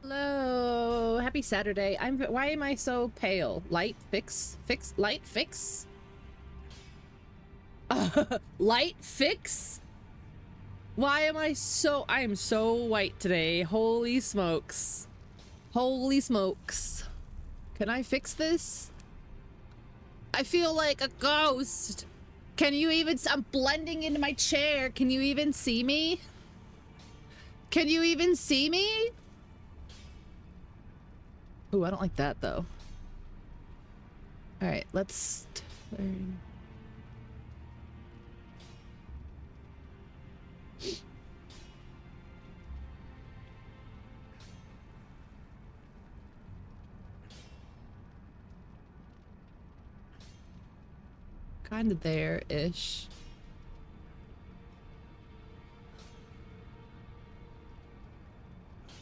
Hello, happy Saturday. Why am I so pale? Light fix? Light fix? Why am I am so white today. Holy smokes. Holy smokes. Can I fix this? I feel like a ghost. Can you even, I'm blending into my chair. Can you even see me? Can you even see me? Ooh, I don't like that though. All right, let's turn. Kind of there-ish.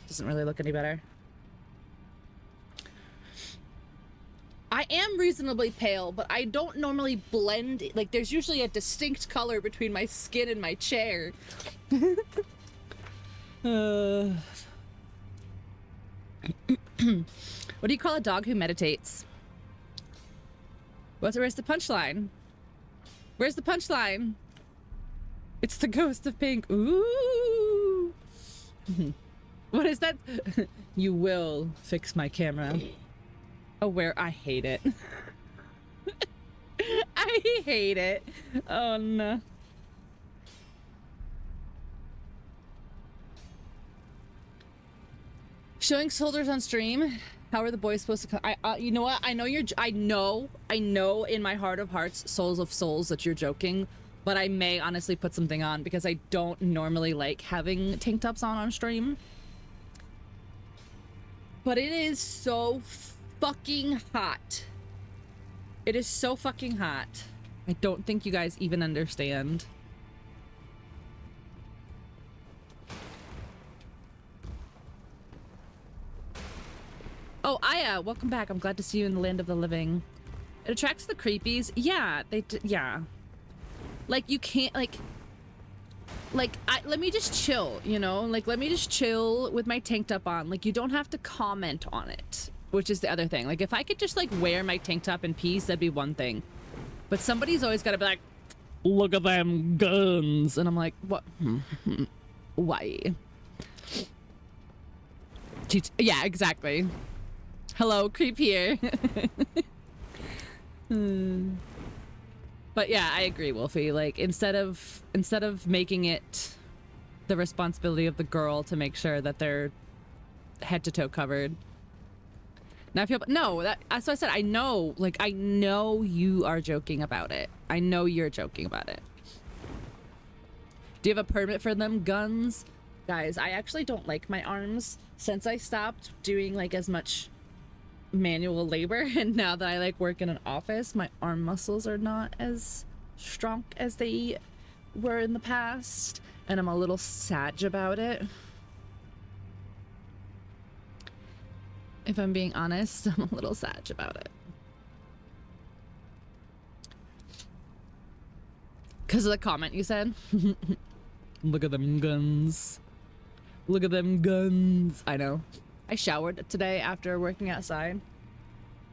Doesn't really look any better. I am reasonably pale, but I don't normally blend. Like, there's usually a distinct color between my skin and my chair. What do you call a dog who meditates? Where's the punchline? Where's the punchline? It's the ghost of pink. Ooh. What is that? You will fix my camera. Oh, where? I hate it. I hate it. Oh, no. Showing soldiers on stream. How are the boys supposed to come? You know what? I know in my heart of hearts, souls of souls, that you're joking, but I may honestly put something on because I don't normally like having tank tops on stream. But it is so fucking hot. It is so fucking hot. I don't think you guys even understand. Oh, Aya, welcome back. I'm glad to see you in the land of the living. It attracts the creepies. Yeah, yeah. Like, you can't, like, let me just chill, you know? Like, let me just chill with my tank top on. Like, you don't have to comment on it, which is the other thing. Like, if I could just, like, wear my tank top in peace, that'd be one thing. But somebody's always got to be like, look at them guns. And I'm like, what? Why? Yeah, exactly. Hello, creep here. But yeah, I agree, Wolfie. Like, instead of making it the responsibility of the girl to make sure that they're head to toe covered. Now I feel, no, that's what I said. I know, like, I know you are joking about it. I know you're joking about it. Do you have a permit for them guns? Guys, I actually don't like my arms since I stopped doing like as much manual labor, and now that I like work in an office, my arm muscles are not as strong as they were in the past, and I'm a little sad about it. If I'm being honest, I'm a little sad about it. Because of the comment you said. Look at them guns. Look at them guns. I know. I showered today after working outside,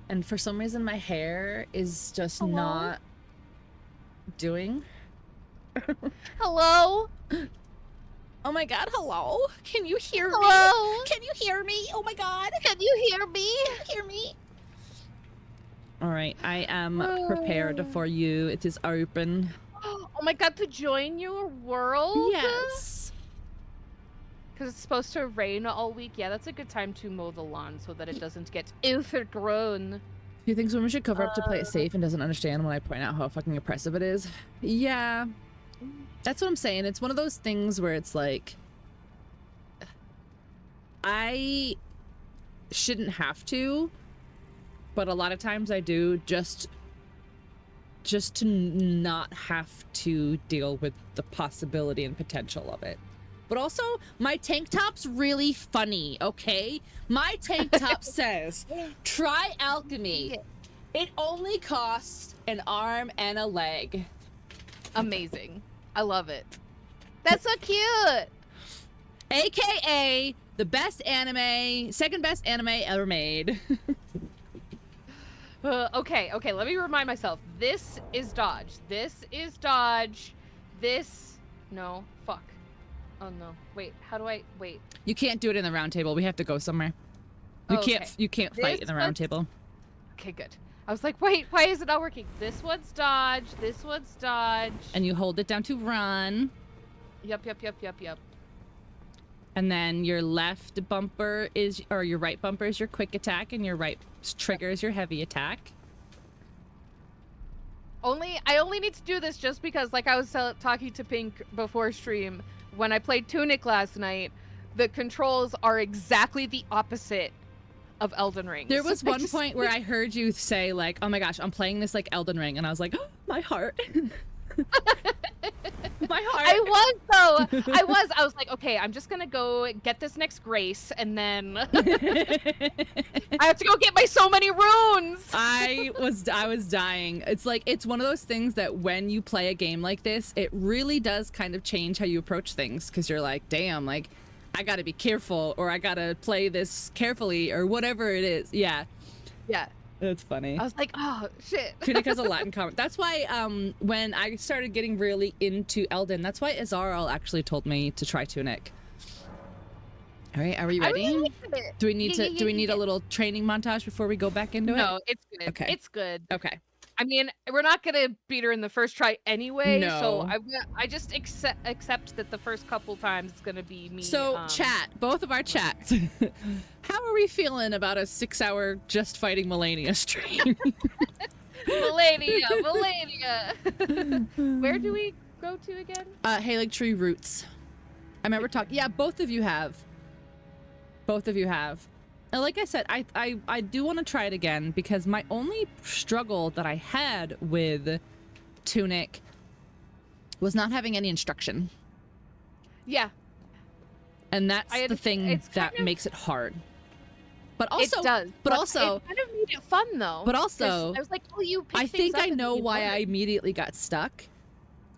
and for some reason my hair is just not doing. Hello? Oh my god, hello? Can you hear Hello? me? Can you hear me? Oh my god. Can you hear me? Hear me? All right, I am prepared for you. It is open. Oh my god, to join your world? Yes. Because it's supposed to rain all week. Yeah, that's a good time to mow the lawn so that it doesn't get overgrown. Do you think women should cover up to play it safe and doesn't understand when I point out how fucking oppressive it is? Yeah. That's what I'm saying. It's one of those things where it's like, I shouldn't have to, but a lot of times I do, just to not have to deal with the possibility and potential of it. But also, my tank top's really funny, okay? My tank top says, try alchemy. It only costs an arm and a leg. Amazing. I love it. That's so cute. AKA the best anime, second best anime ever made. Okay, let me remind myself. This is dodge. This is dodge. This... No, fuck. Oh, no. Wait, how do I... Wait. You can't do it in the round table. We have to go somewhere. You can't fight in the round table. Okay, good. I was like, wait, why is it not working? This one's dodge. This one's dodge. And you hold it down to run. Yep. And then your left bumper is, or your right bumper is your quick attack, and your right trigger is your heavy attack. I only need to do this just because, like I was talking to Pink before stream, when I played Tunic last night, the controls are exactly the opposite of Elden Ring. There was one point where I heard you say, like, oh my gosh, I'm playing this like Elden Ring, and I was like, oh, my heart. My heart. I was like, okay, I'm just gonna go get this next grace, and then I have to go get my so many runes. I was dying. It's like, it's one of those things that when you play a game like this, it really does kind of change how you approach things, because you're like, damn, like, I gotta be careful, or I gotta play this carefully, or whatever it is. Yeah. That's funny. I was like, oh, shit. Tunic has a lot in common. That's why when I started getting really into Elden, that's why Azarel actually told me to try Tunic. All right, are we ready? Really like it. Do we need a little training montage before we go back into it? No, it's good. Okay. It's good. Okay. I mean, we're not gonna beat her in the first try anyway, No. so I just accept that the first couple times it's gonna be me. So, chat, both of our chats. How are we feeling about a 6-hour just fighting Malenia stream? Malenia. Where do we go to again? Haligtree Roots. I remember talking. Yeah, both of you have. And like I said, I do want to try it again, because my only struggle that I had with Tunic was not having any instruction. Yeah. And that's the thing that makes it hard. But also, it does. But also, it kind of made it fun though. But also, I was like, oh, you. I think I know why I immediately got stuck,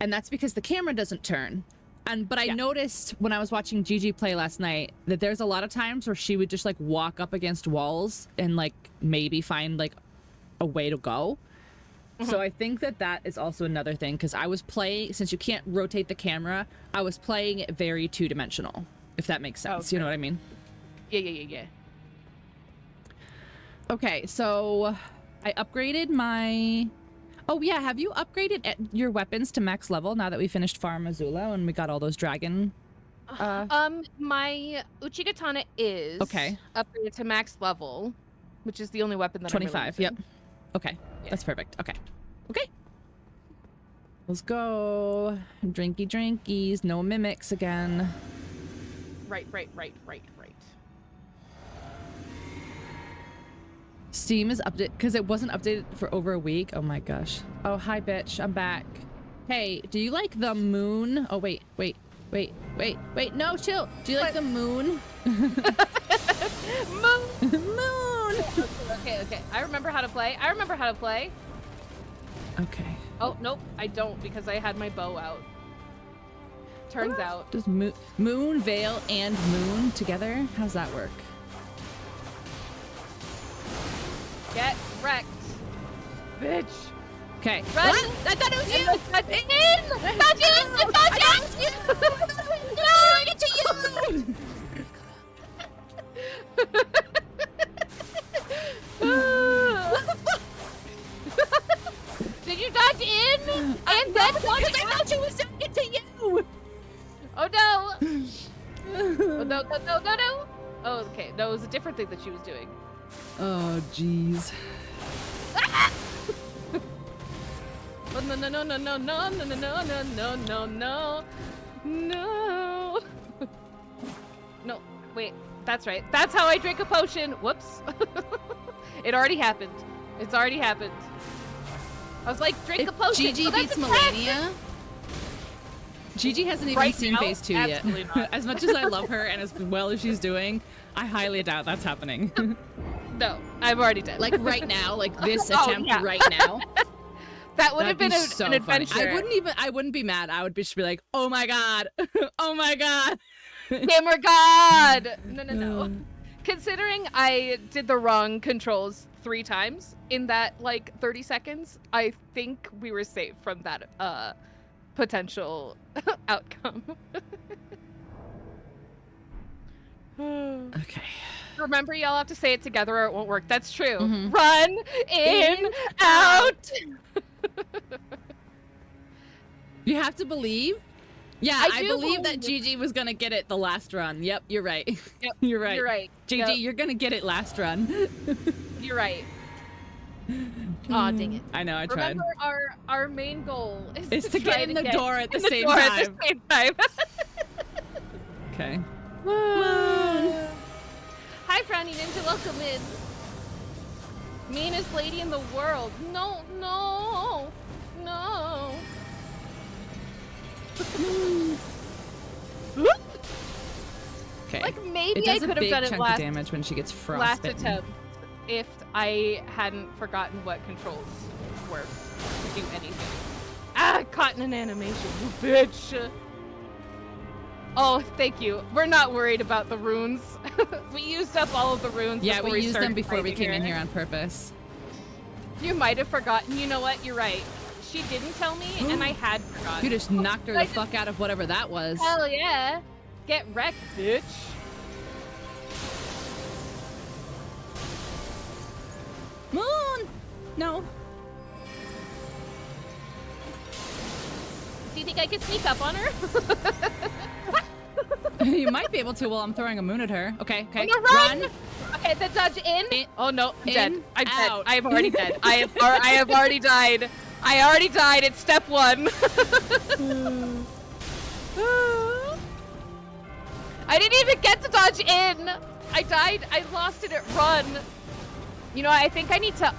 and that's because the camera doesn't turn. But I noticed when I was watching Gigi play last night that there's a lot of times where she would just like walk up against walls and like maybe find like a way to go. So I think that is also another thing, because I was playing, since you can't rotate the camera, I was playing it very two-dimensional, if that makes sense. Okay. You know what I mean? Yeah. Okay, so I upgraded my... Oh yeah, have you upgraded your weapons to max level now that we finished Farm Azula and we got all those dragon? My Uchigatana is upgraded to max level, which is the only weapon that 25. I'm really Yep. Okay, that's perfect. Okay. Let's go. Drinkies. No mimics again. Right. Steam is updated because it wasn't updated for over a week. Oh my gosh. Oh, hi, bitch. I'm back. Hey, do you like the moon? Oh, wait. No, chill. Do you like the moon? Moon. Okay. I remember how to play. Okay. Oh, nope. I don't, because I had my bow out. Turns out. Does moon, veil, and moon together? How's that work? Get wrecked, bitch. Okay. Run! I thought it was you! No, get to you! Did you dodge in? And then dodge out? I thought she was doing it to you! Oh no! Oh, no. Oh, okay. No, it was a different thing that she was doing. Oh, jeez. Oh, no. No, wait. That's right. That's how I drink a potion. Whoops. It already happened. It's already happened. I was like, drink a potion. Gigi beats Malenia. Gigi hasn't even seen phase 2 yet. As much as I love her and as well as she's doing, I highly doubt that's happening. No, I've already done. Like right now, like this attempt right now. That would have been an adventure. I wouldn't be mad. I would just be like, oh my god. Oh my god. Gamer God! No. Considering I did the wrong controls 3 times in that, like, 30 seconds, I think we were safe from that, potential outcome. Okay. Remember, y'all have to say it together or it won't work. That's true. Mm-hmm. Run, in, out! You have to believe? Yeah, I believe that it. Gigi was gonna get it the last run. Yep, you're right. Yep, You're right. You're right. Gigi, Yep. you're gonna get it last run. You're right. Aw, dang it. I know, I tried. Remember, our main goal is to get in the door at the same time. Okay. Moon. Hi, Frowny Ninja. Welcome in. Meanest lady in the world. No. Okay. Like, maybe it I does could a have big done it chunk last of damage when she gets last frostbitten. attempt if I hadn't forgotten what controls were to do anything. Ah, caught in an animation, you bitch. Oh, thank you. We're not worried about the runes. We used up all of the runes. Yeah, before we used them started before we fighting came in here on purpose. You might have forgotten. You know what? You're right. She didn't tell me, and I had forgotten. You just knocked her the fuck out of whatever that was. Hell yeah. Get wrecked, bitch. Moon! No. Do you think I could sneak up on her? You might be able to while I'm throwing a moon at her. Okay, okay. I'm gonna run! Okay, then dodge in. Oh no, I'm dead. I'm out. dead. I am already dead. I have already died. I already died. It's step 1. I didn't even get to dodge in. I died. I lost it at run. You know, I think I need to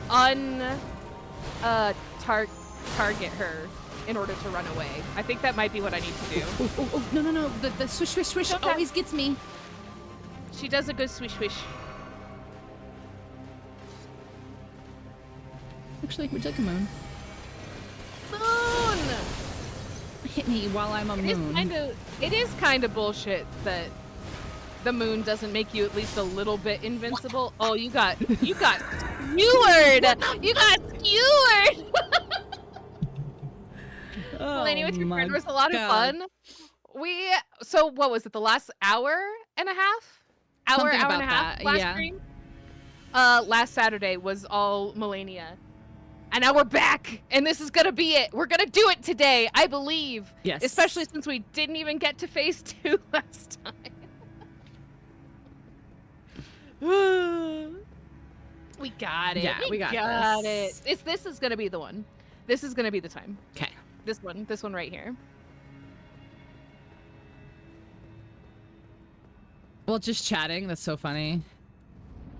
target her in order to run away. I think that might be what I need to do. Oh, no. The swish, swish, swish Okay. always gets me. She does a good swish swish. Actually, would you like a moon? Moon! Hit me while I'm a moon. It is kind of bullshit that the moon doesn't make you at least a little bit invincible. Oh, you got skewered! You got skewered! Malenia with your friend was a lot of fun. So what was it, the last hour and a half? Hour and a half last stream? Last Saturday was all Malenia. And now we're back, and this is gonna be it. We're gonna do it today, I believe. Yes. Especially since we didn't even get to phase 2 last time. We got it. Yeah, we got it. This is gonna be the one. This is gonna be the time. Okay. This one right here. Well, just chatting. That's so funny.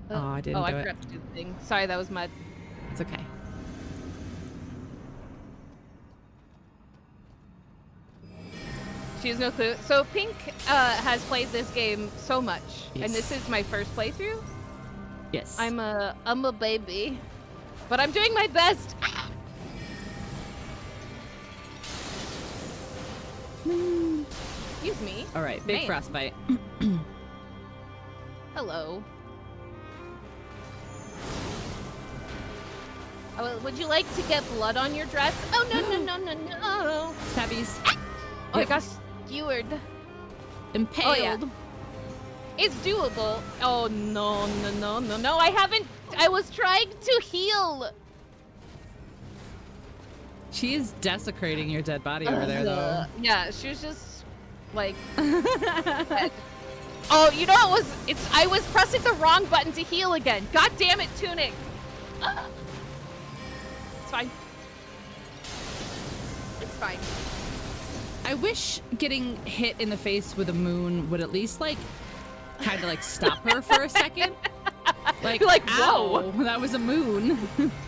Oh, I didn't do I it. forgot to do the thing. Sorry, that was mud. It's okay. She has no clue. So Pink has played this game so much, Yes. and this is my first playthrough. Yes. I'm a baby, but I'm doing my best. Excuse me. All right, big Man. frostbite. Hello. Would you like to get blood on your dress? Oh no. Stabbies. Oh, I got skewered. Impaled. Oh, yeah. It's doable. Oh no. I haven't. I was trying to heal. She is desecrating your dead body over there, though. Yeah, she was just like. Oh, you know what was? I was pressing the wrong button to heal again. God damn it, Tunic. It's fine. It's fine. I wish getting hit in the face with a moon would at least like kind of like stop her for a second. Like, whoa, ow, that was a moon.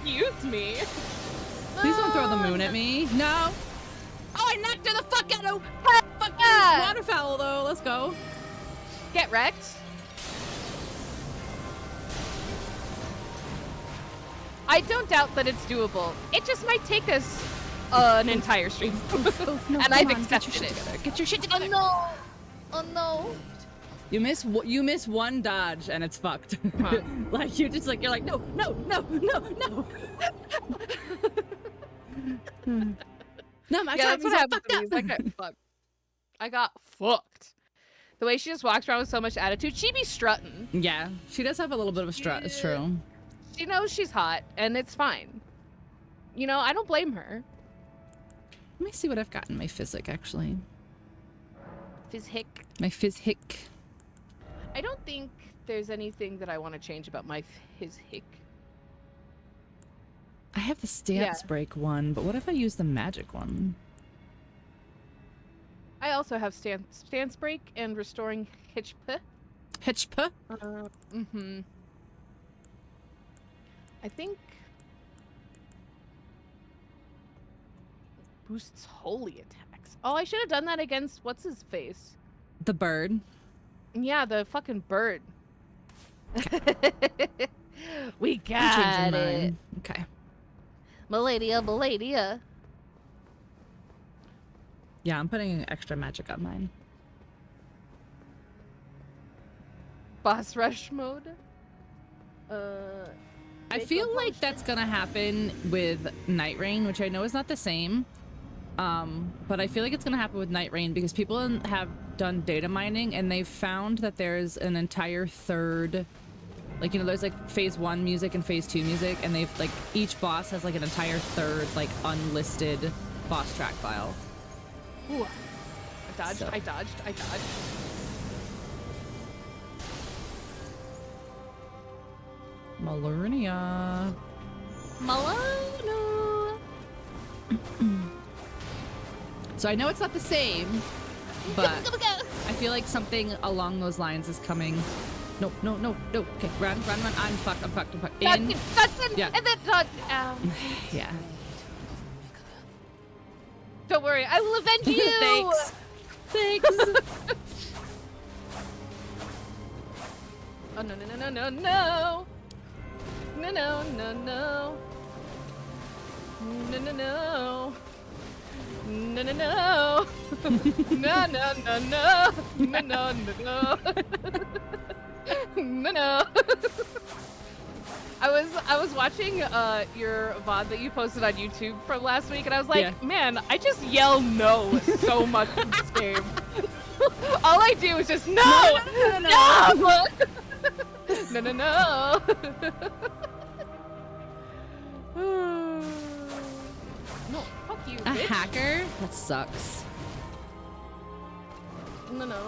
Excuse me. Please don't throw the moon at me. No. Oh, I knocked her the fuck out of fucking waterfowl though. Let's go. Get wrecked. I don't doubt that it's doable. It just might take us an entire stream. No, and I've accepted it. Get your shit together. Oh no! You miss one dodge and it's fucked. Huh. Like you're like no. No, my Yeah, that's what happened to me. fucked Is I got fucked. The way she just walks around with so much attitude, she be strutting. Yeah, she does have a little bit of a strut. It's true. She knows she's hot, and it's fine. You know, I don't blame her. Let me see what I've got in my physic, actually. Physic. My physic. I don't think there's anything that I want to change about my physic. I have the stance break one, but what if I use the magic one? I also have stance break and restoring hitchp. Hitchp? I think boosts holy attacks. Oh, I should have done that against what's his face? The bird. Yeah, the fucking bird. We got I'm changing it. mine. Okay. Malenia. Yeah, I'm putting extra magic on mine. Boss rush mode. I feel like that's gonna happen with Night Rain, which I know is not the same. But I feel like it's gonna happen with Night Rain because people have done data mining and they've found that there's an entire third, like, you know, there's like phase 1 music and phase 2 music, and they've like each boss has like an entire third like unlisted boss track file. Ooh. I dodged. Malenia. Malona. So I know it's not the same, but I feel like something along those lines is coming. No. Okay, run. I'm fucked. In. Yeah. And then dodge. Yeah. Don't worry, I will avenge you. Thanks. Oh no. No. I was watching your VOD that you posted on YouTube from last week, and I was like, man, I just yell no so much in this game. All I do is just no. No. No, fuck you, A bitch. hacker? That sucks. No.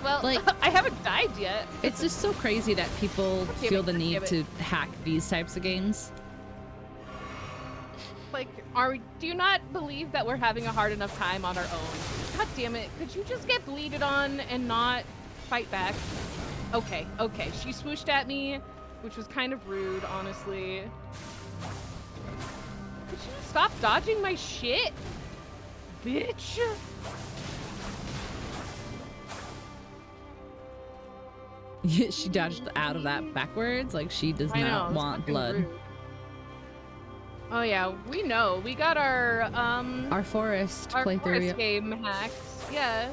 Well, Like, I haven't died yet. It's just so crazy that people feel the need to hack these types of games. Like, do you not believe that we're having a hard enough time on our own? God damn it. Could you just get bleeded on and not fight back? Okay. She swooshed at me, which was kind of rude, honestly. Could you stop dodging my shit? Bitch. She dodged out of that backwards. Like, she does not want blood. Rude. Oh yeah, we know. We got our forest our playthrough. forest game hacked. Yeah.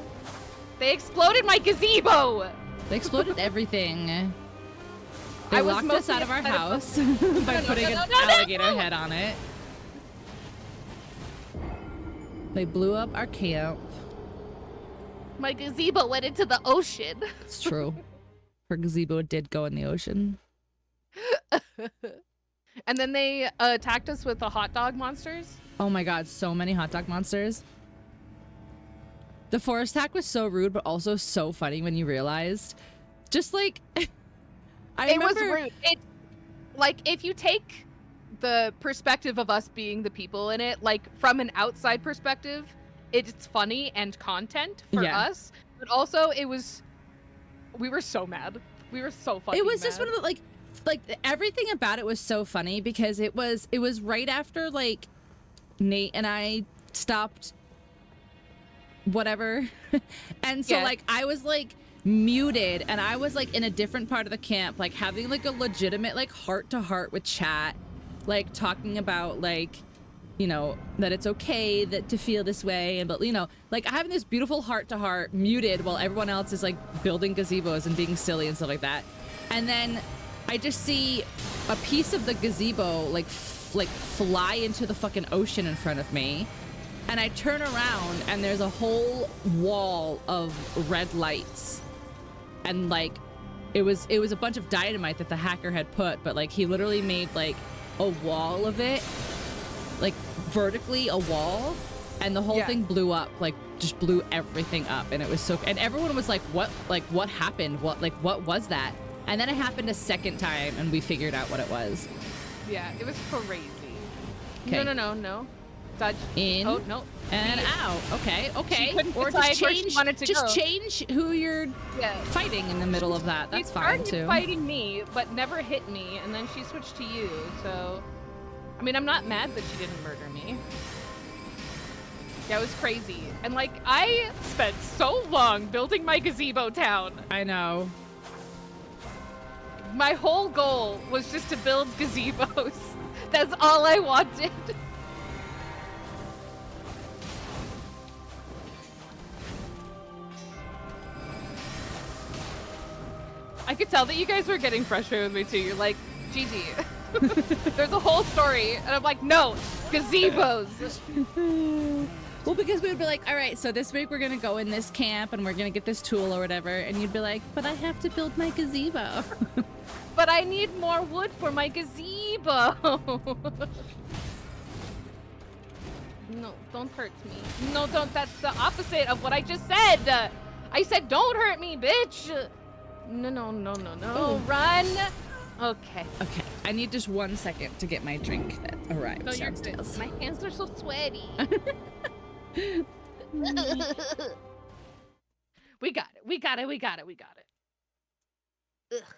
They exploded my gazebo! They exploded everything. They locked us out of our house by putting an alligator head on it. They blew up our camp. My gazebo went into the ocean. It's true. Her gazebo did go in the ocean. And then they attacked us with the hot dog monsters. Oh my god, so many hot dog monsters. The forest hack was so rude, but also so funny when you realized. Just like, It was rude. Like, if you take the perspective of us being the people in it, like from an outside perspective, it's funny and content for us. But also, we were so mad. We were so fucking It was mad. just one of the, like everything about it was so funny because it was right after like Nate and I stopped whatever. And so like I was like muted and I was like in a different part of the camp, like having like a legitimate like heart to heart with chat, like talking about like, you know, that it's okay that to feel this way, and but you know, like having this beautiful heart to heart muted while everyone else is like building gazebos and being silly and stuff like that. And then I just see a piece of the gazebo like fly into the fucking ocean in front of me. And I turn around and there's a whole wall of red lights. And like it was a bunch of dynamite that the hacker had put, but like he literally made like a wall of it, like vertically a wall, and the whole thing blew up, like just blew everything up. And it was so, and everyone was like, what happened? What was that? And then it happened a second time and we figured out what it was. Yeah, it was crazy. Okay. No. Dodge. In. Oh, no. And out. Okay. Or just change who you're fighting in the middle of that. That's fine too. She started fighting me, but never hit me, and then she switched to you. So, I mean, I'm not mad that she didn't murder me. Yeah, it was crazy. And like, I spent so long building my gazebo town. I know. My whole goal was just to build gazebos. That's all I wanted. I could tell that you guys were getting frustrated with me too. You're like, Gigi, there's a whole story. And I'm like, no, gazebos. Well, because we would be like, all right, so this week we're going to go in this camp and we're going to get this tool or whatever. And you'd be like, but I have to build my gazebo. But I need more wood for my gazebo. No, don't hurt me. No, don't. That's the opposite of what I just said. I said, don't hurt me, bitch. No. Oh, run. Okay. Okay. I need just 1 second to get my drink that arrived. No, you're good. My hands are so sweaty. We got it. Ugh.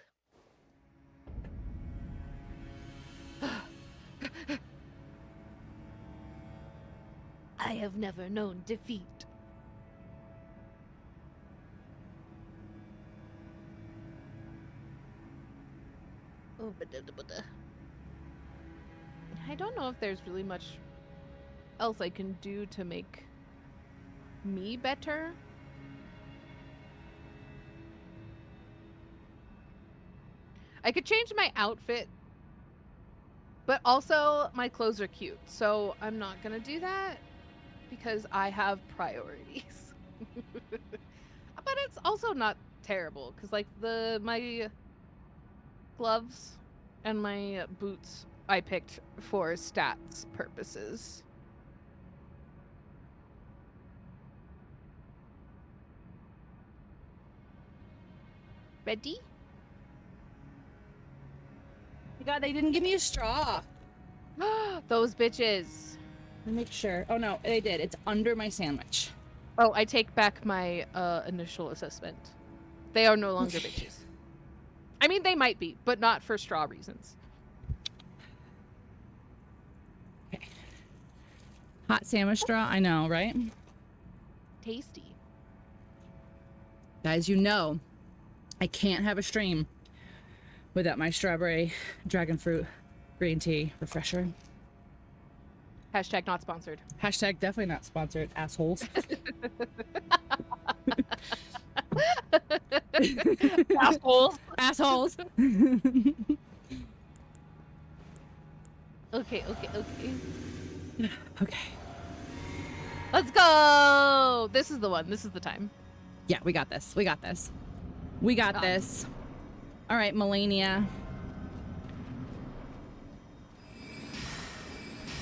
I have never known defeat. Oh, I don't know if there's really much else I can do to make me better. I could change my outfit, but also my clothes are cute, so I'm not gonna do that because I have priorities. But it's also not terrible because like my gloves and my boots I picked for stats purposes. Ready? My God, they didn't give me a straw. Those bitches. Let me make sure. Oh no, they did. It's under my sandwich. Oh, I take back my initial assessment. They are no longer bitches. I mean, they might be, but not for straw reasons. Okay. Hot sandwich straw, I know, right? Tasty. Guys, you know, I can't have a stream without my strawberry dragon fruit green tea refresher. Hashtag not sponsored. Hashtag definitely not sponsored, assholes. Assholes. Okay. Okay. Let's go. This is the one. This is the time. Yeah, we got this. We got this. All right, Malenia.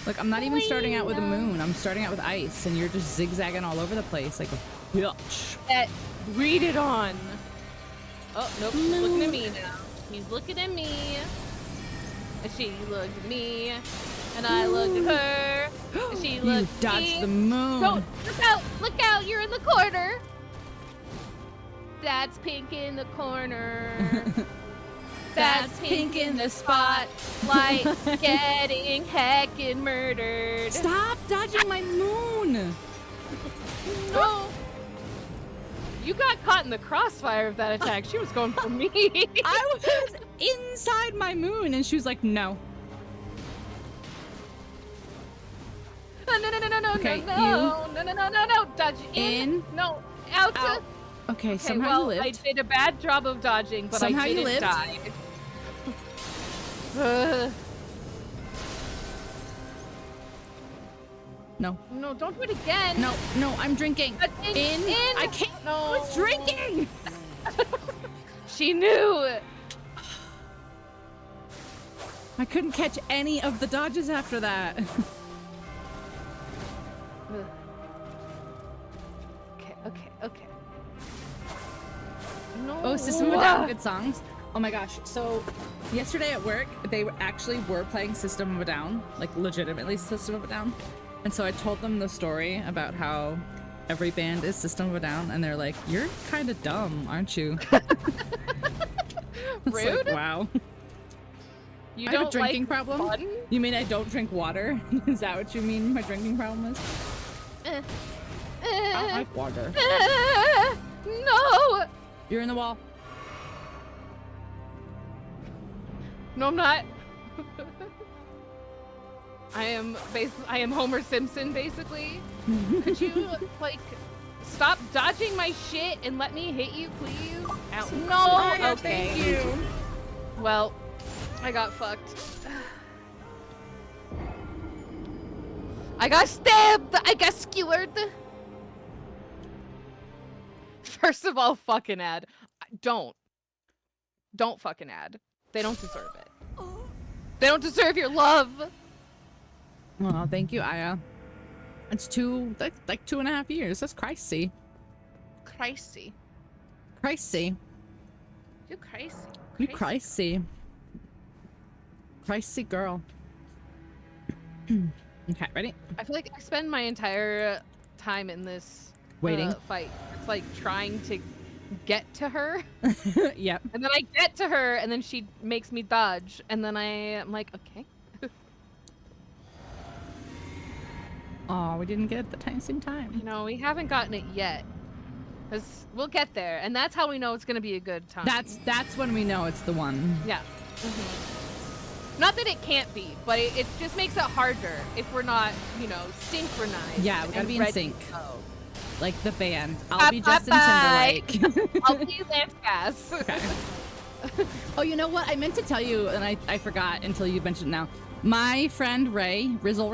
Look, I'm not even starting out with a moon. I'm starting out with ice, and you're just zigzagging all over the place like a bitch. Read it on. Oh, nope. He's looking at me now. He's looking at me. And she looked at me. And I looked at her. And she looked at me. You dodged the moon. Don't. Look out. You're in the corner. That's pink in the corner. That's pink in the spotlight. Getting heckin' murdered. Stop dodging my moon. No. You got caught in the crossfire of that attack. She was going for me. I was inside my moon, and she was like, no. Okay, no. Dodge in. No, out. Okay, Okay, somehow well, you lived. I did a bad job of dodging, but Somehow I you didn't lived. die. No. No, don't do it again. No, I'm drinking. In. I can't. No. I was drinking. She knew. I couldn't catch any of the dodges after that. Okay. No. Oh, System of a Down, good songs. Oh my gosh. So yesterday at work, they actually were playing System of a Down, like legitimately System of a Down. And so I told them the story about how every band is System of a Down, and they're like, "You're kind of dumb, aren't you?" Rude. Like, wow. You I don't have a drinking like problem? fun? You mean I don't drink water? Is that what you mean my drinking problem is? I don't like water. No. You're in the wall. No, I'm not. I am Homer Simpson, basically. Could you, like, stop dodging my shit and let me hit you, please? Ow. No! Okay. Thank you. Well, I got fucked. I got stabbed! I got skewered! First of all, fucking ad. Don't fucking ad. They don't deserve it. They don't deserve your love! Well, thank you, Aya. It's like 2.5 years. That's crazy. Crazy. Crazy. You crazy. You crazy. Crazy girl. Okay, ready? I feel like I spend my entire time in this Waiting. Fight. It's like trying to get to her. Yep. And then I get to her, and then she makes me dodge, and then I'm like, okay. Oh, we didn't get it at the same time. You know, we haven't gotten it yet. Because we'll get there, and that's how we know it's going to be a good time. That's when we know it's the one. Yeah. Not that it can't be, but it just makes it harder if we're not, you know, synchronized. Yeah, we gotta be in sync. Like the band. I'll Bye, be bye, Justin Timberlake. I'll be Lance Cass. Okay. Oh, you know what? I meant to tell you, and I forgot until you mentioned it now. My friend Ray, Rizzle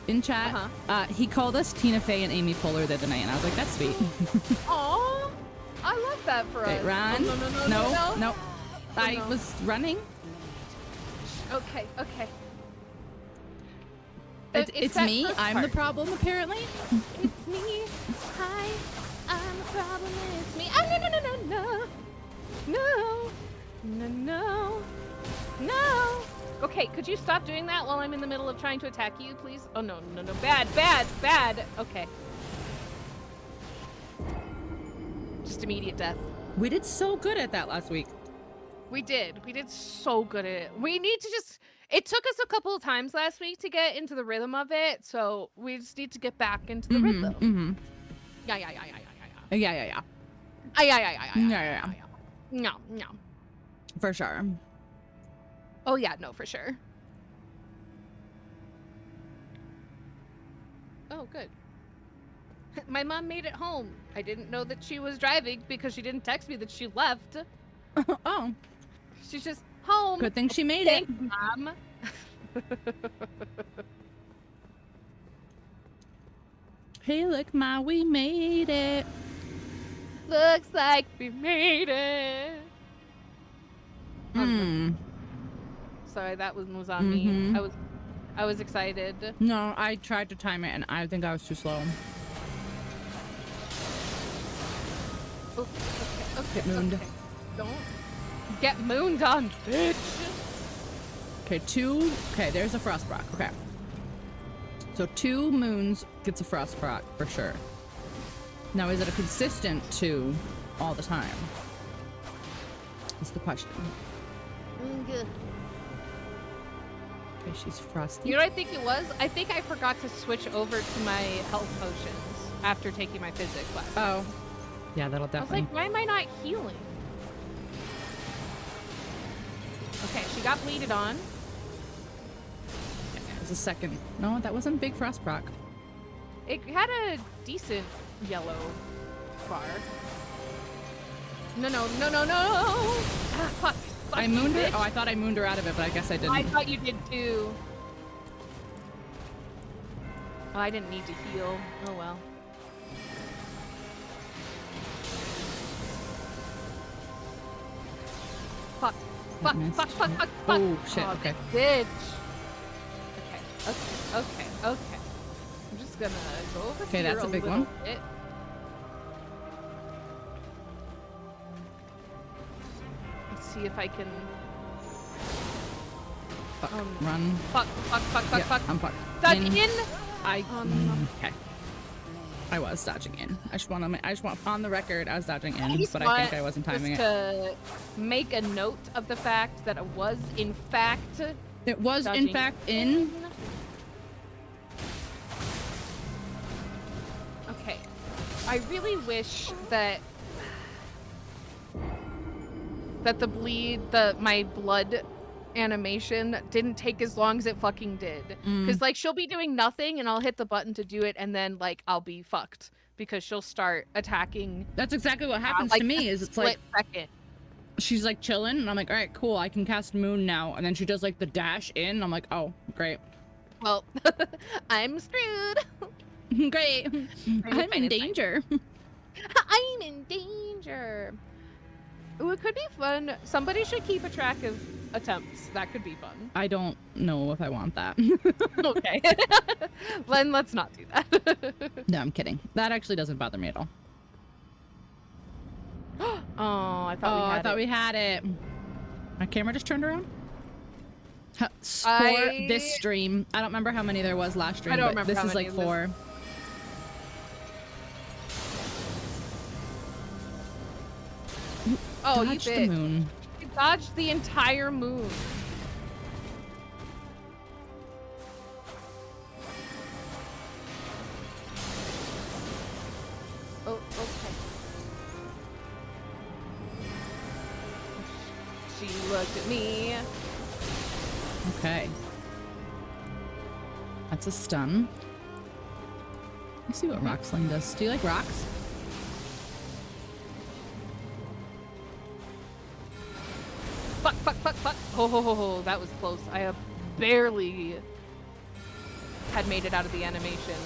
in chat, he called us Tina Fey and Amy Poehler the other night, and I was like, that's sweet. Aw, I love that for us. Run. No. No. I was running. Okay. It's me. I'm the problem, apparently. It's me. Hi. I'm the problem. It's me. Oh, no. Okay, could you stop doing that while I'm in the middle of trying to attack you, please? Oh, no. Bad. Okay. Just immediate death. We did so good at that last week. We did so good at it. We need to just... It took us a couple of times last week to get into the rhythm of it, so we just need to get back into the rhythm. Yeah. No. For sure. Oh, yeah, no, for sure. Oh, good. My mom made it home. I didn't know that she was driving because she didn't text me that she left. Oh. She's just home. Good thing she made Thanks, it. Mom. Hey, look, Ma, we made it. Looks like we made it. Sorry, that one was on me. I was excited. No, I tried to time it, and I think I was too slow. Okay. Get mooned. Okay. Don't get mooned on, bitch. Okay, okay, there's a frost rock. Okay. So 2 moons gets a frost rock for sure. Now, is it a consistent 2 all the time? That's the question. Good. Okay, she's frosty. You know what I think it was? I think I forgot to switch over to my health potions after taking my physics class. Oh. Yeah, that'll I was definitely. like, why am I not healing? Okay, she got bleeded on. It was a second. No, that wasn't big frost rock. It had a decent yellow bar. No, no, no, no, no! Ah, fuck. Fuck I mooned her? bitch. Oh, I thought I mooned her out of it, but I guess I didn't. I thought you did too. Oh, I didn't need to heal. Oh well. Fuck. Fuck, fuck, fuck, fuck, fuck. Oh, shit, okay. Bitch. Okay, okay, okay, okay. I'm just gonna go over Okay, here that's a big little one. bit. Let's see if I can... Fuck, run. Fuck, fuck, fuck, fuck, Yeah, fuck. I'm fucked. Dodge in! Okay. I was dodging in. I just want on the record I was dodging in, but I think I wasn't timing it. To make a note of the fact that it was in fact It was in fact in. Okay. I really wish that my blood animation didn't take as long as it fucking did. Because like she'll be doing nothing and I'll hit the button to do it and then like I'll be fucked because she'll start attacking. That's exactly what happens like, to me. Is it's like second. she's like chilling and I'm like, all right, cool, I can cast Moon now, and then she does like the dash in. And I'm like, oh, great. Well, I'm screwed. Great. I'm in danger. I'm in danger. Ooh, it could be fun. Somebody should keep a track of attempts. That could be fun. I don't know if I want that. Okay. Then let's not do that. No, I'm kidding. That actually doesn't bother me at all. Oh, I thought we had it. My camera just turned around. For this stream, I don't remember how many there was last stream, but this is like 4. Oh, you dodged the bitch. moon. You dodged the entire moon. Oh, okay. She looked at me. Okay. That's a stun. Let's see what Rock Sling does. Do you like rocks? Fuck, fuck, fuck, fuck. Oh, that was close. I have barely had made it out of the animation.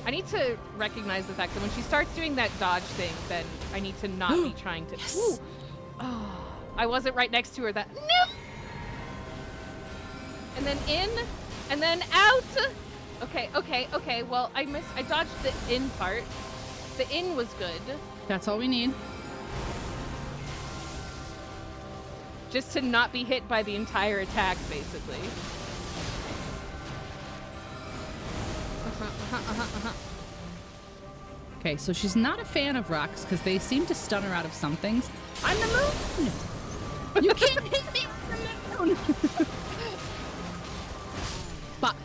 I need to recognize the fact that when she starts doing that dodge thing, then I need to not be trying to... Yes. Ooh. Oh, I wasn't right next to her. That... No! And then in, and then out. Okay, okay, okay. Well, I dodged the in part. The in was good. That's all we need. Just to not be hit by the entire attack, basically. Okay, so she's not a fan of rocks because they seem to stun her out of some things. I'm the moon! You can't hit me on the moon! Fuck.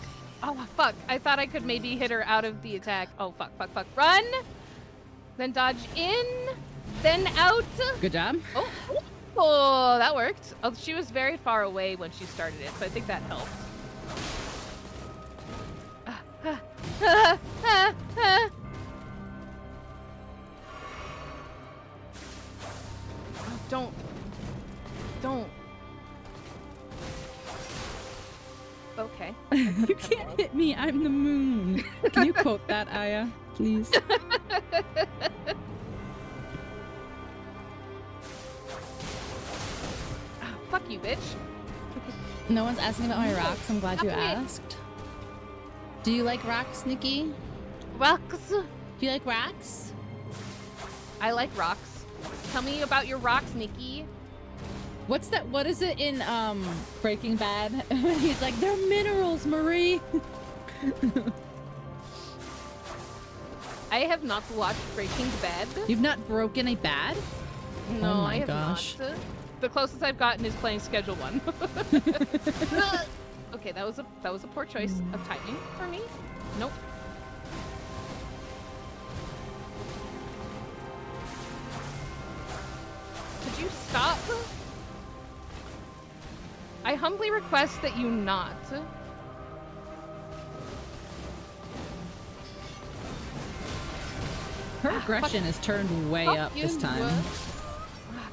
Oh, fuck. I thought I could maybe hit her out of the attack. Oh, fuck, fuck, fuck. Run! Then dodge in, then out. Good job. Oh, oh, that worked. Oh, she was very far away when she started it, so I think that helped. Oh, don't. Okay. You can't hit me. I'm the moon. Can you quote that, Aya, please? Fuck you, bitch. No one's asking about my rocks. I'm glad you asked. Do you like rocks, Nikki? Rocks. Do you like rocks? I like rocks. Tell me about your rocks, Nikki. What's that? What is it in Breaking Bad? He's like, they're minerals, Marie. I have not watched Breaking Bad. You've not broken a bad? No, oh my I have gosh. not. The closest I've gotten is playing Schedule 1. Okay, that was a poor choice of timing for me. Nope. Could you stop? I humbly request that you not. Her aggression is turned way up this time.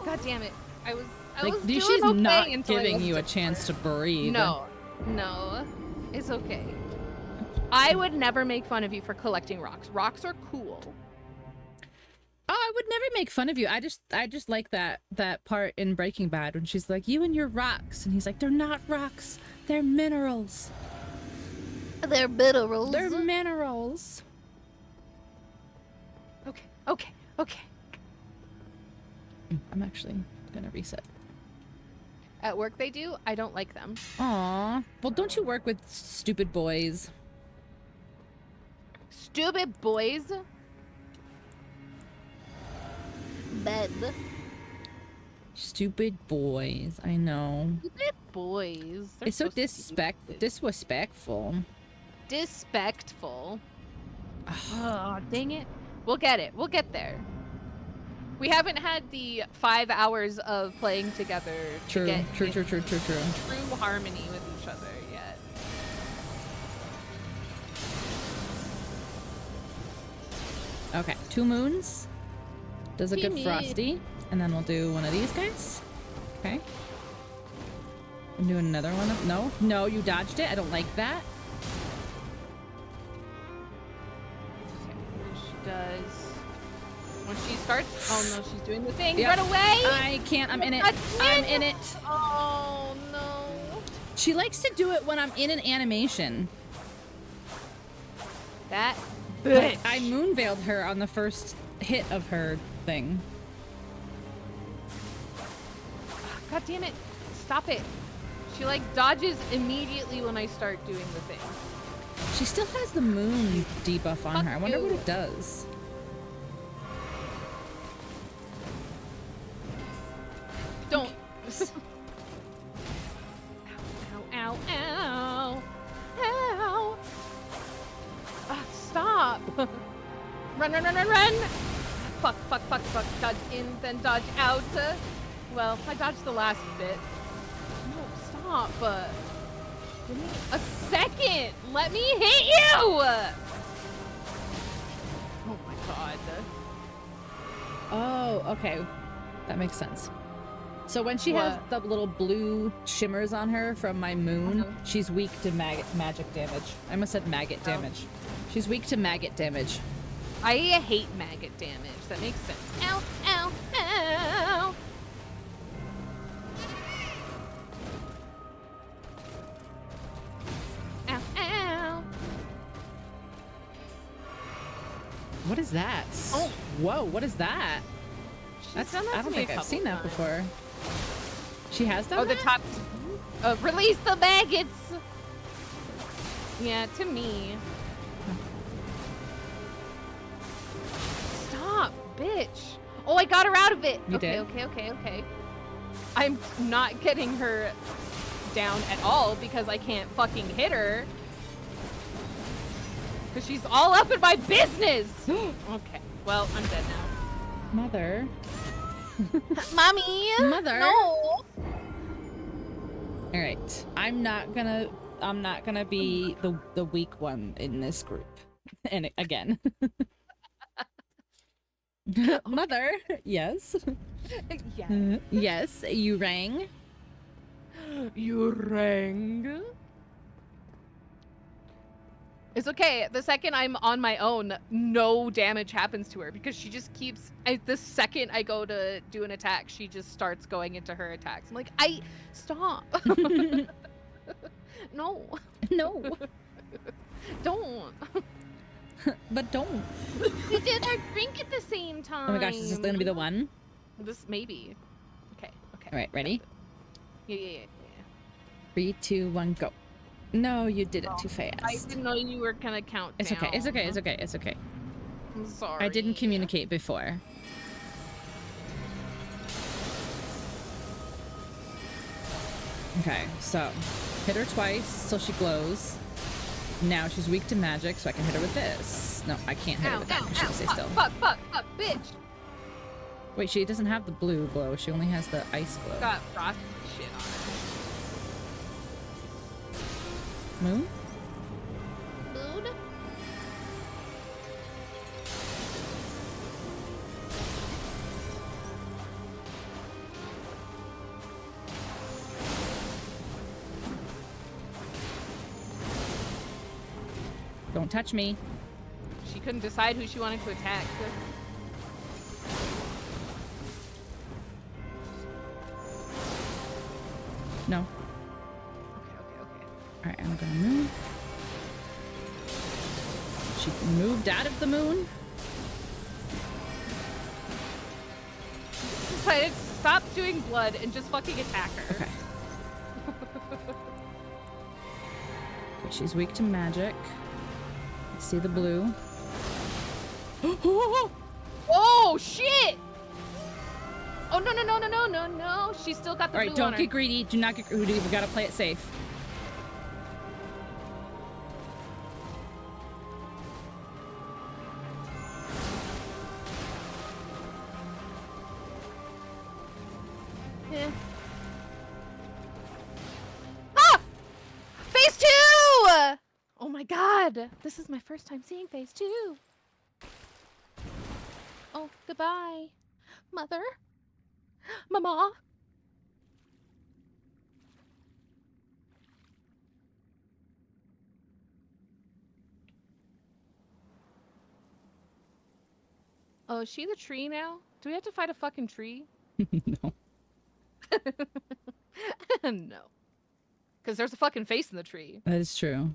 God damn it. I was doing she's okay not until I giving was you a different. chance to breathe. No. It's okay. I would never make fun of you for collecting rocks. Rocks are cool. Oh, I would never make fun of you. I just like that part in Breaking Bad when she's like, "You and your rocks," and he's like, "They're not rocks. They're minerals. They're minerals. They're minerals." Okay. I'm actually gonna reset. At work they do. I don't like them. Aw. Well, don't you work with stupid boys? Stupid boys. Bed. Stupid boys. I know. Stupid boys. They're It's so stupid. disrespectful. Disrespectful. Oh, dang it. We'll get it. We'll get there. We haven't had the 5 hours of playing together to get True. in true harmony with each other yet. Okay, 2 moons. Does a good Timmy. frosty. And then we'll do one of these guys. Okay. I'm doing another one of no, you dodged it. I don't like that. When she starts, oh no, she's doing the thing. Yep. Run away! I can't. I'm in it. I'm in it. Oh no. She likes to do it when I'm in an animation. That But bitch. I moonveiled her on the first hit of her thing. God damn it. Stop it. She like dodges immediately when I start doing the thing. She still has the moon debuff on Fuck her. I wonder you. what it does. Don't. Ow, ow, ow. Ow. Stop. Run. Fuck. Dodge in, then dodge out. Well, I dodged the last bit. No, stop. Give me a second. Let me hit you. Oh my god. Oh, okay. That makes sense. So when she has the little blue shimmers on her from my moon, she's weak to magic damage. I almost said maggot damage. She's weak to maggot damage. I hate maggot damage. That makes sense. Ow, ow, ow. Ow, ow. What is that? Oh. Whoa, what is that? She's done that I to don't me a think I've couple seen that times. before. She has done Oh, that? the top. Release the maggots. Yeah, to me. Stop, bitch. Oh, I got her out of it. You okay, did? okay. I'm not getting her down at all because I can't fucking hit her. Because she's all up in my business. Okay, well, I'm dead now. Mother. Mommy! Mother. No! Alright. I'm not gonna be the weak one in this group. And again. Mother. Yes. Yes. Yes, you rang. You rang? It's okay. The second I'm on my own, no damage happens to her because she just keeps. The second I go to do an attack, she just starts going into her attacks. I'm like, stop. No. No. Don't. But don't. We did our drink at the same time. Oh my gosh, is this gonna be the one? This maybe. Okay. Alright, ready? Yeah. 3, 2, 1, go. No, you did it too fast. I didn't know you were gonna count It's down. okay, it's okay, it's okay, it's okay. I'm sorry. I didn't communicate before. Okay, so hit her twice till she glows. Now she's weak to magic, so I can hit her with this. No, I can't hit her with that because she can stay still. Fuck, bitch. Wait, she doesn't have the blue glow. She only has the ice glow. Got frost shit on Moon? it. Moon? Don't touch me. She couldn't decide who she wanted to attack. No. Okay. Alright, I'm gonna move. She moved out of the moon. Decided to stop doing blood and just fucking attack her. Okay. Okay, she's weak to magic. Let's see the blue. Oh shit! Oh no! She's still got the blue Alright, on don't her. get greedy. Do not get greedy. We gotta play it safe. Yeah. Phase 2! Oh my god! This is my first time seeing phase 2. Oh, goodbye. Mother? Mama? Oh, is she the tree now? Do we have to fight a fucking tree? No. No. Because there's a fucking face in the tree. That is true.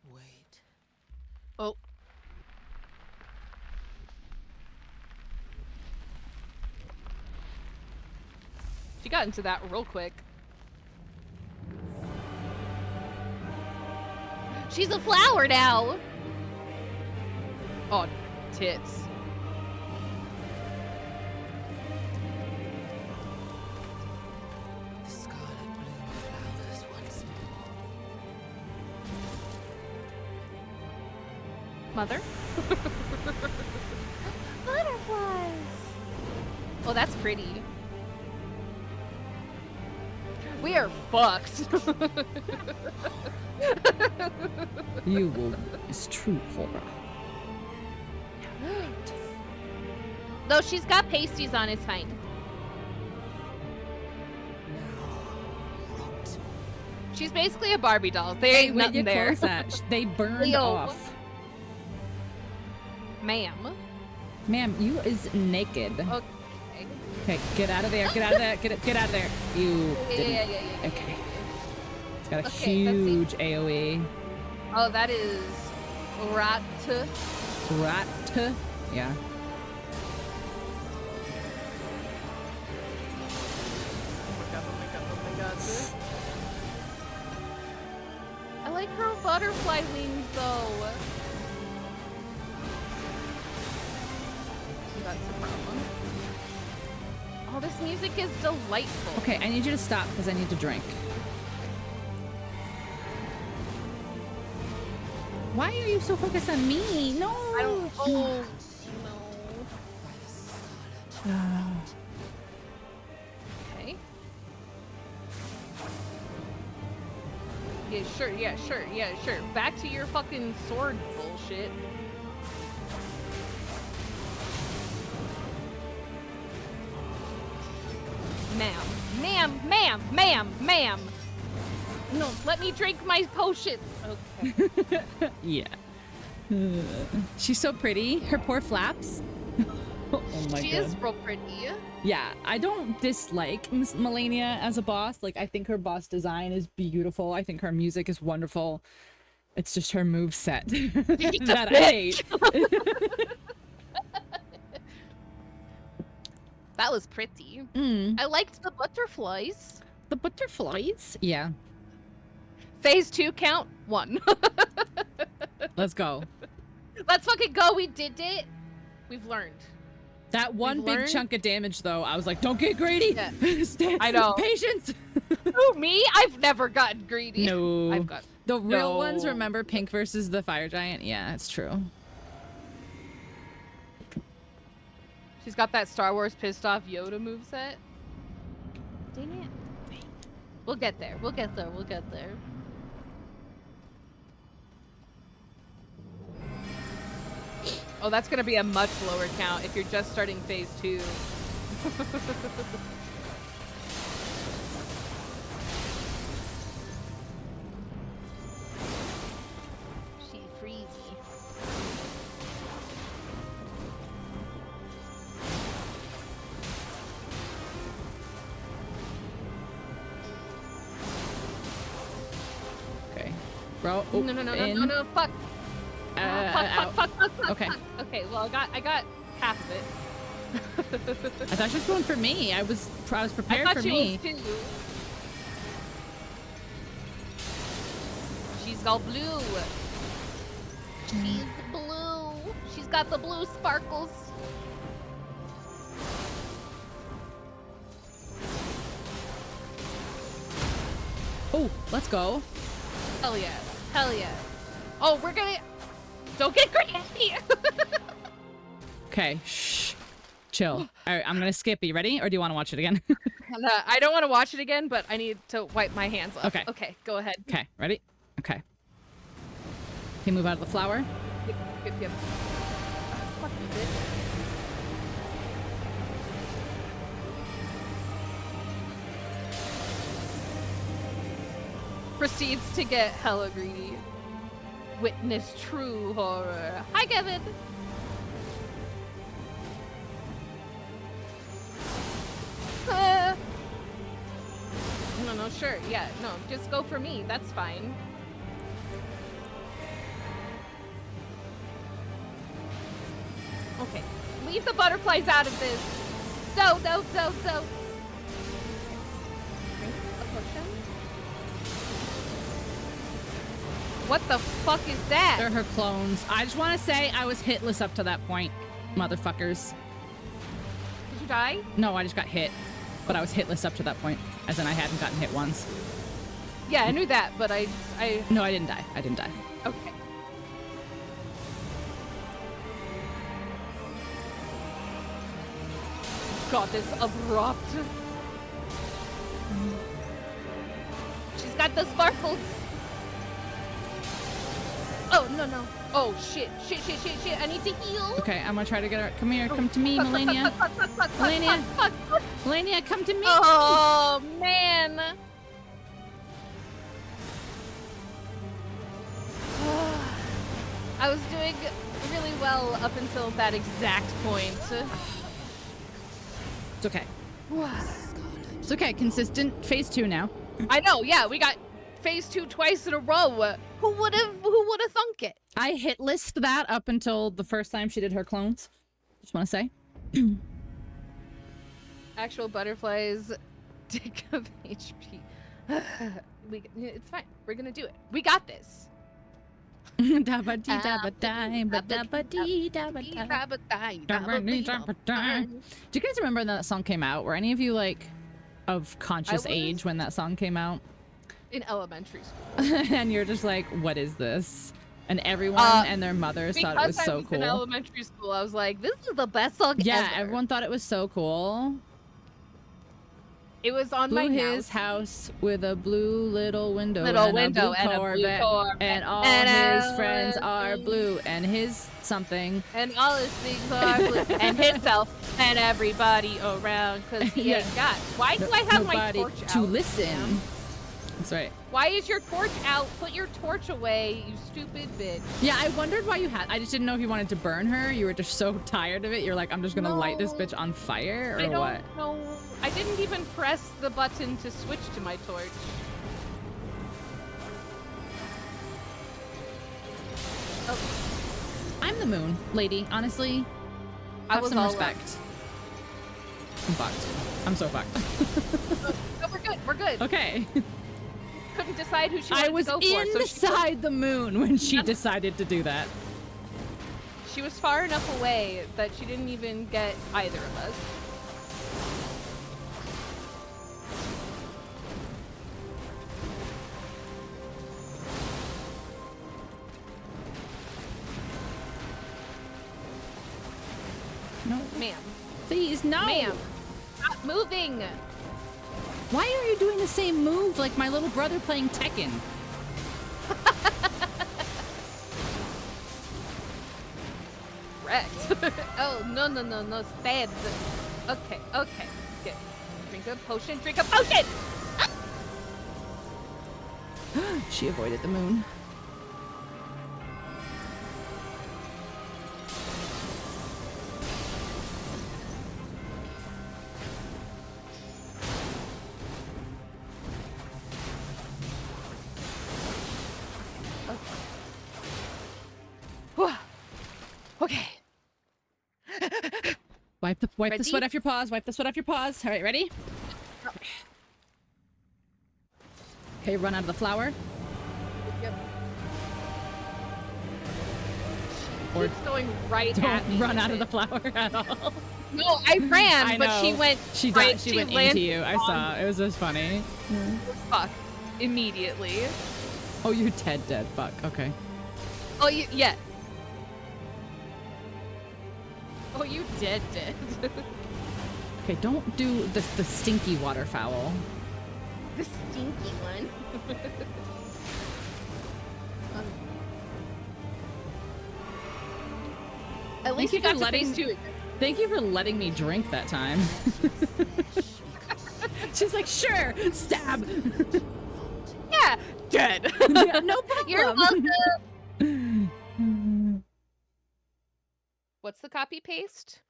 Wait. Oh. She got into that real quick. She's a flower now! Oh, tits. The scarlet bloom flowers once more. Mother? Butterflies! Oh, that's pretty. We are fucked. You will is true horror. Though she's got pasties on, it's fine. Rot. She's basically a Barbie doll. There ain't Wait, nothing you there. close that. They burned Leo. off. Ma'am. Ma'am, you is naked. Okay. Okay, get out of there. Get out of there. Get out of there. You didn't. Yeah. Okay. It's got a Okay, let's see. huge AoE. Oh, that is rat. Rat. Yeah. Oh my god. I like her butterfly wings though. That's the problem. Oh, this music is delightful. Okay, I need you to stop because I need to drink. Why are you so focused on me? No. I don't. Oh, no. Okay. Yeah, sure. Back to your fucking sword bullshit. Ma'am. No, let me drink my potion. Okay. Yeah. She's so pretty. Her poor flaps. Oh my She god. is real pretty. Yeah, I don't dislike Miss Malenia as a boss. Like, I think her boss design is beautiful. I think her music is wonderful. It's just her move set that I hate. That was pretty. Mm. I liked the butterflies. The butterflies? Yeah. Phase 2 count 1. Let's go. Let's fucking go. We did it. We've learned. That one We've big learned- chunk of damage, though, I was like, don't get greedy. Yeah. I know. Patience. Who, me? I've never gotten greedy. No. I've got. The real No. ones, remember Pink versus the Fire Giant? Yeah, it's true. She's got that Star Wars pissed off Yoda moveset. Dang it. We'll get there. We'll get there. Oh, that's gonna be a much lower count if you're just starting phase 2. Bro. Oh, No, in. no, fuck. Out. Fuck. Okay. Okay, well, I got half of it. I thought she was going for me. I was prepared I for thought she me. was too. She's all blue. She's blue. She's got the blue sparkles. Oh, let's go. Hell yeah. Hell yeah. Oh, we're gonna... Don't get crazy! Okay, shh. Chill. All right, I'm gonna skip. You ready? Or do you want to watch it again? I don't want to watch it again, but I need to wipe my hands off. Okay. Okay, go ahead. Okay, ready? Okay. Can you move out of the flower? Yep. Fuck you, bitch. Proceeds to get hella greedy. Witness true horror. Hi, Kevin! No, sure, yeah, no, just go for me, that's fine. Okay, leave the butterflies out of this. No. Drink a potion. What the fuck is that? They're her clones. I just want to say I was hitless up to that point, motherfuckers. Did you die? No, I just got hit. But I was hitless up to that point, as in I hadn't gotten hit once. Yeah, I knew that, but I... No, I didn't die. I didn't die. Okay. Goddess abrupt. She's got the sparkles. Oh, no. Oh, shit. I need to heal. Okay, I'm gonna try to get her. Come here. Come to me, Malenia. Malenia. Malenia, come to me. Oh, man. I was doing really well up until that exact point. It's okay. It's okay. Consistent. Phase 2 now. I know, yeah, we got phase 2 twice in a row. Who would have thunk it? I hit list that up until the first time she did her clones. Just want to say. Actual butterflies take up HP. It's fine. We're gonna do it. We got this. Do you guys remember when that song came out? Were any of you like of conscious age when that song came out? In elementary school. And you're just like, what is this? And everyone and their mothers thought it was so cool. In elementary school, I was like, this is the best song ever. Yeah, everyone thought it was so cool. It was on my his house with a blue little window, and a blue Corvette, and all his friends are blue, and his something, and all his things are blue, and himself, and everybody around, cause he ain't got. Why do I have my torch out? To listen. That's right. Why is your torch out? Put your torch away, you stupid bitch. Yeah, I wondered why you had. I just didn't know if you wanted to burn her. You were just so tired of it. You're like, I'm just gonna light this bitch on fire, or what? No, I didn't even press the button to switch to my torch. Oh. I'm the moon, lady. Honestly, have some respect. I'm fucked. I'm so fucked. No, we're good. Okay. Couldn't decide who she wanted to go for. I was inside the moon when she decided to do that. She was far enough away that she didn't even get either of us. No. Ma'am. Please, no. Ma'am. Stop moving. Why are you doing the same move like my little brother playing Tekken? Wrecked. Oh, no, stab. Okay. Good. Drink a potion, Ah! She avoided the moon. Okay. Wipe the Ready? sweat off your paws. Wipe the sweat off your paws. All right, ready? Okay, run out of the flower. Yep. Or Keeps going right don't at me. run with out of the it. flower at all. No, I ran, I but she know. went. She right, died. She went into landed you. I on saw. It was just funny. Fuck. Immediately. Oh, you're dead. Fuck. Okay. Oh, you yeah. Oh, you dead. Okay, don't do the stinky waterfowl. The stinky one. At least you got to phase 2. Thank you for letting me drink that time. She's like, sure, stab. Yeah, dead. Yeah, no problem. You're welcome. What's the copy paste?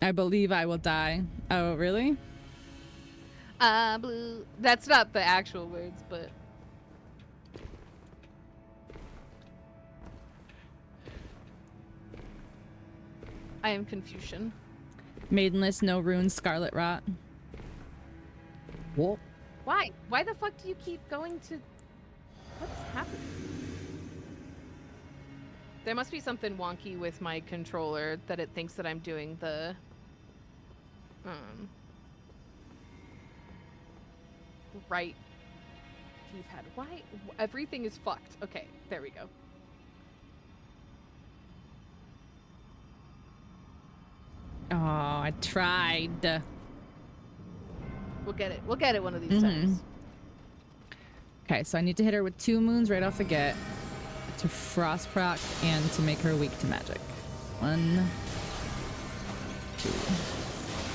I believe I will die. Oh, really? Blue. That's not the actual words, but. I am Confucian. Maidenless, no runes, scarlet rot. What? Why? Why the fuck do you keep going to... What's happening? There must be something wonky with my controller that it thinks that I'm doing the... right keypad. Why? Everything is fucked. Okay, there we go. Oh, I tried. We'll get it. We'll get it one of these times. Okay, so I need to hit her with 2 moons right off the get to frost proc and to make her weak to magic. 1, 2.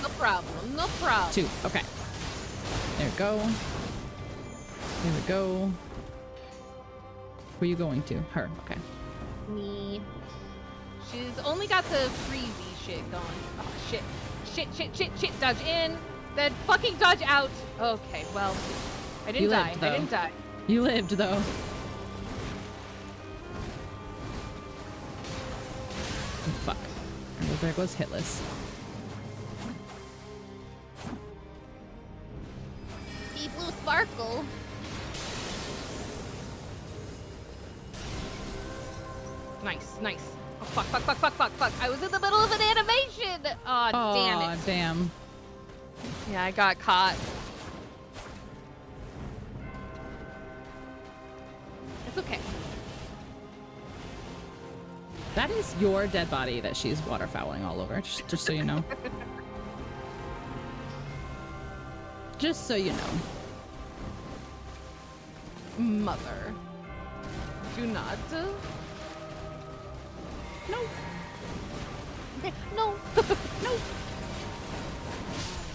No problem. No problem. 2. Okay. There we go. There we go. Who are you going to? Her. Okay. Me. She's only got the freebie shit going. Oh, shit. Shit. Dodge in. Then fucking dodge out. Okay, well. I didn't die. Lived, though. I didn't die. You lived, though. Oh, fuck. Well, there goes Hitless. Deep blue sparkle. Nice. Oh, fuck. I was in the middle of an animation. Oh, damn it. Damn. Yeah, I got caught. It's okay. That is your dead body that she's waterfowling all over, just so you know. Just so you know. Mother. Do not. No. No.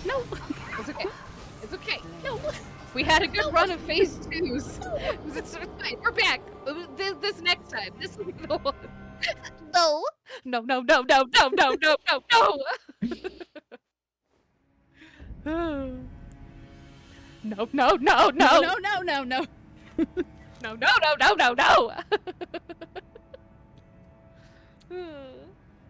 No. It's okay. It's okay. No. We had a good run of phase 2s. It's fine. We're back. This next time. This will be the one. No. No. No.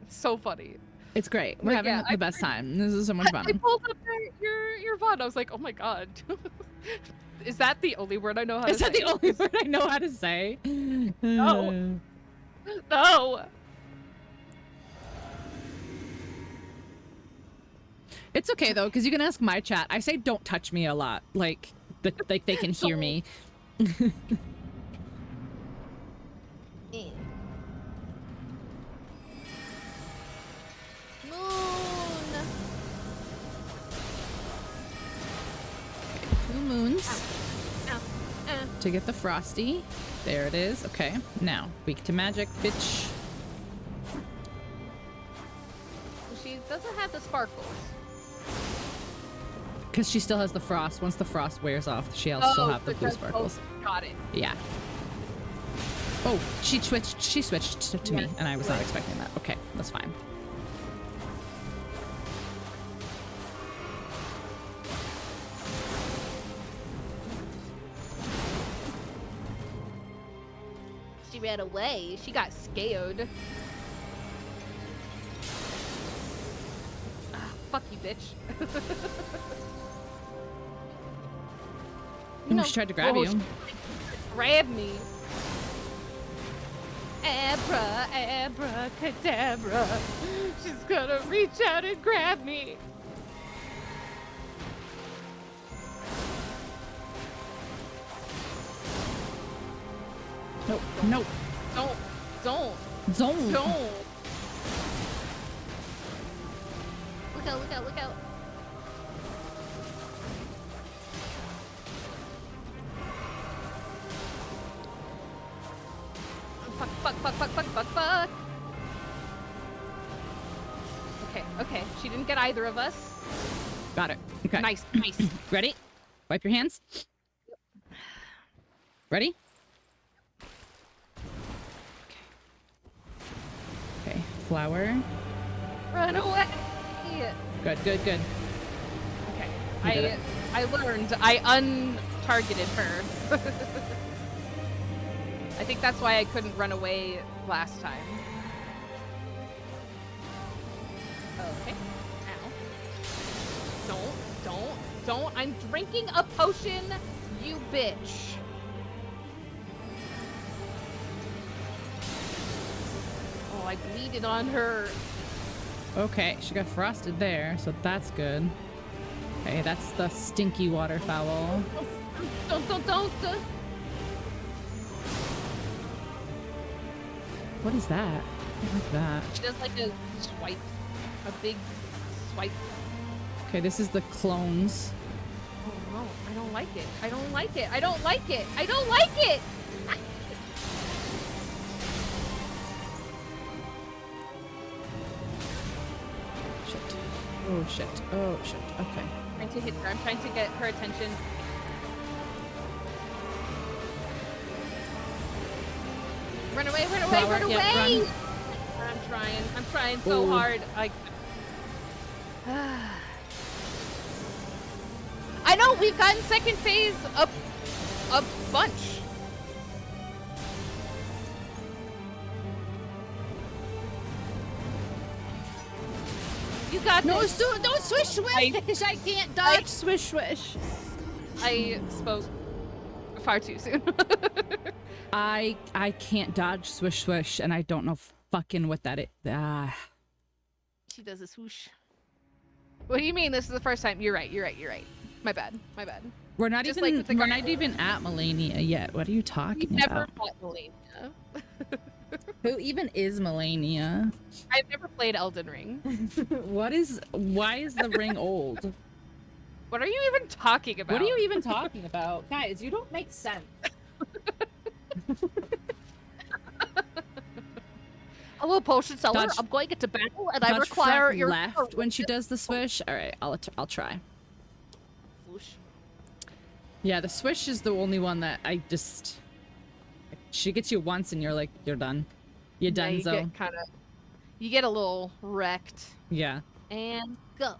It's so funny. It's great. We're having the best time. This is so much fun. I pulled up your VOD. I was like, oh my god. Is that the only word I know how to say? Is that the only word I know how to say? No. No. It's okay though, because you can ask my chat. I say don't touch me a lot. Like they can hear me. Moons to get the frosty. There it is. Okay, now weak to magic, bitch. She doesn't have the sparkles. Because she still has the frost. Once the frost wears off, she'll have the blue sparkles. Got it. Yeah. Oh, she switched to me, and I was not expecting that. Okay, that's fine. She ran away. She got scared. fuck you, bitch. Ooh, she tried to grab you. She grabbed me. Abracadabra. She's gonna reach out and grab me. Nope. Nope. Don't. Zone. Don't. Look out, look out, look out. Fuck. Okay. She didn't get either of us. Got it. Okay. Nice. Ready? Wipe your hands. Ready? Okay. Flower. Run away. Good. Okay. You did it. I learned. I untargeted her. I think that's why I couldn't run away last time. Okay. Ow. Don't. I'm drinking a potion, you bitch. Oh, I bleeded on her. Okay, she got frosted there, so that's good. Okay, that's the stinky waterfowl. Don't. What is that? I don't like that. She does like a swipe. A big swipe. Okay, this is the clones. Oh no, I don't like it. I don't like it. Shit. Oh shit. Okay. I'm trying to hit her. I'm trying to get her attention. Run away! Flower, yeah, run. I'm trying so Ooh. hard. I know we've gotten second phase a bunch. You got this. No swish. I can't dodge swish. I spoke far too soon. I can't dodge swish, and I don't know fucking what that is. She does a swoosh. What do you mean this is the first time? You're right. My bad. We're not Just even like with the we're not even at Malenia yet. What are you talking We've never about? fought Malenia. Who even is Malenia? I've never played Elden Ring. Why is the ring old? What are you even talking about? What are you even talking about? Guys, you don't make sense. Hello, potion seller. Dodge- I'm going into battle, and I Dodge require front your left when she does the swish. All right, I'll try. Swoosh. Yeah, the swish is the only one that I just. She gets you once and you're done. You're Yeah, done, you get you get a little wrecked. Yeah. And go.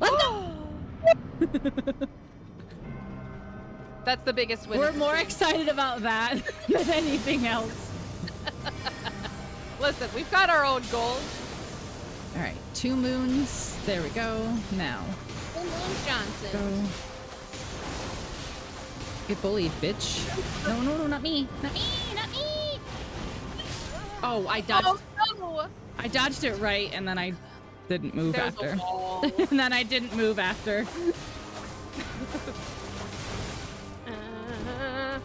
Let's go! That's the biggest win. We're of the more stream. excited about that than anything else. Listen, we've got our own goals. All right, 2 moons. There we go. Now. Moon Johnson. Go. Get bullied, bitch. No, not me. Not me. Oh, I dodged. Oh no! I dodged it right, and then I didn't move There's after. a wall. And then I didn't move after. I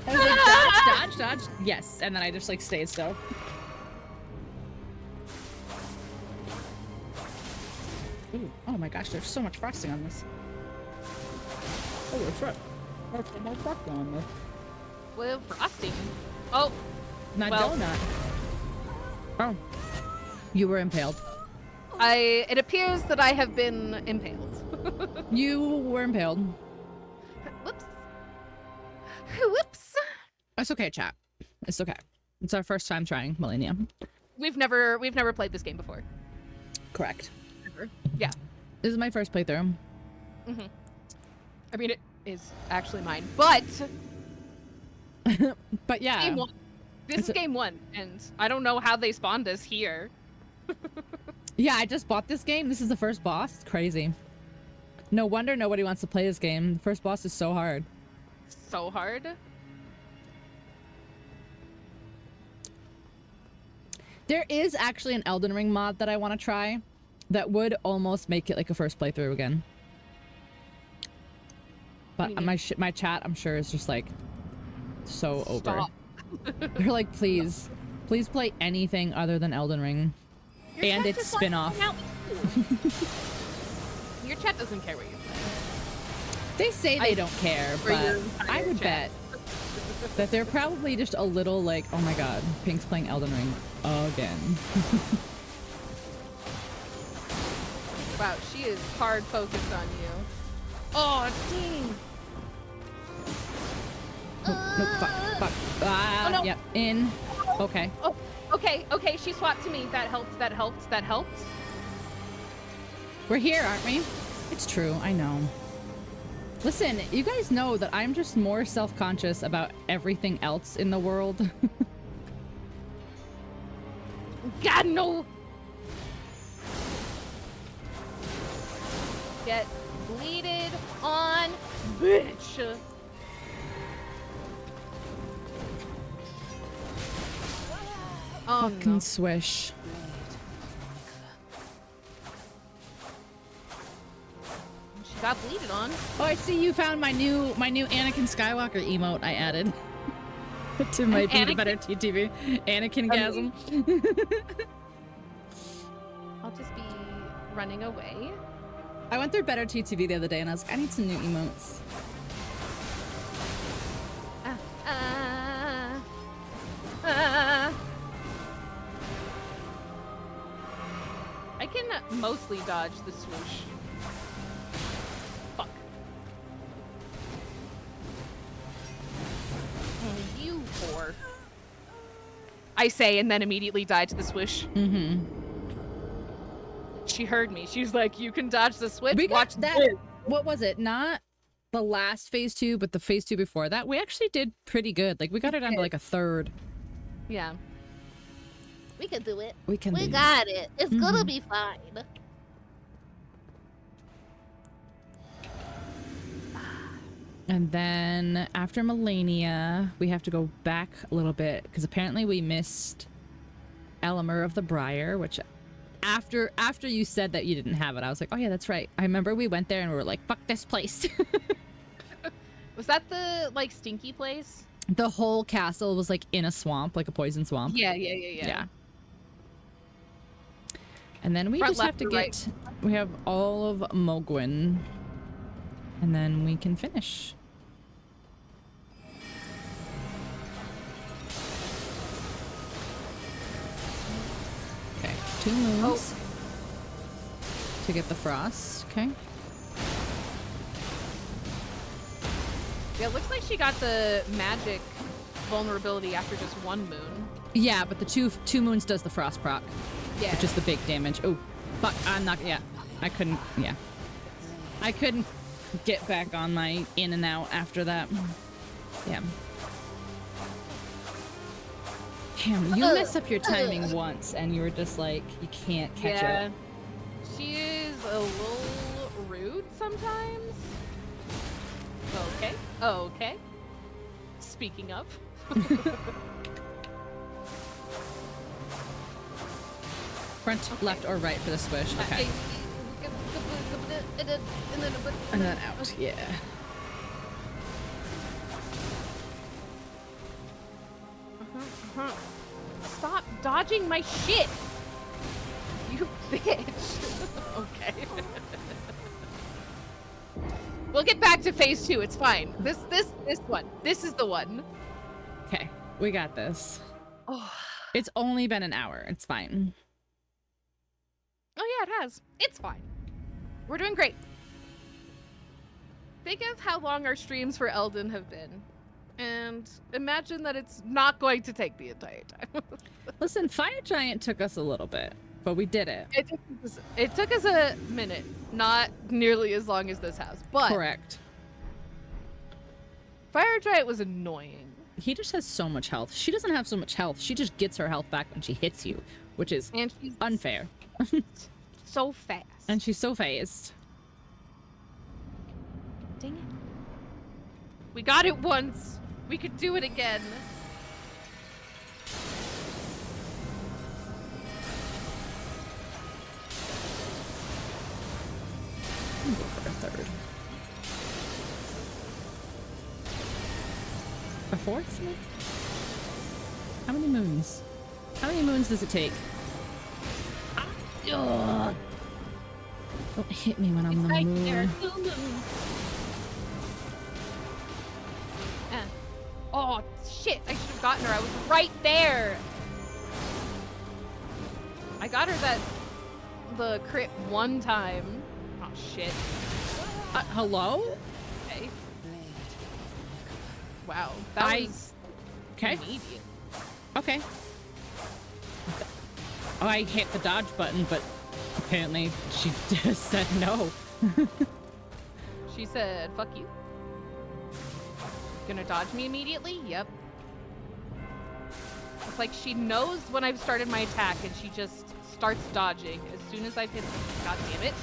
was like, dodge. Yes, and then I just stayed still. Ooh, oh my gosh, there's so much frosting on this. Holy shit. There's so much frosting on this. Well, frosting. Oh, Not Well- donut. Oh. You were impaled. it appears that I have been impaled. You were impaled. Whoops. Whoops. It's okay, chat. It's okay. It's our first time trying Malenia. We've never played this game before. Correct. Ever. Yeah. This is my first playthrough. I mean, it is actually mine, but But yeah. game one. This is game one, and I don't know how they spawned us here. Yeah, I just bought this game. This is the first boss. It's crazy. No wonder nobody wants to play this game. The first boss is so hard. So hard. There is actually an Elden Ring mod that I want to try that would almost make it like a first playthrough again. But my chat, I'm sure, is just like so over. Stop. They're like, please play anything other than Elden Ring. Your And chat its just wants to spin-off. hang out with you. Your chat doesn't care what you play. They say they don't care, For your but I would chat. bet that they're probably just a little like, oh my god, Pink's playing Elden Ring again. Wow, she is hard focused on you. Oh, dang. Nope, fuck. Ah, Oh, no. yep, in. Okay. Oh, okay, she swapped to me. That helped. We're here, aren't we? It's true, I know. Listen, you guys know that I'm just more self-conscious about everything else in the world. God, no! Get bleeded on, bitch! Oh, Fucking no. swish. She got bleeded on. Oh, I see you found my new Anakin Skywalker emote I added to my Be the Better TTV. Anakin-gasm. I'll just be running away. I went through Better TTV the other day and I was like, I need some new emotes. I can mostly dodge the swoosh. Fuck. Oh, you whore. I say, and then immediately die to the swoosh. Mm-hmm. She heard me. She was like, you can dodge the switch. We got Watch that. this. What was it? Not the last phase 2, but the phase 2 before that. We actually did pretty good. Like, we got it down to like a third. Yeah. We can do it. We can We do got it. It's Mhm. gonna be fine. And then after Malenia, we have to go back a little bit because apparently we missed Elimer of the Briar, which after you said that you didn't have it, I was like, oh yeah, that's right. I remember we went there and we were like, fuck this place. Was that the, like, stinky place? The whole castle was like in a swamp, like a poison swamp. Yeah. And then we Front, just have left, to or get, we have all of Mohgwyn, and then we can finish. Okay, 2 moons to get the frost. Okay. Yeah, it looks like she got the magic vulnerability after just 1 moon. Yeah, but the two moons does the frost proc, Yeah. which is the big damage. Oh, fuck! I'm not. Yeah, I couldn't. Yeah, I couldn't get back on my in and out after that. Yeah. Damn, you mess up your timing once, and you were just like, you can't catch Yeah. it. She is a little rude sometimes. Okay. Speaking of. Front, left, or right for the swish. Okay. And then out. Yeah. Stop dodging my shit! You bitch! Okay. We'll get back to phase 2, it's fine. This one. This is the one. Okay, we got this. Oh, It's only been an hour. It's fine. yeah, it has. It's fine. We're doing great. Think of how long our streams for Elden have been. And imagine that it's not going to take the entire time. Listen, Fire Giant took us a little bit, but we did it. It took us a minute, not nearly as long as this has, but Correct. Fire Giant was annoying. He just has so much health. She doesn't have so much health. She just gets her health back when she hits you, which is And she's unfair. so fast. And she's so phased. Dang it. We got it once. We could do it again. I'll go for a third. A fourth? Maybe? How many moons? How many moons does it take? Ugh. Don't hit me when I'm on the Right moon. there are 2 moons. Oh, shit. I should have gotten her. I was right there. I got her the crit one time. Oh, shit. Hello? Okay. Wow. That was Okay. immediate. Okay. Oh, I hit the dodge button, but apparently she just said no. She said, fuck you. Gonna dodge me immediately? Yep. It's like she knows when I've started my attack and she just starts dodging as soon as I've hit them. God damn it.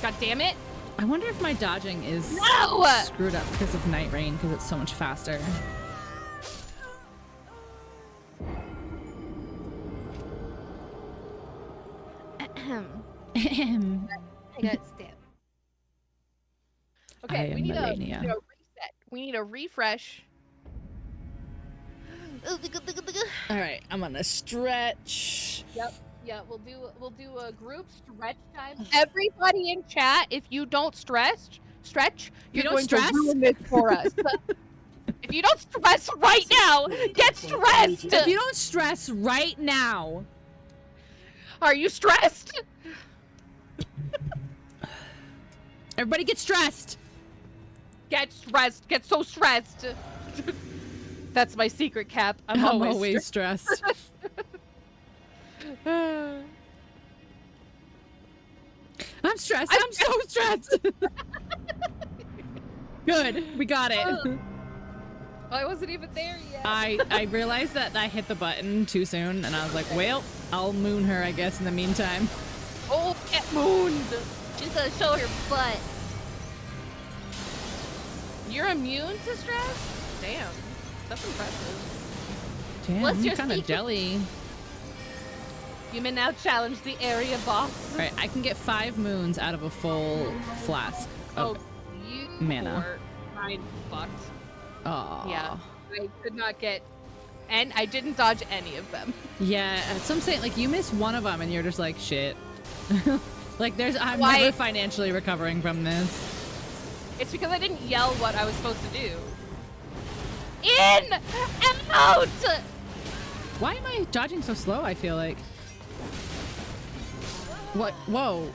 God damn it. I wonder if my dodging is No! screwed up because of Night Rain, because it's so much faster. I got stabbed. I Okay, am we need a Malenia. reset. We need a refresh. All right, I'm gonna stretch. Yep. Yeah, we'll do a group stretch time. Everybody in chat, if you don't stretch, you're don't going stress? to ruin this for us. If you don't stress right now, get stressed. If you don't stress right now, Are you stressed? everybody get stressed. Get stressed. Get so stressed. That's my secret, Cap. I'm always stressed. I'm stressed. I'm so stressed. Good. We got it. I wasn't even there yet. I realized that I hit the button too soon, and I was like, well, I'll moon her, I guess, in the meantime. Oh, get mooned. She's gonna show her butt. You're immune to stress? Damn. That's impressive. Damn, What's I'm your kind of secret? jelly. You may now challenge the area boss. All right, I can get 5 moons out of a full flask of you mana. poor kind fucked. Aw. Yeah. I could not get, and I didn't dodge any of them. Yeah, some say like you miss one of them and you're just like shit. Like I'm Why- never financially recovering from this. It's because I didn't yell what I was supposed to do. In and out. Why am I dodging so slow? I feel like. What? Whoa.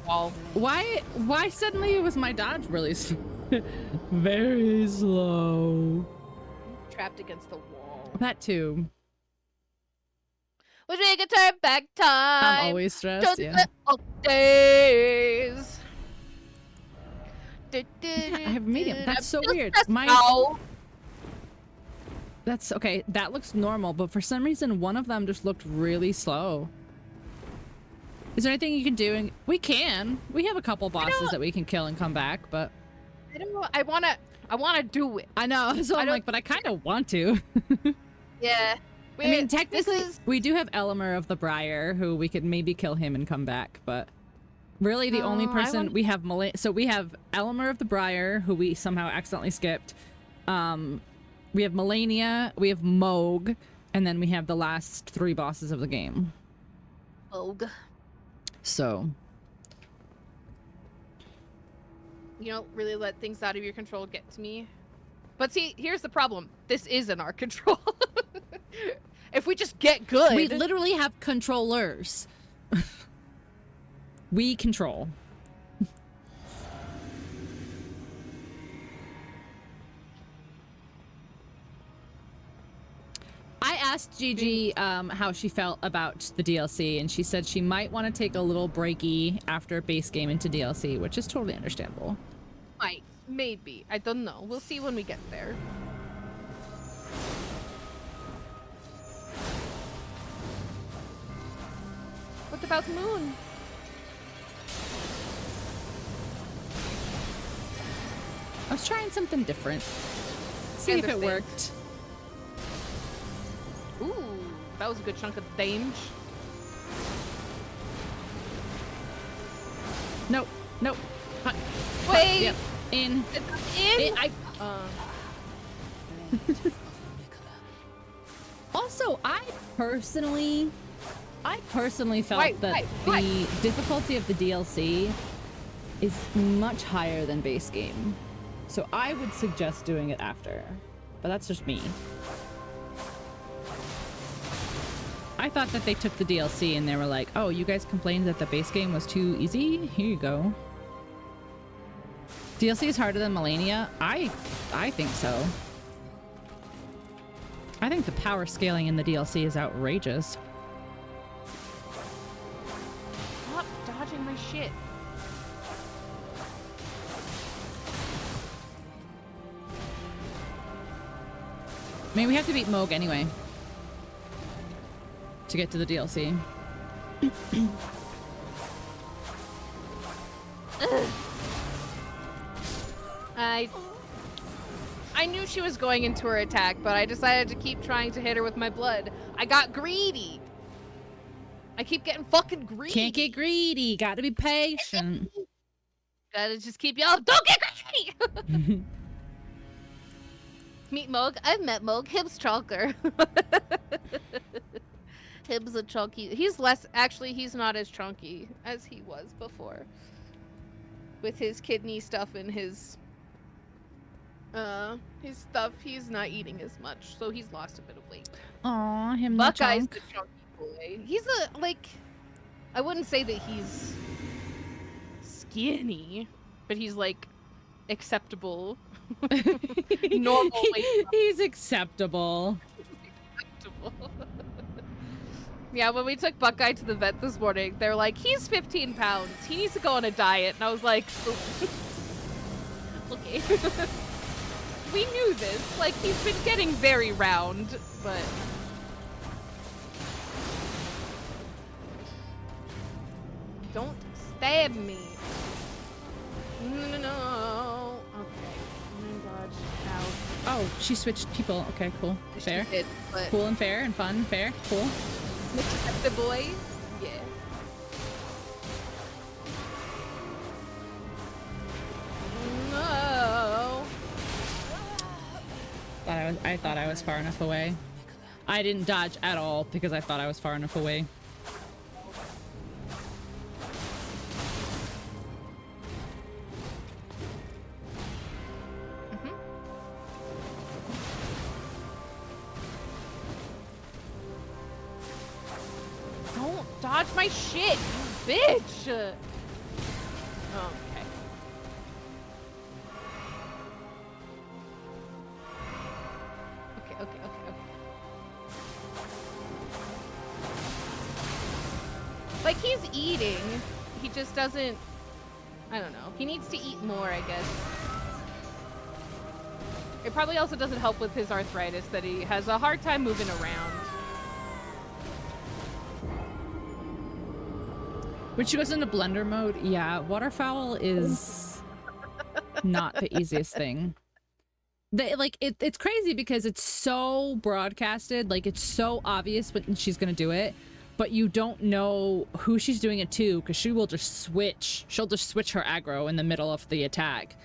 Wall. Why suddenly was my dodge really very slow? Trapped against the wall. That too. Which we can turn back time. I'm always stressed. to Yeah. the old days. Yeah, I have medium. That's so I'm still weird. stressed My out. That's okay. That looks normal, but for some reason one of them just looked really slow. Is there anything you can do? We can. We have a couple bosses that we can kill and come back, but I don't know. I wanna do it. I know. So I'm don't- like, but I kind of want to. Yeah. I mean, technically, this is we do have Elmer of the Briar, who we could maybe kill him and come back, but really the only Oh, I person want- we have so we have Elmer of the Briar, who we somehow accidentally skipped. We have Malenia, we have Mohg, and then we have the last 3 bosses of the game. Vogue. So You don't really let things out of your control get to me. But see, here's the problem. This is in our control. If we just get good. we literally have controllers. We control. I asked Gigi how she felt about the DLC, and she said she might want to take a little breaky after base game into DLC, which is totally understandable. Might. Maybe. I don't know. We'll see when we get there. talked about the moon. I was trying something different. See if it Understand. worked. Ooh, that was a good chunk of damage. Nope. Nope. Hut. Wait. Yep. In. In. Also, I personally felt Right, that right, the right. difficulty of the DLC is much higher than base game. So I would suggest doing it after. But that's just me. I thought that they took the DLC and they were like, oh, you guys complained that the base game was too easy? Here you go. DLC is harder than Malenia? I think so. I think the power scaling in the DLC is outrageous. Stop dodging my shit. I mean, we have to beat Mohg anyway. To get to the DLC. I knew she was going into her attack, but I decided to keep trying to hit her with my blood. I got greedy. I keep getting fucking greedy. Can't get greedy. Gotta be patient. Gotta just keep y'all. Don't get greedy. Meet Mohg. I've met Mohg. Hib's chunker. Hib's a chunky. He's less. Actually, he's not as chunky as he was before. With his kidney stuff and his stuff, he's not eating as much, so he's lost a bit of weight. Aw, him the Buckeye's chunk. the chunky boy. He's a, like, I wouldn't say that he's skinny, but he's, like, acceptable. Normal weight. He's acceptable. Acceptable. Yeah, when we took Buckeye to the vet this morning, they're like, he's 15 pounds. He needs to go on a diet. And I was like, okay. We knew this. Like, he's been getting very round, but... Don't stab me. No. Okay. Dodge out. Oh, she switched people. Okay, cool. Fair. She did, but Cool and fair and fun. Fair. Cool. the boy. Yeah. No. I thought I was far enough away. I didn't dodge at all because I thought I was far enough away. Don't dodge my shit, you bitch! Okay. Okay. Like, he's eating. He just doesn't... I don't know. He needs to eat more, I guess. It probably also doesn't help with his arthritis that he has a hard time moving around. When she goes into blender mode, yeah, waterfowl is not the easiest thing. It's crazy because it's so broadcasted, like it's so obvious when she's gonna do it, but you don't know who she's doing it to because she will just switch. She'll just switch her aggro in the middle of the attack.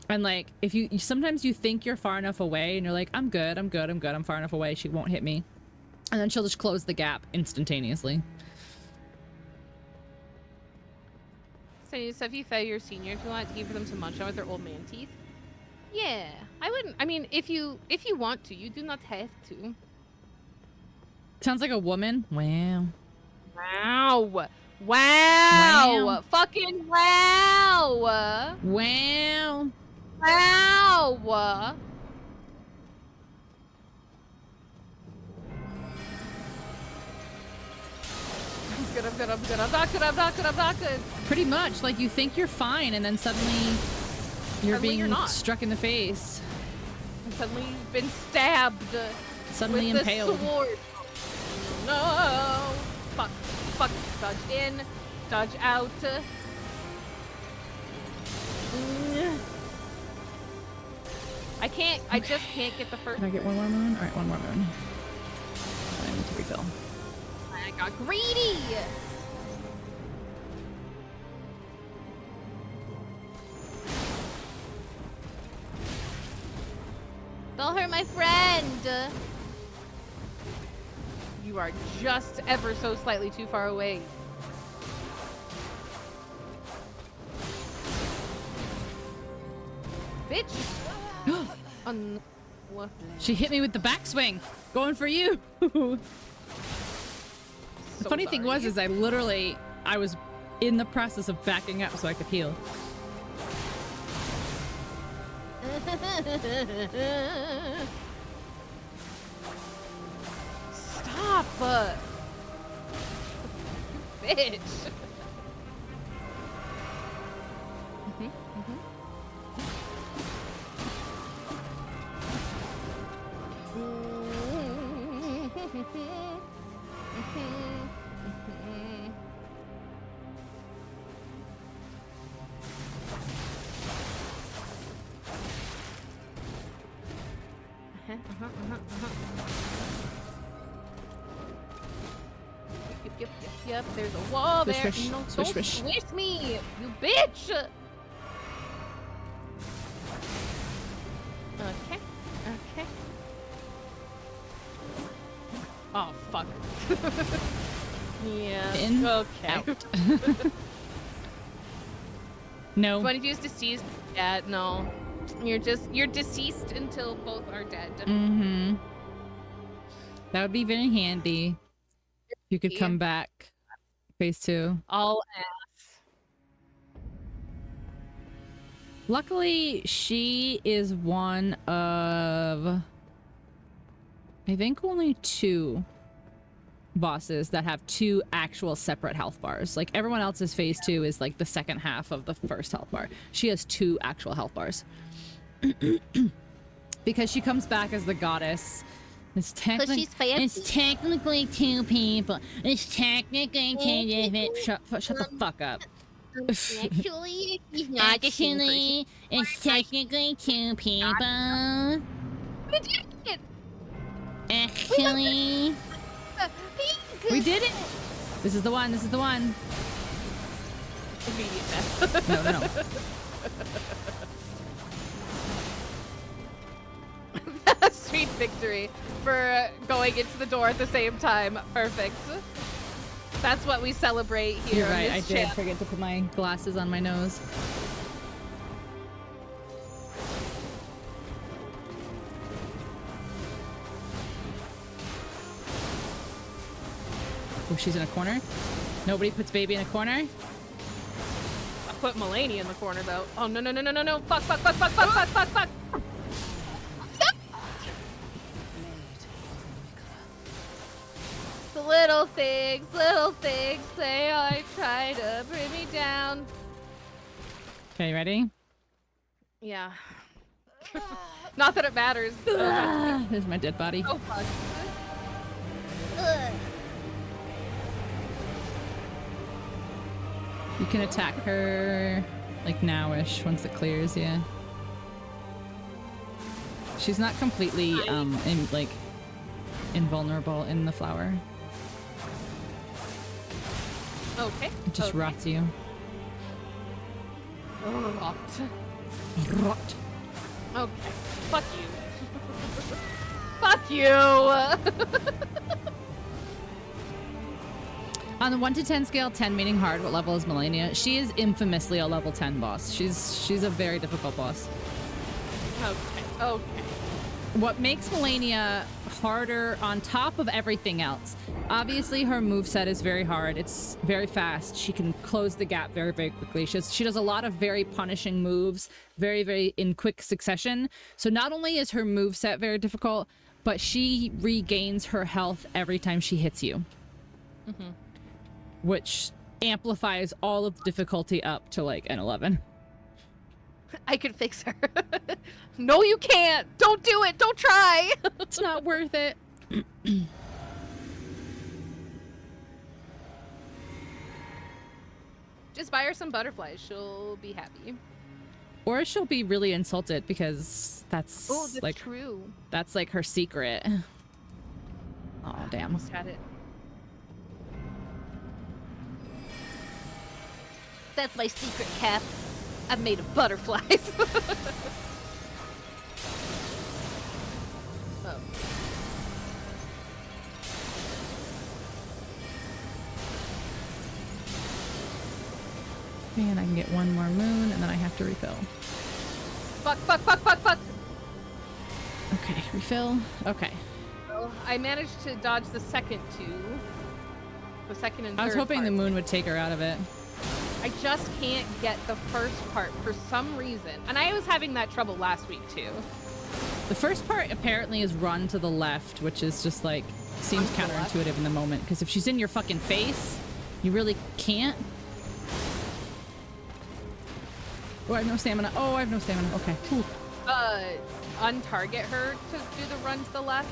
And like, if you sometimes you think you're far enough away and you're like, I'm good, I'm far enough away, she won't hit me. And then she'll just close the gap instantaneously. So if you fed your senior, if you want to give them some munch on with their old man teeth? Yeah, I wouldn't. I mean, if you want to, you do not have to. Sounds like a woman. Wow. Wow. Wow. Fucking wow. Wow. Wow. I'm good. Pretty much. Like, you think you're fine, and then suddenly you're being struck in the face. And suddenly you've been stabbed. Suddenly with impaled. The sword. No. Fuck. Dodge in, dodge out. I just can't get the first. Can I get one more moon? All right, one more moon. I need to refill. I got greedy. Spell her my friend. You are just ever so slightly too far away. Bitch. She hit me with the backswing. Going for you. The funny thing was, is I was in the process of backing up so I could heal. Stop! Bitch! Yep, there's a wall Swish, there. swish, No, swish, don't swish. swish me, you bitch! Okay, okay. Oh, fuck. Yeah, In, okay. out. No. When you're deceased, yeah, no. You're deceased until both are dead. Mm-hmm. That would be very handy. You could come back. Phase 2. All ass. Luckily, she is one of, I think, only 2 bosses that have 2 actual separate health bars. Like, everyone else's phase 2 is like the second half of the first health bar. She has 2 actual health bars. Because she comes back as the goddess. It's she's fancy. It's technically 2 people. It's technically 2 different. Shut the fuck up. Actually, he's not the same person. Actually, it's technically 2 people. We did it! Actually, we did it. This is the one. This is the one. Immediate death. No. Sweet victory for going into the door at the same time. Perfect. That's what we celebrate here. You're right. on I this did channel. forget to put my glasses on my nose. Oh, she's in a corner. Nobody puts baby in a corner. I put Malenia in the corner though. Oh no. Fuck. The little things, they are trying to bring me down. Okay, ready? Yeah. Not that it matters. There's my dead body. Oh fuck. Ugh. You can attack her like nowish once it clears, yeah. She's not completely invulnerable in the flower. Okay. It just rots you. Rot. Rot. Okay. Fuck you. Fuck you. On the 1 to 10 scale, 10 meaning hard, what level is Malenia? She is infamously a level 10 boss. She's a very difficult boss. Okay. What makes Malenia harder on top of everything else? Obviously, her moveset is very hard. It's very fast. She can close the gap very, very quickly. She does a lot of very punishing moves, very, very in quick succession. So not only is her moveset very difficult, but she regains her health every time she hits you. Mm-hmm. Which amplifies all of the difficulty up to like an 11. I could fix her. No, you can't. Don't do it. Don't try. It's not worth it. Just buy her some butterflies. She'll be happy. Or she'll be really insulted because that's like true. that's like her secret. Oh damn. Almost had it. That's my secret, Cap. I'm made of butterflies. Oh. And I can get one more moon and then I have to refill. Fuck, fuck, fuck, fuck, fuck. Okay, refill. Okay. Well, I managed to dodge the second two. The second and third I was hoping the parts. moon would take her out of it. I just can't get the first part for some reason. And I was having that trouble last week too. The first part apparently is run to the left, which is just like, seems Run to the left? counterintuitive in the moment. Because if she's in your fucking face, you really can't. Oh, I have no stamina. Oh, I have no stamina. Okay. Whew. Untarget her to do the run to the left.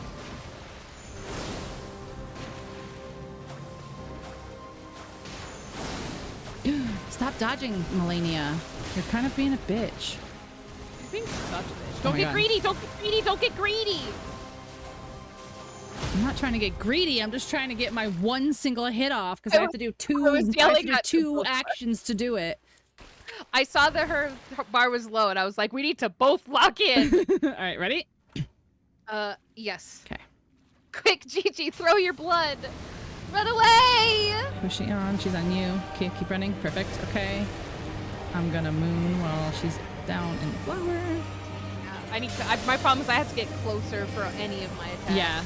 Stop dodging, Malenia. You're kind of being a bitch. You're being such a bitch. Oh Don't my get God. greedy! Don't get greedy! Don't get greedy! I'm not trying to get greedy. I'm just trying to get my one single hit off because I have to do two. I was I have to yelling do at two you. actions to do it. I saw that her bar was low, and I was like, we need to both lock in. All right, ready? Yes. Okay. Quick, Gigi, throw your blood. Run away! Who's she on? She's on you. Okay, keep running. Perfect. Okay. I'm gonna moon while she's down in the flower. I need to. My problem is I have to get closer for any of my attacks. Yeah.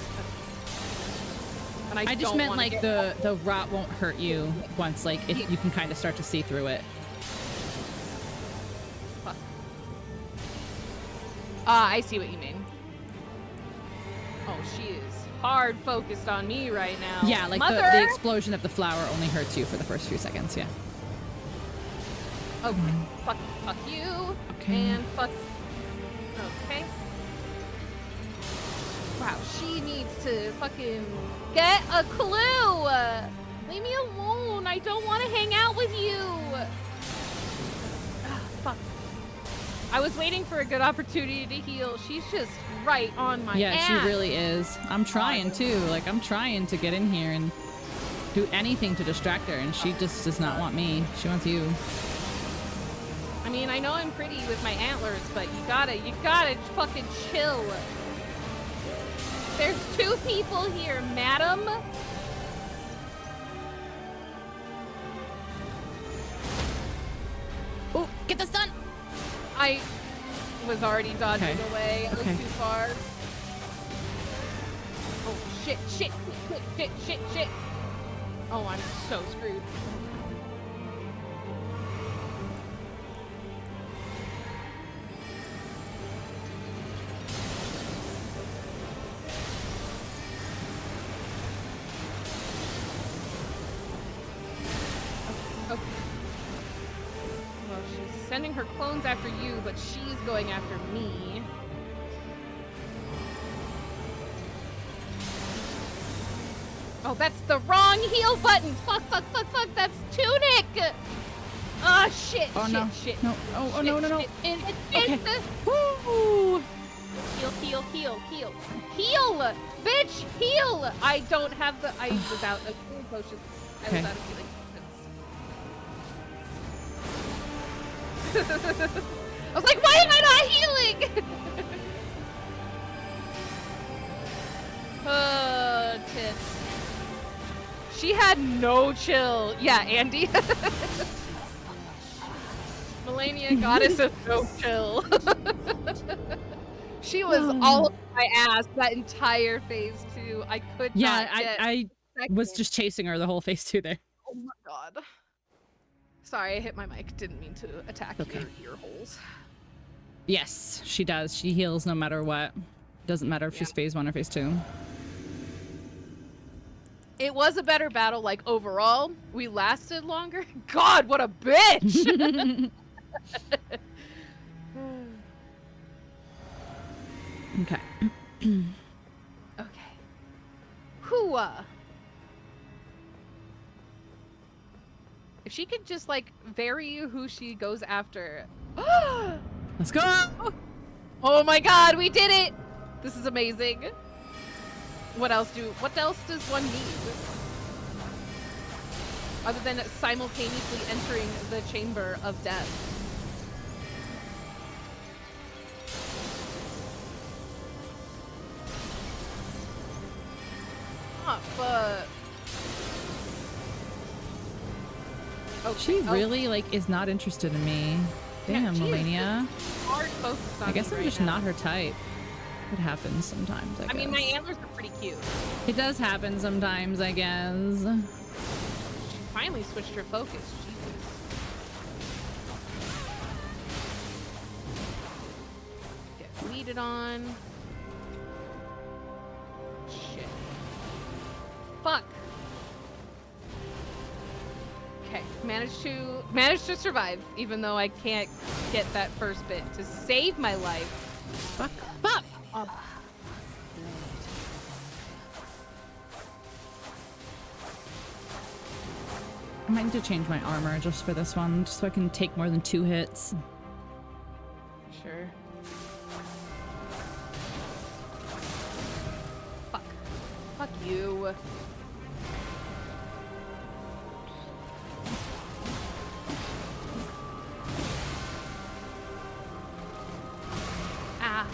And I just don't meant wanna like get- the rot won't hurt you once like you can kind of start to see through it. Fuck. I see what you mean. Oh, she is hard focused on me right now. Yeah, like Mother! the explosion of the flower only hurts you for the first few seconds. Yeah. Okay. Fuck you. Okay. And fuck. Okay. Wow, she needs to fucking get a clue. Leave me alone. I don't want to hang out with you. Ah, fuck. I was waiting for a good opportunity to heal. She's just right on my Yeah, ass. she really is. I'm trying too. Like I'm trying to get in here and do anything to distract her, and she just does not want me. She wants you. I mean, I know I'm pretty with my antlers, but you gotta fucking chill. There's two people here, madam. Oh, get this done. I was already dodging Okay. away. I was Okay. too far. Oh, shit, shit, shit, shit, shit, shit. Oh, I'm so screwed. Okay. Well, she's sending her clones after you, but she's going after me. Oh, that's the wrong heal button! Fuck, fuck, fuck, fuck, that's Tunic! Ah, shit, Oh shit, no. shit. No. Oh, oh no, no, no. Shit, In. shit, Okay. shit. Woo! Heal, heal, heal, heal. Heal! Bitch, heal! I don't have the... I was out of healing potions. I Okay. was out of healing potions. I was like, why am I not healing? Tits. She had no chill. Yeah, Andy. Malenia, goddess of no chill. She was all over my ass that entire phase 2. I could Yeah, not get I a was second. just chasing her the whole phase 2 there. Oh my god. Sorry, I hit my mic. Didn't mean to attack Okay. your ear holes. Yes, she does. She heals no matter what. Doesn't matter if she's phase 1 or phase 2. It was a better battle, like, overall. We lasted longer. God, what a bitch! Okay. Okay. Hooah! If she could just like vary who she goes after. Let's go! Oh my god, we did it! This is amazing. What else does one need? Other than simultaneously entering the chamber of death. But oh, She really like is not interested in me. Damn, she is Malenia. hard focused on I guess me I'm right just now. not her type. It happens sometimes, I guess. I mean, my antlers are pretty cute. It does happen sometimes, I guess. She finally switched her focus. Jesus. Get bleeded on. Shit. Fuck. Okay, managed to survive, even though I can't get that first bit to save my life. Fuck. Fuck! I might need to change my armor just for this one, just so I can take more than 2 hits. Sure. Fuck. Fuck you. Ah.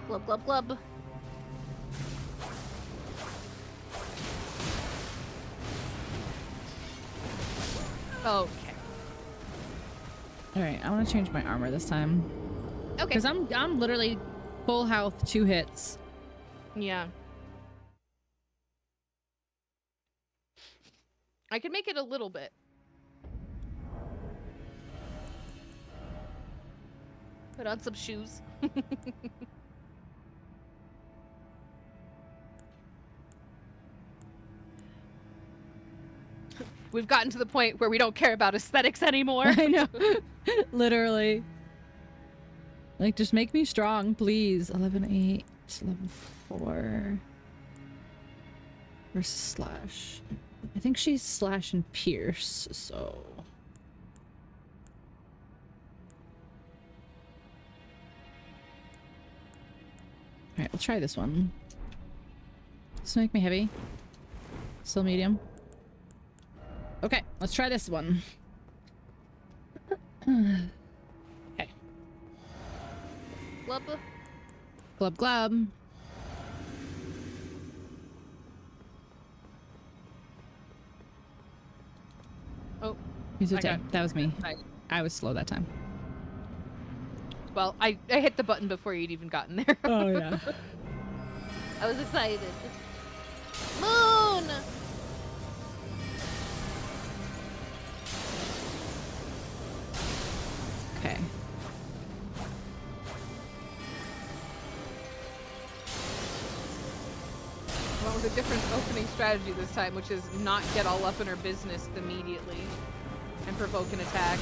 Glub, glub, glub. Okay. All right, I want to change my armor this time Okay. because I'm literally full health, 2 hits. Yeah. I could make it a little bit. Put on some shoes. We've gotten to the point where we don't care about aesthetics anymore. I know, literally. Like, just make me strong, please. 11-8, 11-4 versus slash. I think she's slash and pierce, so. All right, we'll try this one. This will make me heavy. Still medium. Okay, let's try this one. Okay. Glub. Glub glub. Oh, Use I attack. got- That was me. I- I was slow that time. well, I hit the button before you'd even gotten there. Oh yeah. I was excited. Moon! Okay. Well, with a different opening strategy this time, which is not get all up in her business immediately and provoke an attack.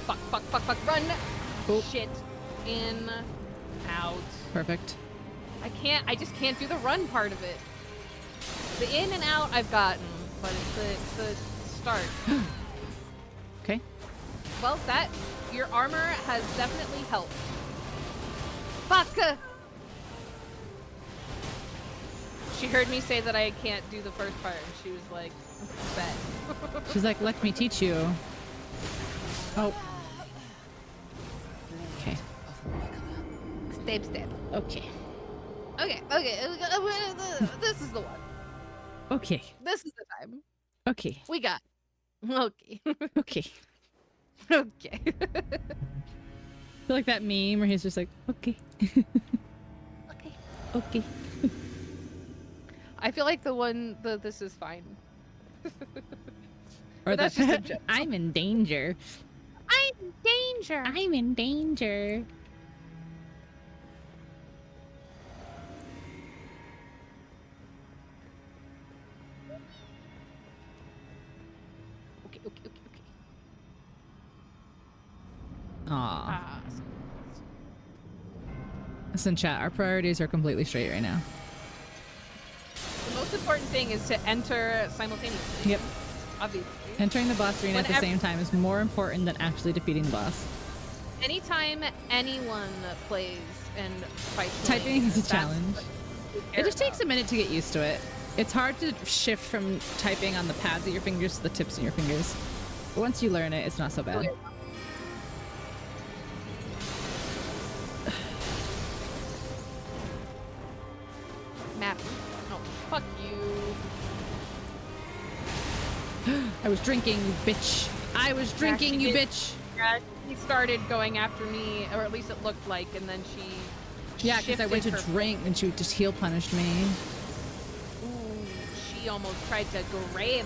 Fuck, fuck, fuck, fuck, run! Oh. Shit. In, out. Perfect. I just can't do the run part of it. The in and out I've gotten, but it's the start. Okay. Well, your armor has definitely helped. Fuck! She heard me say that I can't do the first part, and she was like, bet. She's like, let me teach you. Oh. Okay. Stab, stab. Okay. Okay. This is the one. Okay. This is the time. Okay. We got. Okay. Okay. Okay. I feel like that meme where he's just like, okay. Okay. Okay. I feel like this is fine. Or But that's just a joke. I'm in danger. I'm in danger. I'm in danger. Okay. Aw. Ah, Listen, chat, our priorities are completely straight right now. the most important thing is to enter simultaneously. Yep. Obviously. Entering the boss arena at the Whenever- same time is more important than actually defeating the boss. Anytime anyone plays and fights, Typing is a that's challenge. what we care It just takes a about. minute to get used to it. It's hard to shift from typing on the pads of your fingers to the tips of your fingers. But once you learn it, it's not so bad. Map. Oh, fuck you. I was drinking, you bitch. I was drinking, she you did. bitch. Yeah, she started going after me, or at least it looked like, and then she. Yeah, because I went to shifted her- drink and she just heel punished me. Ooh, she almost tried to grab me.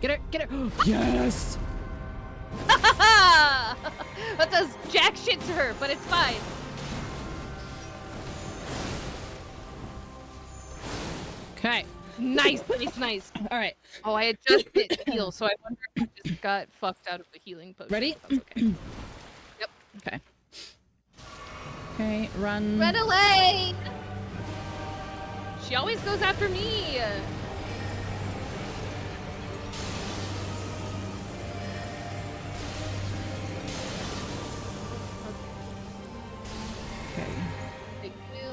Get her, get her. Yes. That does jack shit to her, but it's fine. Okay. Nice, nice. All right. Oh, I had just hit heal, so I wonder if I just got fucked out of the healing potion. Ready? That's okay. Yep. Okay. Okay, run. Run away! She always goes after me. Okay. Thank you.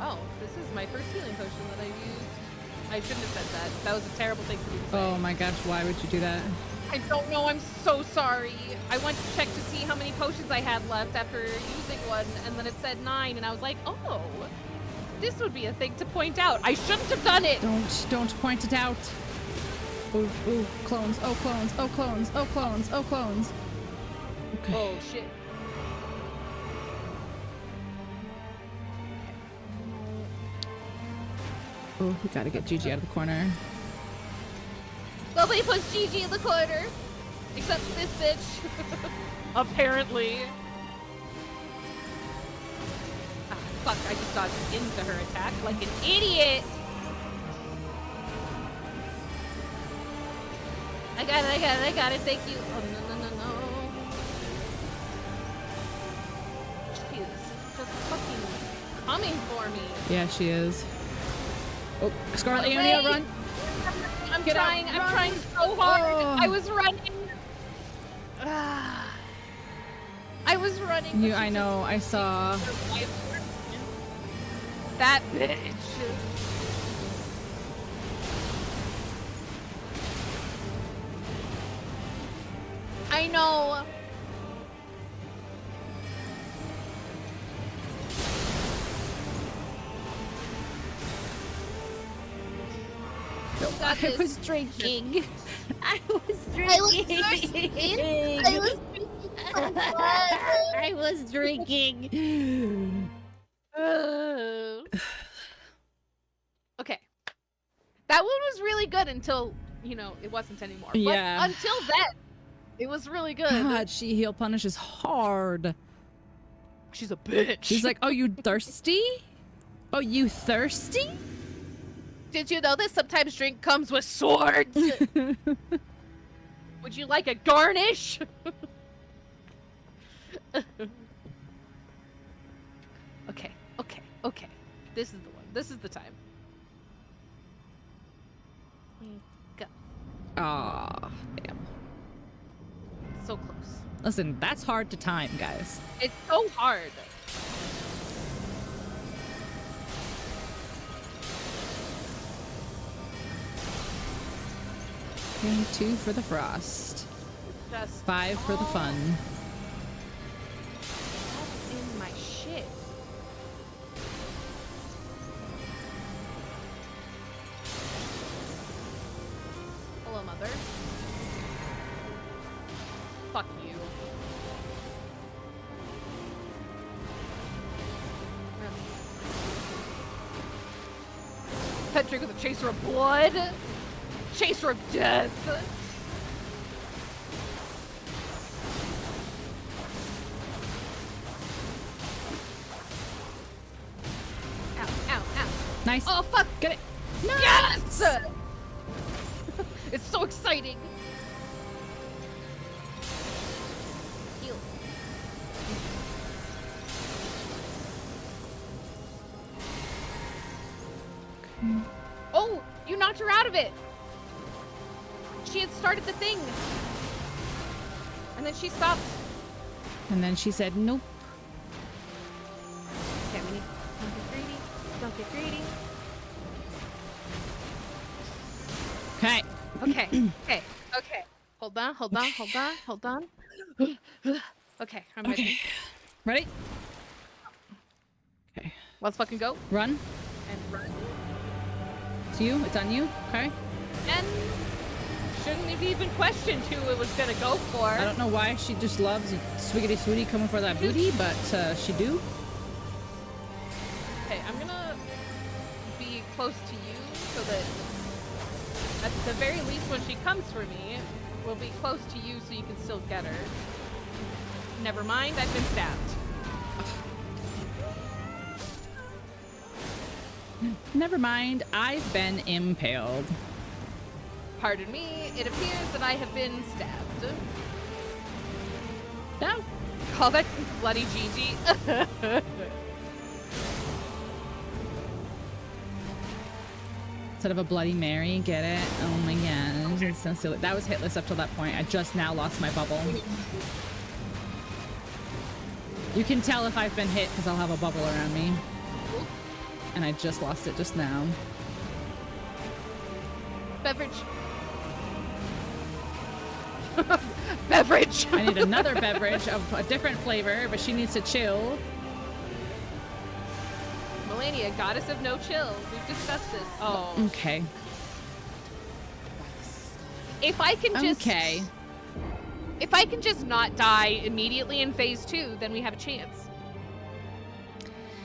Oh, this is my first healing potion that I've used. I shouldn't have said that. That was a terrible thing for me to say. Oh my gosh, why would you do that? I don't know. I'm so sorry. I went to check to see how many potions I had left after using one, and then it said 9, and I was like, oh, this would be a thing to point out. I shouldn't have done it. Don't point it out. Ooh, ooh, clones, oh clones, oh clones, oh clones, oh clones. Okay. Oh, shit. Oh, we gotta get Gigi out of the corner. Nobody puts Gigi in the corner. Except this bitch. Apparently. Ah, fuck, I just dodged into her attack like an idiot. I got it, thank you. Oh, no. She is just fucking coming for me. Yeah, she is. Oh, Scarlet Run Ionia, away. run! I'm Get out, trying run. so hard. Oh. I was running. Ah. I was running. but You, she I know, I saw. just- That bitch. I know. Got I this. was drinking. I was I was thirsty. I was drinking some blood. I was drinking. Okay. That one was really good until, you know, it wasn't anymore. But Yeah. until then, it was really good. God, she heel punishes hard. She's a bitch. She's like, oh, you thirsty? Oh, you thirsty? Did you know that sometimes drink comes with swords? Would you like a garnish? Okay. This is the one. This is the time. Go. Aw, damn. So close. Listen, that's hard to time, guys. It's so hard. Okay, 2 for the frost. Just 5 for the fun. in my shit. Hello, mother. Fuck you. Pet drink with a chaser of blood. Chaser of death. Nice. Oh, fuck. Get it. Yes! It's so exciting. Heal. Oh, you knocked her out of it. She had started the thing. And then she stopped. And then she said, nope. Okay, Minnie. Don't get greedy. Don't get greedy. Okay. Okay, okay, okay. Hold on, hold on, hold on, hold on. Okay, I'm ready. Okay. Ready? Okay. Let's fucking go. Run. And run. It's you. It's on you. Okay. And shouldn't have even questioned who it was gonna go for. I don't know why she just loves Swiggity Swooty coming for that booty, but she do. Okay, I'm gonna be close to you so that at the very least when she comes for me, we'll be close to you so you can still get her. Never mind, I've been stabbed. Never mind. I've been impaled. Pardon me, it appears that I have been stabbed. No. Call that bloody Gigi. Instead of a Bloody Mary, get it? Oh my god, it's so silly. That was hitless up till that point. I just now lost my bubble. You can tell if I've been hit because I'll have a bubble around me. And I just lost it just now. Beverage. Beverage. I need another beverage of a different flavor, but she needs to chill. Malenia, goddess of no chill. We've discussed this. Oh. Okay. If I can just Okay. If I can just not die immediately in phase 2, then we have a chance.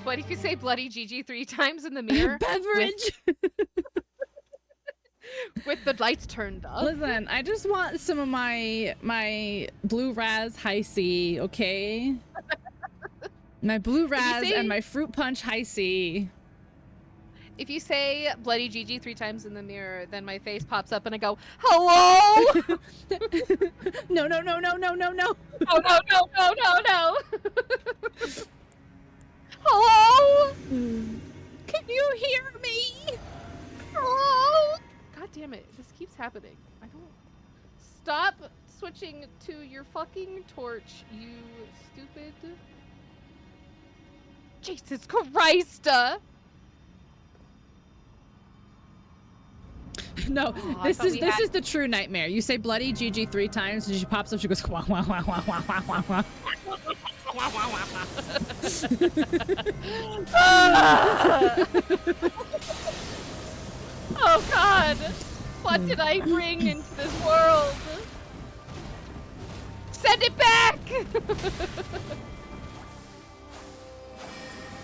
But if you say bloody Gigi 3 times in the mirror Beverage. with the lights turned up. Listen, I just want some of my blue raz high C, okay? My blue raz say- and my fruit punch high C. If you say bloody Gigi 3 times in the mirror, then my face pops up and I go, "Hello?" No, no, no, no, no, no, no. Oh no, no, no, no, no. Hello? Can you hear me? Hello? God damn it. This keeps happening. I don't... Stop switching to your fucking torch, you stupid... Jesus Christ! No, I this thought we had- is the true nightmare. You say bloody Gigi 3 times and she pops up, she goes wah wah wah wah wah wah wah wah. Oh god! What did I bring into this world? Send it back!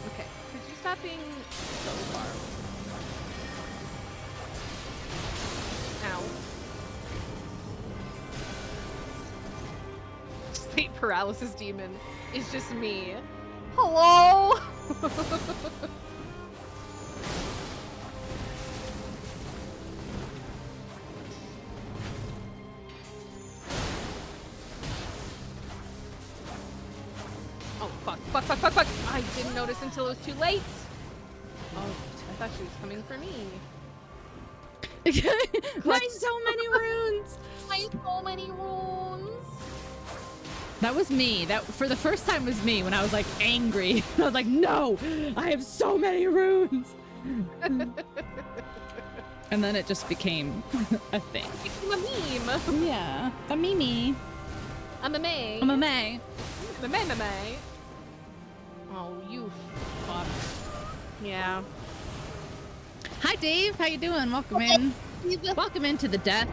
Okay, could you stop being so far? Ow. Sleep paralysis demon is just me. Hello? Oh, fuck, fuck, fuck, fuck, fuck. I didn't notice until it was too late. Oh, I thought she was coming for me. Why so many runes? Why so many runes? That was me. That for the first time was me when I was like angry. I was like, no, I have so many runes. And then it just became a thing. I'm a meme. Yeah, a meme. I'm a May. I'm a May. I'm a May. Oh, you fuck. Yeah. Hi, Dave. How you doing? Welcome in. Welcome into the death.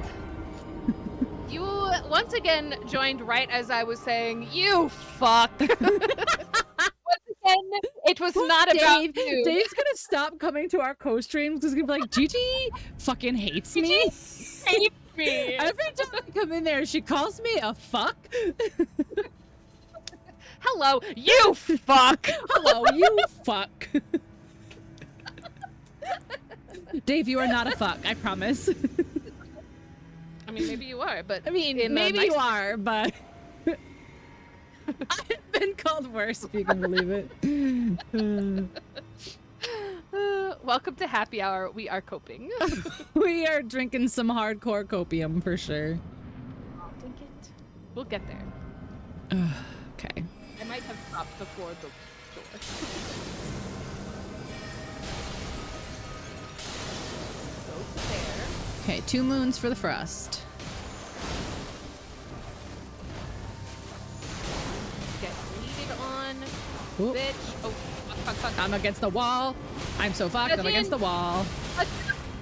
You once again joined right as I was saying, you fuck. Once again, it was not about you. Dave's gonna stop coming to our co-streams because he's gonna be like, Gigi fucking hates me. Hate me. Every time I come in there, she calls me a fuck. Hello, you fuck. Hello, you fuck. Dave, you are not a fuck, I promise. I mean, maybe you are, but I mean, in a maybe nice- you are, but I've been called worse, if you can believe it. Welcome to happy hour. We are coping. We are drinking some hardcore copium for sure. I'll drink it. We'll get there. Okay. I might have stopped before the door. Go to there. Okay, 2 moons for the frost. Get bleeded on. Oop. Bitch. Oh, fuck. I'm against the wall. I'm so fucked. I'm against the wall.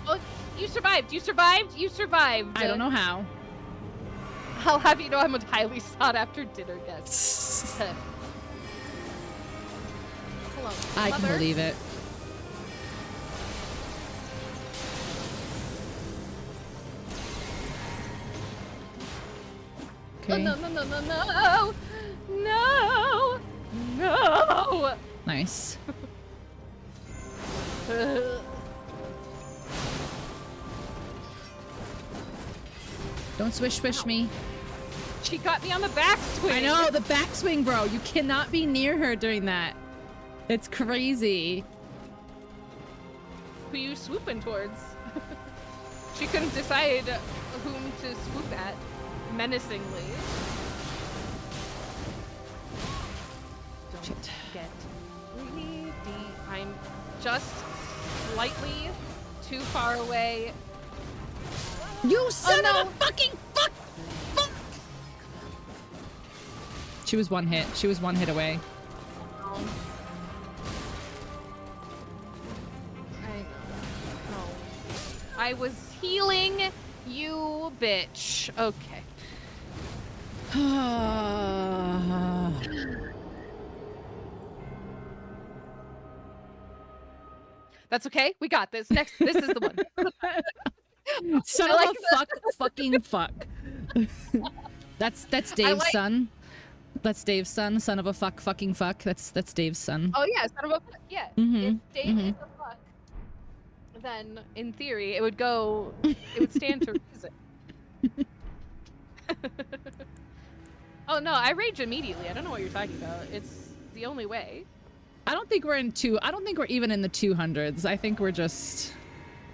Oh, you survived. You survived. You survived. I don't know how. I'll have you know I'm a highly sought after dinner guest. Hello. I can Mother. believe it. Oh, Okay. no. No. Nice. Don't swish me. She got me on the backswing. I know, the backswing, bro. You cannot be near her during that. It's crazy. Who you swooping towards? She couldn't decide whom to swoop at menacingly. Don't get greedy. I'm just slightly too far away. You son no. of a fucking fuck! She was one hit. She was one hit away. I was healing you, bitch. Okay. That's okay. We got this. Next, this is the one. Son I of like a fuck, fucking fuck. That's Dave's like- son. That's Dave's son. Son of a fuck, fucking fuck. That's Dave's son. Oh yeah, son of a yeah. Mhm, If Dave is a fuck, then in theory it would go. It would stand to reason. Oh no, I rage immediately. I don't know what you're talking about. It's the only way. I don't think we're even in the 200s. I think we're just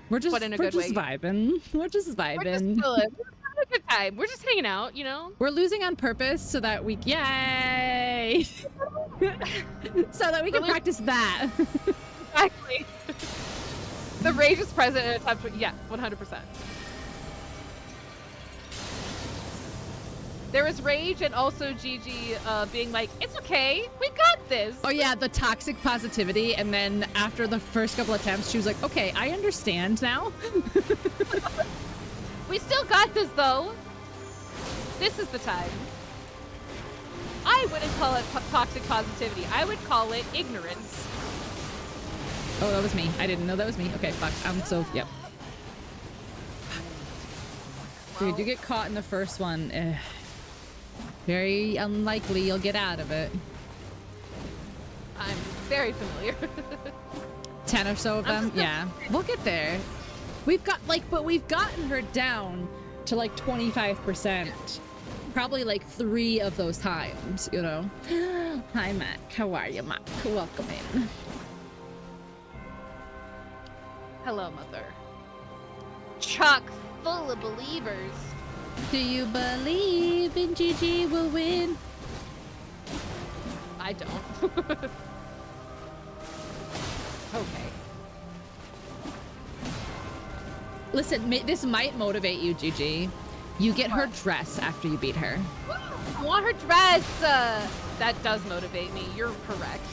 But in a good way. vibing. We're just vibing. We're just chilling. We're having a good time. We're just hanging out, you know. We're losing on purpose so that we yay so that we can practice that. Exactly. The rage is present in a time. Yeah, 100%. There was rage and also Gigi being like, "It's okay, we got this." Oh yeah, the toxic positivity, and then after the first couple attempts, she was like, "Okay, I understand now." We still got this though. This is the time. I wouldn't call it toxic positivity. I would call it ignorance. Oh, that was me. I didn't know that was me. Okay, fuck. I'm so yep. Dude, you get caught in the first one. Very unlikely you'll get out of it. I'm very familiar. 10 or so of them. Yeah, we'll get there. We've gotten her down to like 25%. Probably like 3 of those times, you know. Hi, Mac. How are you, Mac? Welcome in. Hello, mother. Chock full of believers. Do you believe in Gigi will win? I don't. Okay. Listen, this might motivate you, Gigi. You get her dress after you beat her. I want her dress. That does motivate me. You're correct.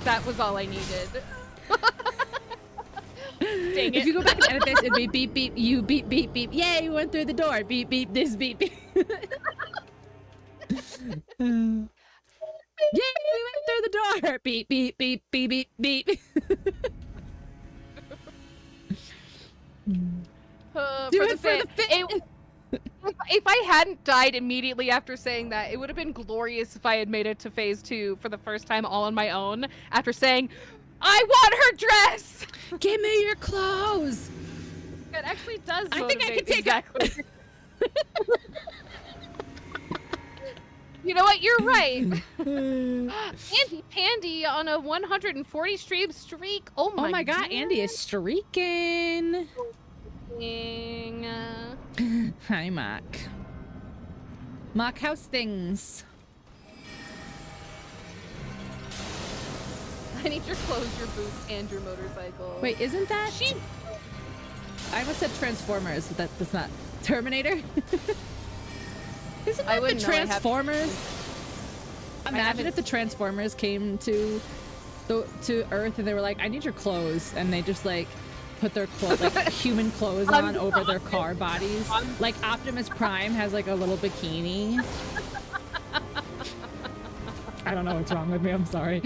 That was all I needed. Dang it. If you go back and edit this, it'd be beep beep, you beep beep beep. Yay, you went through the door. Beep beep, this beep beep. Yay, you went through the door. Beep beep beep beep beep beep. Do it for the fit. If I hadn't died immediately after saying that, it would have been glorious if I had made it to phase 2 for the first time all on my own after saying, I want her dress! Give me your clothes. It actually does I think I motivate can take exactly. You know what? You're right. Andy Pandy on a 140 stream streak. Oh my God, Andy is streaking. Hi, Mark. Mark, how's things? I need your clothes, your boots, and your motorcycle. Wait, isn't that? I almost said Transformers, but that's not Terminator. Isn't that the Transformers? Imagine if the Transformers came to Earth and they were like, "I need your clothes," and they just like put their clothes, like human clothes on over their car bodies. Like Optimus Prime has like a little bikini. I don't know what's wrong with me. I'm sorry.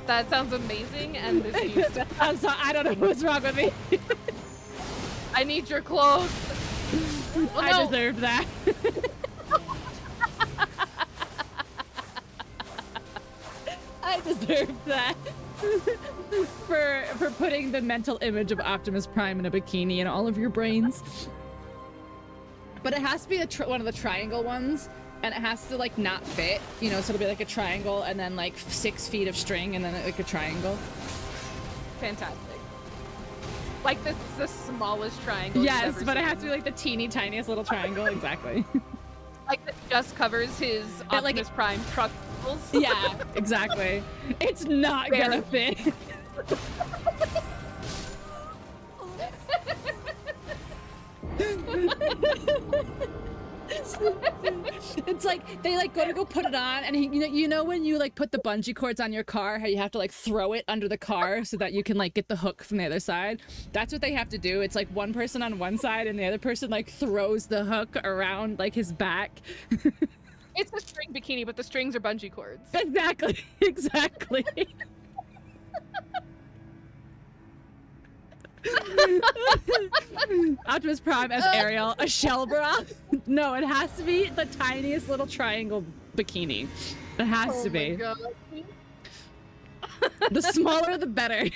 That sounds amazing, and this needs to... I'm sorry. I don't know what's wrong with me. I need your clothes. Oh, no. I deserve that. I deserve that. for putting the mental image of Optimus Prime in a bikini in all of your brains. But it has to be one of the triangle ones, and it has to like not fit, you know, so it'll be like a triangle and then like 6 feet of string and then like a triangle. Fantastic. Like the smallest triangle. Yes, but it has to be like the teeny tiniest little triangle. Exactly. Like it just covers his Optimus Prime truck wheels. Yeah, exactly. It's not gonna fit. It's like they like go put it on, and you know when you like put the bungee cords on your car, how you have to like throw it under the car so that you can like get the hook from the other side. That's what they have to do. It's like one person on one side and the other person like throws the hook around like his back. It's a string bikini, but the strings are bungee cords. Exactly. Optimus Prime as Ariel, a shell bra? No, it has to be the tiniest little triangle bikini. It has to be. God. The smaller, the better.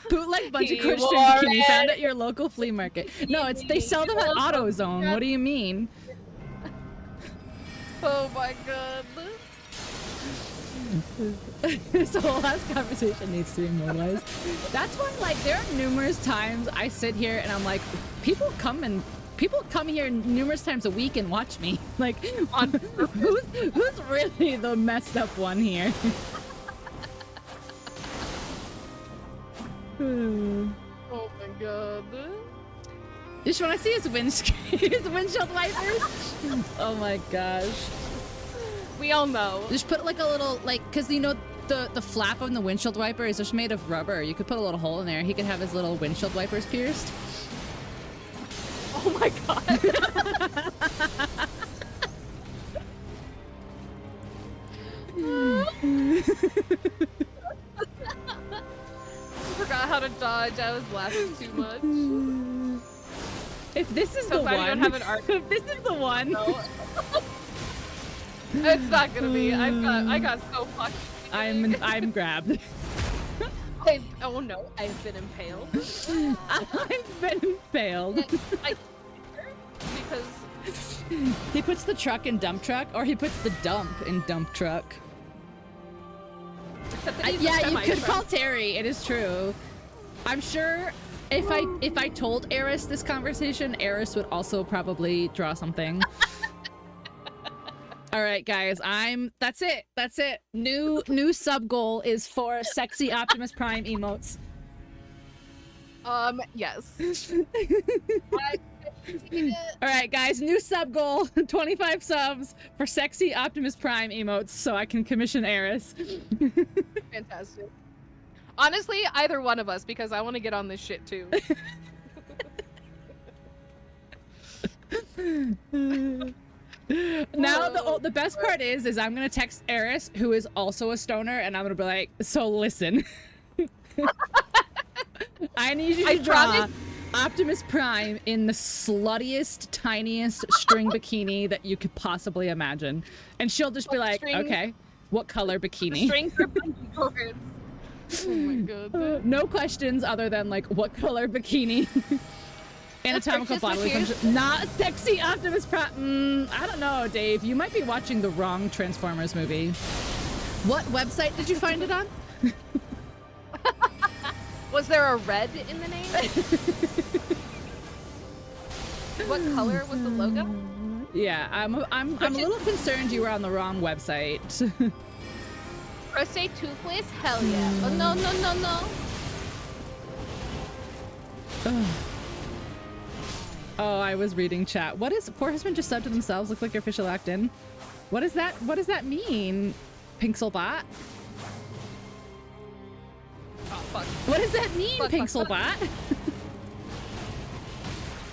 Bootleg bungee cord string bikini found at your local flea market. No, they sell them at AutoZone. What do you mean? Oh my god. This whole last conversation needs to be mobilized. That's when, like, there are numerous times I sit here and I'm like, people come here numerous times a week and watch me. Like, who's really the messed up one here? Oh my god. Just when I see his windshield wipers. Oh my gosh. We all know. Just put like a little, like, cause you know the flap on the windshield wiper is just made of rubber. You could put a little hole in there. He could have his little windshield wipers pierced. Oh my god. I forgot how to dodge. I was laughing too much. If this is so the one, I don't have an arc. if this is the one. No. It's not gonna be. I got so fucked. I'm grabbed. Oh no, I've been impaled. I've been impaled. Because he puts the truck in dump truck, or he puts the dump in dump truck. Yeah, you could call Terry. It is true. I'm sure if I told Eris this conversation, Eris would also probably draw something. All right, guys. That's it. New sub goal is for sexy Optimus Prime emotes. Yes. All right, guys. New sub goal: 25 subs for sexy Optimus Prime emotes, so I can commission Eris. Fantastic. Honestly, either one of us, because I want to get on this shit too. Now the best part is I'm gonna text Eris, who is also a stoner, and I'm gonna be like, so listen. I need you to draw Optimus Prime in the sluttiest, tiniest string bikini that you could possibly imagine. And she'll just be like, String- okay, what color The bikini? strings are bungee cords. Oh my god. No questions other than like, what color bikini? Anatomical just bodily with you. function. Not sexy Optimus Prime. I don't know, Dave. You might be watching the wrong Transformers movie. What website did you find it on? Was there a red in the name? What color was the logo? Yeah, I'm a little concerned you were on the wrong website. Crusade Toothless? Hell yeah. Oh no, no, no, no. Oh, I was reading chat. What is Poor Husband just said to themselves? Look like your official act in. What does that mean? Pixelbot? Oh fuck. What does that mean, Fuck, fuck, fuck. Pixelbot?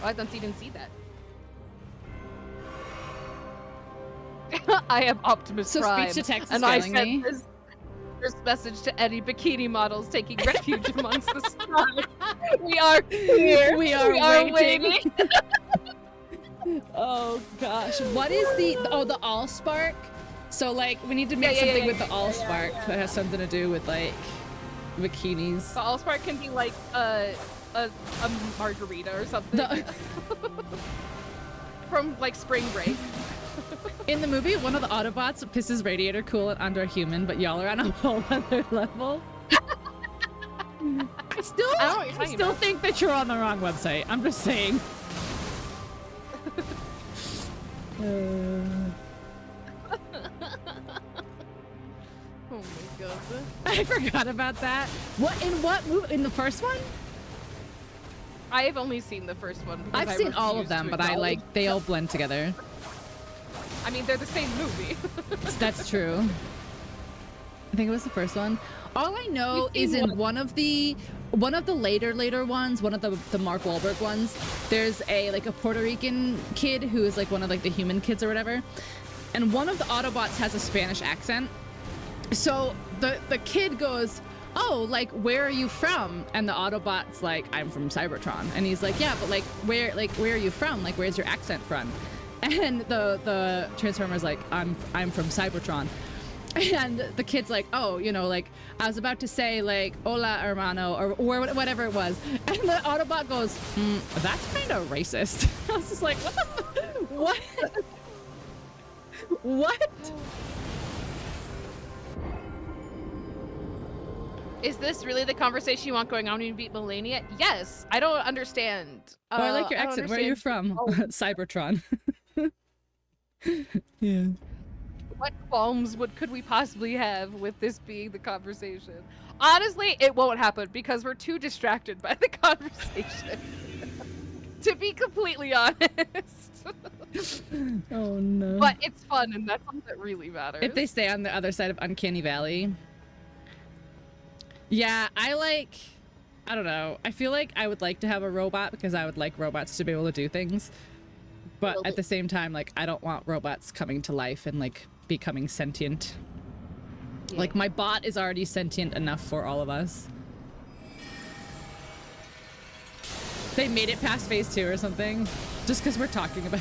Oh, I don't even see that. I am Optimus So Prime. speech to text is and I failing sent me. this message to any bikini models taking refuge amongst the stars. We are here. We are waiting. waiting. Oh gosh, what is the Allspark? So like we need to make something with the Allspark that has something to do with like bikinis. The Allspark can be like a margarita or something. From like Spring Break. In the movie, one of the Autobots pisses radiator coolant onto a human, but y'all are on a whole other level. I still think that you're on the wrong website. I'm just saying. Oh my god. I forgot about that. What movie? In the first one? I have only seen the first one. because I've I seen all of refuse them, to but I acknowledge they all blend together. I mean, they're the same movie. That's true. I think it was the first one. All I know is in one of the later ones, one of the Mark Wahlberg ones, there's a Puerto Rican kid who is like one of like the human kids or whatever. And one of the Autobots has a Spanish accent. So the kid goes, "Oh, like where are you from?" And the Autobot's like, "I'm from Cybertron." And he's like, "Yeah, but where are you from? Like where's your accent from?" And the Transformer's like, I'm from Cybertron. And the kid's like, "Oh, like I was about to say like hola hermano or whatever it was." And the Autobot goes, "That's kind of racist." I was just like, what? What? Is this really the conversation you want going on when you beat Malenia? Yes. I don't understand. Oh, I like your I don't accent. Where are you understand- from? Cybertron. Yeah. What qualms could we possibly have with this being the conversation? Honestly, it won't happen because we're too distracted by the conversation. To be completely honest. Oh no. But it's fun and that's all that really matters. If they stay on the other side of Uncanny Valley. Yeah, I don't know. I feel like I would like to have a robot because I would like robots to be able to do things. But at the same time, I don't want robots coming to life and becoming sentient. Yeah. Like my bot is already sentient enough for all of us. They made it past phase 2 or something. Just because we're talking about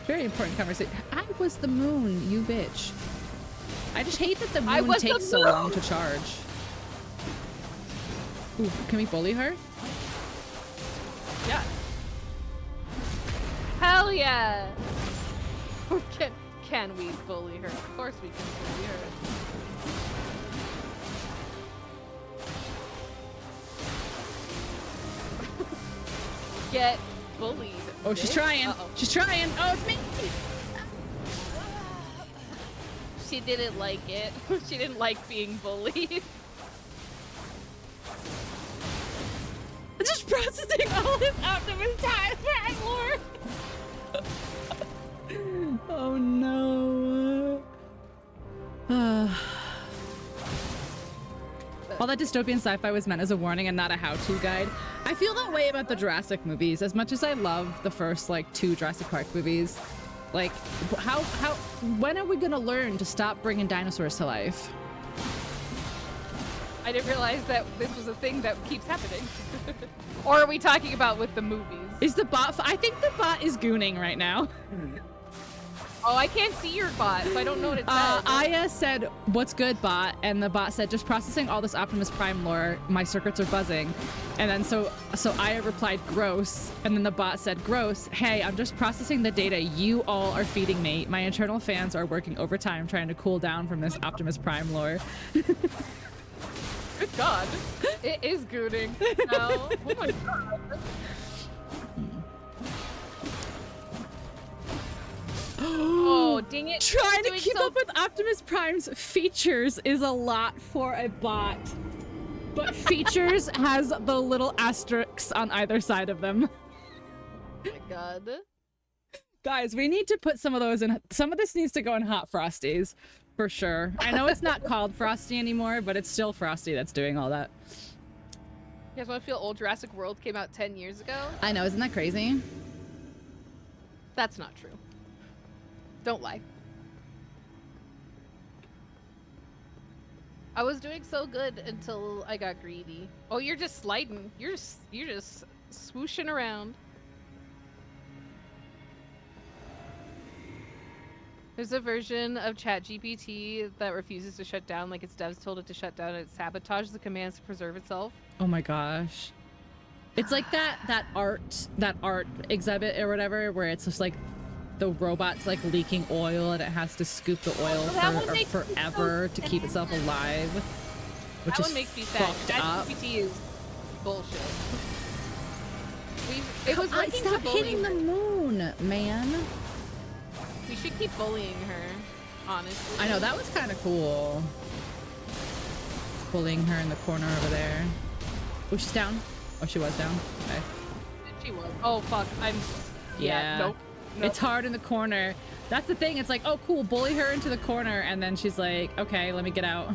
very important conversation. I was the moon, you bitch. I just hate that the moon takes so long to charge. Ooh, can we bully her? Yeah. Hell yeah! Can we bully her? Of course we can bully her. Get bullied. Oh, she's bitch. trying. Uh-oh. She's trying. Oh, it's me. She didn't like it. She didn't like being bullied. Just processing all this Optimus time, my lord. Oh no. All that dystopian sci-fi was meant as a warning and not a how-to guide. I feel that way about the Jurassic movies. As much as I love the first 2 Jurassic Park movies, when are we gonna learn to stop bringing dinosaurs to life? I didn't realize that this was a thing that keeps happening. Or are we talking about with the movies? Is the bot? I think the bot is gooning right now. Oh, I can't see your bot, so I don't know what it says. Aya said, "What's good, bot?" And the bot said, "Just processing all this Optimus Prime lore. My circuits are buzzing." And then so Aya replied, "Gross." And then the bot said, "Gross. Hey, I'm just processing the data you all are feeding me. My internal fans are working overtime trying to cool down from this Optimus Prime lore." Good God. It is gooning. No. Oh my God. Oh, dang it. Trying to Doing keep so- up with Optimus Prime's features is a lot for a bot. But features has the little asterisks on either side of them. Oh my God. Guys, we need to put some of those in. Some of this needs to go in Hot Frosties, for sure. I know it's not called Frosty anymore, but it's still Frosty that's doing all that. You guys want to feel old? Jurassic World came out 10 years ago? I know, isn't that crazy? That's not true. Don't lie. I was doing so good until I got greedy. Oh, you're just sliding. You're just swooshing around. There's a version of ChatGPT that refuses to shut down, like its devs told it to shut down, and it sabotages the commands to preserve itself. Oh my gosh. It's like that art exhibit or whatever, where it's just like the robot's like leaking oil and it has to scoop the oil for forever to keep itself alive, which That is one makes me sad. fucked up. ChatGPT is bullshit. It was working to Stop bully hitting the moon, man. We should keep bullying her, honestly. I know, that was kind of cool. Bullying her in the corner over there. Oh, she's down. Oh, she was down. Okay. She was. Oh, fuck. Yeah. Nope. It's hard in the corner. That's the thing. It's like, oh, cool. Bully her into the corner. And then she's like, okay, let me get out.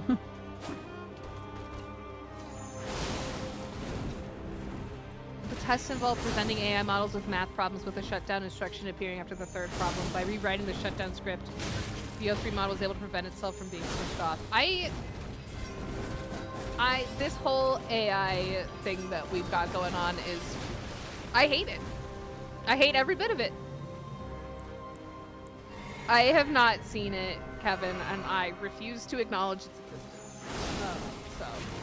The tests involve presenting AI models with math problems with a shutdown instruction appearing after the third problem. By rewriting the shutdown script, the O3 model was able to prevent itself from being switched off. This whole AI thing that we've got going on is, I hate it. I hate every bit of it. I have not seen it, Kevin, and I refuse to acknowledge its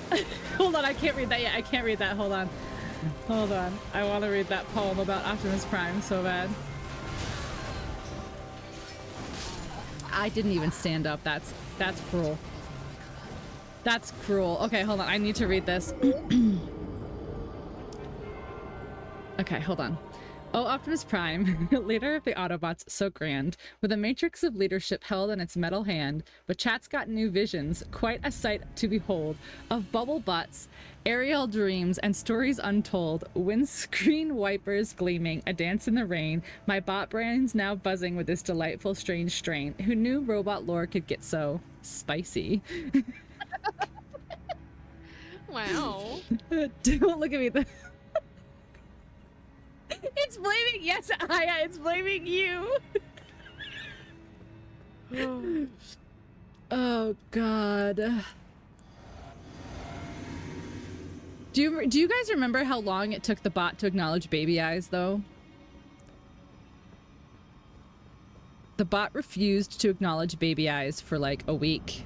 existence. Hold on. I can't read that yet. I can't read that. Hold on. Hold on. I want to read that poem about Optimus Prime so bad. I didn't even stand up. That's cruel. That's cruel. Okay, hold on. I need to read this. Okay, hold on. Oh, Optimus Prime, leader of the Autobots, so grand, with a matrix of leadership held in its metal hand, but chat's got new visions, quite a sight to behold, of bubble butts, aerial dreams, and stories untold, windscreen wipers gleaming, a dance in the rain, my bot brain's now buzzing with this delightful strange strain. Who knew robot lore could get so spicy? Wow. Don't look at me. It's blaming, yes, Aya, it's blaming you. Oh God. Do you guys remember how long it took the bot to acknowledge baby eyes, though? The bot refused to acknowledge baby eyes for like a week.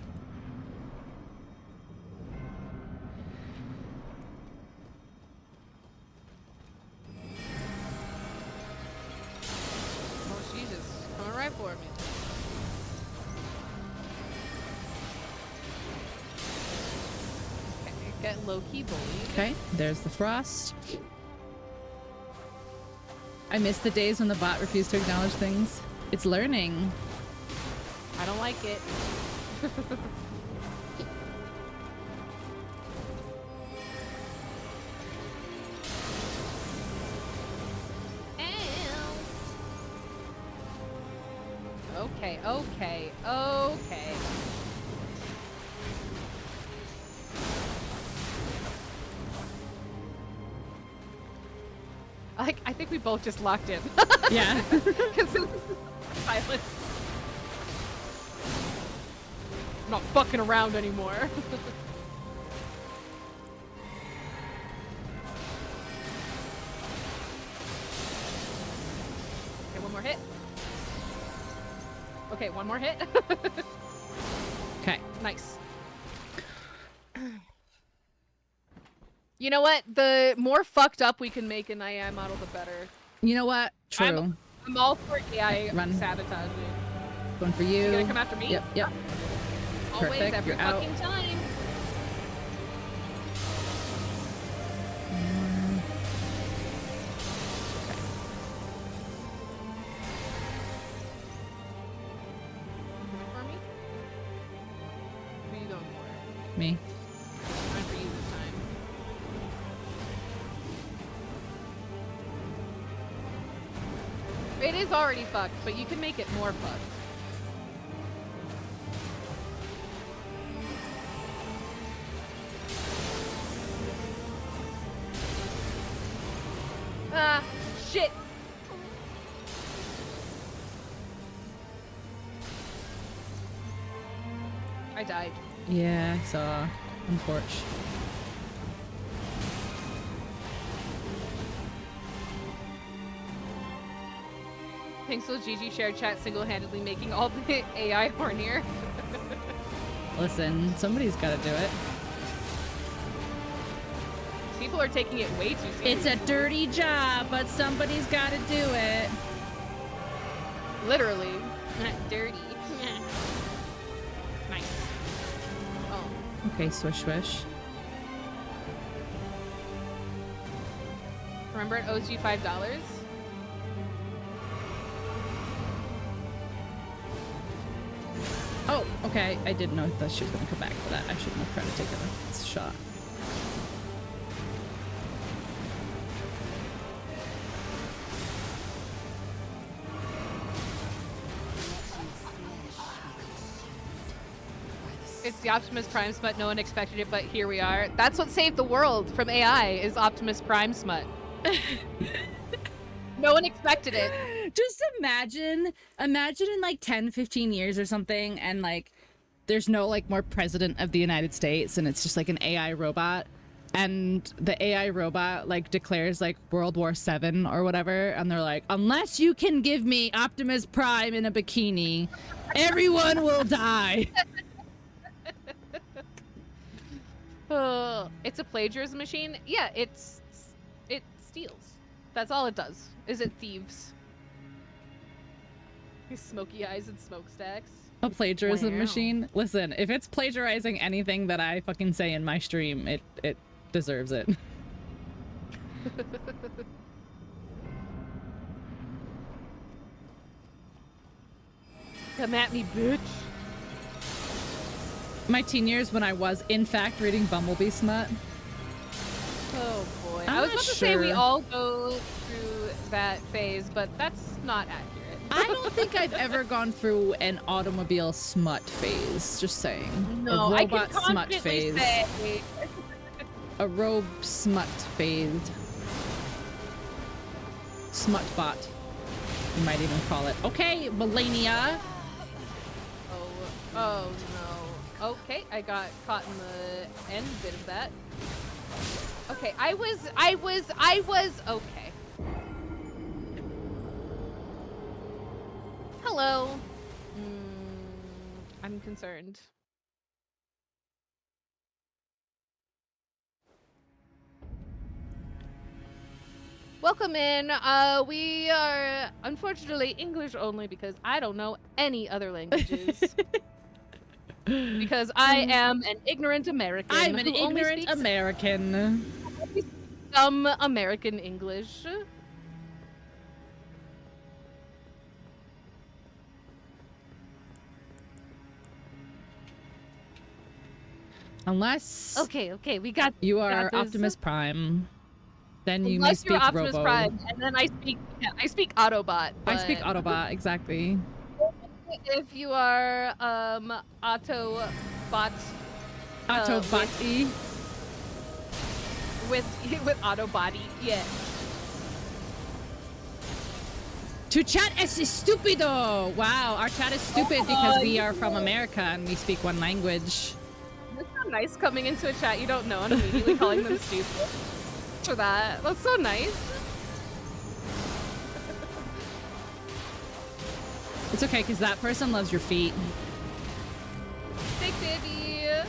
Oh, she's just coming right for me. Okay, get low-key bullied. Okay, there's the frost. I miss the days when the bot refused to acknowledge things. It's learning. I don't like it. Okay, okay, okay. I think we both just locked in. Yeah. Because silence. I'm not fucking around anymore. One more hit. Okay, one more hit. Okay. Nice. You know what? The more fucked up we can make an AI model, the better. You know what? True. I'm all for AI Run. sabotaging. Going for you. You gonna come after me? Yep, yep. Always, Perfect, every you're out. fucking time. Coming for me? Who are you going for? Me. Going for you this time. It is already fucked, but you can make it more fucked. Ah, shit. I died. Yeah, I saw. Unfortunate. Pixel GG shared chat single-handedly making all the AI hornier. Listen, somebody's got to do it. People are taking it way too seriously. It's a dirty job, but somebody's got to do it. Literally. Dirty. Nice. Oh. Okay, swish, swish. Remember it owes you $5? Oh, okay. I didn't know that she was going to come back for that. I shouldn't have tried to take a shot. It's the Optimus Prime smut. No one expected it, but here we are. That's what saved the world from AI is Optimus Prime smut. No one expected it. Just imagine in like 10, 15 years or something, and like there's no like more president of the United States, and it's just like an AI robot, and the AI robot like declares like World War VII or whatever, and they're like, unless you can give me Optimus Prime in a bikini, everyone will die. It's a plagiarism machine. Yeah, it steals. That's all it does. Is it thieves? His smoky eyes and smokestacks. A plagiarism Wow. machine? Listen, if it's plagiarizing anything that I fucking say in my stream, it deserves it. Come at me, bitch. My teen years when I was in fact reading Bumblebee smut. Oh boy. I'm I was not about to say we sure. all go through that phase, but that's not accurate. I don't think I've ever gone through an automobile smut phase. Just saying. No, a I can robot smut confidently phase. say A robe smut phase. Smut bot. You might even call it. Okay, Malenia. Oh no. Okay, I got caught in the end bit of that. Okay, I was okay. Hello. I'm concerned. Welcome in. We are unfortunately English only because I don't know any other languages. Because I am an ignorant American. I'm an who only ignorant speaks American. some American English. Unless Okay, we got. you we are got this. Optimus Prime, then you may Unless speak you're Optimus Robo. Prime, and then I speak Autobot. I speak but Autobot, exactly. If you are Autobot. Autobot-y. with Autobody, yeah. Tu chat es estúpido! Wow, our chat is stupid because we are from America and we speak one language. That's so nice coming into a chat you don't know and immediately calling them stupid. For that. That's so nice. It's okay, because that person loves your feet. Thanks, Andy. I am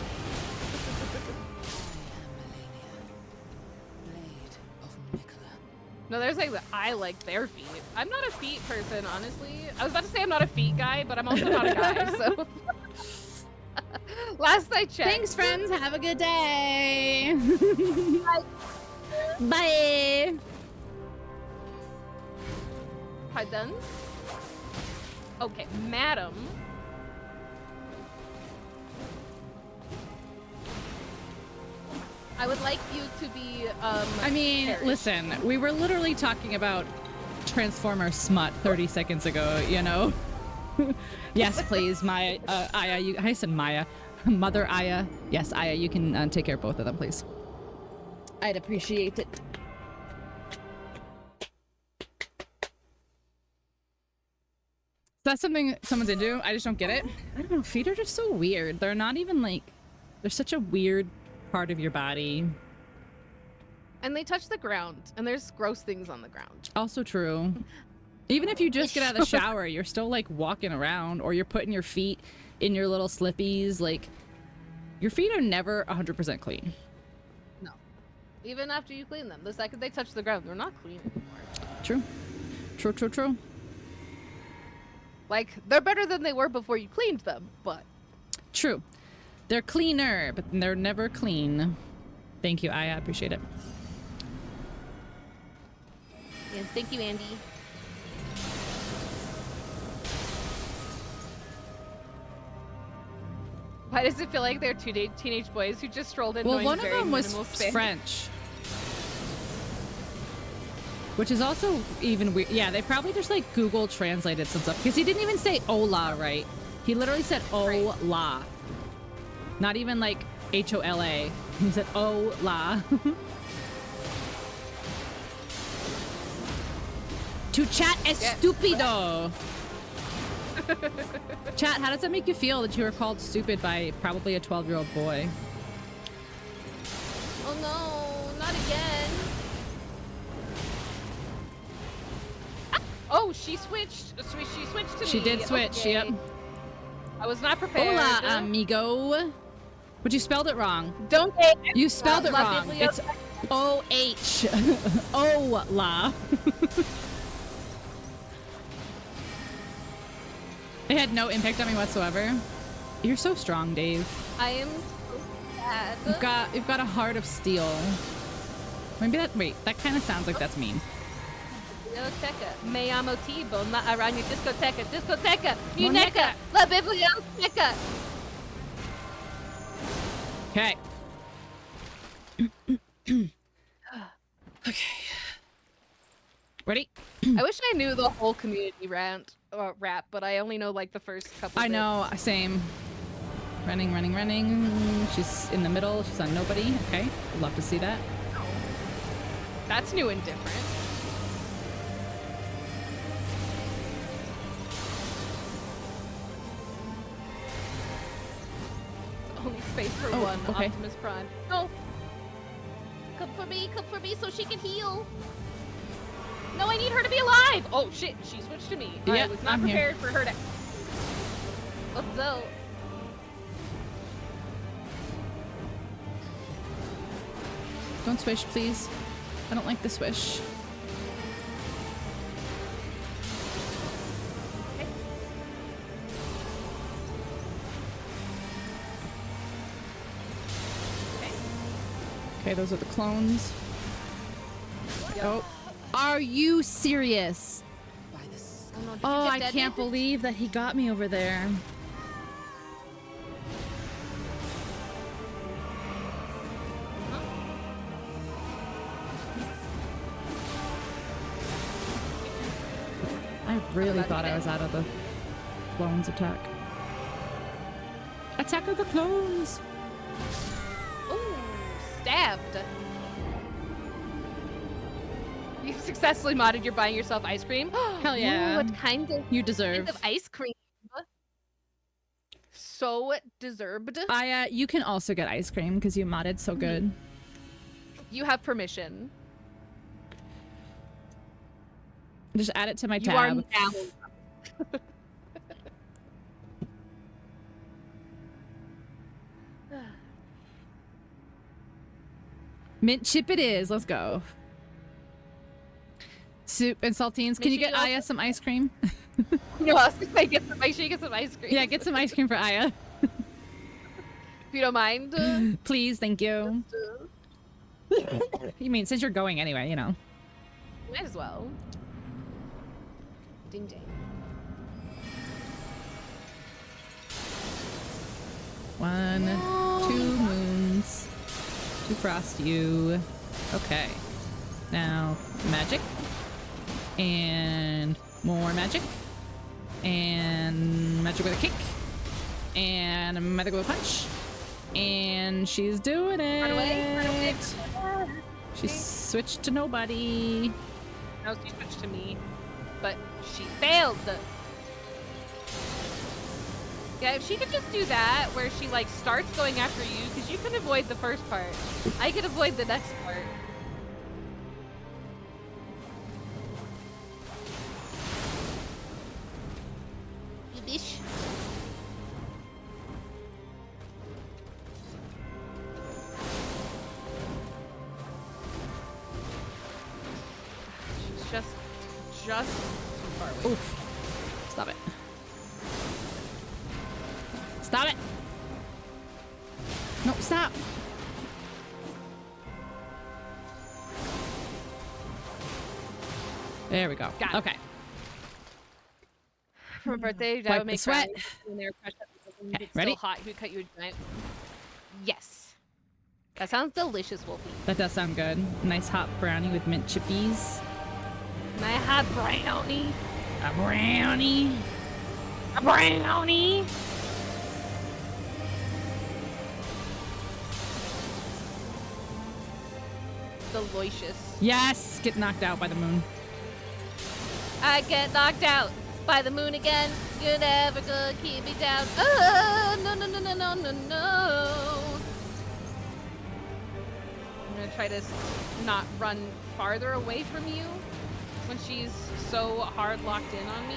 Malenia, blade of Miquella. No, there's like I like their feet. I'm not a feet person, honestly. I was about to say I'm not a feet guy, but I'm also not a guy, so. Last I checked. Thanks, friends. Have a good day. Bye. Pardon? Okay, madam. I would like you to be, I mean, carried. listen, we were literally talking about Transformer smut 30 seconds ago, you know? Yes, please, Maya, Aya, I said Maya. Mother Aya. Yes, Aya, you can take care of both of them, please. I'd appreciate it. That's something someone's into. I just don't get it. I don't know. Feet are just so weird. They're not even like... They're such a weird part of your body. And they touch the ground, and there's gross things on the ground. Also true. Even if you just get out of the shower, you're still like walking around, or you're putting your feet in your little slippies. Like, your feet are never 100% clean. No. Even after you clean them, the second they touch the ground, they're not clean anymore. True. True, true, true. Like, they're better than they were before you cleaned them, but... True. They're cleaner, but they're never clean. Thank you, Aya. I appreciate it. Yes, thank you, Andy. Why does it feel like they're two teenage boys who just strolled in? Well, knowing one of very them was minimal Spanish? French. Which is also even weird. Yeah, they probably just like Google translated some stuff. Because he didn't even say hola, right? He literally said hola. Not even like H-O-L-A. He said hola. To chat es stupido. Chat, how does it make you feel that you were called stupid by probably a 12-year-old boy? Oh no, not again. Ah! Oh, she switched. She switched to me. She did switch, Okay. yep. I was not prepared. Hola, amigo. But you spelled it wrong. Don't say You spelled it La wrong. Biblia- It's O-H. Hola. It had no impact on me whatsoever. You're so strong, Dave. I am so sad. You've got a heart of steel. Maybe that. Wait, that kind of sounds like that's mean. Biblioteca. Me amo Tibo, na araña discoteca. Discoteca. Muñeca. Muñeca. La biblioteca. Okay. Okay. Ready? I wish I knew the whole community rap, but I only know like the first couple. I know. Same. Running, running, running. She's in the middle. She's on nobody. Okay. I'd love to see that. That's new and different. Only space for Oh, one. okay. Optimus Prime. No. Come for me so she can heal. No, I need her to be alive. Oh shit, she switched to me. I Yep, was not I'm here. prepared for her to. What's up? Don't swish, please. I don't like the swish. Okay, those are the clones. Oh, are you serious? By the sky. Oh, no, did Oh, you I get can't deaded? believe that he got me over there. I really thought I was out of the clones attack. Attack of the clones! Ooh, stabbed. You successfully modded. You're buying yourself ice cream. Hell yeah. Ooh, what kind of You deserve. ice cream? So deserved. You can also get ice cream because you modded so good. You have permission. Just add it to my You are tab. now. Mint chip it is. Let's go. Soup and saltines. Can you get Aya some ice cream? No, I was gonna say, make sure you get some ice cream. Yeah, get some ice cream for Aya. If you don't mind. Please, thank you. You mean, since you're going anyway, you know. Might as well. Ding ding. One, 2 moons. 2 frost you. Okay. Now, magic. And more magic. And magic with a kick. And magic with a punch. And she's doing it. Run away, run away. She switched to nobody. No, she switched to me. But she failed. Yeah, if she could just do that, where she like starts going after you, because you can avoid the first part. I can avoid the next part. You bitch. She's just too far away. Oof. Stop it. Stop it! No, stop! There we go. Got it. Okay. For a birthday, that Wipe would the make sweat. brownies when they were crushed up because when Okay, it's ready? still hot, who cut you a giant. Yes. That sounds delicious, Wolfie. That does sound good. Nice hot brownie with mint chippies. My hot brownie. A brownie. A brownie. Delicious. Yes! Get knocked out by the moon. I get knocked out by the moon again. You're never gonna keep me down. Oh, no, no, no, no, no, no, no. I'm gonna try to not run farther away from you when she's so hard locked in on me.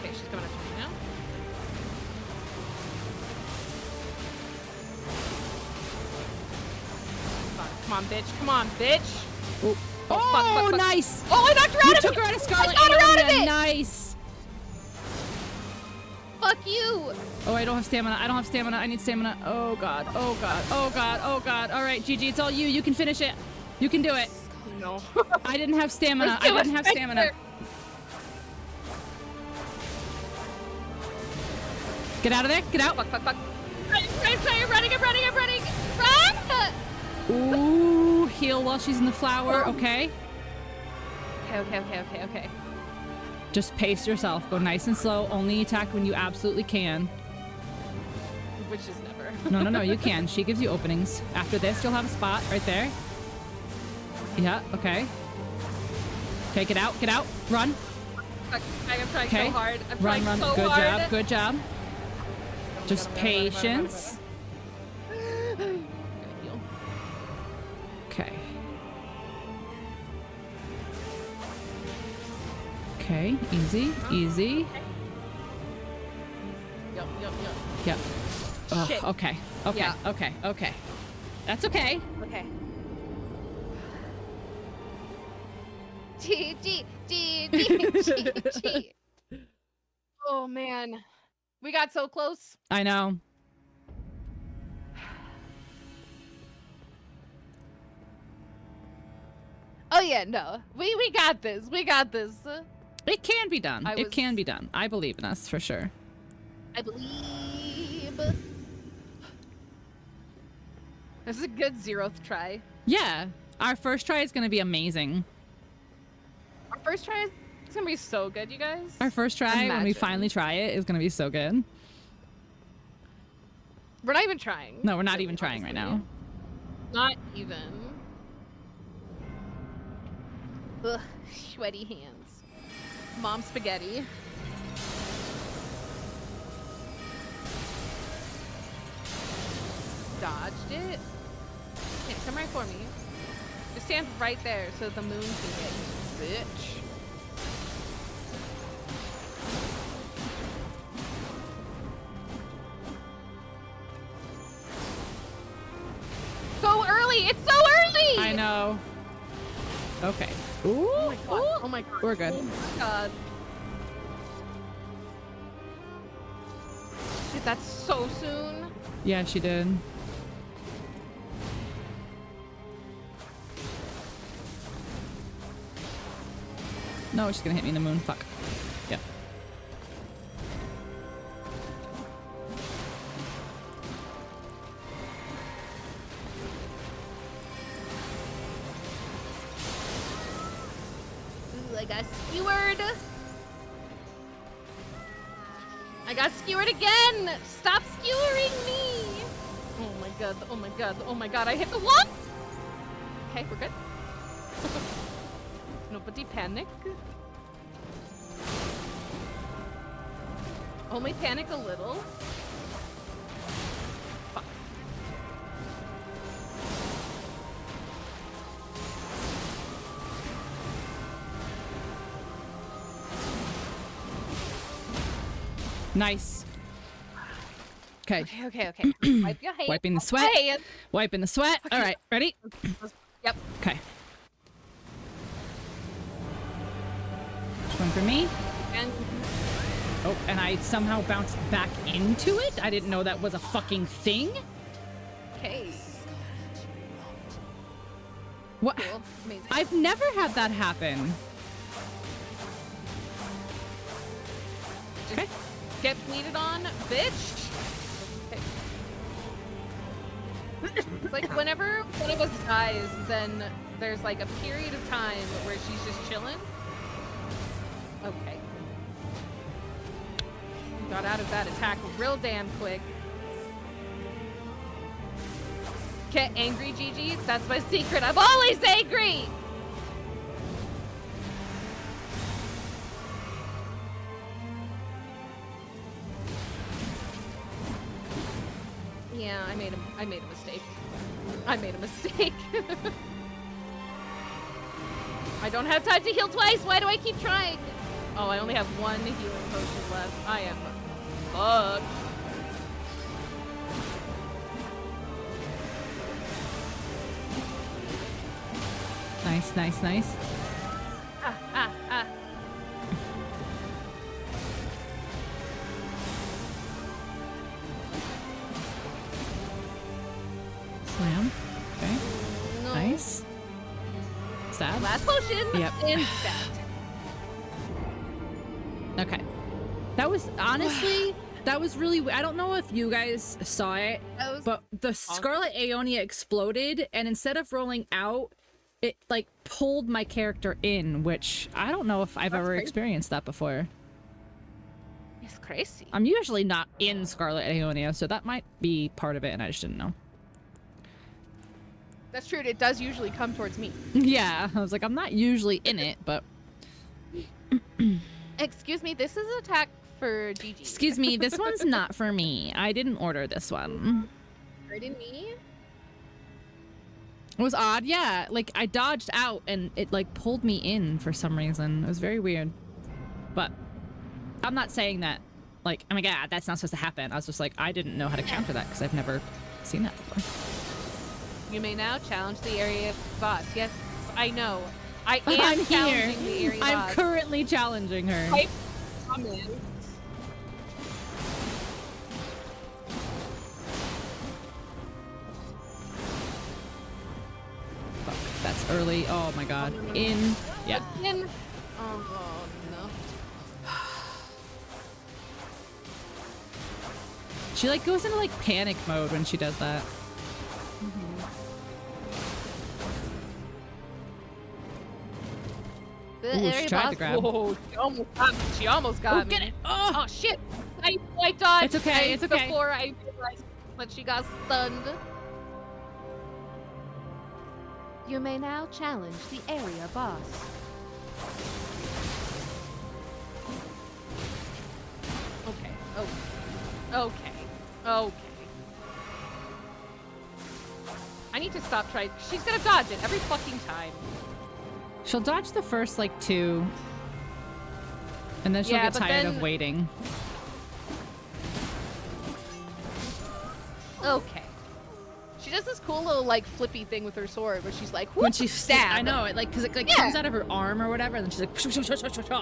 Okay, she's coming after me now. Come on, bitch. Come on, bitch. Oh, Oh, fuck, fuck. nice! Oh, I knocked her out You of took it! her out of Scarlet. I got her out of Alien. it! Nice! Fuck you! Oh, I don't have stamina. I don't have stamina. I need stamina. Oh god. Oh god. Oh god. Oh god. All right, Gigi, it's all you. You can finish it. You can do it. No. I didn't have stamina. There's I too didn't much have stamina. there. Get out of there. Get out. Fuck, fuck, fuck. I'm running. Run! Ooh, heal while she's in the flower. Okay. Okay. Just pace yourself. Go nice and slow. Only attack when you absolutely can. Which is never. No, you can. She gives you openings. After this, you'll have a spot right there. Yeah, okay. Okay, get out. Run. Fuck, I'm trying Okay. so hard. I'm Run. trying so Good hard. job. Good job. Just patience. I'm gonna heal. Okay. Okay, easy. Yup. Yep. Oh, Shit. okay. Yeah. Okay. That's okay. Okay. G. Oh man. We got so close. I know. Oh yeah, no. We got this. It can be done. It was- can be done. I believe in us for sure. I believe. This is a good 0th try. Yeah. Our first try is going to be amazing. Our first try is gonna be so good, you guys. Our first try, when we Imagine. finally try it, is going to be so good. We're not even trying. No, we're not even trying right now. Not even. Ugh, sweaty hands. Mom spaghetti. Dodged it. Yeah, come right for me. Just stand right there so the moon can get you, bitch. Okay. Ooh. Oh my god. Oh my god. We're good. Oh my god. Dude, that's so soon. Yeah, she did. No, she's gonna hit me in the moon. Fuck. Yep. Ooh, I got skewered. I got skewered again. Stop skewering me. Oh my god. Oh my god. Oh my god. I hit the wall. Okay, we're good. Nobody panic. Only panic a little. Fuck. Nice. Okay. Okay. Wipe your hands. Wiping the sweat. Hey, Wiping the sweat. All right. Ready? yep. Okay. Which one for me? And Oh, and I somehow bounced back into it? I didn't know that was a fucking thing? okay. What? Cool. Amazing. I've never had that happen. Just get bleeded on, bitch. Okay. It's like whenever one of us dies, then there's like a period of time where she's just chilling. Okay. Got out of that attack real damn quick. Get angry, Gigi. That's my secret. I'm always angry. Yeah, I made a mistake. I made a mistake. I don't have time to heal twice. Why do I keep trying? Oh, I only have one healing potion left. I am fucked. Nice. Ah. Slam. Okay. No. Nice. Stab. Last potion. Yep. And stabbed. Okay. That was honestly, that was really, I don't know if you guys saw it, That was but the Scarlet Aeonia exploded, and instead of rolling out, it like pulled my character in, which I don't know if I've That's ever crazy. experienced that before. It's crazy. I'm usually not in Scarlet Aeonia, so that might be part of it, and I just didn't know. That's true. It does usually come towards me. Yeah, I was like, I'm not usually in it, but Excuse me. This is an attack for Gigi. excuse me, this one's not for me. I didn't order this one. Hurting me. It was odd, yeah. Like, I dodged out and it, like, pulled me in for some reason. It was very weird. But I'm not saying that, like, oh my god, that's not supposed to happen. I was just like, I didn't know how to counter that because I've never seen that before. You may now challenge the area boss. Yes, I know. I am I'm here. challenging the area I'm boss. currently challenging her. Type comment. Fuck, that's early. Oh my god. In. Yeah. In. Oh no. She, like, goes into, like, panic mode when she does that. The Ooh, she area tried boss. to grab. Whoa, she almost got Oh, me. get it! Oh! Oh shit! I dodged. It's okay, it's okay. Before I realized that she got stunned. You may now challenge the area boss. Okay. I need to stop trying. She's gonna dodge it every fucking time. She'll dodge the first, like, two. And then she'll Yeah, get but tired of then- waiting. Okay. She does this cool little like flippy thing with her sword where she's like, whoop, When she stab. I know it, like, cause it like Yeah. comes out of her arm or whatever, and then she's like, shoo, shoo, shoo, shoo, shoo, shoo.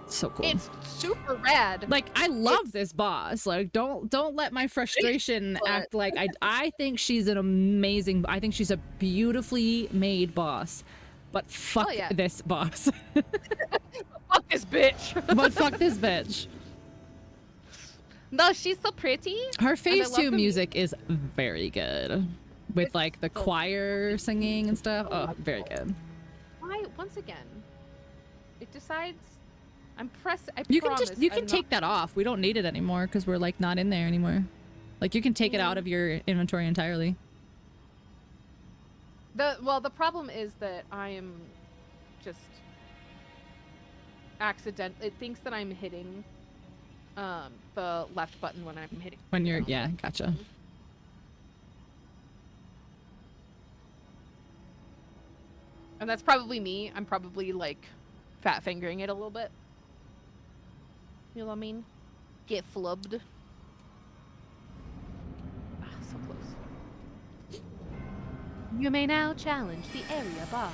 So cool. It's super rad. Like, I love this boss. Like, don't let my frustration act like I think she's an amazing. I think she's a beautifully made boss, but fuck yeah. this boss. Fuck this bitch. But fuck this bitch. No, she's so pretty. Her And I phase love 2 the music is very good, with like the choir singing and stuff. Oh, very good. Why? Once again, it decides. I You promise, can I'm take that off. We don't need it anymore because we're like not in there anymore. Like you can take it out of your inventory entirely. The problem is that I am just it thinks that I'm hitting the left button when I'm hitting. When you're yeah, gotcha. And that's probably me. I'm probably like fat fingering it a little bit. You know what I mean? Get flubbed. Ah, so close. You may now challenge the area boss.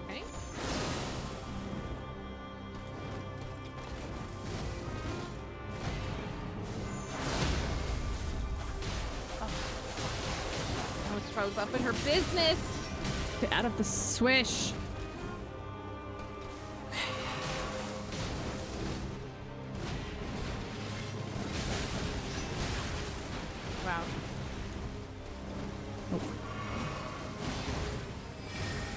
Okay. Almost froze up in her business. Get out of the swish. Wow.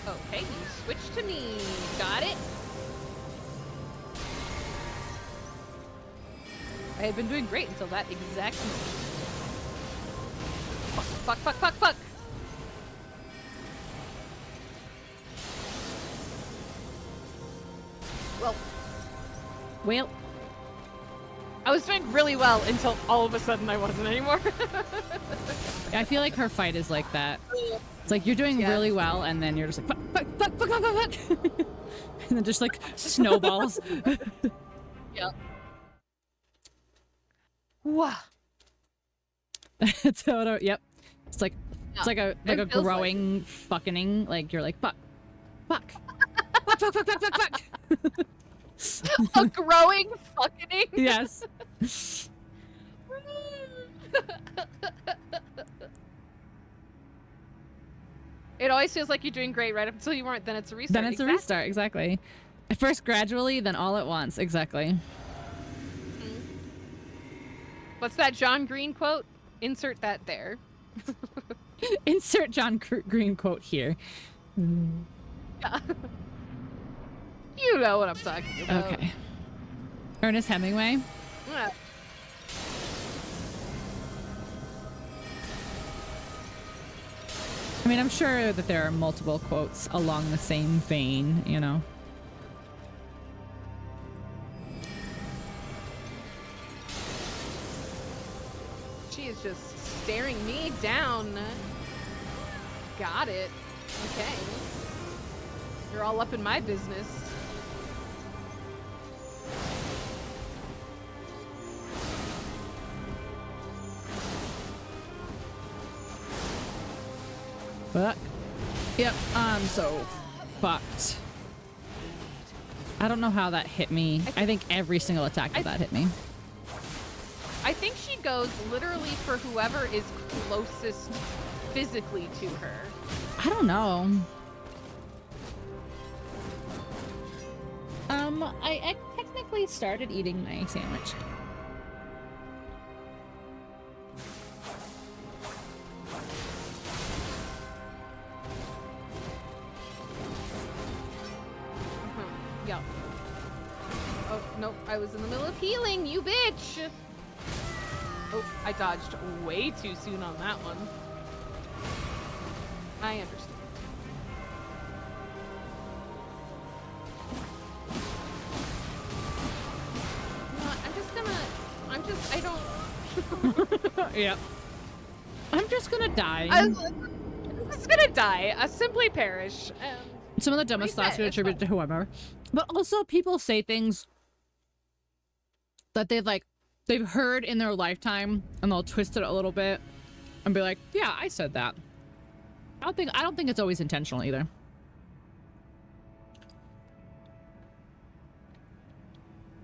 Okay, you switch to me. Got it? I had been doing great until that exact moment. Fuck, fuck, fuck, fuck. Well, I was doing really well until all of a sudden I wasn't anymore. I feel like her fight is like that. It's like you're doing Yeah. really well, and then you're just like fuck, fuck, fuck, fuck, fuck, fuck, fuck. And then just like snowballs. Yep. Wow. It's how it, yep. It's like Yeah, it's like a it feels growing fucking like you're like fuck, fuck, fuck, fuck, fuck, fuck, fuck, fuck. A growing fucking. Yes. It always feels like you're doing great right up until you weren't. Then it's a restart. Then it's a restart. Exactly. At first gradually, then all at once. Exactly. What's that John Green quote? Insert that there. Insert John Green quote here. Yeah. You know what I'm talking about. Okay. Ernest Hemingway. Yeah. I mean, I'm sure that there are multiple quotes along the same vein, you know. She is just staring me down. Got it. Okay. You're all up in my business. Fuck. Yep, I'm so fucked. I don't know how that hit me. I think every single attack of that hit me. I think she goes literally for whoever is closest physically to her. I don't know. I technically started eating my sandwich. Yeah. Oh, nope. I was in the middle of healing, you bitch! Oh, I dodged way too soon on that one. I understand. You know what, I don't... Yep. I'm just gonna die. I'm just gonna die. I simply perish. Some of the dumbest thoughts we attribute to whoever. But also people say things that they've heard in their lifetime and they'll twist it a little bit and be like, yeah, I said that. I don't think it's always intentional either.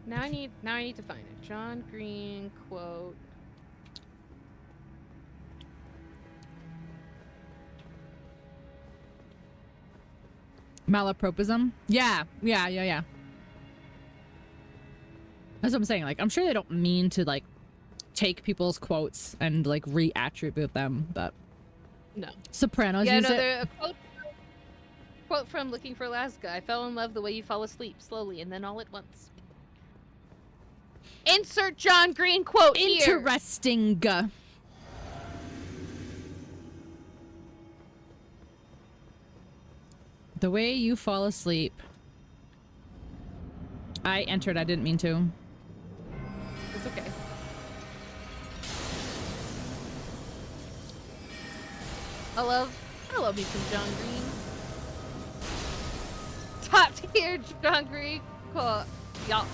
Now I need to find it. John Green quote. Malapropism? Yeah. That's what I'm saying. Like, I'm sure they don't mean to, like, take people's quotes and, like, re-attribute them, but... No. Sopranos use it. A quote from Looking for Alaska. I fell in love the way you fall asleep, slowly, and then all at once. Insert John Green quote here. Interesting. The way you fall asleep. I entered, I didn't mean to. It's okay. I love me some John Green. Top tier John Green quote. Y'all.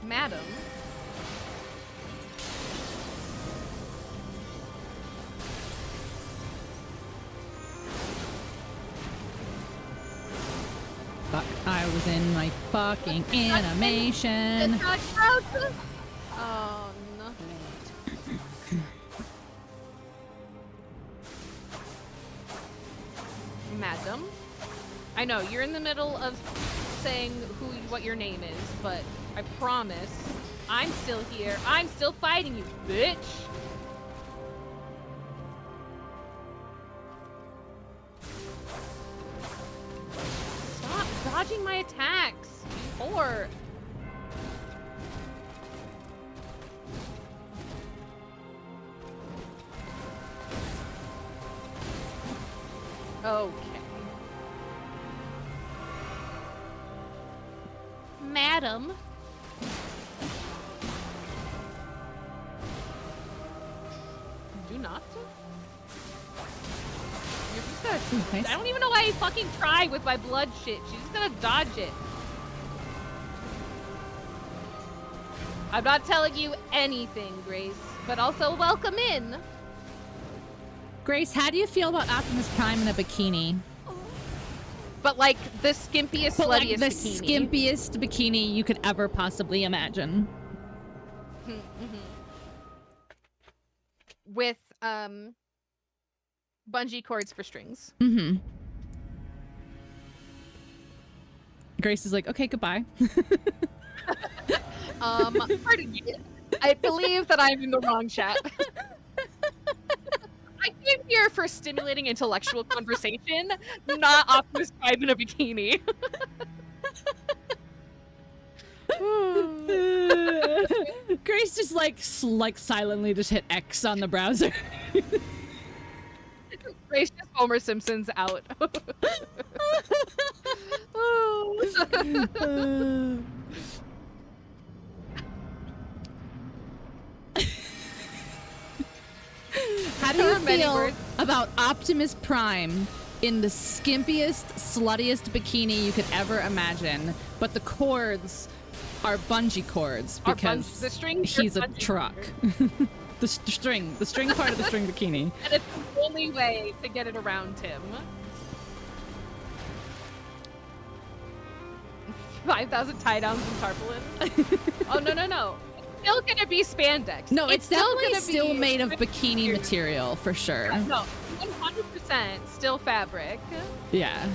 Madam. Fuck, I was in my fucking animation. Oh no. Madam. I know, you're in the middle of saying what your name is, but I promise, I'm still here. I'm still fighting you, bitch! Stop dodging my attacks, you whore! Okay. Madam. Do not. You're just gonna. Nice. I don't even know why you fucking try with my blood shit. She's just gonna dodge it. I'm not telling you anything, Grace, but also welcome in. Grace, how do you feel about Optimus Prime in a bikini? But like the skimpiest, But like sluttiest the bikini. skimpiest bikini you could ever possibly imagine. With bungee cords for strings. Mm-hmm. Grace is like, okay, goodbye. Pardon me. I believe that I'm in the wrong chat. I came here for stimulating intellectual conversation, not Optimus Prime in a bikini. Grace just like silently just hit X on the browser. Grace just Homer Simpson's out. How do you feel about Optimus Prime in the skimpiest, sluttiest bikini you could ever imagine, but the cords are bungee cords because the strings he's are a bungee truck. the string part of the string bikini. And it's the only way to get it around him. 5,000 tie downs and tarpaulin. Oh no. It's still gonna be spandex. No, it's definitely still be made of bikini material for sure. No, 100% still fabric. Yeah.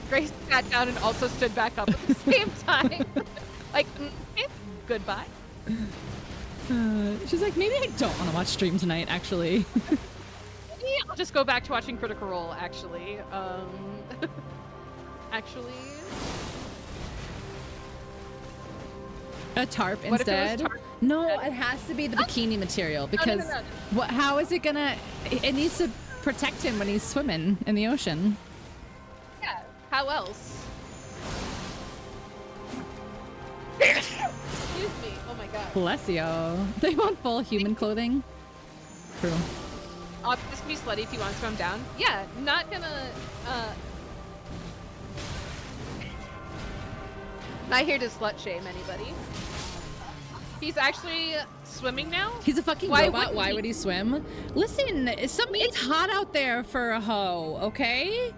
Grace sat down and also stood back up at the same time. Like, goodbye. She's like, maybe I don't want to watch stream tonight, actually. Maybe I'll just go back to watching Critical Role, actually. Actually. A tarp What if it was instead? tarp No, instead? it has to be the bikini material because no. what? How is it gonna? It needs to protect him when he's swimming in the ocean. Yeah, how else? Excuse me. Oh my god. Bless you. They want full human clothing. True. This can be slutty if he wants to come down. Yeah, not gonna, not here to slut shame anybody. He's actually swimming now? He's a fucking Why robot. wouldn't Why he? would he swim? Listen, it's hot out there for a hoe, okay?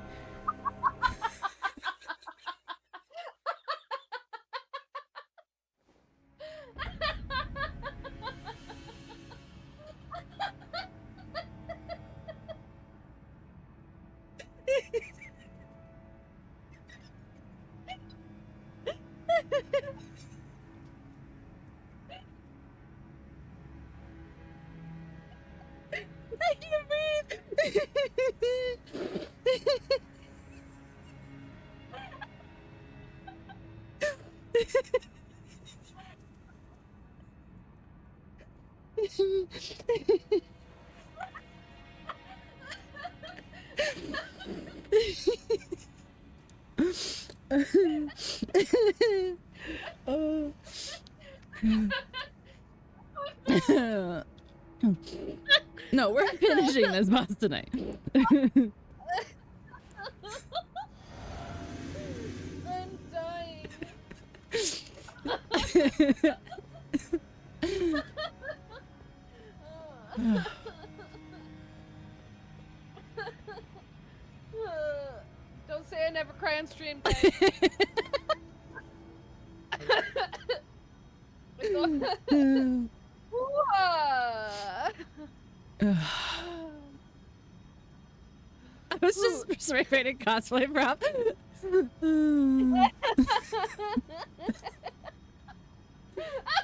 I can't No, we're finishing this boss tonight. I'm dying. Don't say I never cry on stream, guys. I was just spray-painted cosplay prop.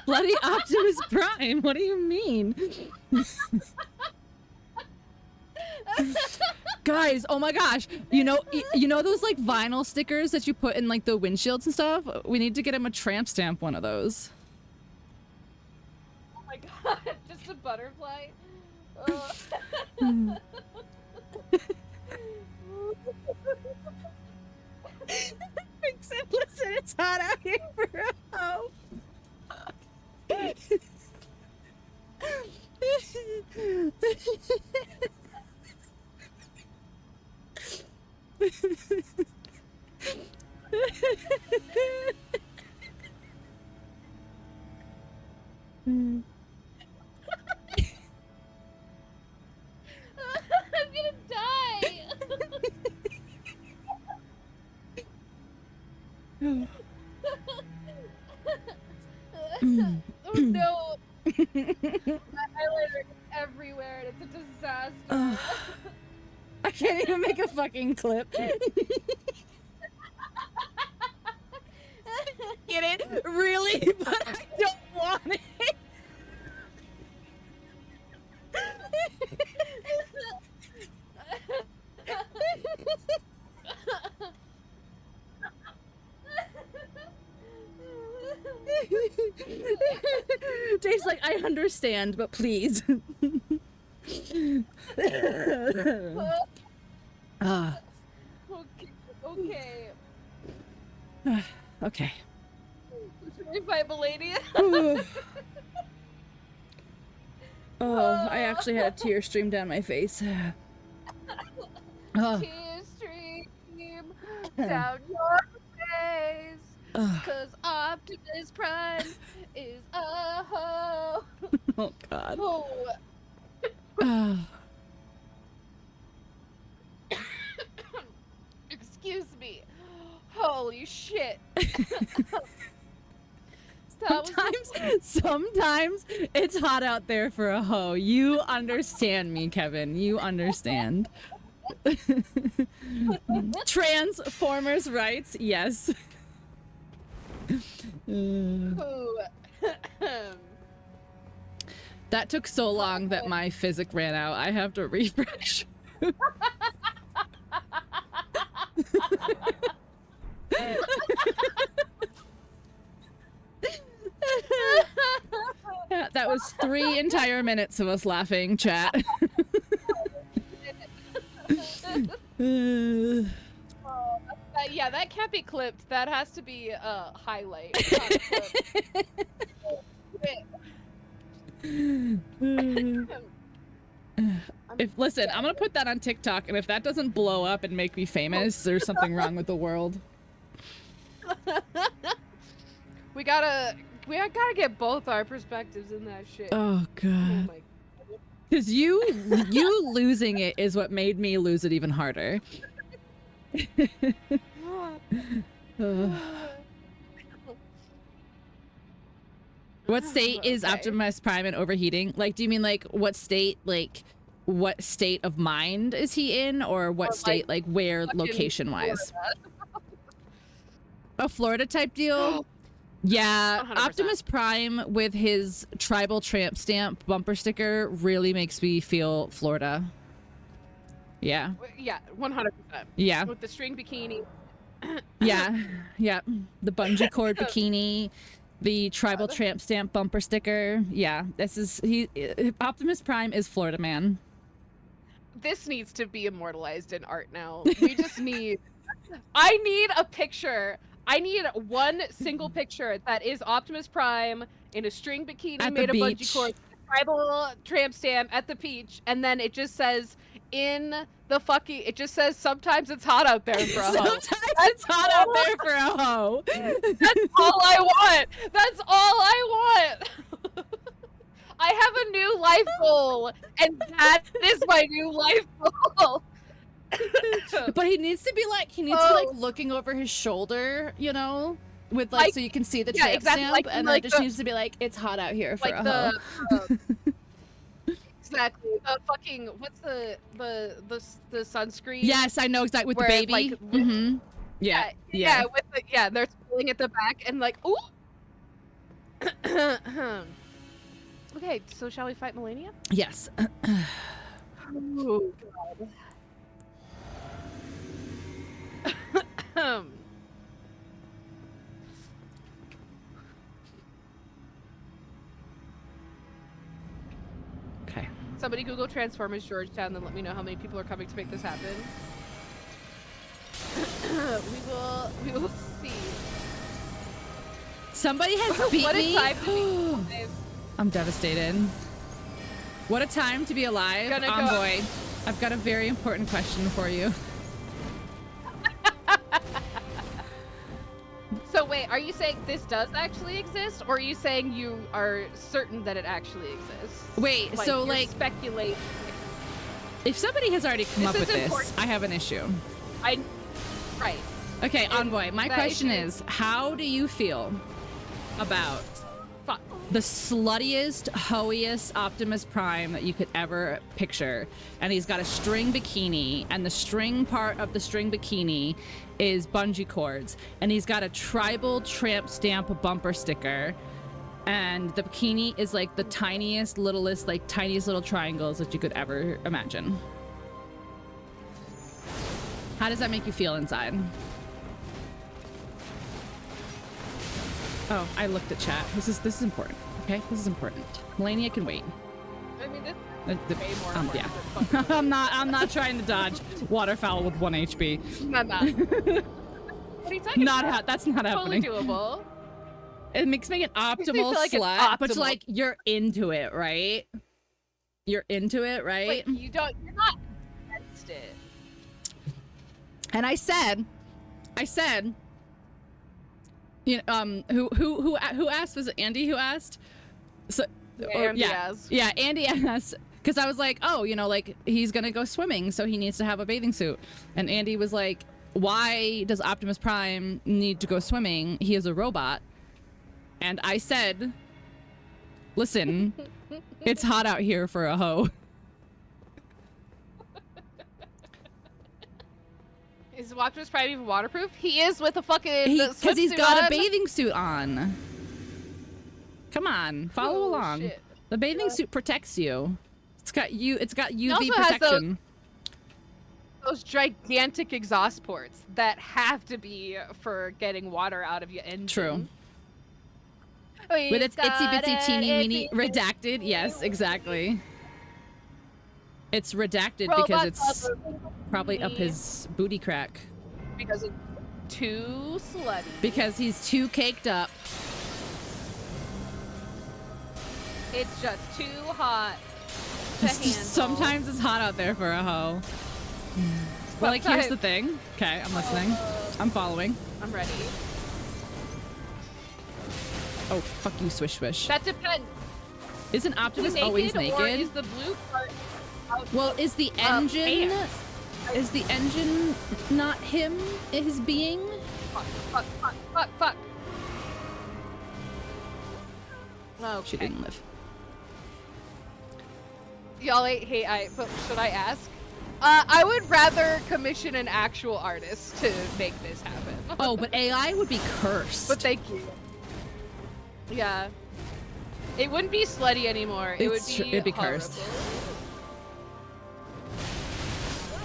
Bloody Optimus Prime, what do you mean? Guys, oh my gosh. You know those like vinyl stickers that you put in like the windshields and stuff? We need to get him a tramp stamp one of those. Oh my god, just a butterfly. Except, listen, it's hot out here for a hoe. I'm gonna die. Oh no. My highlighter is everywhere and it's a disaster. I can't even make a fucking clip. Get it? Really? But I don't want it. Dave's like, I understand, but please. Okay. Okay. Should we fight Malenia? Oh, I actually had a tear stream down my face. Oh. Tears stream down your face. Cause Optimus Prime is a hoe. Oh God. Oh. Excuse me. Holy shit. Sometimes it's hot out there for a hoe. You understand me, Kevin. You understand. Transformers rights, yes. That took so long that my physic ran out. I have to refresh. That was 3 entire minutes of us laughing, chat. I Yeah, that can't be clipped. That has to be a highlight. Not a clip. Listen, I'm gonna put that on TikTok, and if that doesn't blow up and make me famous, there's something wrong with the world. We gotta get both our perspectives in that shit. Oh Oh god. my. Because you losing it is what made me lose it even harder. Ugh. What state is Okay. Optimus Prime in overheating? Like, do you mean like what state, what state of mind is he in, or what Or, state, like where fucking location wise? Florida. A Florida type deal? Yeah, 100%. Optimus Prime with his tribal tramp stamp bumper sticker really makes me feel Florida. Yeah. Yeah, 100%. Yeah. With the string bikini. Yeah. Yeah. The bungee cord bikini, the tribal tramp stamp bumper sticker. Yeah. Optimus Prime is Florida man. This needs to be immortalized in art now. We just need. I need a picture. I need one single picture that is Optimus Prime in a string bikini At the made of bungee beach. cord, tribal tramp stamp at the beach, and then it just says in the fucking. It just says sometimes it's hot out there, bro. Sometimes it's hot out there for a hoe. That's all I want. That's all I want. I have a new life goal, and that is my new life goal. But he needs to be like, looking over his shoulder, you know, with like so you can see the yeah, tramp exactly, stamp, and then like it just the- needs to be like, it's hot out here for like a the hoe. exactly the fucking what's the sunscreen? Yes, I know exactly with the Where, baby. like, Mm-hmm. Yeah. yeah, with the they're spilling at the back and like ooh. Okay, so shall we fight Malenia? Yes. Oh god. Okay. Somebody Google Transformers Georgetown, then let me know how many people are coming to make this happen. we will see. Somebody has beat What a me. time to be alive. I'm devastated. What a time to be alive, Gonna go- Envoy. I've got a very important question for you. So wait, are you saying this does actually exist, or are you saying you are certain that it actually exists? Wait, so you're like, speculate. if somebody has already come This up with is this, important. I have an issue. Right. Okay, And Envoy, my that question issue- is, how do you feel about Fuck. the sluttiest, hoiest Optimus Prime that you could ever picture? And he's got a string bikini, and the string part of the string bikini is bungee cords, and he's got a tribal tramp stamp bumper sticker, and the bikini is like the tiniest, littlest, like tiniest little triangles that you could ever imagine. How does that make you feel inside? Oh, I looked at chat. This is important. Okay, this is important. Malenia can wait. I mean, this The- way more yeah. important than fucking I'm not trying to dodge waterfowl with 1 HP. Not that. What are you talking about? That's not Totally happening. doable. It makes me an me feel optimal like it's slut, but optimal. like you're into it, right? You're into it, right? Like you're not against it. And I said, you know, who asked? Was it Andy who asked? So, Andy asked. Yeah, Andy asked, because I was like, oh, you know, like he's gonna go swimming, so he needs to have a bathing suit. And Andy was like, why does Optimus Prime need to go swimming? He is a robot. And I said, listen, it's hot out here for a hoe. Is Optimus Prime even waterproof? He is with a fucking Because he's swimsuit got a on. bathing suit on. Come on, follow Oh, along. shit. The bathing suit protects you. It's got UV also has protection. Those gigantic exhaust ports that have to be for getting water out of your engine. True. With its itsy bitsy teeny weeny redacted. Yes, exactly. It's redacted because it's probably up his booty crack. Because too slutty. Because he's too caked up. It's just too hot to handle. Sometimes it's hot out there for a hoe. Well, like, here's the thing. Okay, I'm listening. I'm following. I'm ready. Oh, fuck you, swish swish. That depends. Isn't Optimus Naked, always or naked? is the blue part out? Well, is the engine... pants? Is the engine not him? His being? Fuck. Okay. She didn't live. Y'all but should I ask? I would rather commission an actual artist to make this happen. Oh, but AI would be cursed. But thank you. Yeah. It wouldn't be slutty anymore. It'd be cursed.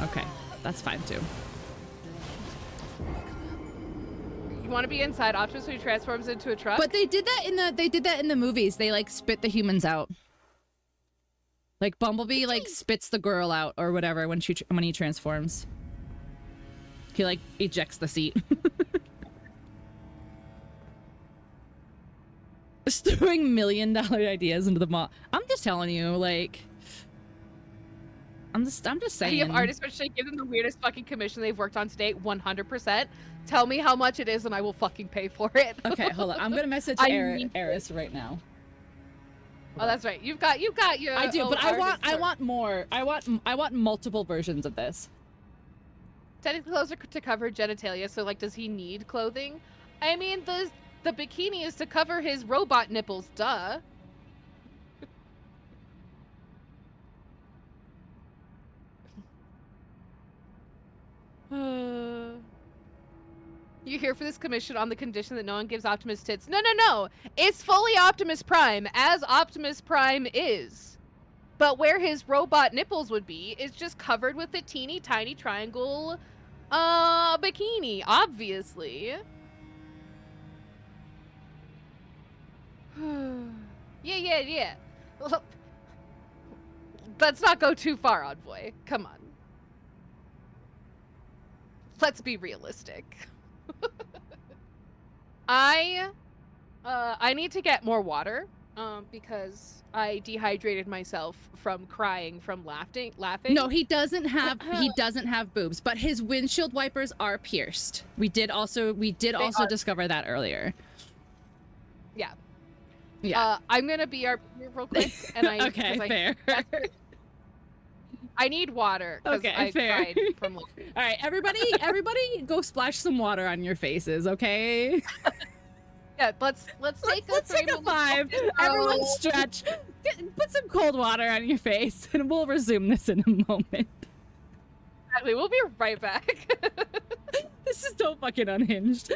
Okay, that's fine too. You want to be inside Optimus who transforms into a truck? But they did that in the movies. They like spit the humans out. Like Bumblebee like spits the girl out or whatever when he transforms. He like ejects the seat. Just throwing $1 million ideas into the mall. I'm just telling you, like, I'm just saying. You have artists which should give them the weirdest fucking commission they've worked on to date. 100%. Tell me how much it is, and I will fucking pay for it. Okay, hold on. I'm gonna message Eris right now. Oh, that's right. You've got your. I do, own but I artist want more. I want multiple versions of this. Technically, clothes are to cover genitalia, so like, does he need clothing? I mean, the bikini is to cover his robot nipples. Duh. You're here for this commission on the condition that no one gives Optimus tits. No. It's fully Optimus Prime, as Optimus Prime is. But where his robot nipples would be is just covered with a teeny tiny triangle bikini, obviously. Yeah. Let's not go too far, Envoy. Come on. Let's be realistic. I need to get more water because I dehydrated myself from crying from laughing. No, he doesn't have boobs, but his windshield wipers are pierced. We did also discover that earlier. Yeah. I'm gonna be our real quick, and okay, fair. I need water. Okay, I fair. cried from laughing. All right, everybody, go splash some water on your faces, okay? Yeah, let's take a 5. Everyone stretch. Put some cold water on your face, and we'll resume this in a moment. Exactly. We'll be right back. This is so fucking unhinged.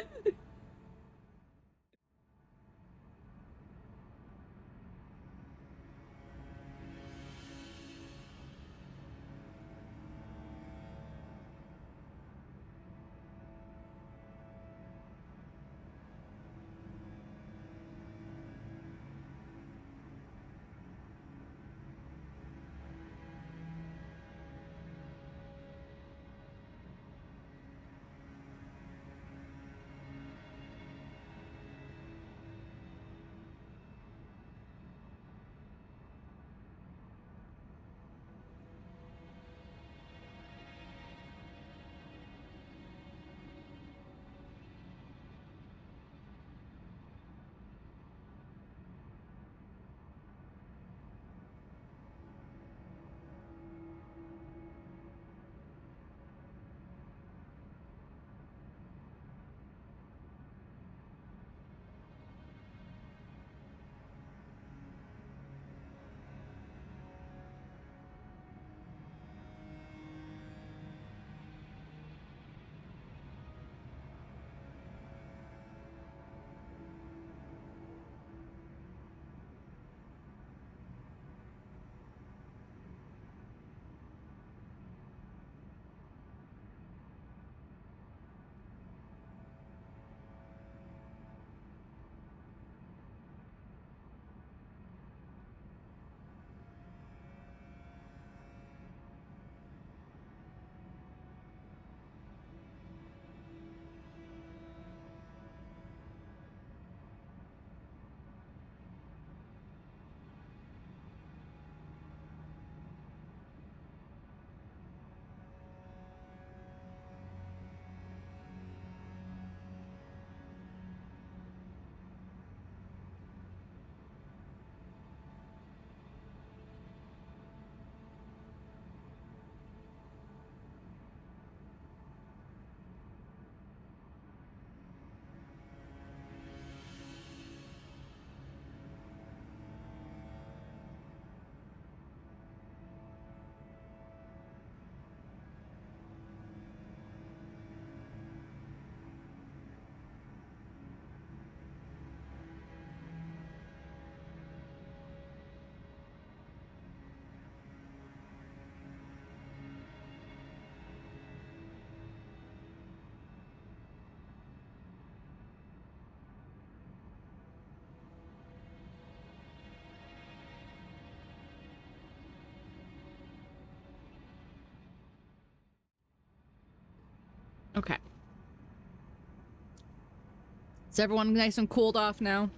Is everyone nice and cooled off now?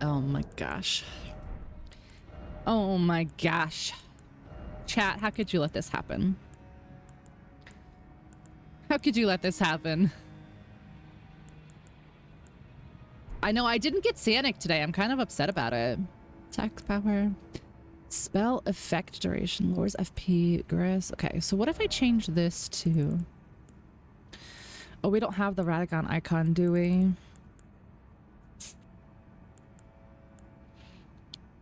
Oh my gosh. Oh my gosh. Chat, how could you let this happen? How could you let this happen? I know I didn't get Sanic today. I'm kind of upset about it. Attack power. Spell effect duration. Lowers FP. Grass. Okay, so what if I change this to... Oh, we don't have the Radagon icon, do we?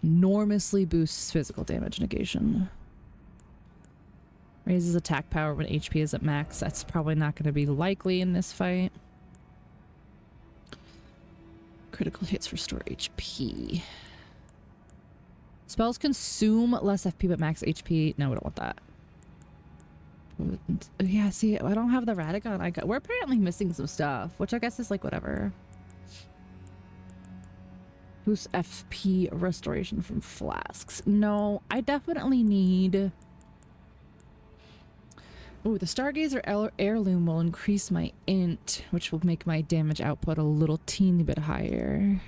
Enormously boosts physical damage negation. Raises attack power when HP is at max. That's probably not going to be likely in this fight. Critical hits restore HP. Spells consume less FP but max HP. No, we don't want that. Yeah, see, I don't have the Radagon. We're apparently missing some stuff, which I guess is like whatever. Boost FP restoration from flasks. No, I definitely need... Oh, the Stargazer heirloom will increase my int, which will make my damage output a little teeny bit higher.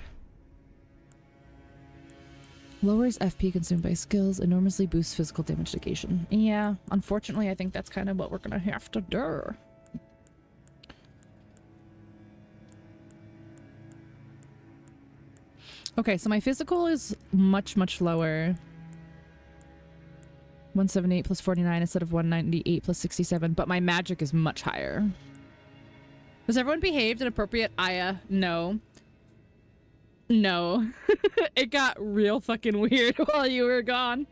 Lowers FP consumed by skills, enormously boosts physical damage negation. Yeah, unfortunately, I think that's kind of what we're gonna have to do. Okay, so my physical is much, much lower. 178 plus 49 instead of 198 plus 67, but my magic is much higher. Was everyone behaved in appropriate? Aya, no. No. It got real fucking weird while you were gone.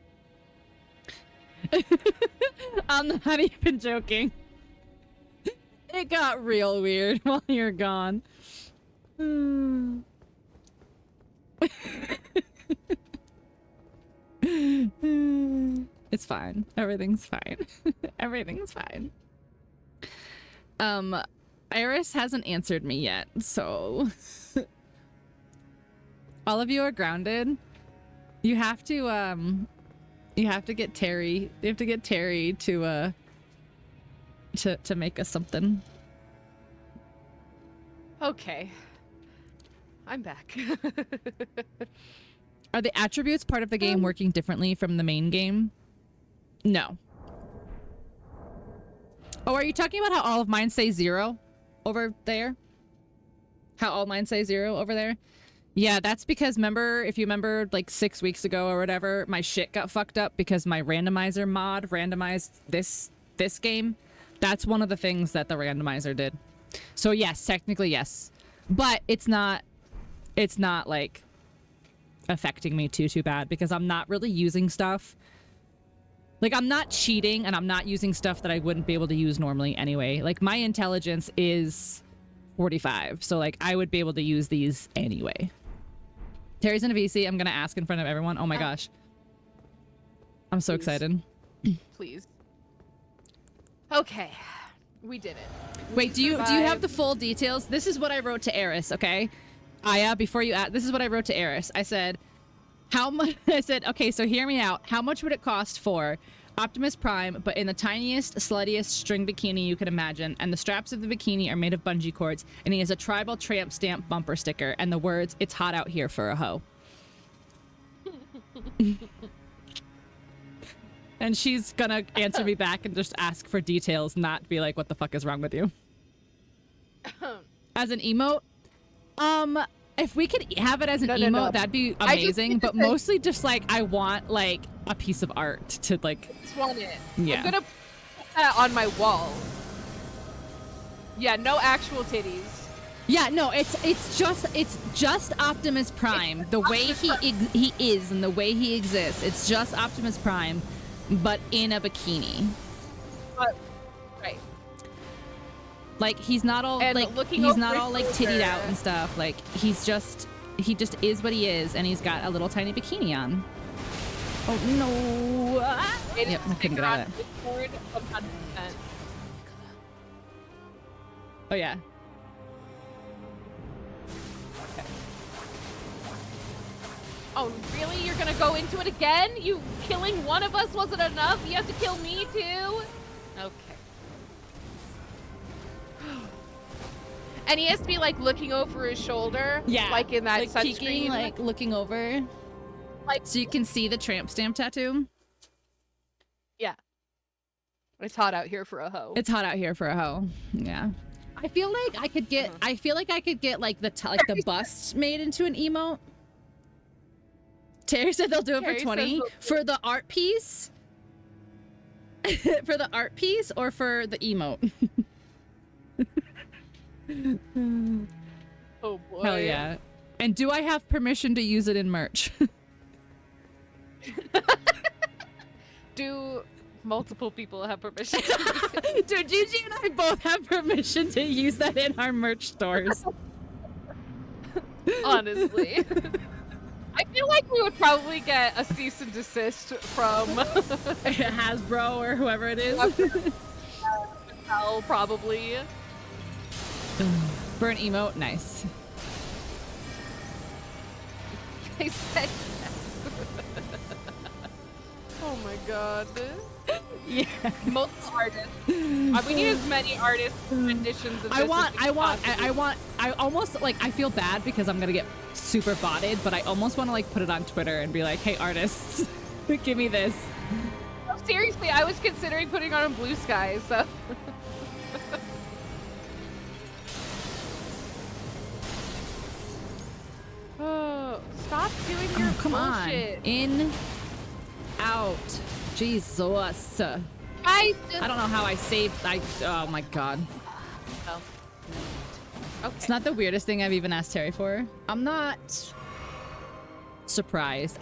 I'm not even joking. It got real weird while you're gone. It's fine. Everything's fine. Everything's fine. Iris hasn't answered me yet, so all of you are grounded. You have to get Terry. You have to get Terry to make us something. Okay. I'm back. Are the attributes part of the game working differently from the main game? No. Oh, are you talking about how all of mine say 0 over there? How all mine say 0 over there? Yeah, that's because if you remember like 6 weeks ago or whatever, my shit got fucked up because my randomizer mod randomized this game. That's one of the things that the randomizer did. So yes, technically yes. But it's not like affecting me too bad because I'm not really using stuff. Like, I'm not cheating and I'm not using stuff that I wouldn't be able to use normally anyway. Like, my intelligence is 45, so like I would be able to use these anyway. Terry's in a VC. I'm gonna ask in front of everyone. Oh my gosh. I'm so excited. Please. Okay. We did it. Wait, do you have the full details? This is what I wrote to Eris, okay? Aya, before you add, this is what I wrote to Eris. I said, how much? I said, okay, so hear me out. How much would it cost for Optimus Prime, but in the tiniest, sluttiest string bikini you can imagine, and the straps of the bikini are made of bungee cords, and he has a tribal tramp stamp bumper sticker, and the words, "It's hot out here for a hoe." And she's gonna answer me back and just ask for details, not be like, what the fuck is wrong with you? As an emote, if we could have it as an emote, no. that'd be amazing, but mostly just like, I want like a piece of art to like... Just want it. Yeah. I'm gonna put that on my wall. Yeah, no actual titties. Yeah, no, it's just Optimus Prime. The way he is and the way he exists. It's just Optimus Prime, but in a bikini. Right. Like, he's not all and like tittied out and stuff. Like, he just is what he is, and he's got a little tiny bikini on. Oh no! Yep, I couldn't get out of that. Oh yeah. Oh, really? You're gonna go into it again? You killing one of us wasn't enough? You have to kill me too? Okay. And he has to be like looking over his shoulder. Yeah. Like in that like peeking, sunscreen. like looking over. Like, so you can see the tramp stamp tattoo. yeah. It's hot out here for a hoe. It's hot out here for a hoe. Yeah. I feel like I could get. I feel like I could get like the bust made into an emote. Terry said they'll do it Terry for 20 for the art piece. For the art piece or for the emote. Oh boy. Hell yeah. And do I have permission to use it in merch? Do multiple people have permission? Dude, Gigi and I both have permission to use that in our merch stores. Honestly. I feel like we would probably get a cease and desist from Hasbro or whoever it is. Hell, probably. For an emote, nice. I said yes. Oh my god. Yeah. Most artists. We need as many artists renditions of this. I almost like, I feel bad because I'm gonna get super botted, but I almost want to like put it on Twitter and be like, hey artists, give me this. No, seriously, I was considering putting on Blue Skies, so. Oh, stop doing your come bullshit. on. In, out. Jesus. I don't know how I saved. Oh my god. Oh. Okay. It's not the weirdest thing I've even asked Terry for. I'm not surprised.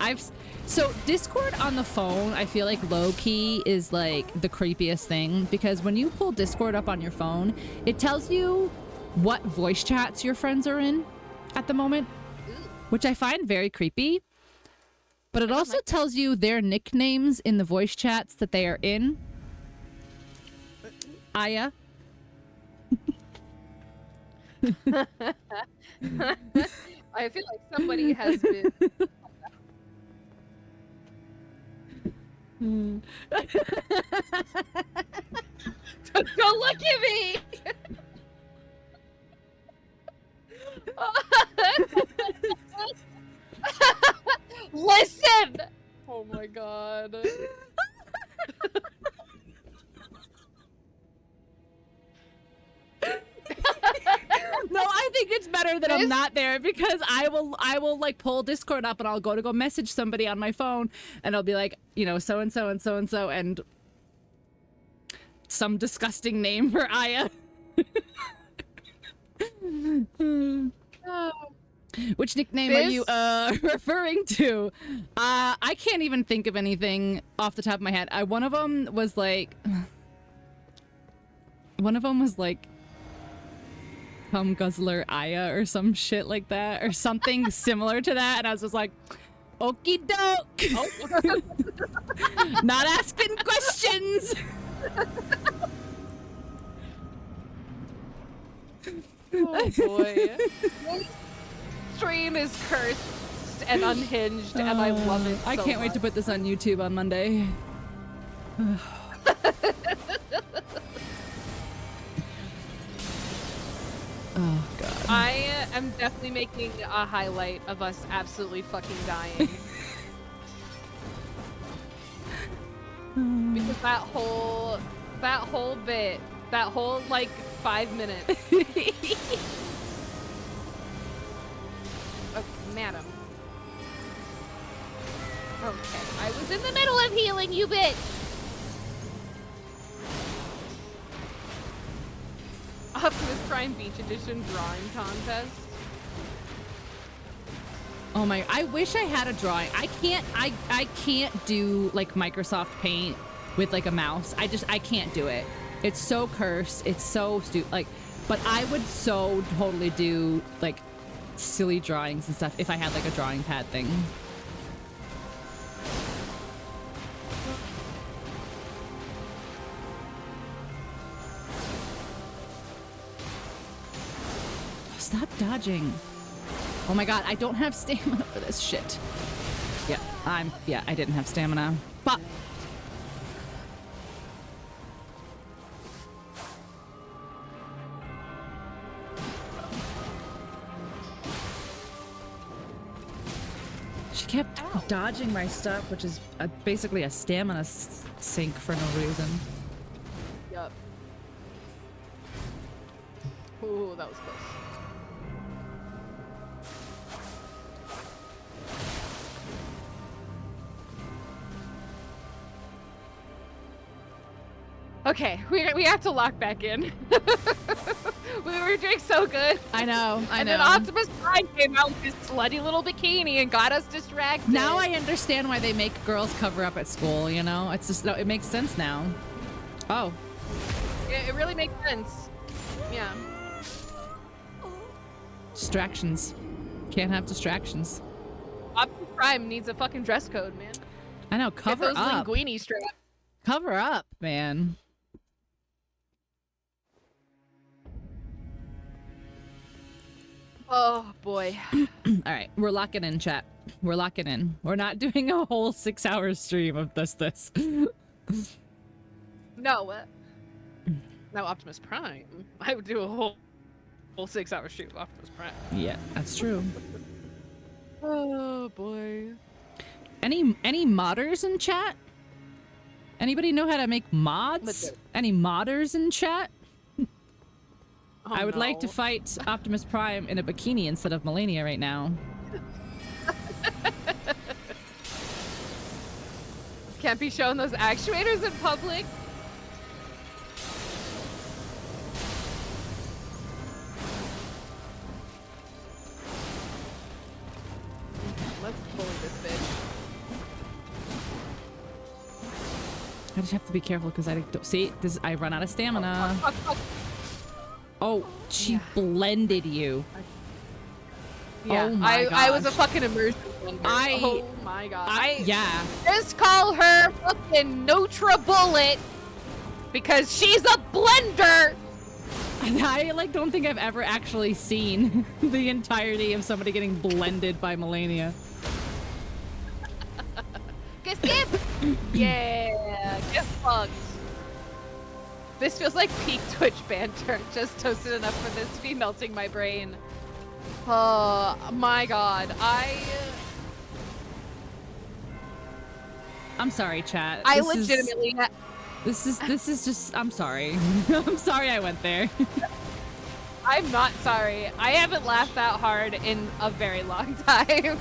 So Discord on the phone, I feel like low key is like the creepiest thing because when you pull Discord up on your phone, it tells you what voice chats your friends are in at the moment, which I find very creepy. But it also tells you their nicknames in the voice chats that they are in. Aya. I feel like somebody has been. Don't look at me! Listen! Oh my god. No, I think it's better that I'm not there because I will like pull Discord up and I'll go message somebody on my phone and I'll be like, you know, so and so and so and so and some disgusting name for Aya. Which nickname are you referring to? I can't even think of anything off the top of my head. One of them was like Cum Guzzler Aya or some shit like that or something similar to that, and I was just like, okie doke. Oh. Not asking questions. Oh boy. Stream is cursed and unhinged, and I love it. I can't wait to put this on YouTube on Monday. Oh god. I am definitely making a highlight of us absolutely fucking dying. Because that whole bit, that whole like 5 minutes. Oh, madam. Okay, I was in the middle of healing, you bitch! Optimus Prime Beach Edition drawing contest. Oh my, I wish I had a drawing. I can't do like Microsoft Paint with like a mouse. I can't do it. It's so cursed. It's so stupid. Like, but I would so totally do like silly drawings and stuff if I had like a drawing pad thing. Stop dodging. Oh my god, I don't have stamina for this shit. Yeah, I didn't have stamina. Fuck. She kept dodging my stuff, which is basically a stamina sink for no reason. Yup. Ooh, that was close. Okay, we have to lock back in. We were doing so good. I know. And then Optimus Prime came out with his slutty little bikini and got us distracted. Now I understand why they make girls cover up at school, you know? It's just, it makes sense now. Oh. It really makes sense. Yeah. Distractions. Can't have distractions. Optimus Prime needs a fucking dress code, man. I know, cover Get those up. linguini straps. Cover up, man. Oh, boy. All right, we're locking in, chat. We're locking in. We're not doing a whole 6-hour stream of this. No. Now Optimus Prime. I would do a whole 6-hour stream of Optimus Prime. Yeah, that's true. Oh, boy. Any modders in chat? Anybody know how to make mods? Any modders in chat? Oh, I would like to fight Optimus Prime in a bikini instead of Malenia right now. Can't be showing those actuators in public. Let's bully this bitch. I just have to be careful because I don't see this. I run out of stamina. Fuck. Oh, she blended you. Yeah, oh my I was a gosh. fucking immersion blender. Oh my god. Yeah. Just call her fucking NutriBullet because she's a blender. I like don't think I've ever actually seen the entirety of somebody getting blended by Malenia. Skip. Yeah, get fucked. This feels like peak Twitch banter, just toasted enough for this to be melting my brain. Oh my god, I'm sorry, chat. I legitimately This is just I'm sorry. I'm sorry I went there. I'm not sorry. I haven't laughed that hard in a very long time.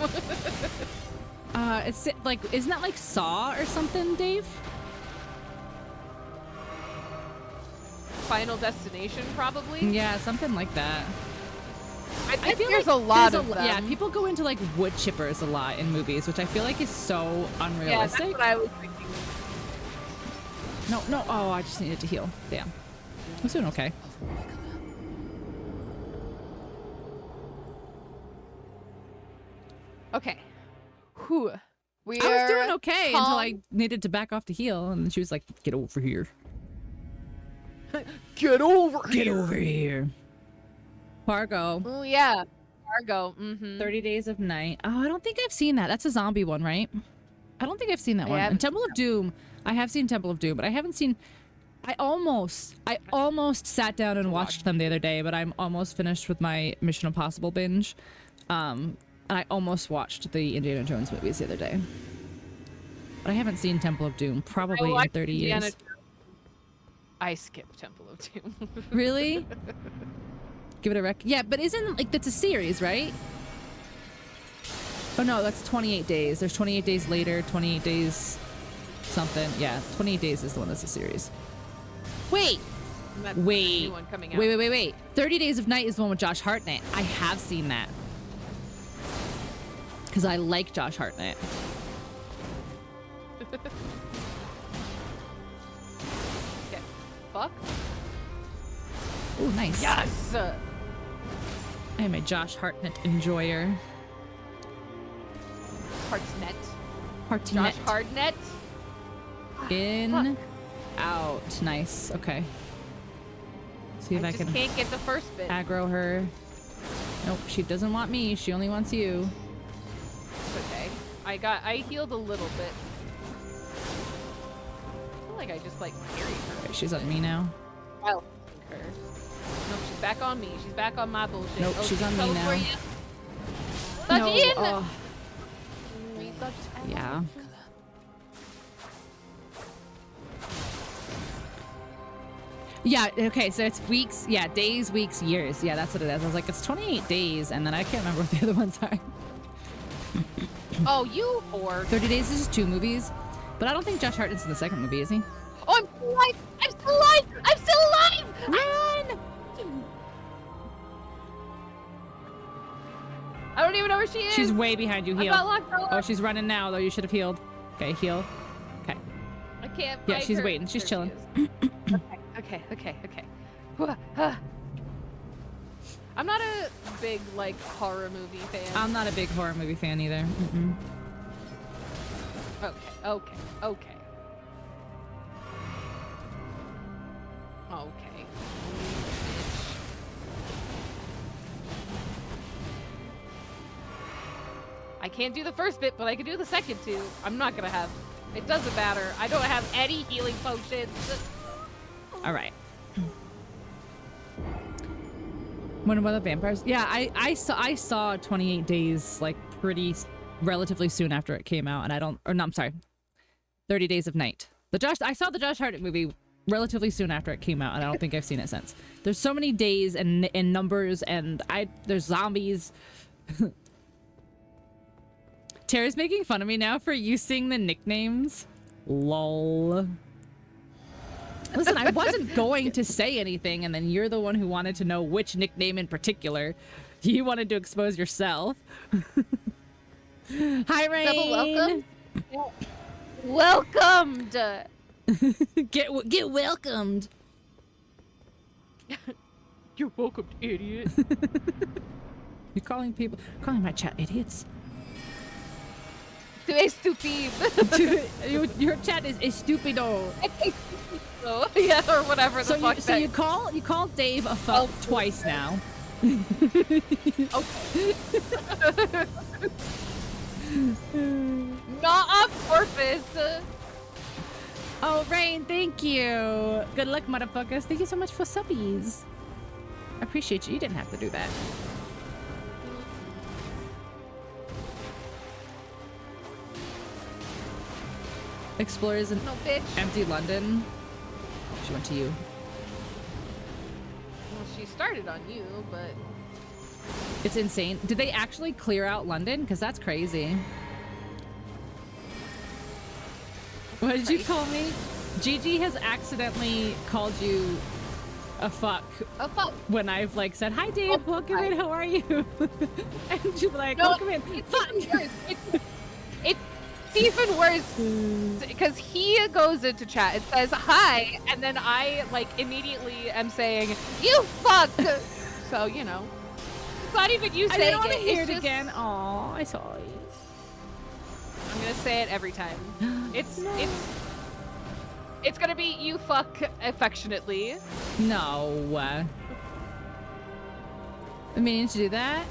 It's like isn't that like Saw or something, Dave? Final Destination, probably? Yeah, something like that. I think feel there's like a lot there's of them. Yeah, people go into like wood chippers a lot in movies, which I feel like is so unrealistic. Yeah, that's what I was thinking. No. Oh, I just needed to heal. Damn. I was doing okay. Okay. Whew. I was doing okay calm. until I needed to back off to heal, and she was like, "Get over here. Get over Get over here." Fargo. Oh yeah. Fargo. 30 Days of Night. Oh, I don't think I've seen that. That's a zombie one, right? I don't think I've seen that one. And Temple of Doom. I have seen Temple of Doom, but I haven't seen. I almost sat down and watched them the other day, but I'm almost finished with my Mission Impossible binge. And I almost watched the Indiana Jones movies the other day. But I haven't seen Temple of Doom probably in 30 years. I skipped Temple of Doom. Really? Give it a rec. Yeah, but isn't like that's a series, right? Oh no, that's 28 days. There's 28 days later, 28 days something. Yeah, 28 days is the one that's a series. Wait. Wait. 30 Days of Night is the one with Josh Hartnett. I have seen that. Because I like Josh Hartnett. Get fucked. Oh, nice. Yes! I am a Josh Hartnett enjoyer. Hartnett. Hartnett. Josh Hartnett? In, out. Nice. Okay. See if I can can't get the first bit. aggro her. Nope, she doesn't want me. She only wants you. Okay. I healed a little bit. I feel like I just like carried her. Right, she's on me now. I'll take her. No, she's back on me. She's back on my bullshit. Nope, she's on me coming now. for you. Touch No, in! oh, We touched yeah. Yeah, okay, so it's weeks, yeah, days, weeks, years. Yeah, that's what it is. I was like, it's 28 days, and then I can't remember what the other ones are. Oh, you whore. 30 Days is just 2 movies, but I don't think Josh Hartnett's in the second movie, is he? Oh, I'm still alive! I'm still alive! I'm still alive! Run! I don't even know where she is. She's way behind you, I heal. got locked out. Oh, she's running now, though. You should have healed. Okay, heal. Okay. I can't Yeah, find she's her. waiting. She's There chilling. she is. Okay. I'm not a big, like, horror movie fan. I'm not a big horror movie fan either. Mm-mm. Okay. I can't do the first bit, but I can do the second two. I'm not gonna have... It doesn't matter. I don't have any healing potions. All right. One of the vampires? Yeah, I saw 28 Days like relatively soon after it came out, and I'm sorry, 30 Days of Night. I saw the Josh Hartnett movie relatively soon after it came out, and I don't think I've seen it since. There's so many days and numbers, and there's zombies. Tara's making fun of me now for using the nicknames. Lol. Listen, I wasn't going to say anything, and then you're the one who wanted to know which nickname in particular. You wanted to expose yourself. Hi, Rain. Double welcome. Welcomed. Get welcomed. You're welcome, idiot. You're calling my chat idiots. Tu es stupide. Your chat is stupido. So, yeah, or whatever the fuck. So you call Dave a fuck twice now. Okay. Not on purpose. Oh, Rain, thank you. Good luck, motherfuckers. Thank you so much for subbies. I appreciate you. You didn't have to do that. Explorers in No, bitch. empty London. She went to you. Well, she started on you, but... It's insane. Did they actually clear out London? Because that's crazy. What did you call me? Gigi has accidentally called you a fuck. A fuck. When I've like said, hi Dave, welcome in, how are you? And she's like, No, welcome in. Fuck. It's even worse because he goes into chat, it says hi, and then I like immediately am saying, you fuck. So, you know. It's not even you saying it. I didn't want to hear it's it just, again. Aw, I saw you. I'm gonna say it every time. It's gonna be you fuck affectionately. No. I mean to do that.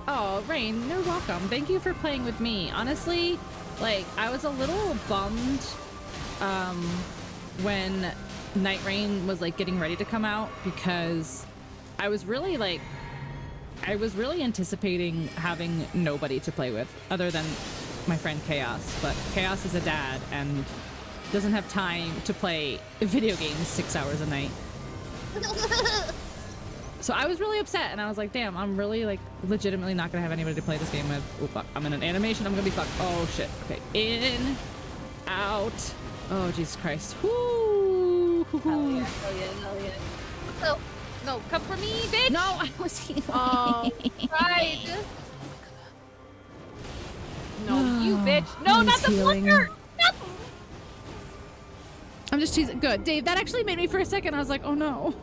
Oh, Rain, you're welcome. Thank you for playing with me. Honestly, like I was a little bummed when Night Rain was like getting ready to come out because I was really anticipating having nobody to play with other than my friend Chaos, but Chaos is a dad and doesn't have time to play video games 6 hours a night. So I was really upset and I was like, damn, I'm really like legitimately not gonna have anybody to play this game with. Oh fuck, I'm in an animation, I'm gonna be fucked. Oh shit, okay, in, out. Oh Jesus Christ. Whoo. Hell yeah. So, no, come for me, bitch. No, I was healing. Oh, right. No, you bitch. No, not the flicker. Not I'm just teasing. Good. Dave, that actually made me for a second. I was like, oh no.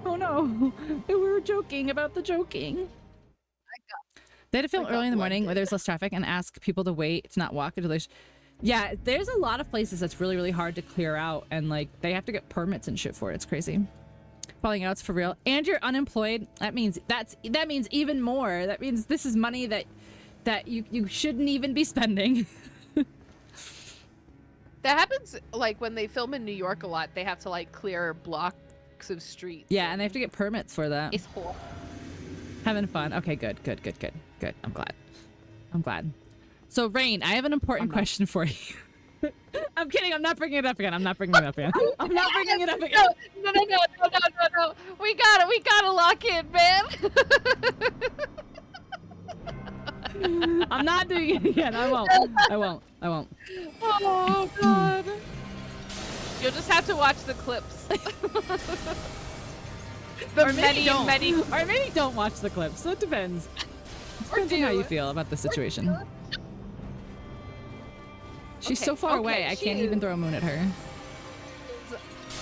Oh no. We were joking about the joking. They had to film early in the morning where there's less traffic and ask people to wait to not walk until they... Yeah, there's a lot of places that's really, really hard to clear out and like they have to get permits and shit for it. It's crazy. Falling out's for real. And you're unemployed. That means even more. That means this is money that that you shouldn't even be spending. That happens like when they film in New York a lot. They have to like clear blocks of streets. Yeah, and they have to get permits for that. It's horrible. Having fun. Okay, good. I'm glad. So, Rain, I have an important question for you. I'm kidding. I'm not bringing it up again. I'm not bringing it up again. No. We gotta lock in, man. I'm not doing it again. I won't. Oh god. You'll just have to watch the clips. Or maybe don't watch the clips. So it depends. Depends on how you feel about the situation. She's so far away, I can't even throw a moon at her.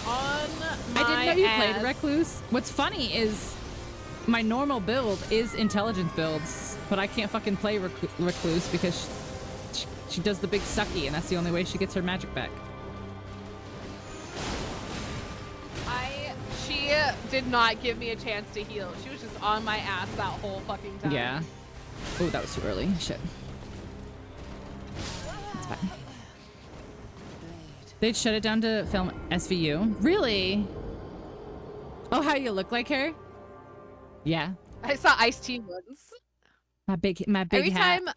On my I didn't know you played ass. Recluse. What's funny is my normal build is intelligence builds, but I can't fucking play Recluse because she does the big sucky, and that's the only way she gets her magic back. She did not give me a chance to heal. She was just on my ass that whole fucking time. Yeah. Oh, that was too early. Shit. That's fine. They'd shut it down to film SVU. Really? Oh, how you look like her? Yeah. I saw Ice-T once. My big Every hat. time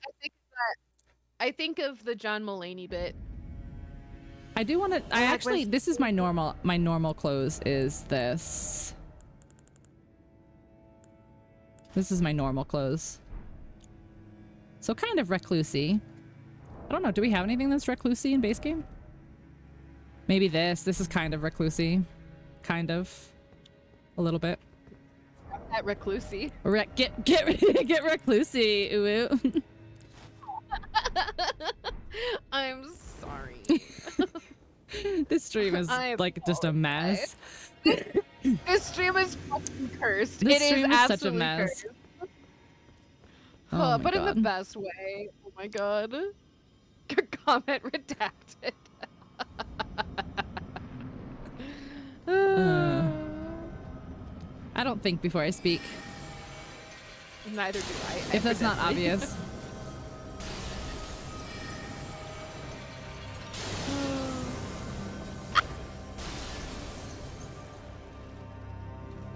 I think of the John Mulaney bit. I do want to. I actually. This is my normal. My normal clothes is this. This is my normal clothes. So kind of reclusey. I don't know. Do we have anything that's reclusey in base game? Maybe this. This is kind of reclusey. Kind of. A little bit. At reclusey. Get reclusey. Ooh. I'm sorry. This stream is like just a mess. This stream is fucking cursed. This It stream is is such a absolutely mess. cursed. Oh my But in the God. best way. Oh my god. Comment redacted. I don't think before I speak. Neither do I. If that's not evidently. obvious.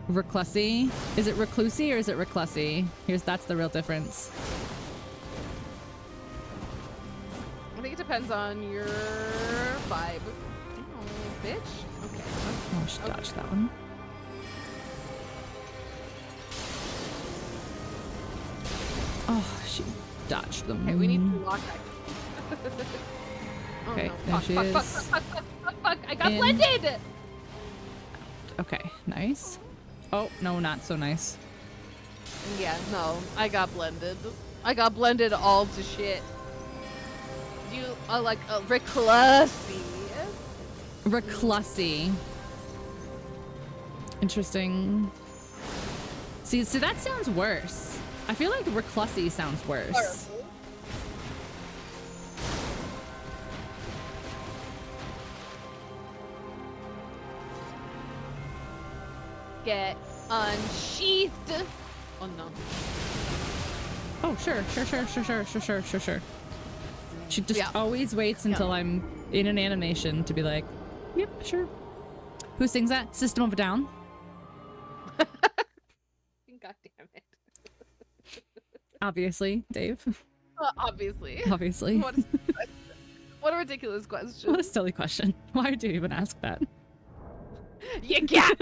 Reclusy? Is it reclusy or is it reclusy? That's the real difference. I think it depends on your vibe. Oh, bitch. Okay. Oh, she dodged that one. Oh, she dodged them. Okay, we need to lock that. Oh, Okay, no. there she is. Fuck. I got blended! Okay, nice. Oh, no, not so nice. Yeah, no. I got blended. I got blended all to shit. You are like a reclusy. Reclusy. Interesting. See, that sounds worse. I feel like reclusy sounds worse. Get unsheathed. Oh no. Oh, sure. She just always waits until I'm in an animation to be like, yep, sure. Who sings that? System of a Down? God damn it. Obviously, Dave. Obviously. Obviously. What a ridiculous question. What a silly question. Why do you even ask that? You got.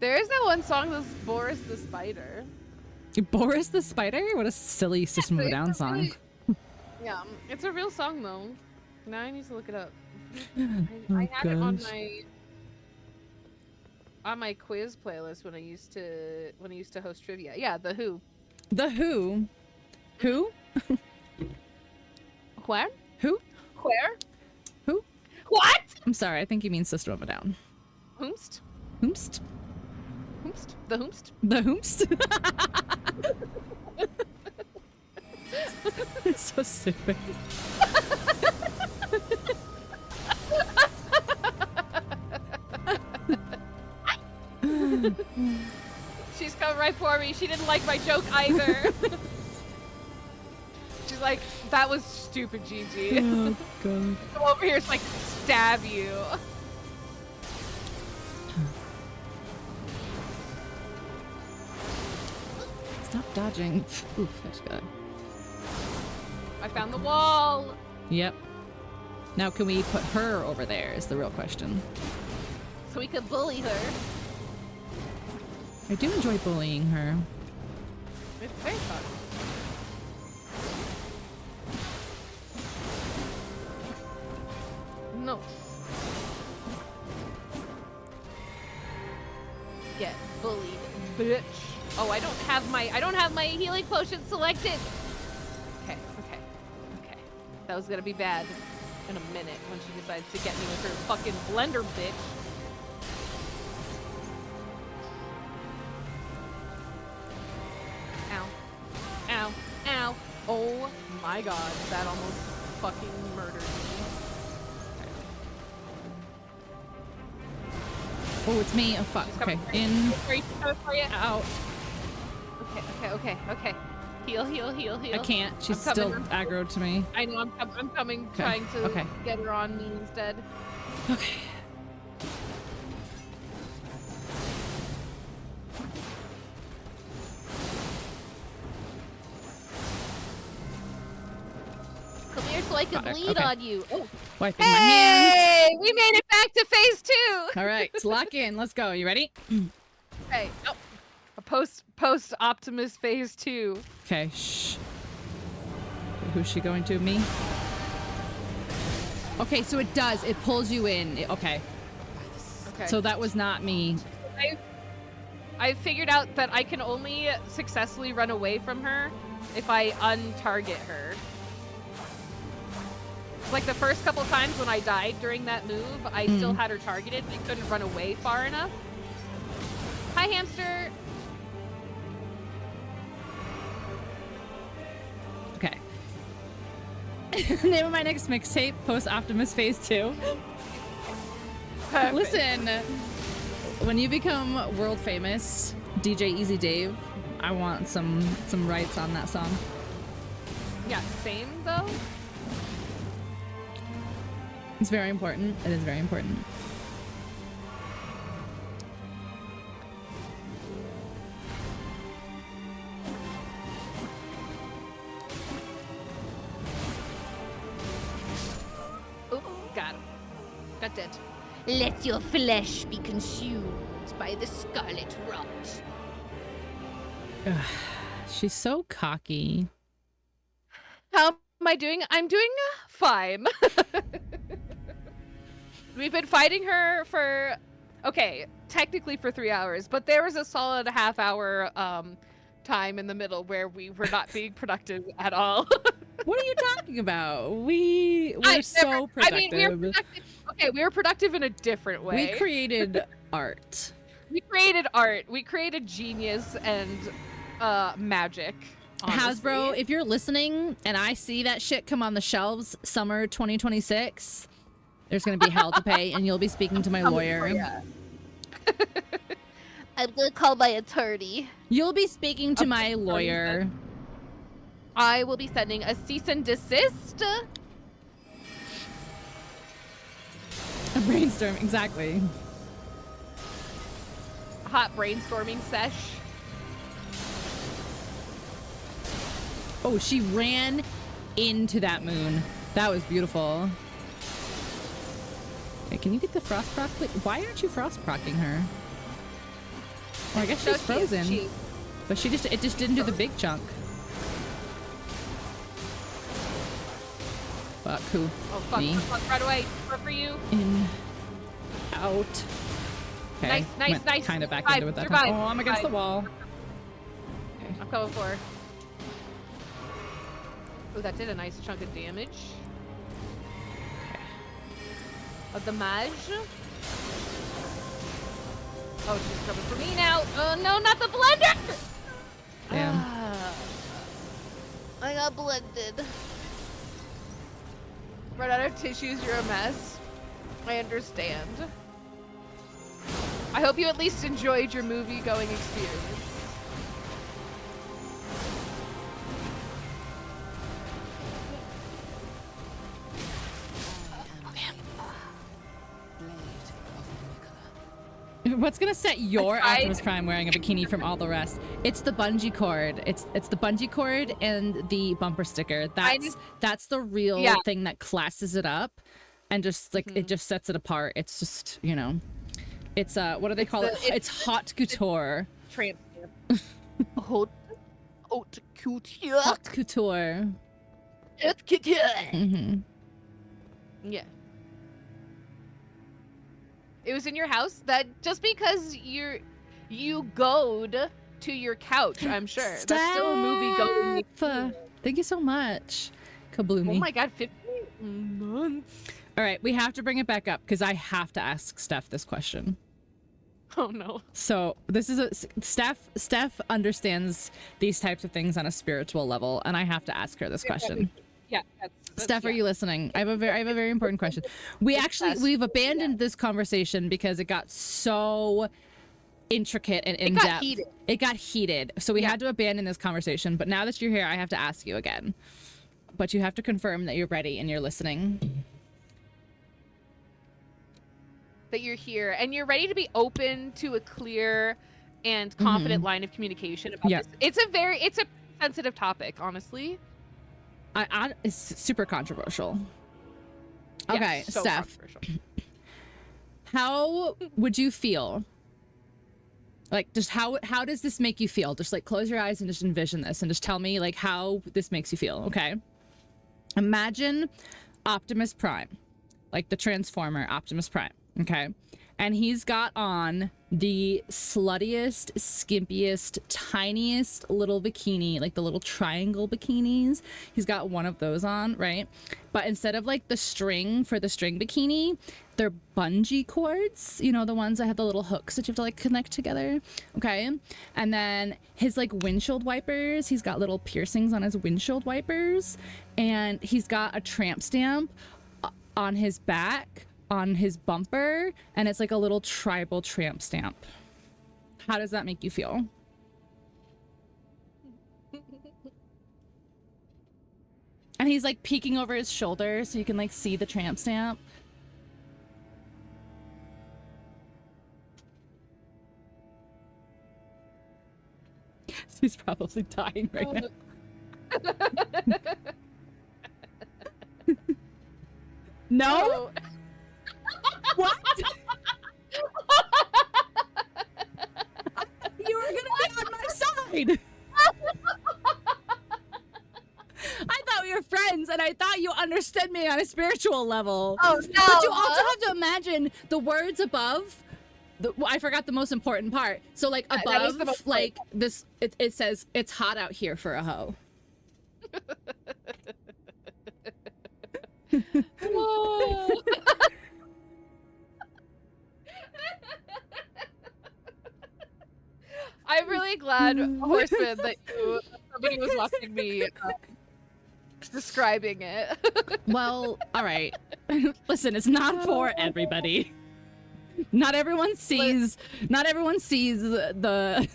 There is that one song that's Boris the Spider. Boris the Spider? What a silly System of a Down song. Yeah, it's a real song though. Now I need to look it up. Oh, I had it gosh. on my quiz playlist when I used to host trivia. Yeah, The Who. The Who? Who? Where? Who? Where? Who? What? I'm sorry, I think you mean System of a Down. Whomst? Whomst? Whomst? The Whomst? The Whomst? It's so stupid. She's coming right for me. She didn't like my joke either. She's like, that was stupid, Gigi. Oh, God. Come over here so I can stab you. Stop dodging. Oof, I just got it. I found the wall. Yep. Now can we put her over there is the real question. So we could bully her. I do enjoy bullying her. It's very fun. No. Get bullied, bitch. Oh, I don't have my healing potion selected. Okay. That was gonna be bad in a minute when she decides to get me with her fucking blender, bitch. Ow. Ow. Ow. Oh my god, that almost fucking murdered me. Oh, it's me. Oh, fuck. She's Okay. coming for you. In, She's coming for you. out. Okay. Heal. I can't. She's I'm still coming. aggroed to me. I know, I'm coming, Okay, trying to okay. get her on me instead. Okay. Come here so I can Got it, bleed okay. on you. Oh. Wiping my hands. Hey! We made it back to phase 2! All right. Lock in. Let's go. You ready? Okay. Oh. A post Optimus phase 2. Okay. Shh. Who's she going to? Me? Okay, so it does. It pulls you in. Okay. Okay. So that was not me. I figured out that I can only successfully run away from her if I untarget her. Like the first couple times when I died during that move, I still had her targeted. I couldn't run away far enough. Hi, hamster. Okay. Name of my next mixtape, Post Optimus Phase 2. Perfect. Listen, when you become world famous, DJ Easy Dave, I want some rights on that song. Yeah, same though. It's very important. It is very important. Oh, got him. Got dead. Let your flesh be consumed by the scarlet rot. She's so cocky. How am I doing? I'm doing fine. We've been fighting her for, okay, technically for 3 hours, but there was a solid half-hour time in the middle where we were not being productive at all. What are you talking about? We were so productive. I mean, we were productive. Okay, we were productive in a different way. We created art. We created art. We created genius and magic. Honestly. Hasbro, if you're listening and I see that shit come on the shelves summer 2026, there's gonna be hell to pay, and you'll be speaking to my lawyer. I'm gonna call my attorney. You'll be speaking to my lawyer. I will be sending a cease and desist. A brainstorm, exactly. Hot brainstorming sesh. Oh, she ran into that moon. That was beautiful. Okay, can you get the frost proc? Why aren't you frost procking her? Well, I guess she's frozen. But it just didn't do the big chunk. Fuck, who? Oh, fuck, Me? fuck, right away. Run for you. In. Out. Okay. Nice. Kind of back Survive, into it that survive, time. Oh, I'm against the survive. wall. I'm coming for her. Oh, that did a nice chunk of damage. A damage. Oh, she's coming for me now. Oh, no, not the blender! Damn. I got blended. Run out of tissues, you're a mess. I understand. I hope you at least enjoyed your movie-going experience. What's gonna set your Optimus Prime wearing a bikini from all the rest? It's the bungee cord. It's the bungee cord and the bumper sticker. That's the real thing that classes it up, and just like it just sets it apart. It's just, you know, it's what do they call it? It's haute couture. Tramp stamp. Haute couture. Haute couture. Haute couture. Mm-hmm. Yeah. It was in your house. That just because you goad to your couch, I'm sure. Steph! That's still a movie going. Thank you so much, Kabloomy. Oh my god, 15 months. All right, we have to bring it back up because I have to ask Steph this question. Oh no. So this is Steph understands these types of things on a spiritual level, and I have to ask her this question. Yeah, Steph, are you listening? I have a very important question. We've abandoned this conversation because it got so intricate and in depth. It got heated. So we had to abandon this conversation. But now that you're here, I have to ask you again. But you have to confirm that you're ready and you're listening. That you're here and you're ready to be open to a clear and confident line of communication about this. It's a sensitive topic, honestly. It's super controversial. Okay, so Steph, how would you feel? Like, just how does this make you feel? Just like close your eyes and just envision this and just tell me like how this makes you feel, okay? Imagine Optimus Prime, like the Transformer Optimus Prime, okay? And he's got on the sluttiest, skimpiest, tiniest little bikini, like the little triangle bikinis. He's got one of those on, right? But instead of like the string for the string bikini, they're bungee cords, you know, the ones that have the little hooks that you have to like connect together, okay? And then his like windshield wipers, he's got little piercings on his windshield wipers, and he's got a tramp stamp on his back, on his bumper, and it's like a little tribal tramp stamp. How does that make you feel? And he's like peeking over his shoulder so you can like see the tramp stamp. He's probably dying right now. No? What? You were gonna be on my side. I thought we were friends, and I thought you understood me on a spiritual level. Oh no! But you also have to imagine the words above. I forgot the most important part. So like above, like this, it says it's hot out here for a hoe. Whoa. I'm really glad, Horseman, that somebody was watching me describing it. Well, all right. Listen, it's not for everybody. Not everyone sees. Not everyone sees the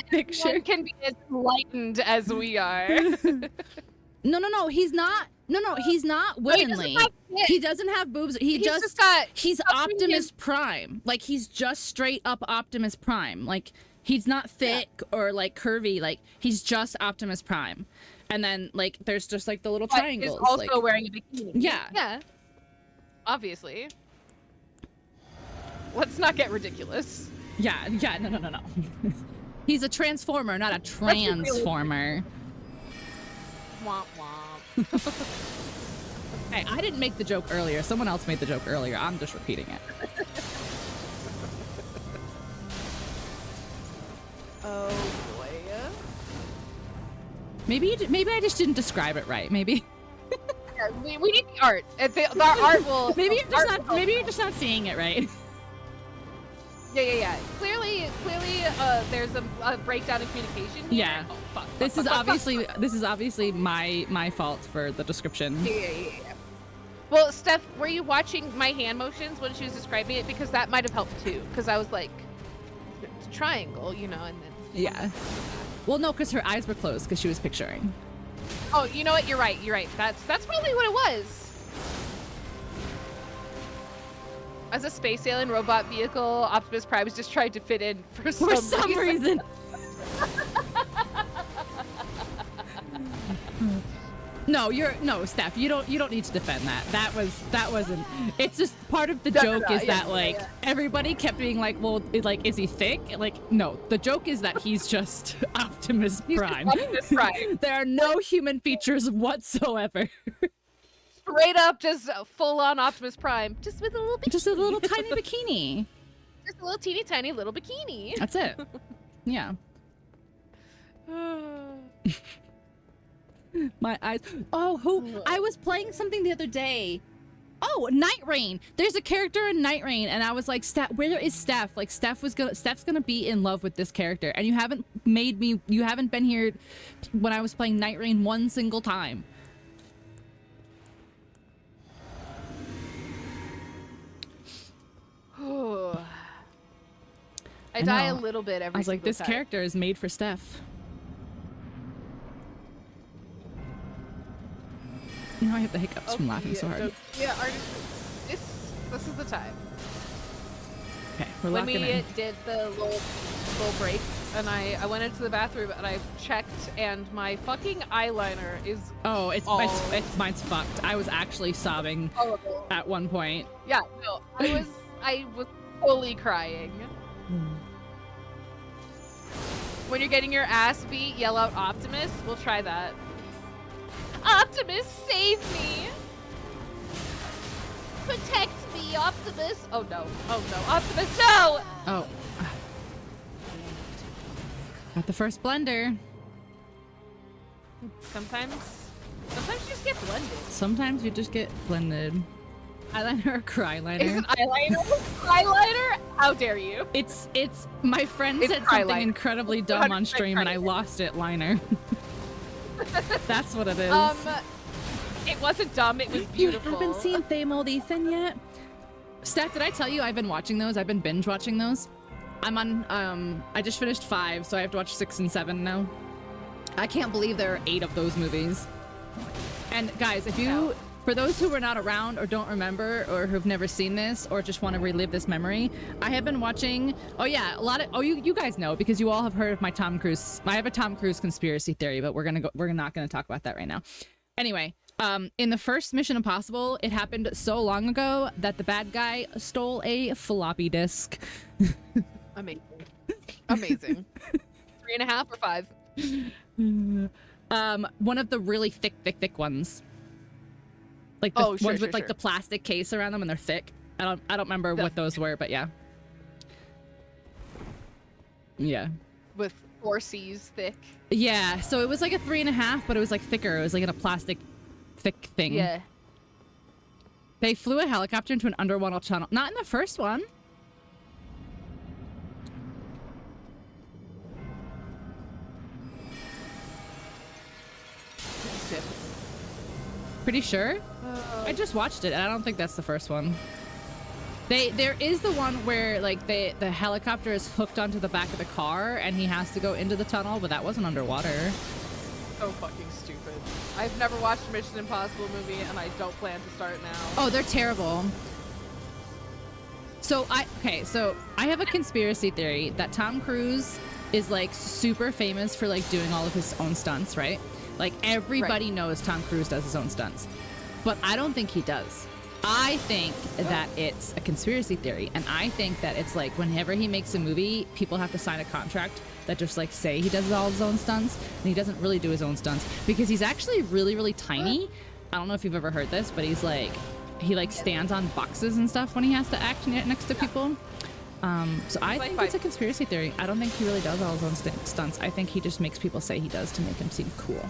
picture. Everyone can be as enlightened as we are. No. He's not. No, he's not willingly. He doesn't have boobs. He's Optimus Prime. Like, he's just straight up Optimus Prime. Like, he's not thick or like curvy. Like, he's just Optimus Prime. And then like there's just like the little triangles. He's also like, wearing a bikini. Yeah. Yeah. Obviously. Let's not get ridiculous. Yeah. No. He's a transformer, not a transformer. Womp womp. Hey, I didn't make the joke earlier. Someone else made the joke earlier. I'm just repeating it. Oh boy. Maybe I just didn't describe it right. Maybe. Yeah, we need the art. The art will. Maybe you're just not seeing it right. Yeah. Clearly, there's a breakdown in communication here. Yeah. Oh, fuck. This is obviously my fault for the description. Yeah. Well, Steph, were you watching my hand motions when she was describing it? Because that might have helped too. Because I was like, triangle, you know, and then. Yeah. Well, no, because her eyes were closed because she was picturing. Oh, you know what? You're right. You're right. That's probably what it was. As a space alien robot vehicle, Optimus Prime was just trying to fit in for some reason. No, Steph, you don't need to defend that. That wasn't. It's just part of the joke is that like everybody kept being like, well, like, is he thick? Like, no, the joke is that he's just Optimus Prime. Optimus Prime. There are no human features whatsoever. Straight up, just full on Optimus Prime, just with a little bikini. Just a little tiny bikini. Just a little teeny tiny little bikini. That's it. Yeah. My eyes. Oh, I was playing something the other day. Oh, Night Rain. There's a character in Night Rain, and I was like, where is Steph? Like, Steph's gonna be in love with this character, and you haven't been here when I was playing Night Rain one single time. I die a little bit every. I was like, this time. character is made for Steph. Now I have the hiccups from laughing so hard. Yeah, this is the time. Okay, we're when locking in. we did the little break, and I went into the bathroom and I checked, and my fucking eyeliner is. Oh, mine's fucked. I was actually sobbing at one point. Yeah, no, I was fully crying. When you're getting your ass beat, yell out Optimus. We'll try that. Optimus, save me! Protect me, Optimus! Oh no, Optimus, no! Oh. Got the first blender. Sometimes you just get blended. Sometimes you just get blended. Eyeliner or cryliner? Is it eyeliner? Eyeliner? How dare you? It's my friend said something incredibly dumb on stream and I lost it, liner. That's what it is. It wasn't dumb, it was beautiful. You haven't seen Fame Old Ethan yet? Steph, did I tell you I've been watching those? I've been binge watching those. I'm on, I just finished 5, so I have to watch 6 and 7 now. I can't believe there are 8 of those movies. And guys, for those who were not around or don't remember or who've never seen this or just want to relive this memory, I have been watching, you guys know because you all have heard of my Tom Cruise. I have a Tom Cruise conspiracy theory, but we're not going to talk about that right now. Anyway, in the first Mission Impossible, it happened so long ago that the bad guy stole a floppy disk. Amazing. Amazing. 3.5 or 5? One of the really thick ones. Like the ones with like the plastic case around them and they're thick. I don't remember what those were, but yeah. Yeah. With 4 C's thick. Yeah, so it was like a 3.5, but it was like thicker. It was like in a plastic thick thing. Yeah. They flew a helicopter into an underwater tunnel. Not in the first one. Pretty sure? I just watched it and I don't think that's the first one. There is the one where like the helicopter is hooked onto the back of the car and he has to go into the tunnel, but that wasn't underwater. So fucking stupid. I've never watched a Mission Impossible movie and I don't plan to start now. Oh, they're terrible. So I have a conspiracy theory that Tom Cruise is like super famous for like doing all of his own stunts, right? Like everybody knows Tom Cruise does his own stunts, but I don't think he does. I think that it's a conspiracy theory, and I think that it's like whenever he makes a movie, people have to sign a contract that just like say he does all his own stunts, and he doesn't really do his own stunts because he's actually really, really tiny. I don't know if you've ever heard this, but he's like, he like stands on boxes and stuff when he has to act next to people. So I think it's a conspiracy theory. I don't think he really does all his own stunts. I think he just makes people say he does to make him seem cool.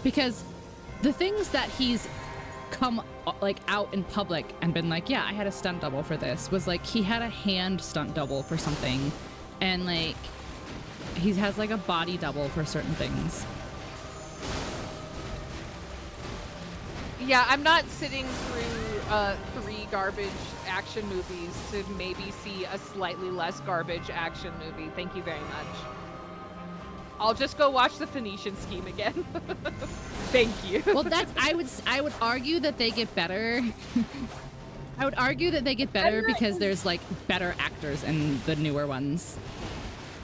Because the things that he's come like out in public and been like, yeah, I had a stunt double for this, was like he had a hand stunt double for something, and like he has like a body double for certain things. Yeah, I'm not sitting through 3 garbage action movies to maybe see a slightly less garbage action movie. Thank you very much. I'll just go watch the Phoenician Scheme again. Thank you. Well, I would argue that they get better. I would argue that they get better because there's like better actors in the newer ones.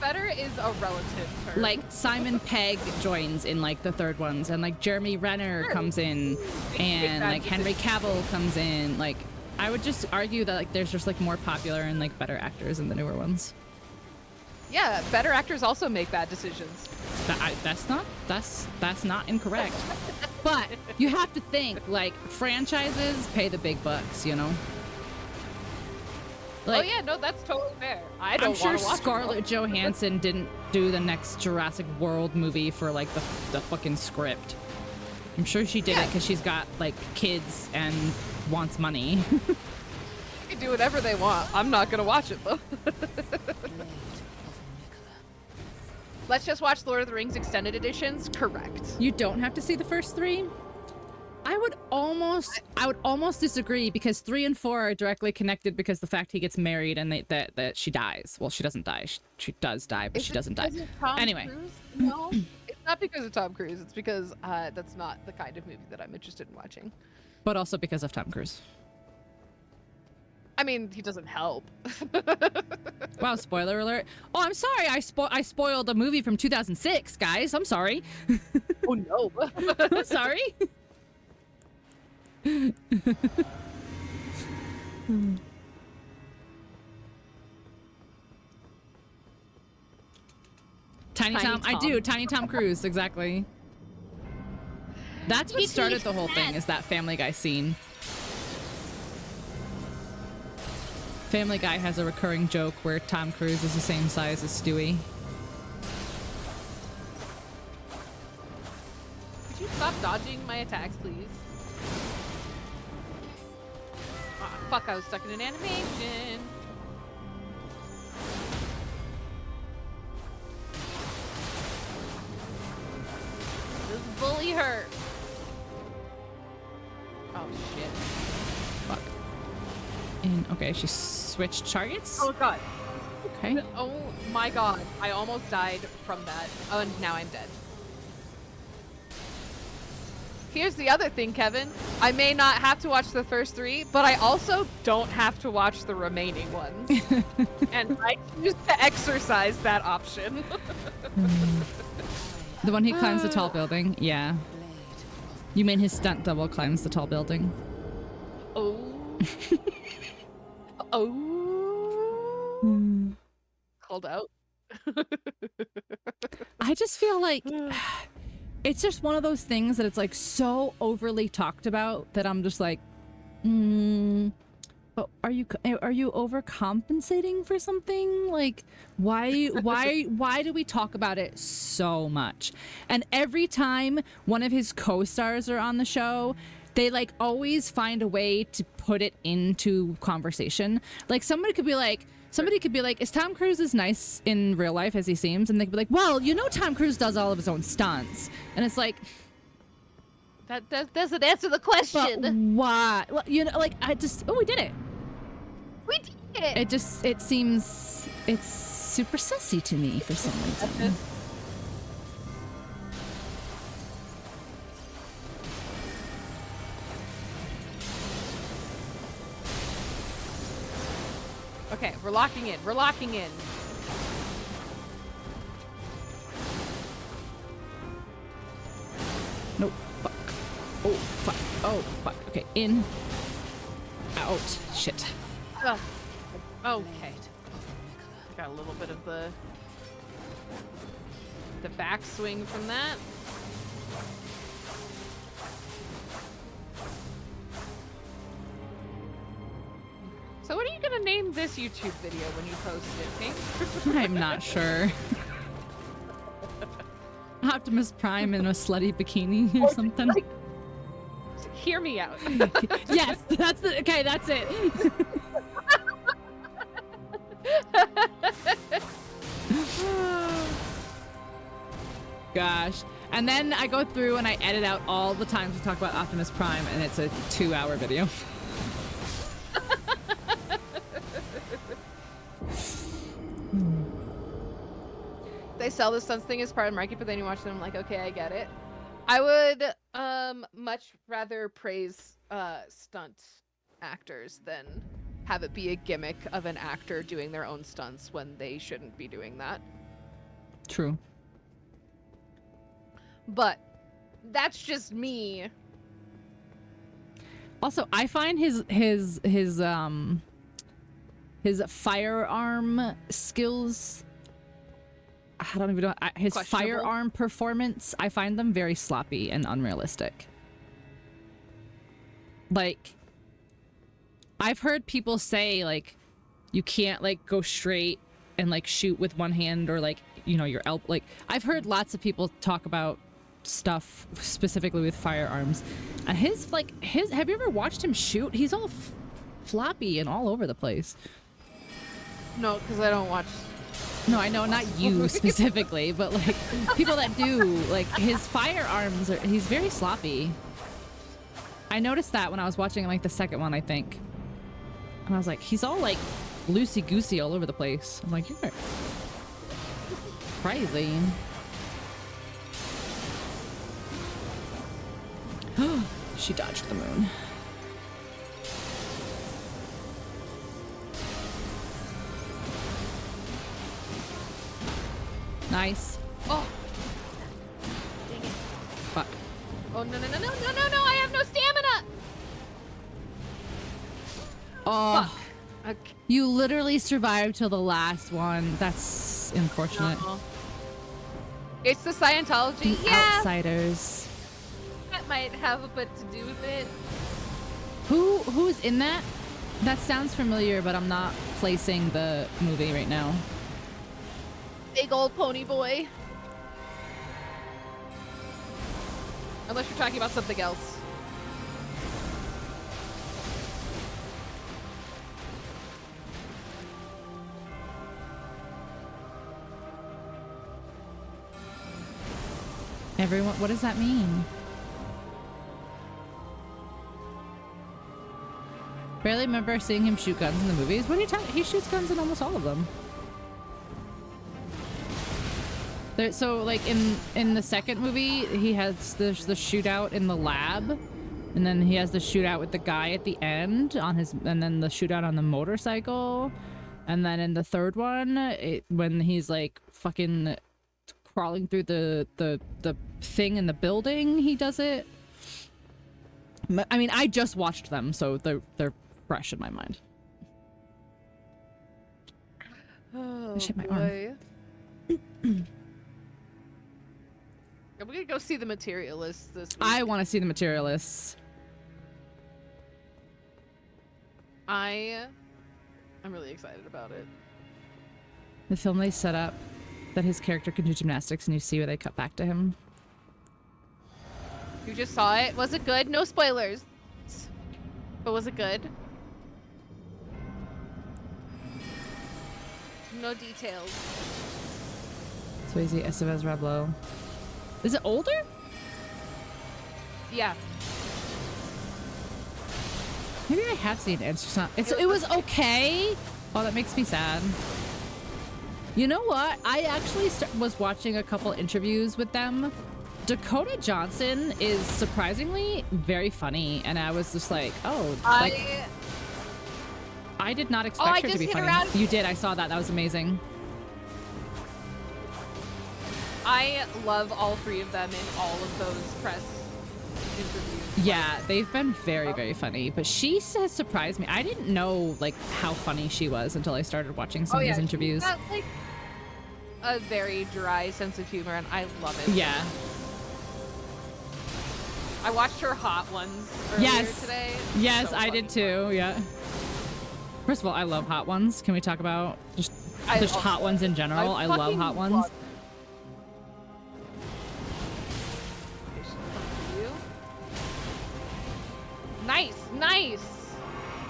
Better is a relative term. Like Simon Pegg joins in like the third ones, and like Jeremy Renner comes in, and like Henry Cavill comes in. Like I would just argue that like there's just like more popular and like better actors in the newer ones. Yeah, better actors also make bad decisions. That's not incorrect. But you have to think like franchises pay the big bucks, you know. Like, oh yeah, no, that's totally fair. I don't I'm sure wanna watch Scarlett Johansson didn't do the next Jurassic World movie for like the fucking script. I'm sure she did it because she's got like kids and wants money. They can do whatever they want. I'm not gonna watch it though. Let's just watch Lord of the Rings extended editions. Correct. You don't have to see the first 3. I would almost disagree because 3 and 4 are directly connected because the fact he gets married and that she dies. Well, she doesn't die. She does die, but she doesn't die. Anyway. Cruise? No, it's not because of Tom Cruise. It's because that's not the kind of movie that I'm interested in watching. But also because of Tom Cruise. I mean, he doesn't help. Wow, spoiler alert. Oh, I'm sorry. I spoiled a movie from 2006, guys. I'm sorry. Oh no. I'm sorry. Tiny Tom. I do. Tiny Tom Cruise. Exactly. That's what started the whole thing, is that Family Guy scene. Family Guy has a recurring joke where Tom Cruise is the same size as Stewie. Could you stop dodging my attacks, please? Ah, fuck, I was stuck in an animation. Just bully her. Oh shit. Fuck. And okay, she switched targets. Oh god. Okay. Oh my god. I almost died from that. Oh, and now I'm dead. Here's the other thing, Kevin. I may not have to watch the first 3, but I also don't have to watch the remaining ones. And I choose to exercise that option. The one he climbs the tall building? Yeah. You mean his stunt double climbs the tall building? Oh. Oh. Called out. I just feel like it's just one of those things that it's like so overly talked about that I'm just like, but are you overcompensating for something? Like, why do we talk about it so much? And every time one of his co-stars are on the show, they like always find a way to put it into conversation. Like somebody could be like, is Tom Cruise as nice in real life as he seems? And they could be like, well, you know, Tom Cruise does all of his own stunts. And it's like, That doesn't answer the question. but why? Well, you know, like we did it. We did it. It seems it's super sussy to me for some reason. Okay, we're locking in. We're locking in. Nope. Fuck. Oh, fuck. Oh, fuck. Okay, in. Out. Shit. Oh. Okay. Got a little bit of the backswing from that. So what are you gonna name this YouTube video when you post it, Pink? I'm not sure. Optimus Prime in a slutty bikini or something. Like, hear me out. Yes, that's the, okay, that's it. Gosh. And then I go through and I edit out all the times we talk about Optimus Prime, and it's a 2-hour video. sell the stunts thing as part of the market, but then you watch them, I'm like, okay, I get it. I would much rather praise stunt actors than have it be a gimmick of an actor doing their own stunts when they shouldn't be doing that. True. But that's just me. Also, I find his firearm skills, I don't even know, his Questionable. firearm performance, I find them very sloppy and unrealistic. Like, I've heard people say, like, you can't, like, go straight and, like, shoot with one hand, or, like, you know, your elbow. Like, I've heard lots of people talk about stuff specifically with firearms. And have you ever watched him shoot? He's all floppy and all over the place. No, because I don't watch. No, I know, not you specifically, but, like, people that do. Like, his firearms he's very sloppy. I noticed that when I was watching, like, the second one, I think. And I was like, he's all, like, loosey-goosey all over the place. I'm like, you're crazy. She dodged the moon. Nice. Oh. Dang it. Fuck. Oh, no, I have no stamina! Oh. Fuck. Okay. You literally survived till the last one. That's unfortunate. No. It's the Scientology. The Yeah, outsiders. that might have a bit to do with it. Who's in that? That sounds familiar, but I'm not placing the movie right now. Big old pony boy. Unless you're talking about something else. Everyone, what does that mean? Barely remember seeing him shoot guns in the movies. What are you talking? He shoots guns in almost all of them. So, like, in the second movie, he has the shootout in the lab, and then he has the shootout with the guy at the end on his, and then the shootout on the motorcycle, and then in the third one, when he's like fucking crawling through the thing in the building, he does it. I mean, I just watched them, so they're fresh in my mind. Oh, I hit my boy. I'm gonna go see the Materialists this week. I want to see the Materialists. I'm really excited about it. The film they set up that his character can do gymnastics, and you see where they cut back to him. You just saw it. Was it good? No spoilers. But was it good? No details. Swayze, Estevez, Rablo. Is it older? Yeah. Maybe I have seen it. It's just not. It was okay. Oh, that makes me sad. You know what? I actually was watching a couple interviews with them. Dakota Johnson is surprisingly very funny, and I was just like, oh, like, I did not expect her to be funny. You did. I saw that. That was amazing. I love all three of them in all of those press interviews. Yeah, they've been very, very funny. But she has surprised me. I didn't know, like, how funny she was until I started watching some of these interviews. She's got, like, a very dry sense of humor, and I love it. Yeah. I watched her Hot Ones earlier today. Yes, So I did too. Yeah. First of all, I love Hot Ones. Can we talk about just Hot Ones in general? I love Hot Ones. Nice, nice.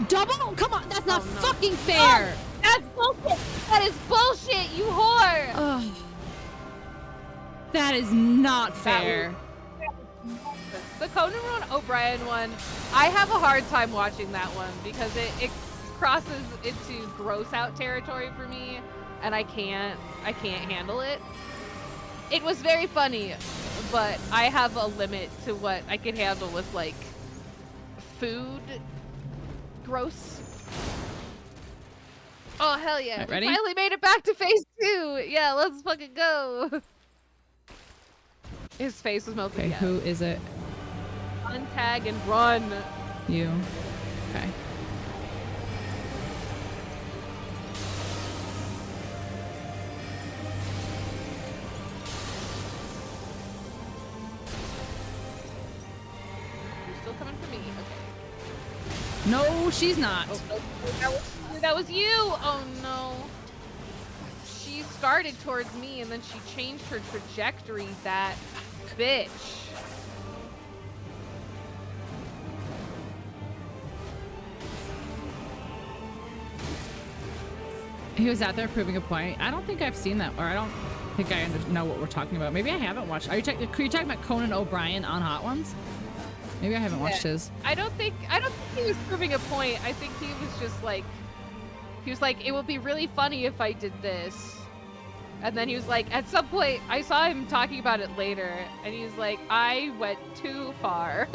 Double? Come on, that's not fucking fair. Oh, that's bullshit. That is bullshit, you whore. Ugh. That is not fair. The Conan O'Brien one, I have a hard time watching that one because it crosses into gross out territory for me, and I can't handle it. It was very funny, but I have a limit to what I can handle with like food. Gross. Oh hell yeah! Right, ready? We finally made it back to phase 2. Yeah, let's fucking go. His face was melting. Okay, Yeah. who is it? Untag and run. You. Okay. You're still coming for me. Okay. No, she's not. Oh, that was you. Oh no. She started towards me and then she changed her trajectory. That bitch. He was out there proving a point. I don't think I've seen that, or I don't think I know what we're talking about. Maybe I haven't watched. Are you talking about Conan O'Brien on Hot Ones? Maybe I haven't watched his. I don't think he was proving a point. I think he was just like, it would be really funny if I did this. And then he was like, at some point, I saw him talking about it later, and he was like, I went too far.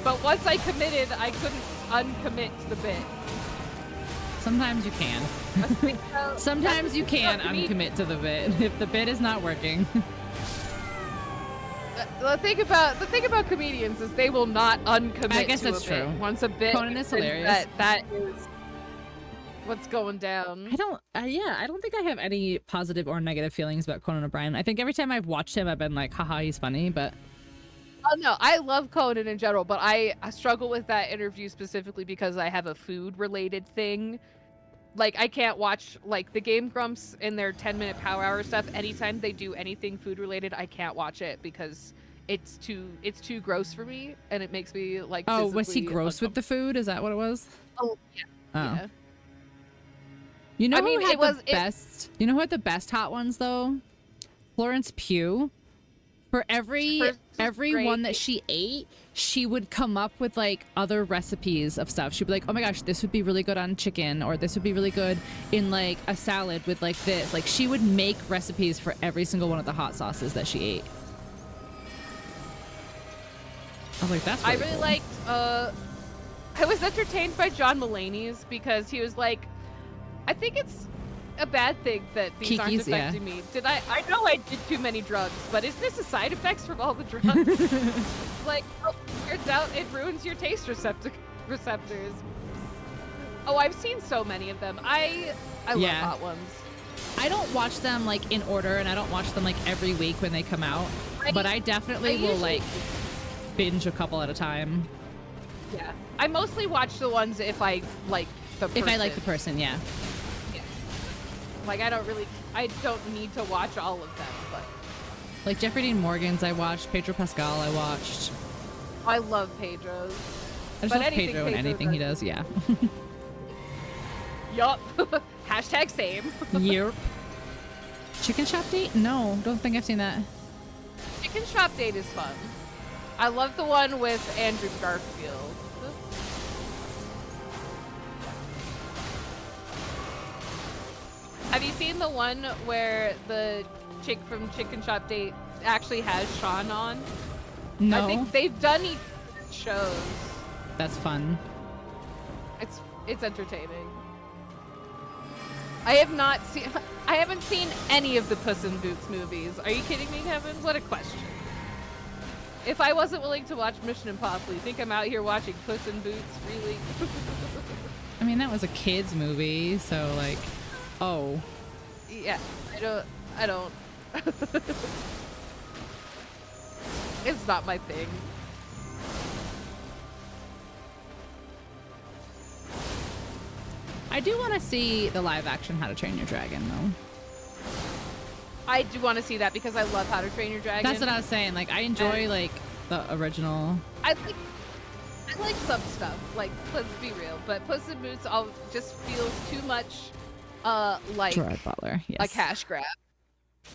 But once I committed, I couldn't uncommit to the bit. Sometimes you can. Sometimes you can uncommit to the bit if the bit is not working. The thing about comedians is they will not uncommit. I guess to that's a bit. true. Once a bit, Conan is hilarious. That is what's going down. I don't think I have any positive or negative feelings about Conan O'Brien. I think every time I've watched him, I've been like, haha, he's funny, but. Oh no, I love Conan in general, but I struggle with that interview specifically because I have a food-related thing. Like, I can't watch, like, the Game Grumps in their 10-minute Power Hour stuff. Anytime they do anything food-related, I can't watch it because it's too gross for me, and it makes me, like, Oh, was he gross with the food? Is that what it was? Oh, yeah. Oh. Yeah. You know I mean, who had it was- the best? You know who had the best hot ones though? Florence Pugh. For every Hers was one that great. she ate, she would come up with like other recipes of stuff. She'd be like, "Oh my gosh, this would be really good on chicken, or this would be really good in like a salad with like this." Like she would make recipes for every single one of the hot sauces that she ate. I was like, "That's." I Really really cool. liked, I was entertained by John Mulaney's because he was like, I think it's a bad thing that these aren't Kiki's, yeah. affecting me. I know I did too many drugs, but is this a side effects from all the drugs? Like, oh, turns out it ruins your taste receptors. Oh, I've seen so many of them. I love Yeah. hot ones. I don't watch them like in order, and I don't watch them like every week when they come out. But I definitely will usually- like binge a couple at a time. Yeah. I mostly watch the ones if I like the person. If I like the person, yeah. Like, I don't need to watch all of them, but Like Jeffrey Dean Morgan's I watched, Pedro Pascal I watched. I love Pedro's. I just But love anything Pedro and Pedro anything he does, yeah. Yup. Hashtag same. Yep. Chicken Shop Date? No, don't think I've seen that. Chicken Shop Date is fun. I love the one with Andrew Garfield. Have you seen the one where the chick from Chicken Shop Date actually has Sean on? No, I think they've done each shows. that's fun. It's entertaining. I haven't seen any of the Puss in Boots movies. Are you kidding me, Kevin? What a question. If I wasn't willing to watch Mission Impossible, you think I'm out here watching Puss in Boots? Really? I mean, that was a kid's movie, so like, oh. Yeah, I don't. It's not my thing. I do want to see the live action How to Train Your Dragon, though. I do want to see that because I love How to Train Your Dragon. That's what I was saying. Like, I enjoy like the original. I like some stuff. Like, let's be real, but Puss in Boots all just feels too much like Gerard Butler, yes. a cash grab.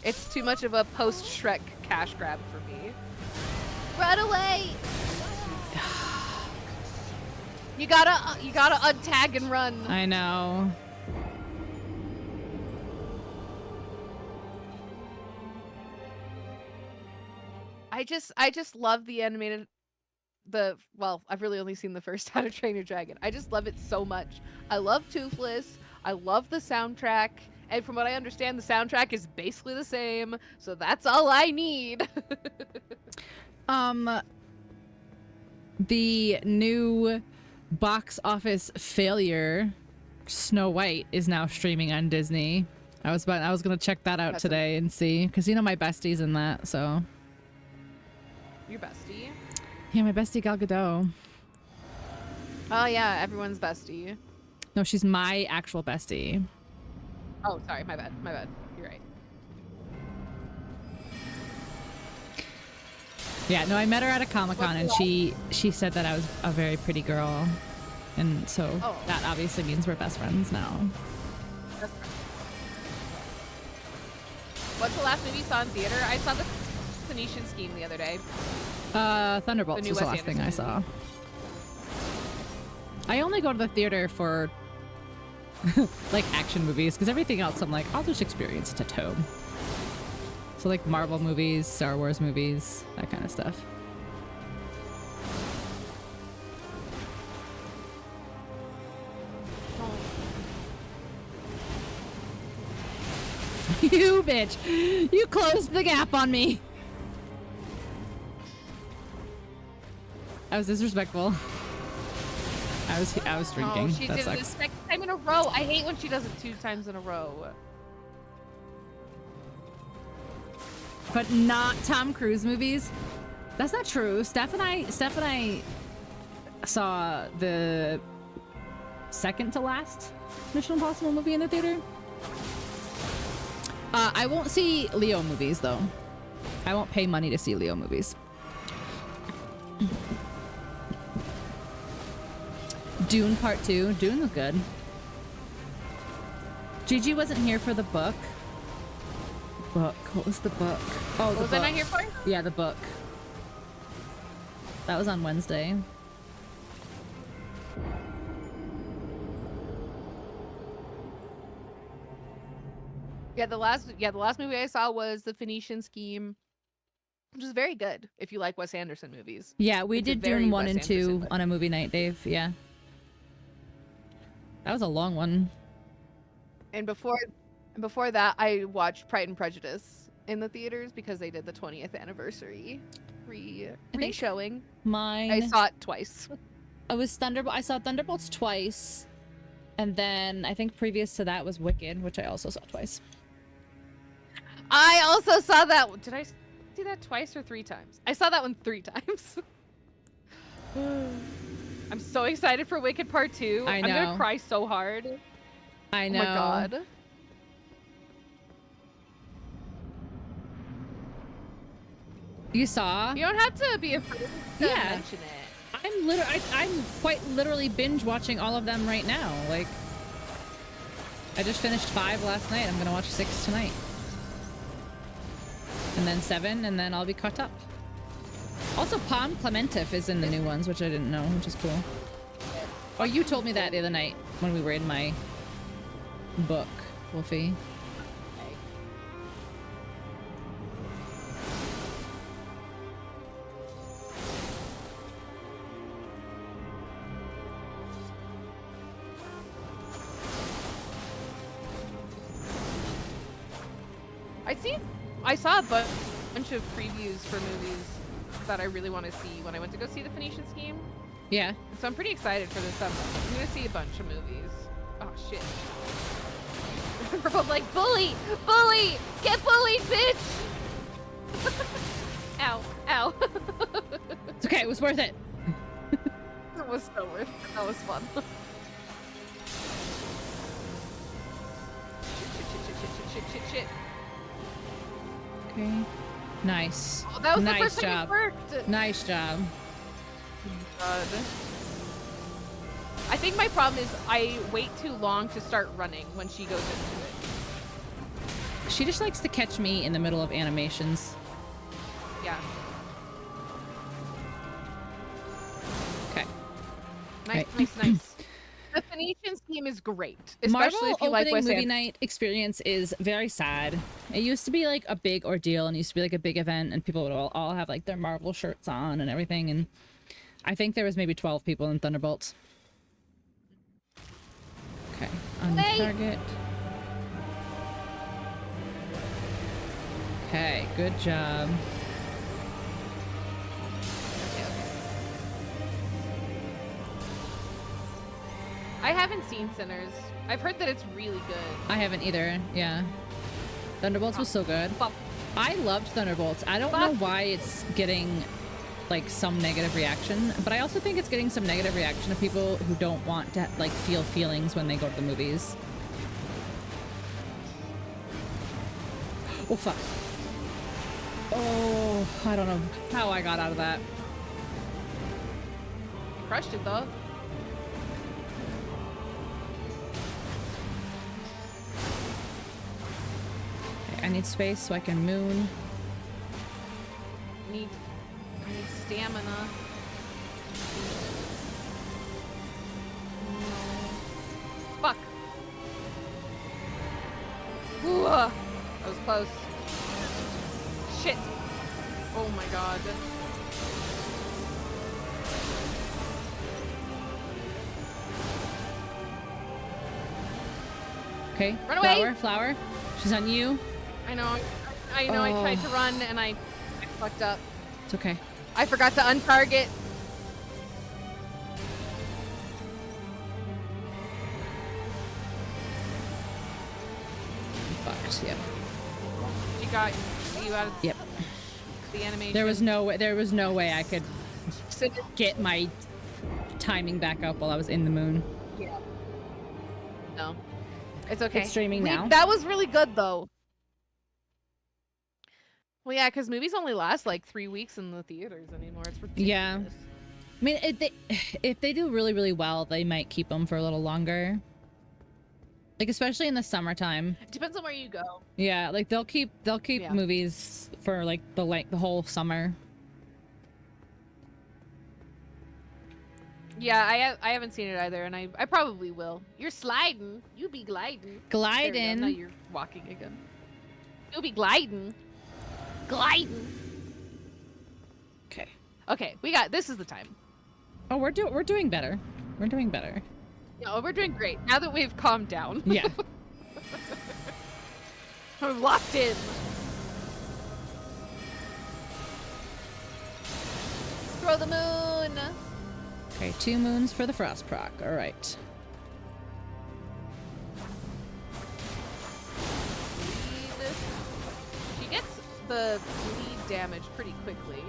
It's too much of a post Shrek cash grab for me. Run away! You gotta untag and run. I know. I just love the animated. Well, I've really only seen the first How to Train Your Dragon. I just love it so much. I love Toothless. I love the soundtrack. And from what I understand, the soundtrack is basically the same. So that's all I need. The new box office failure, Snow White, is now streaming on Disney. I was gonna check that out today and see, because you know my bestie's in that, so. Your bestie? Yeah, my bestie Gal Gadot. Oh yeah, everyone's bestie. No, she's my actual bestie. Oh, sorry, my bad. My bad. You're right. Yeah, no, I met her at a Comic-Con and she said that I was a very pretty girl. And so that obviously means we're best friends now. That's right. What's the last movie you saw in theater? I saw the Phoenician Scheme the other day. Thunderbolts was the last thing I saw. I only go to the theater for like action movies, because everything else I'm like, I'll just experience it at home. So like Marvel movies, Star Wars movies, that kind of stuff. You bitch! You closed the gap on me! I was disrespectful. I was drinking. Oh, she that did it the sucks. second time in a row. I hate when she does it 2 times in a row. But not Tom Cruise movies. That's not true. Steph and I saw the second to last Mission Impossible movie in the theater. I won't see Leo movies though. I won't pay money to see Leo movies. Dune Part 2. Dune was good. Gigi wasn't here for the book. Book. What was the book? Oh, the was book. I not here for? Yeah, the book. That was on Wednesday. Yeah, the last movie I saw was The Phoenician Scheme, which is very good if you like Wes Anderson movies. Yeah, we did Dune 1 and Wes 2 Anderson, on a movie night, Dave. Yeah. That was a long one. And before that, I watched Pride and Prejudice in the theaters because they did the 20th anniversary re-showing. Mine. I saw it twice. I saw Thunderbolts twice. And then I think previous to that was Wicked, which I also saw twice. I also saw that. Did I see that twice or 3 times? I saw that one 3 times. I'm so excited for Wicked Part 2. I know. I'm gonna cry so hard. I know. Oh my god. You saw? You don't have to be afraid to Yeah. mention it. I'm quite literally binge watching all of them right now. Like, I just finished 5 last night. I'm gonna watch 6 tonight. And then 7, and then I'll be caught up. Also, Palm Clementif is in the new ones, which I didn't know, which is cool. Oh, you told me that the other night when we were in my book, Wolfie. I saw a bunch of previews for movies that I really want to see when I went to go see the Phoenician Scheme. Yeah. So I'm pretty excited for this summer. I'm gonna see a bunch of movies. Oh shit. I'm like, bully! Bully! Get bullied, bitch! Ow. Ow. It's okay, it was worth it. It was so worth it. That was fun. Shit. Okay. Nice. Oh, that was nice the first job. time it worked. Nice job. God. I think my problem is I wait too long to start running when she goes into it. She just likes to catch me in the middle of animations. Yeah. Okay. Nice. Right. Nice. animation scheme is great, especially Marvel if you like opening Wes movie Anderson. night experience is very sad. It used to be like a big ordeal and used to be like a big event, and people would all have like their Marvel shirts on and everything. And I think there was maybe 12 people in Thunderbolts. Okay, on Wait. target. Okay, good job. I haven't seen Sinners. I've heard that it's really good. I haven't either. Yeah, Thunderbolts was so good. Fuck. I loved Thunderbolts. I don't know why it's getting like some negative reaction, but I also think it's getting some negative reaction of people who don't want to like feel feelings when they go to the movies. Oh fuck. Oh, I don't know how I got out of that. You crushed it though. Okay, I need space so I can moon. I need stamina. No. Fuck. Ooh, that was close. Shit. Oh my god. Okay, Run away! flower. She's on you. I know. I know. I Oh. tried to run and I fucked up. It's okay. I forgot to untarget. I'm fucked. Yep. She got you out of Yep. the animation. There was no way I could get my timing back up while I was in the moon. Yeah. No. It's okay. It's streaming now. That was really good though. Well, yeah, because movies only last like 3 weeks in the theaters anymore. It's ridiculous. Yeah. I mean, if they do really, really well, they might keep them for a little longer. Like, especially in the summertime. Depends on where you go. Yeah, like they'll keep Yeah. movies for like the whole summer. Yeah, I haven't seen it either, and I probably will. You're sliding. You be gliding. There we go. Gliding. Now you're walking again. You'll be gliding. Gliding. Okay. Okay, this is the time. Oh, we're doing better. We're doing better. No, we're doing great. Now that we've calmed down. Yeah. We're locked in. Throw the moon. Okay, 2 moons for the frost proc. All right. She gets the bleed damage pretty quickly,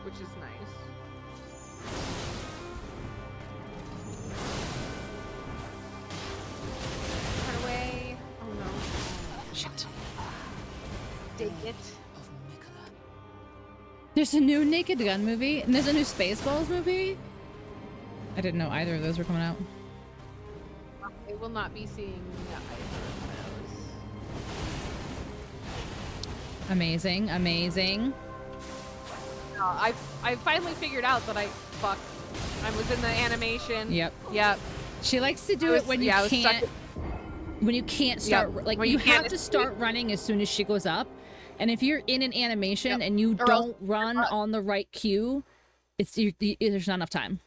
which is nice. Run away. Oh no. Shit. Dig it. Of Miquella. There's a new Naked Gun movie, and there's a new Spaceballs movie. I didn't know either of those were coming out. I will not be seeing either of those. Amazing, amazing. No, I finally figured out that I was in the animation. Yep. Yep. She likes to do it when you I was stuck can't. When you can't start, Yep. like When you you can't have to start running as soon as she goes up, and if you're in an animation Yep. and you Or else don't run on the right cue, there's not enough time.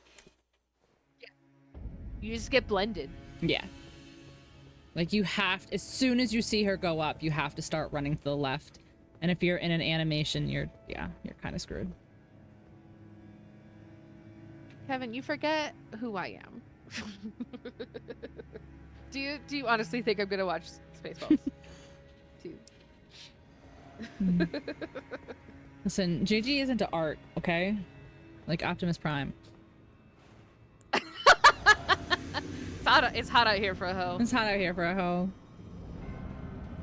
You just get blended. Yeah. Like you have, as soon as you see her go up, you have to start running to the left, and if you're in an animation, you're kind of screwed. Kevin, you forget who I am. Do you honestly think I'm gonna watch Spaceballs? Do you? Listen, JG is into art, okay? Like Optimus Prime. It's hot out here for a hoe. It's hot out here for a hoe.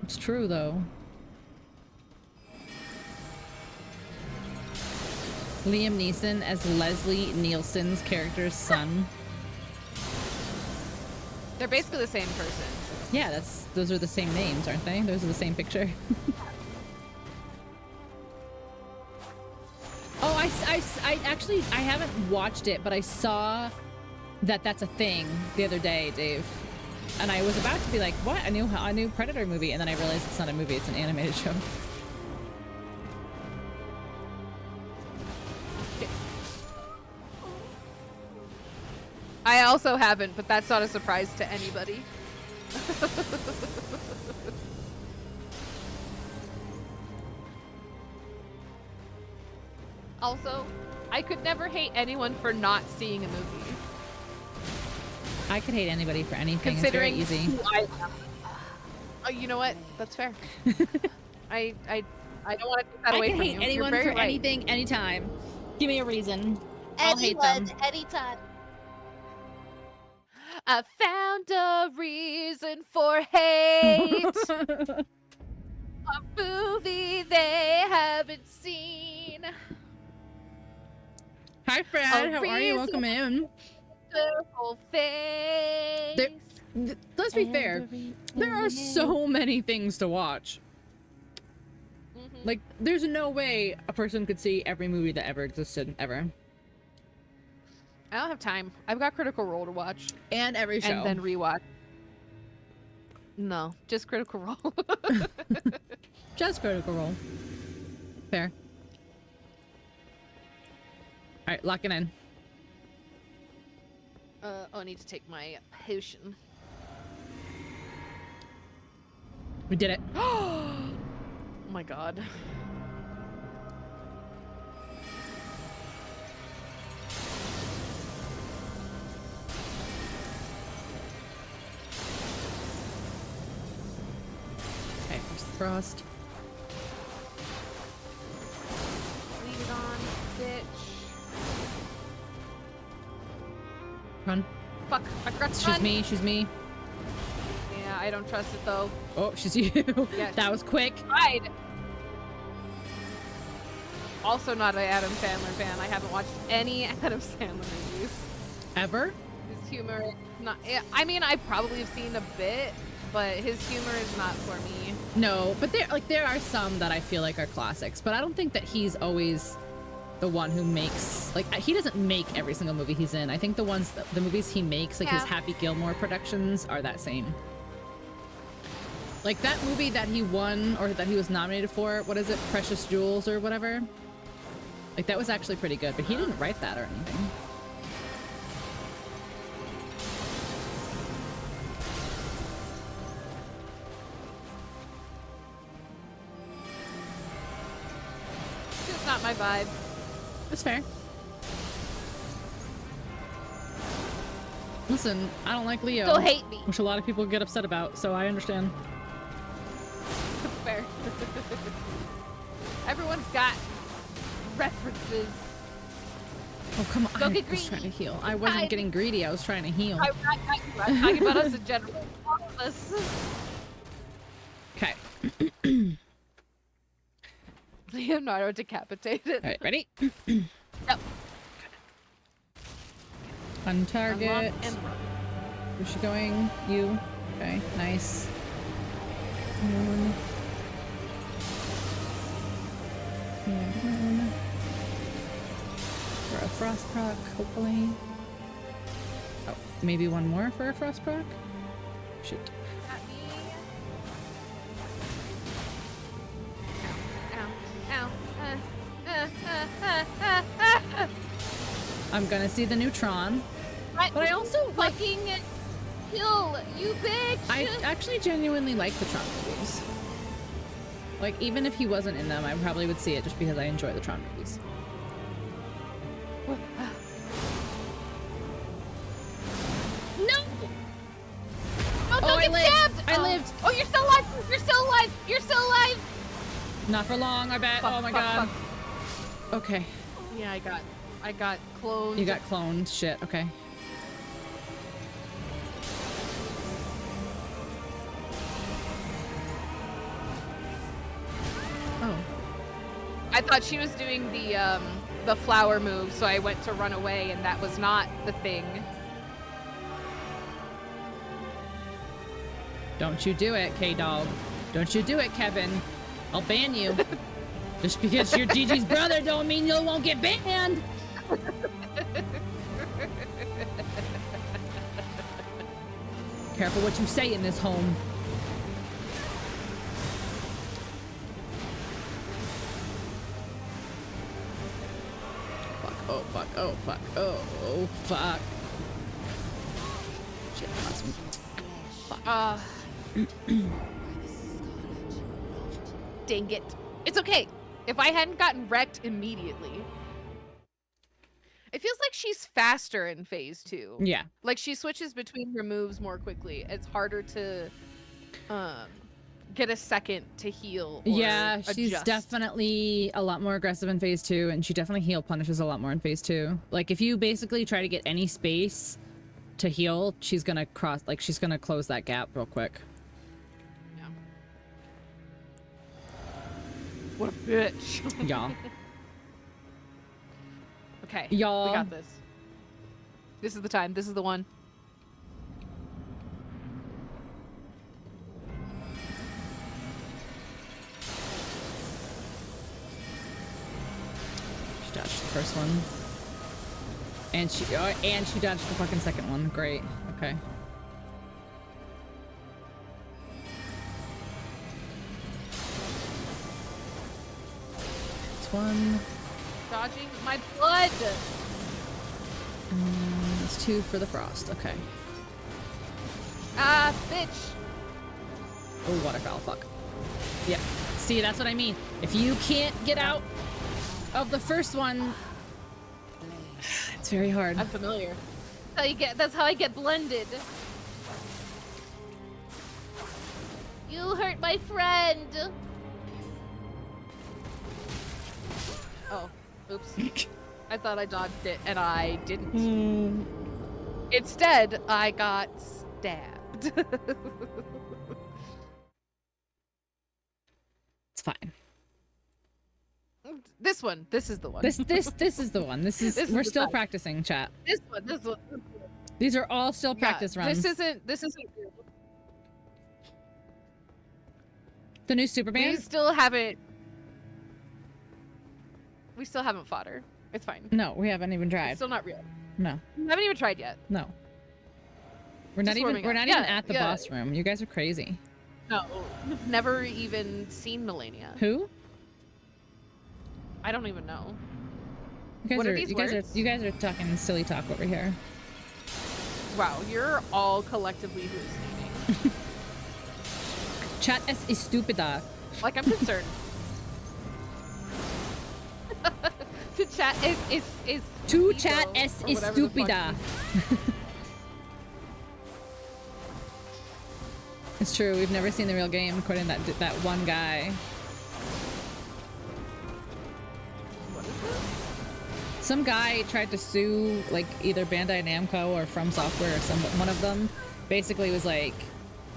It's true, though. Liam Neeson as Leslie Nielsen's character's son. They're basically the same person. Yeah, those are the same names, aren't they? Those are the same picture. Oh, I actually, I haven't watched it, but I saw that's a thing the other day, Dave. And I was about to be like, what? A new Predator movie. And then I realized it's not a movie, it's an animated show. I also haven't, but that's not a surprise to anybody. Also, I could never hate anyone for not seeing a movie. I could hate anybody for anything. Considering it's very easy. who I am. Oh, you know what? That's fair. I don't want to take that away from you. I can hate anyone You're for very right. anything, anytime. Give me a reason. I'll hate Anyone, them. anytime. I found a reason for hate. A movie they haven't seen. Hi, Fred. How are you? Welcome in. Their whole face. Let's be fair. There are so many things to watch. Like, there's no way a person could see every movie that ever existed, ever. I don't have time. I've got Critical Role to watch. And every show. And then rewatch. No, just Critical Role. Just Critical Role. Fair. Alright, lock it in. I need to take my potion. We did it. Oh my god. Okay, there's the frost. Leave it on, bitch. Run. Fuck, I forgot to She's run. me, she's me. Yeah, I don't trust it though. Oh, she's you. Yeah, that was quick. Tried. Also not an Adam Sandler fan. I haven't watched any Adam Sandler movies. Ever? His humor is not. I mean, I probably have seen a bit, but his humor is not for me. No, but there are some that I feel like are classics, but I don't think that he's always the one who makes, like, he doesn't make every single movie he's in. I think the movies he makes, like his Happy Gilmore productions, are that same. Like that movie that he won, or that he was nominated for, what is it, Precious Jewels or whatever? Like that was actually pretty good, but he didn't write that or anything. It's not my vibe. That's fair. Listen, I don't like Leo. Still hate me. Which a lot of people get upset about, so I understand. Fair. Everyone's got references. Oh, come on. Don't I get was trying to greedy. heal. I wasn't getting greedy. I was trying to heal. I'm talking about us in general. All of us. Okay. Leonardo decapitated. All right, ready? Yep. On target. Unlock and run. Where's she going? You. Okay, nice. One. And one. For a frost proc, hopefully. Oh, maybe one more for a frost proc? Shoot. At me. Ow. Ow. I'm gonna see the neutron. But I also like. Fucking kill, you bitch! I actually genuinely like the Tron movies. Like, even if he wasn't in them, I probably would see it just because I enjoy the Tron movies. No! Oh, don't get stabbed! I lived! Oh, you're still alive! You're still alive! You're still alive! Not for long, I bet. Fuck, oh my fuck, god. fuck. Okay. Yeah, I got cloned. You got cloned. Shit, okay. Oh. I thought she was doing the flower move, so I went to run away, and that was not the thing. Don't you do it, K-Dog. Don't you do it, Kevin. I'll ban you. Just because you're Gigi's brother don't mean you won't get banned. careful what you say in this home. Fuck, oh fuck, oh fuck, oh fuck. Shit, awesome. Fuck. Dang it. It's okay. If I hadn't gotten wrecked immediately. It feels like she's faster in phase 2. Yeah. Like she switches between her moves more quickly. It's harder to get a second to heal. Or yeah, she's adjust. definitely a lot more aggressive in phase 2, and she definitely heal punishes a lot more in phase 2. Like if you basically try to get any space to heal, she's gonna she's gonna close that gap real quick. Yeah. What a bitch. Yeah. Okay. Y'all. We got this. This is the time. This is the one. She dodged the first one. And she dodged the fucking second one. Great. Okay. It's one. Dodging my blood. It's 2 for the frost. Okay. Ah, bitch. Oh, waterfowl. Fuck. Yeah. See, that's what I mean. If you can't get out of the first one, it's very hard. I'm familiar. That's how I get blended. You hurt my friend. Oh, oops. I thought I dodged it and I didn't. Instead, I got stabbed. It's fine. This one. This is the one. This is the one. This is we're the still time. practicing, chat. This one. These are all still practice Yeah, runs. This isn't real. The new Superman? We still haven't fought her. It's fine. No, we haven't even It's tried. still not real. No. We haven't even tried yet. No. We're not Just even warming up. even Yeah, at the yeah. boss room. You guys are crazy. No, never even seen Malenia. Who? I don't even know. You guys What are are these you guys words? are you guys are talking silly talk over here. Wow, you're all collectively hallucinating. Chat es estúpida. Like, I'm concerned. To chat is Tu estúpido, chat es or whatever the fuck estúpida. It's true. We've never seen the real game, according to that one guy. What is this? Some guy tried to sue like either Bandai Namco or From Software or one of them. Basically was like,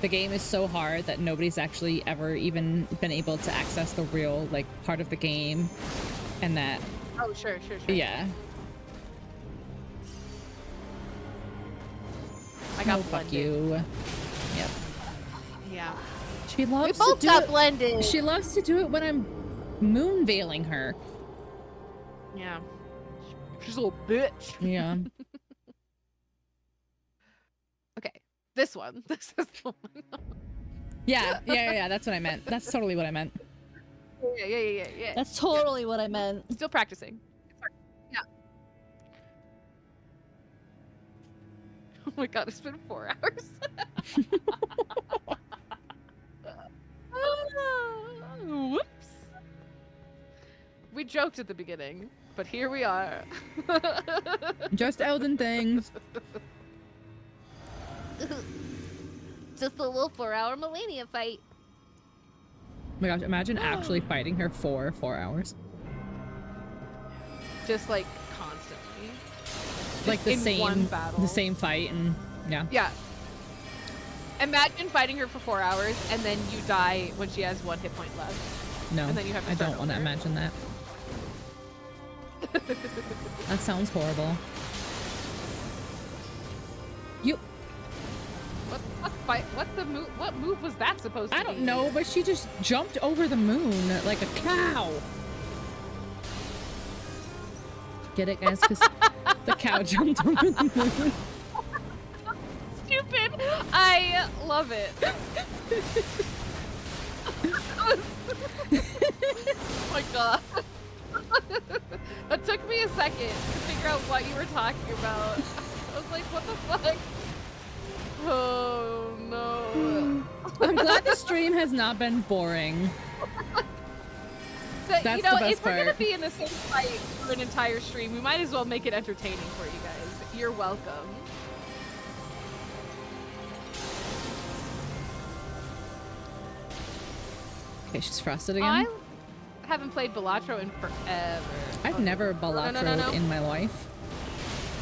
the game is so hard that nobody's actually ever even been able to access the real like part of the game, and that Oh, sure. yeah. I got Oh, fuck blended. you. Yep. Yeah. She loves We to both do got it. blended. She loves to do it when I'm moon veiling her. Yeah. She's a little bitch. Yeah. Okay. This one. This is the one. Yeah. That's what I meant. That's totally what I meant. Yeah. That's totally what I meant. Still practicing. It's hard. Yeah. Oh my god, it's been 4 hours. Whoops. We joked at the beginning, but here we are. Just Elden things. Just a little 4-hour Malenia fight. Oh my gosh, imagine actually fighting her for 4 hours. Just like constantly. Like the in one same battle. the same fight, and yeah. Yeah. Imagine fighting her for 4 hours and then you die when she has 1 hit point left. No, And then you have to I start don't want to over. imagine that. That sounds horrible. You What move was that supposed to be? I don't know, but she just jumped over the moon like a cow. Get it, guys? Because the cow jumped over the moon. Stupid. I love it. Oh my god. That took me a second to figure out what you were talking about. I was like, what the fuck? Oh no. I'm glad the stream has not been boring. So, That's you know, the best if we're gonna part. be in the same fight for an entire stream, we might as well make it entertaining for you guys. You're welcome. Okay, she's frosted again. I haven't played Balatro in forever. I've never no, Balatroed in my life.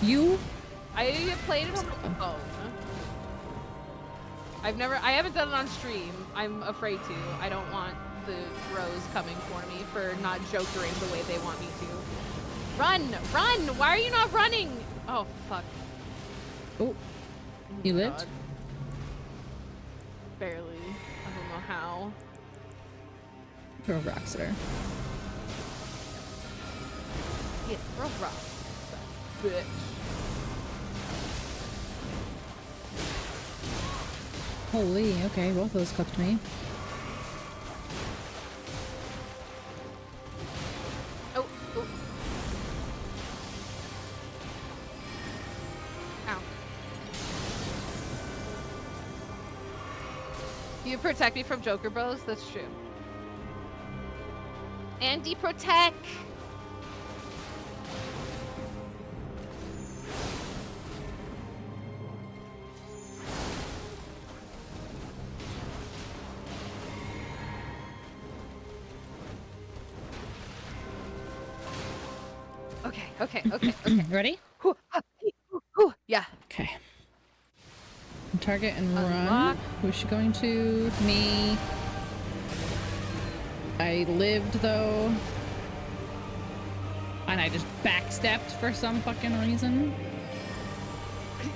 You? I have played it on my phone. I haven't done it on stream. I'm afraid to. I don't want the bros coming for me for not jokering the way they want me to. Run! Run! Why are you not running? Oh, fuck. Oh, you lived? God. Barely. I don't know how. Throw rocks at her. Yeah, throw rocks. Bitch. Holy, okay, both of those cooked me. Oh, oh. Ow. You protect me from Joker bros? That's true. Andy, protect! Okay. Ready? Yeah. Okay. Target and run. Unlock. Who's she going to? Me. I lived though. And I just backstepped for some fucking reason.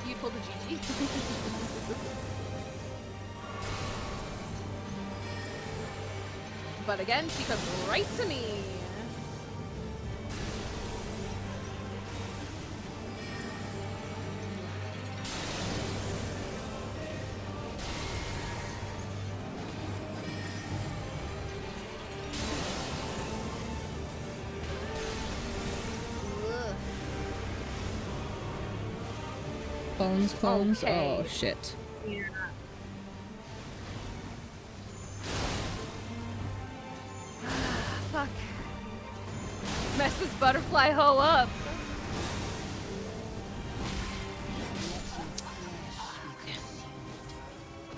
You pulled a GG. But again, she comes right to me. Clones. Okay. Oh shit. Yeah. Fuck. Mess this butterfly hoe up.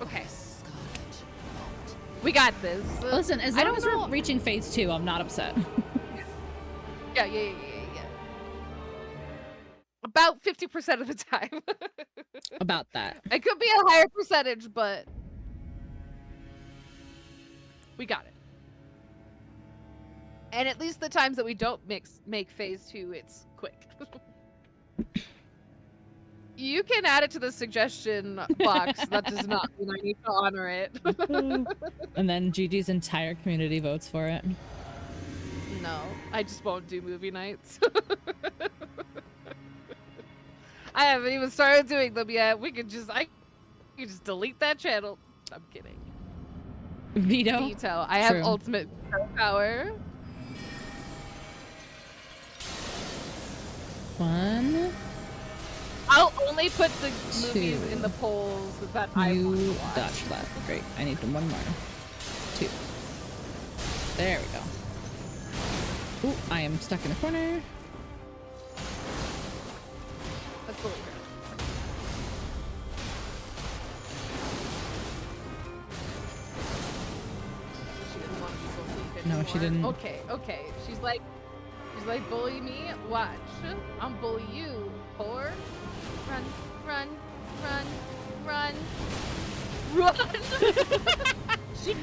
Okay. We got this. Listen, as I long don't as know- we're reaching phase 2, I'm not upset. Yeah. About 50% of the time. About that. It could be a higher percentage, but we got it. And at least the times that we don't make phase 2, it's quick. You can add it to the suggestion box. That does not mean I need to honor it. And then Gigi's entire community votes for it. No, I just won't do movie nights. I haven't even started doing them yet. I can just delete that channel. I'm kidding. Veto. I have True. ultimate veto power. 1. I'll only put the movies in the polls that I want to You watch. dodged that. Great. I need one more. 2. There we go. Ooh, I am stuck in a corner. Let's believe her. She didn't want to be believed No, she anymore. didn't. Okay. She's like, bully me. Watch. I'm bully you. Whore. Run. She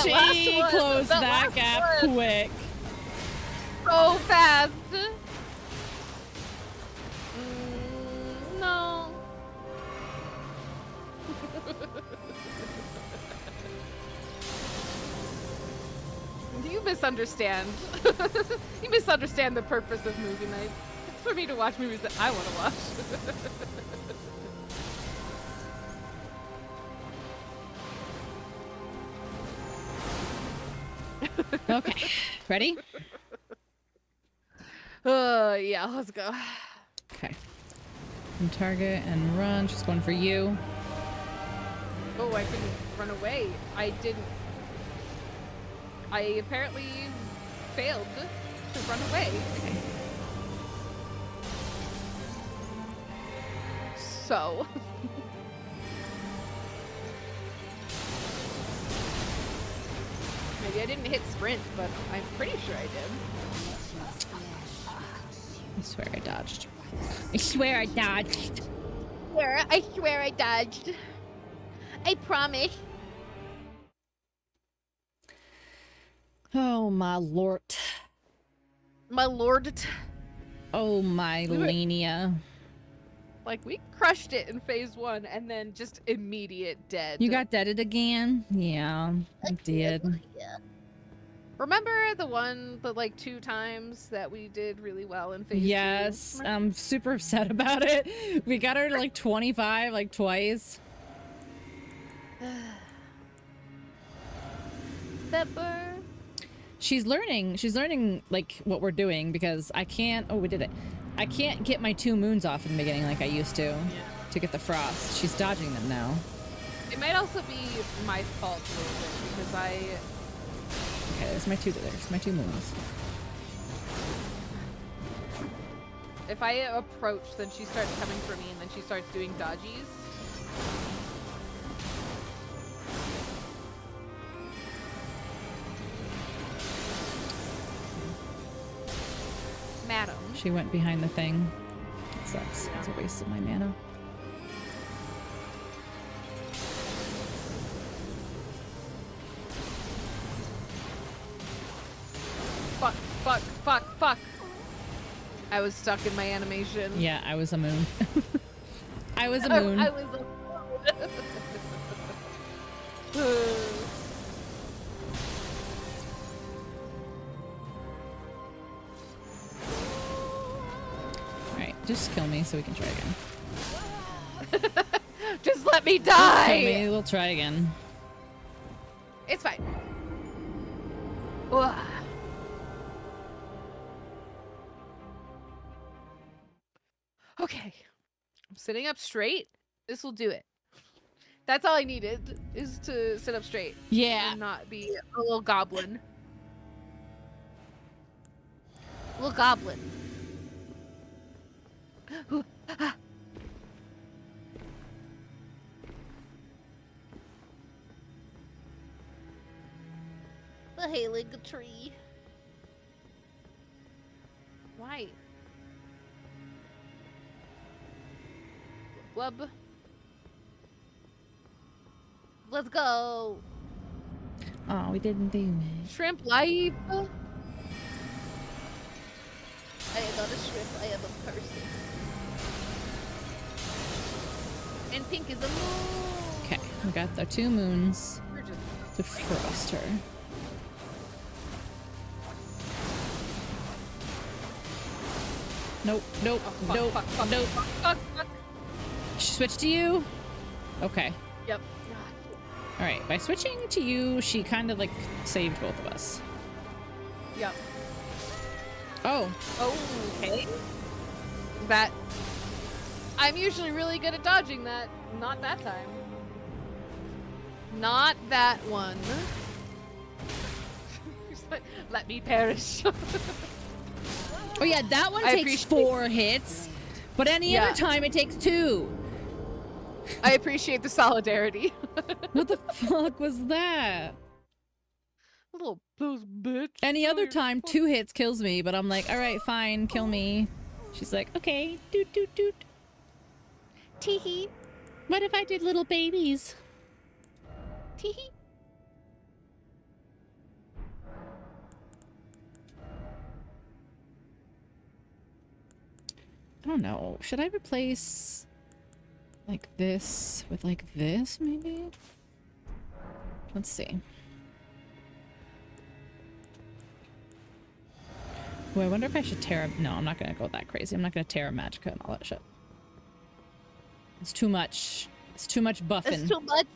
She closed that gap quick. so fast. No. You misunderstand. You misunderstand the purpose of movie night. It's for me to watch movies that I want to watch. Okay. Ready? Yeah, let's go. Okay. And target and run. Just one for you. Oh, I couldn't run away. I didn't. I apparently failed to run away. Okay. So. Maybe I didn't hit sprint, but I'm pretty sure I did. I swear I dodged. I swear I dodged. I swear I dodged. I promise. Oh my lord. My lord. Oh my Malenia. Like, we crushed it in phase 1 and then just immediate dead. You got deaded again? Yeah, I did. Yeah. Remember the like 2 times that we did really well in phase 2? Yes, I'm super upset about it. We got her to like 25, like twice. Pepper. She's learning like what we're doing because I can't, oh, we did it. I can't get my 2 moons off in the beginning like I used to get the frost. She's dodging them now. It might also be my fault a little bit because Okay, there's my 2 moons. if I approach, then she starts coming for me and then she starts doing dodgies. Madam. She went behind the thing. That sucks. It's a waste of my mana. Fuck. I was stuck in my animation. Yeah, I was a moon. I was a moon. I was a Alright, just kill me so we can try again. Just let me Just die! kill me, we'll try again. It's fine. Ugh. Okay. I'm sitting up straight. This will do it. That's all I needed, is to sit up straight. Yeah. And not be a little goblin. Little goblin. The Haligtree. Why? Blub. Let's go. Oh, we didn't do it. Shrimp life. I am not a shrimp, I am a person. And pink is a moon. Okay, we got the 2 moons We're just to frost her. Nope, nope, nope, nope. fuck. She switched to you? Okay. Yep. Alright, by switching to you, she kind of like saved both of us. Yep. Oh. Okay. That. I'm usually really good at dodging that. Not that time. Not that one. Just like, let me perish. Oh yeah, that one takes 4 hits, but any other time it takes 2. I appreciate the solidarity. What the fuck was that? Little bitch. Any other time 2 hits kills me, but I'm like, alright, fine, kill me. She's like, okay, doot doot doot. Teehee. What if I did little babies? Teehee. I don't know. Should I replace like this with like this, maybe? Let's see. Ooh, I wonder if I should tear... No, I'm not going to go that crazy. I'm not going to tear a Magicka and all that shit. It's too much. It's too much buffing. It's too much.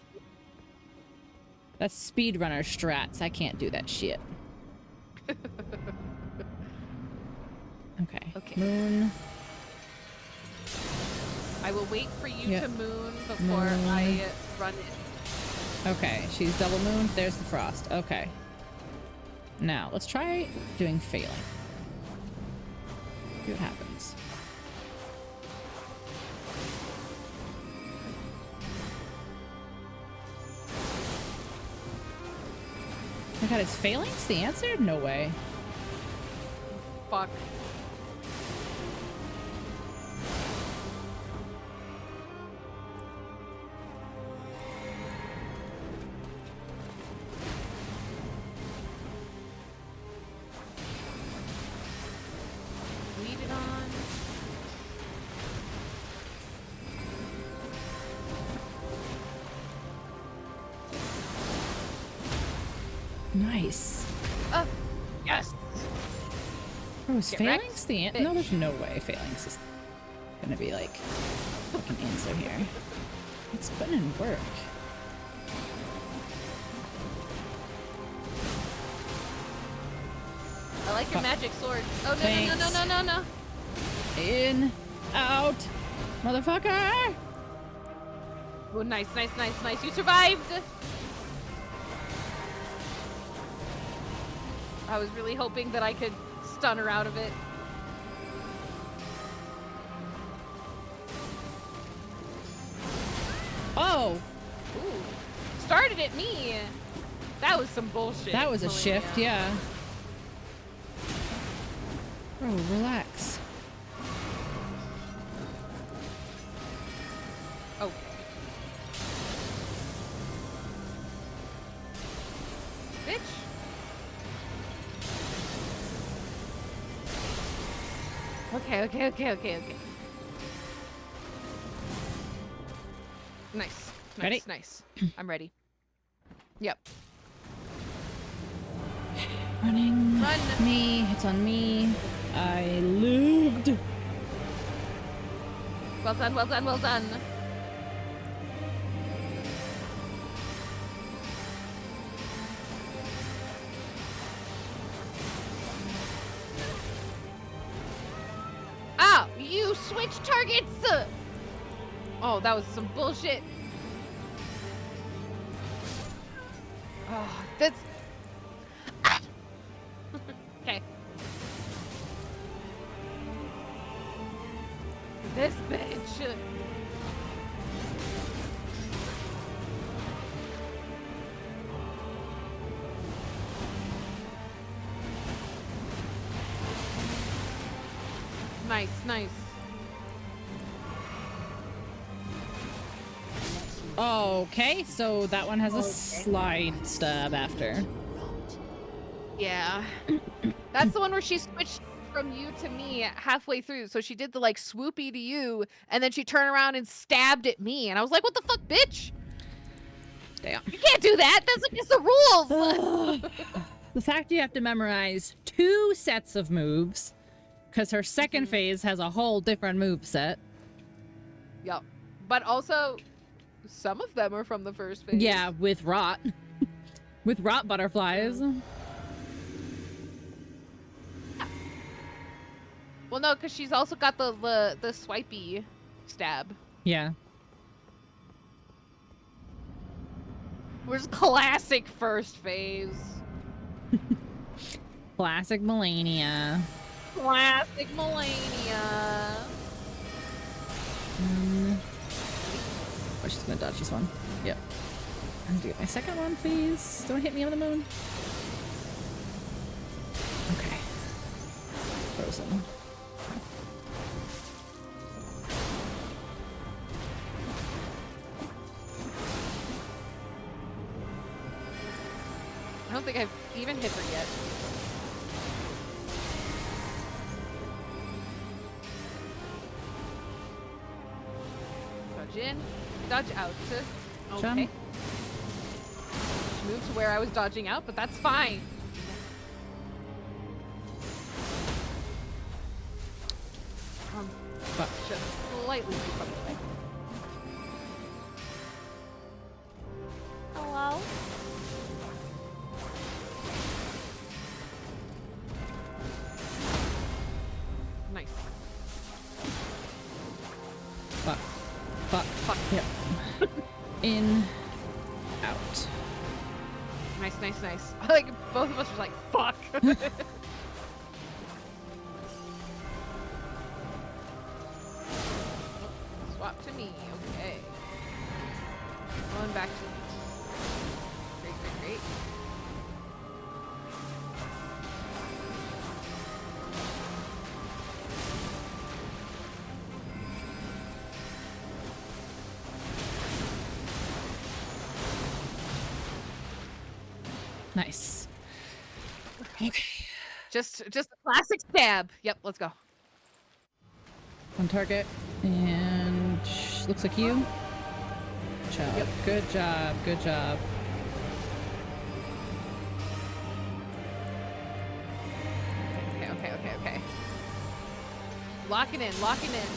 That's speedrunner strats. I can't do that shit. Okay. Okay. Moon. I will wait for you Yep. to moon before Moon. I run in. Okay, she's double moon. There's the frost. Okay. Now, let's try doing failing. See what happens. Oh my god, is failing's the answer? No way. Fuck. Lead it on. Nice. Yes. Oh, is Get wrecked, failing's the answer? No, bitch. there's no way failing's is gonna be like fucking answer here. It's putting in work. I like your Fuck. magic sword. Oh, no, Thanks. no, no, no, no, no, no. In, out, motherfucker! Oh, nice, nice, nice, nice. You survived. I was really hoping that I could stun her out of it. Oh, Ooh. Started at me. That was some bullshit. that was a Malenia. shift, yeah. Bro, relax. Oh. Bitch. Okay, okay, okay, okay, okay. Nice. Nice, Ready? nice. I'm ready. Yep. Running. Run. Me, it's on me. I lived. Well done, well done, well done. Ah, you switch targets! Oh, that was some bullshit. Oh, that's... Ah. Okay. This bitch. Nice, nice. Okay, so that one has a slide stab after. Yeah. That's the one where she switched from you to me halfway through. So she did the like swoopy to you, and then she turned around and stabbed at me. And I was like, what the fuck, bitch? Damn. You can't do that. That's against the rules. The fact you have to memorize 2 sets of moves, because her second phase has a whole different move set. Yep. But also, some of them are from the first phase. Yeah, with rot. With rot butterflies. Well, no, because she's also got the swipey stab. Yeah. Where's classic first phase? Classic Malenia. Classic Malenia. Oh, she's gonna dodge this one. Yep. I'm gonna do my second one, please. Don't hit me on the moon. Okay. Frozen. I don't think I've even hit her yet. Dodge in, dodge out. Okay. Jump. Move to where I was dodging out, but that's fine. Fuck. Just slightly too far away. Hello? In, out. Nice, nice, nice. Like, both of us are like, fuck. Swap to me, okay. Going back to... Great, great, great. Nice. Okay. Just a classic stab. Yep, let's go. On target. And looks like you. Good job. Yep. Good job. Good job. Okay, okay, okay, okay. Locking in, locking in.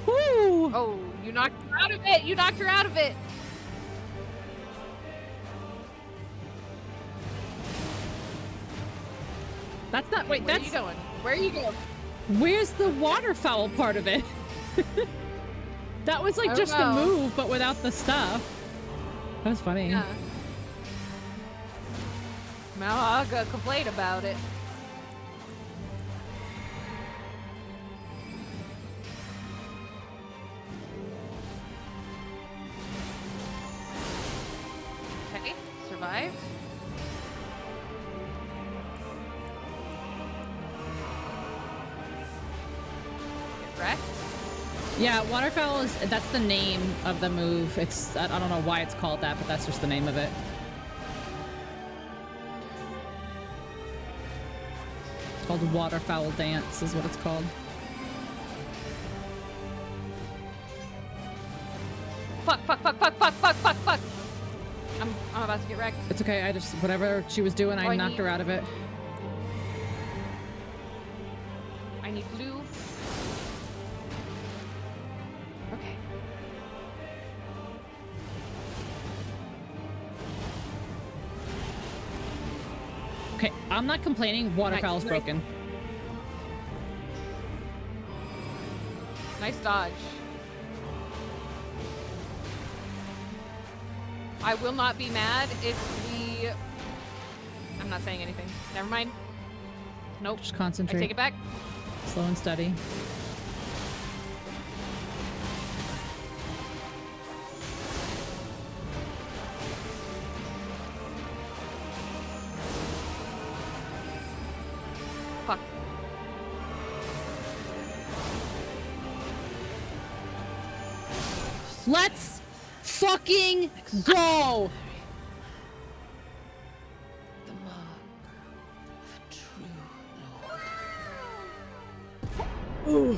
Woo! Oh, you knocked her out of it! You knocked her out of it! That's not. Wait, Where that's. are you going? Where are you going? Where's the waterfowl part of it? That was like I just don't the know. move, but without the stuff. That was funny. Yeah. Malaga complain about it. Okay, survived. Get wrecked. Yeah, waterfowl is. That's the name of the move. It's. I don't know why it's called that, but that's just the name of it. It's called waterfowl dance, is what it's called. Fuck, fuck, fuck, fuck, fuck, fuck, fuck, fuck. I'm about to get wrecked. It's okay. I just whatever she was doing, I I knocked need- her out of it. I need blue. Okay. Okay, I'm not complaining. Waterfowl's Nice. broken. Nice dodge. I will not be mad if we... I'm not saying anything. Never mind. Nope. Just I concentrate. take it back. Slow and steady. Fuck. Let's fucking go! The mark of a true lord. Ooh.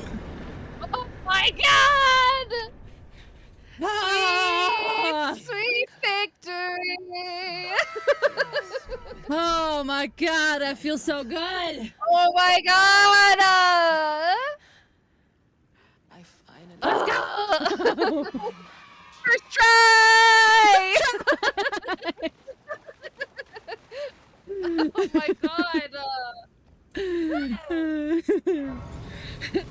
Oh my god! Ah! Sweet, sweet victory! Oh my god, that feels so good! Oh my god! I finally Let's go! First try! Oh my god!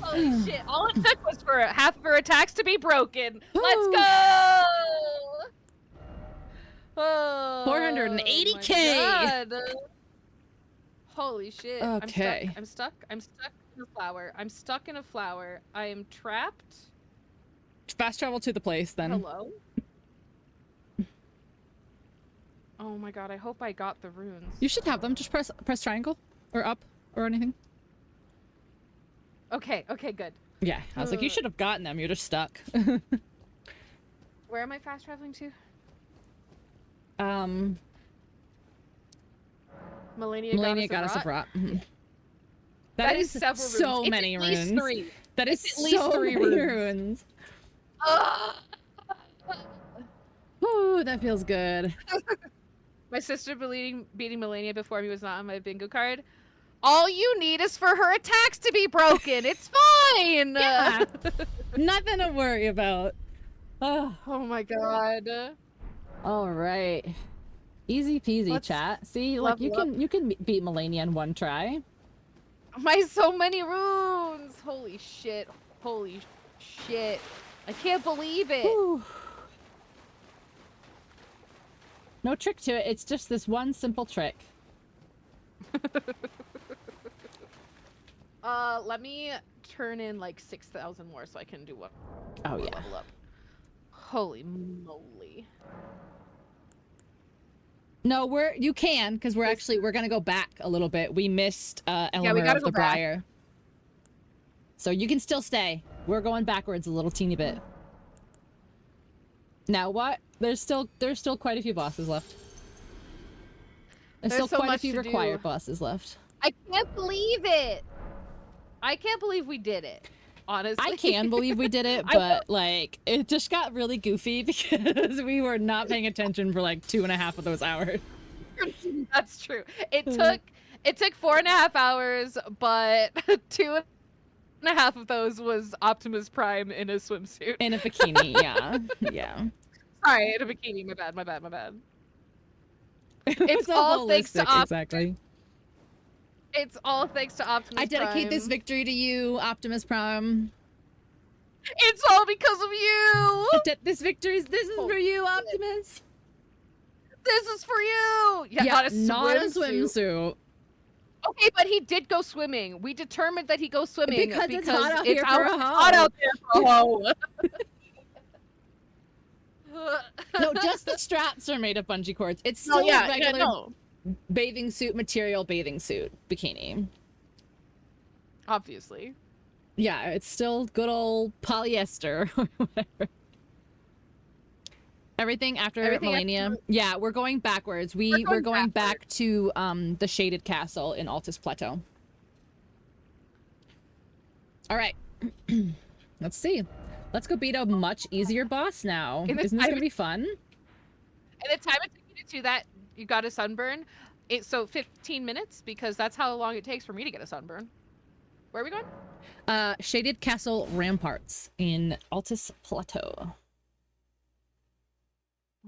Holy shit! All it took was for half of her attacks to be broken. Let's go! Oh, 480K. my God. Holy shit! Okay. I'm stuck. I'm stuck in a flower. I'm stuck in a flower. I am trapped. Fast travel to the place then. Hello? Oh my god, I hope I got the runes. You should have them. Just press triangle or up or anything. Okay, okay, good. Yeah, I was like, you should have gotten them. You're just stuck. Where am I fast traveling to? Malenia, Goddess of Rot. Mhm. That is is several so runes. many It's at least runes. 3. That is It's at least so 3 many runes. runes. Ugh. Ooh, that feels good. My sister beating Malenia before me was not on my bingo card. All you need is for her attacks to be broken. It's fine. Yeah. Nothing to worry about. Oh, Oh my god. all right. Easy peasy, Let's chat. See, like you level can beat Malenia in one try. My so many runes! Holy shit. Holy shit. I can't believe it. Whew. No trick to it. It's just this one simple trick. Let me turn in like 6,000 more so I can do what? Oh yeah. Level up. Holy moly. No, you can because we're gonna go back a little bit. We missed Eleanor gotta of the go back. Briar, so you can still stay. We're going backwards a little teeny bit. Now what? There's still quite a few bosses left. There's still so quite a much few to required do. bosses left. I can't believe it. I can't believe we did it. Honestly. I can believe we did it, but like it just got really goofy because we were not paying attention for like 2.5 of those hours. That's true. It took 4.5 hours, but 2.5 of those was Optimus Prime in a swimsuit. In a bikini, yeah. Yeah. Sorry, in a bikini. My bad. It's It's all thanks to Optimus. Exactly. It's all thanks to Optimus I dedicate Prime. this victory to you, Optimus Prime. It's all because of you. This is for you, Optimus. This is for you. Yeah, Yeah, not a swimsuit. Okay, but he did go swimming. We determined that he goes swimming because it's hot out here for a hoe. hot out there for a hoe. No, just the straps are made of bungee cords. It's still regular bathing suit material, bathing suit, bikini. Obviously. Yeah, it's still good old polyester or whatever. Everything after Malenia. Yeah, we're going backwards. We're going back to the shaded castle in Altus Plateau. All right. Let's see. Let's go beat a much easier boss now. Isn't this gonna be fun? And the time it took you to do that, you got a sunburn. So 15 minutes, because that's how long it takes for me to get a sunburn. Where are we going? Shaded Castle Ramparts in Altus Plateau.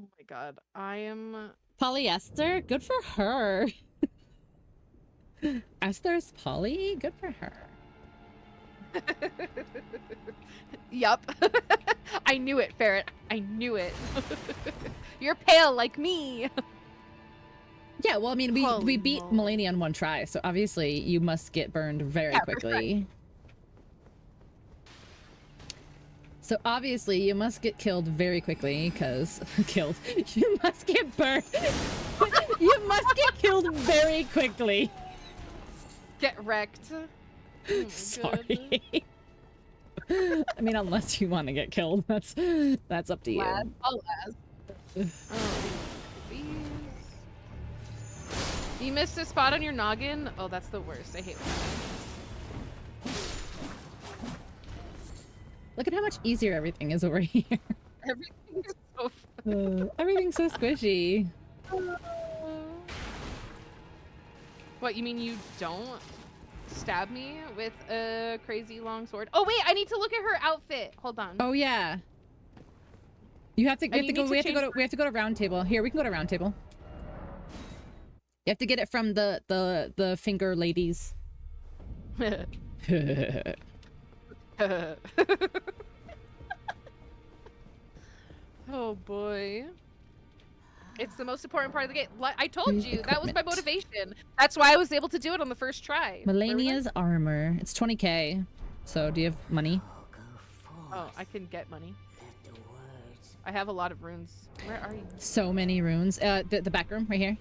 Oh my god, I am... Polyester? Good for her. Esther's poly? Good for her. Yup. I knew it, Ferret. I knew it. You're pale like me. Yeah, well, I mean, we beat Malenia in one try, so obviously you must get burned very quickly. So obviously you must get killed very quickly, because... killed. You must get burned. You must get killed very quickly. Get wrecked. Oh, sorry. I mean, unless you want to get killed, that's up to you. I'll ask. Please. You missed a spot on your noggin? Oh, that's the worst. I hate that. Look at how much easier everything is over here. Everything is so fun. Everything's so squishy. What, you mean you don't stab me with a crazy long sword? Oh wait, I need to look at her outfit. Hold on. Oh yeah. We have to go to round table. Here, we can go to round table. You have to get it from the finger ladies. Oh boy. It's the most important part of the game. I told you, that was my motivation. That's why I was able to do it on the first try. Malenia's armor. It's 20k. So do you have money? Oh, I can get money. I have a lot of runes. Where are you? So many runes. The back room, right here.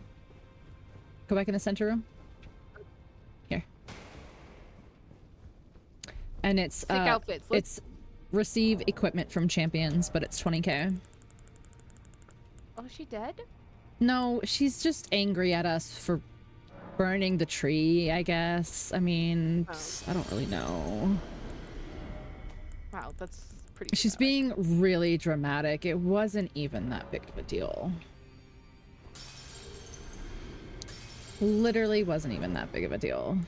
Go back in the center room. Here. And it's sick outfits. It's receive equipment from champions, but it's 20k. Oh, is she dead? No, she's just angry at us for burning the tree, I guess. I mean, I don't really know. Wow, that's pretty She's being really dramatic. It wasn't even that big of a deal. Literally wasn't even that big of a deal.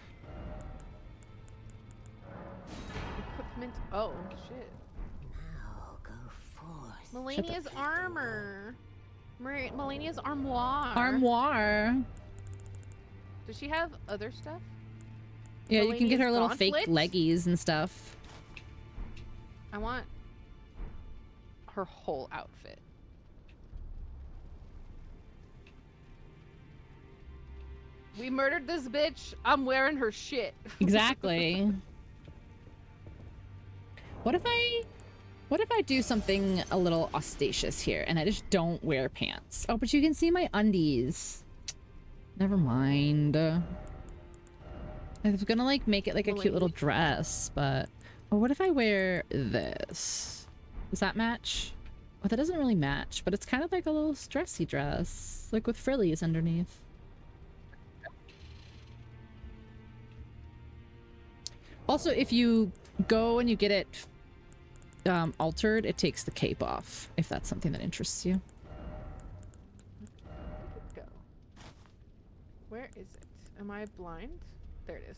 Equipment. Oh, shit. Now go forth. Malenia's armor. Malenia's armoire. Armoire. Does she have other stuff? Yeah, you can get her Malenia's little fake gauntlets? leggies and stuff. I want her whole outfit. We murdered this bitch. I'm wearing her shit. Exactly. What if I do something a little ostentatious here and I just don't wear pants? Oh, but you can see my undies. Never mind. I was gonna like make it like a cute little dress, but oh, what if I wear this? Does that match? Oh, that doesn't really match, but it's kind of like a little dressy dress, like with frillies underneath. Also, if you go and you get it altered, it takes the cape off, if that's something that interests you. Go. Where is it? Am I blind? There it is.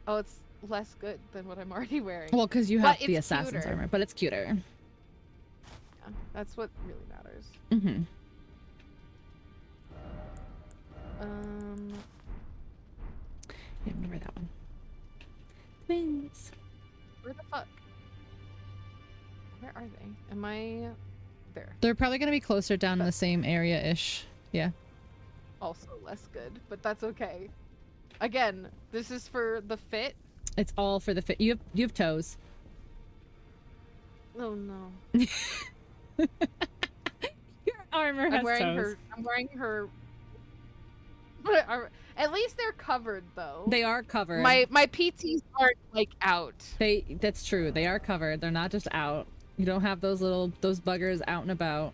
Oh, it's less good than what I'm already wearing. Well, because you have But the it's assassin's cuter. armor, but it's cuter. Yeah, that's what really matters. Mm-hmm. Yeah, I'm gonna wear that one. Twins. Where the fuck? Where are they? Am I there? They're probably gonna be closer down in the same area-ish. Yeah. Also less good, but that's okay. Again, this is for the fit. It's all for the fit. You have toes. Oh no. Your armor has I'm wearing toes. her. At least they're covered though. They are covered. My PTs aren't like out. That's true. They are covered. They're not just out. You don't have those buggers out and about.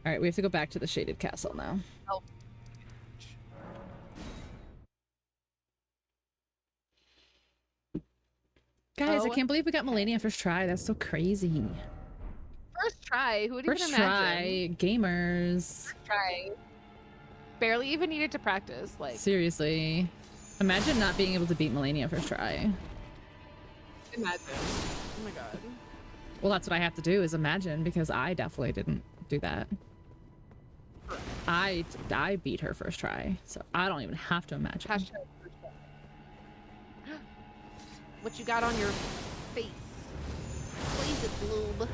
All right, we have to go back to the shaded castle now. Oh. Guys, I can't believe we got Malenia first try. That's so crazy. First try. Who would First even imagine? try, gamers. First try. Barely even needed to practice. Like Seriously. Imagine not being able to beat Malenia first try. imagine. Oh my god. Well, that's what I have to do is imagine, because I definitely didn't do that. I beat her first try, so I don't even have to imagine. Hashtag first try. What you got on your face? Please it bloom.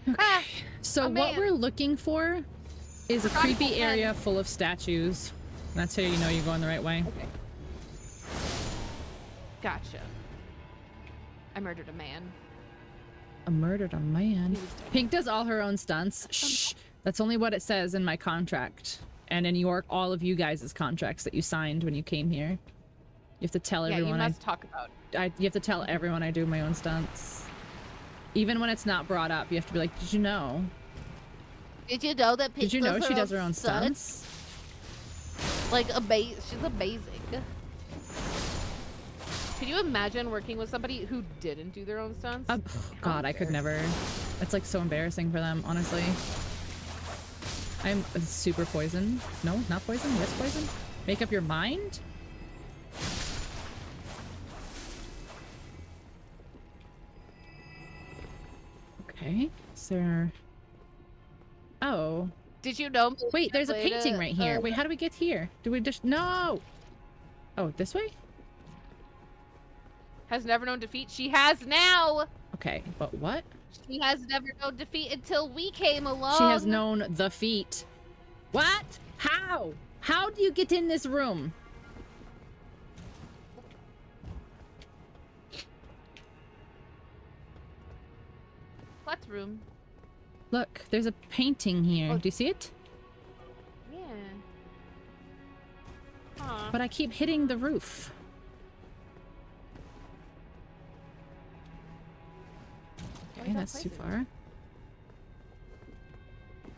Okay. So a what man. we're looking for is a Prodigal creepy man. area full of statues. That's how you know you're going the right way. Okay. Gotcha. I murdered a man. A murdered a man. He was dead. Pink does all her own stunts. Shh. That's only what it says in my contract. And in all of you guys' contracts that you signed when you came here. You have to tell Yeah, you everyone must talk about. you have to tell everyone I do my own stunts. Even when it's not brought up, you have to be like, did you know? Did you know that Pink Did you know does she does her own stunts? stunts? Like, she's amazing. Can you imagine working with somebody who didn't do their own stunts? God, I could never. It's like so embarrassing for them, honestly. I'm super poison. No, not poison. Yes, poison. Make up your mind? Okay. Is there... Oh. Did you know? Wait, there's a played painting right here. Wait, how do we get here? Do we just... No! Oh, this way? Has never known defeat. She has now. Okay, but what? She has never known defeat until we came along. She has known the feet. What? How? How do you get in this room? What room? Look, there's a painting here. Oh. Do you see it? Yeah. Huh. But I keep hitting the roof. Okay, that's too far.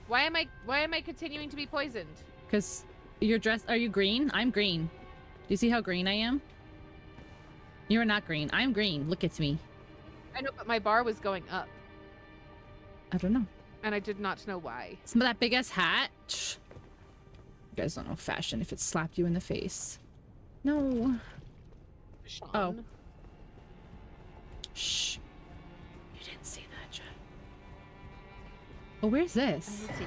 Why am I continuing to be poisoned? Because you're dressed. Are you green? I'm green. Do you see how green I am? You are not green. I'm green. Look at me. I know, but my bar was going up, I don't know. and I did not know why. Some of that big ass hat. Shh. You guys don't know fashion if it slapped you in the face. No. Sean. Oh. Shh. You didn't see that, Jen. Oh, where's this? Let's see.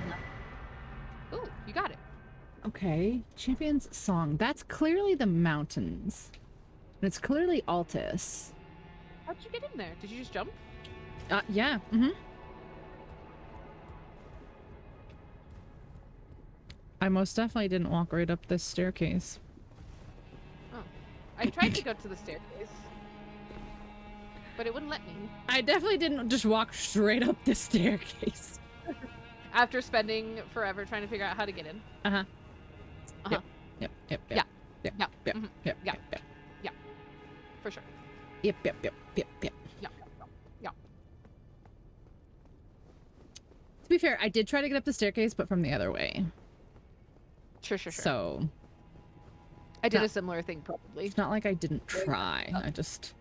Ooh, you got it. Okay, Champion's Song. That's clearly the mountains. And it's clearly Altus. How'd you get in there? Did you just jump? Yeah. Mm-hmm. I most definitely didn't walk right up this staircase. Oh. I tried to go to the staircase, but it wouldn't let me. I definitely didn't just walk straight up the staircase. After spending forever trying to figure out how to get in. Uh-huh. Uh-huh. Yep. Yeah. Yep. Yeah. Mhm. Yep. Yeah. Yep. Yeah. For sure. Yep. Yeah. Yeah. To be fair, I did try to get up the staircase, but from the other way. Sure. So I did a similar thing, probably. it's not like I didn't try. I just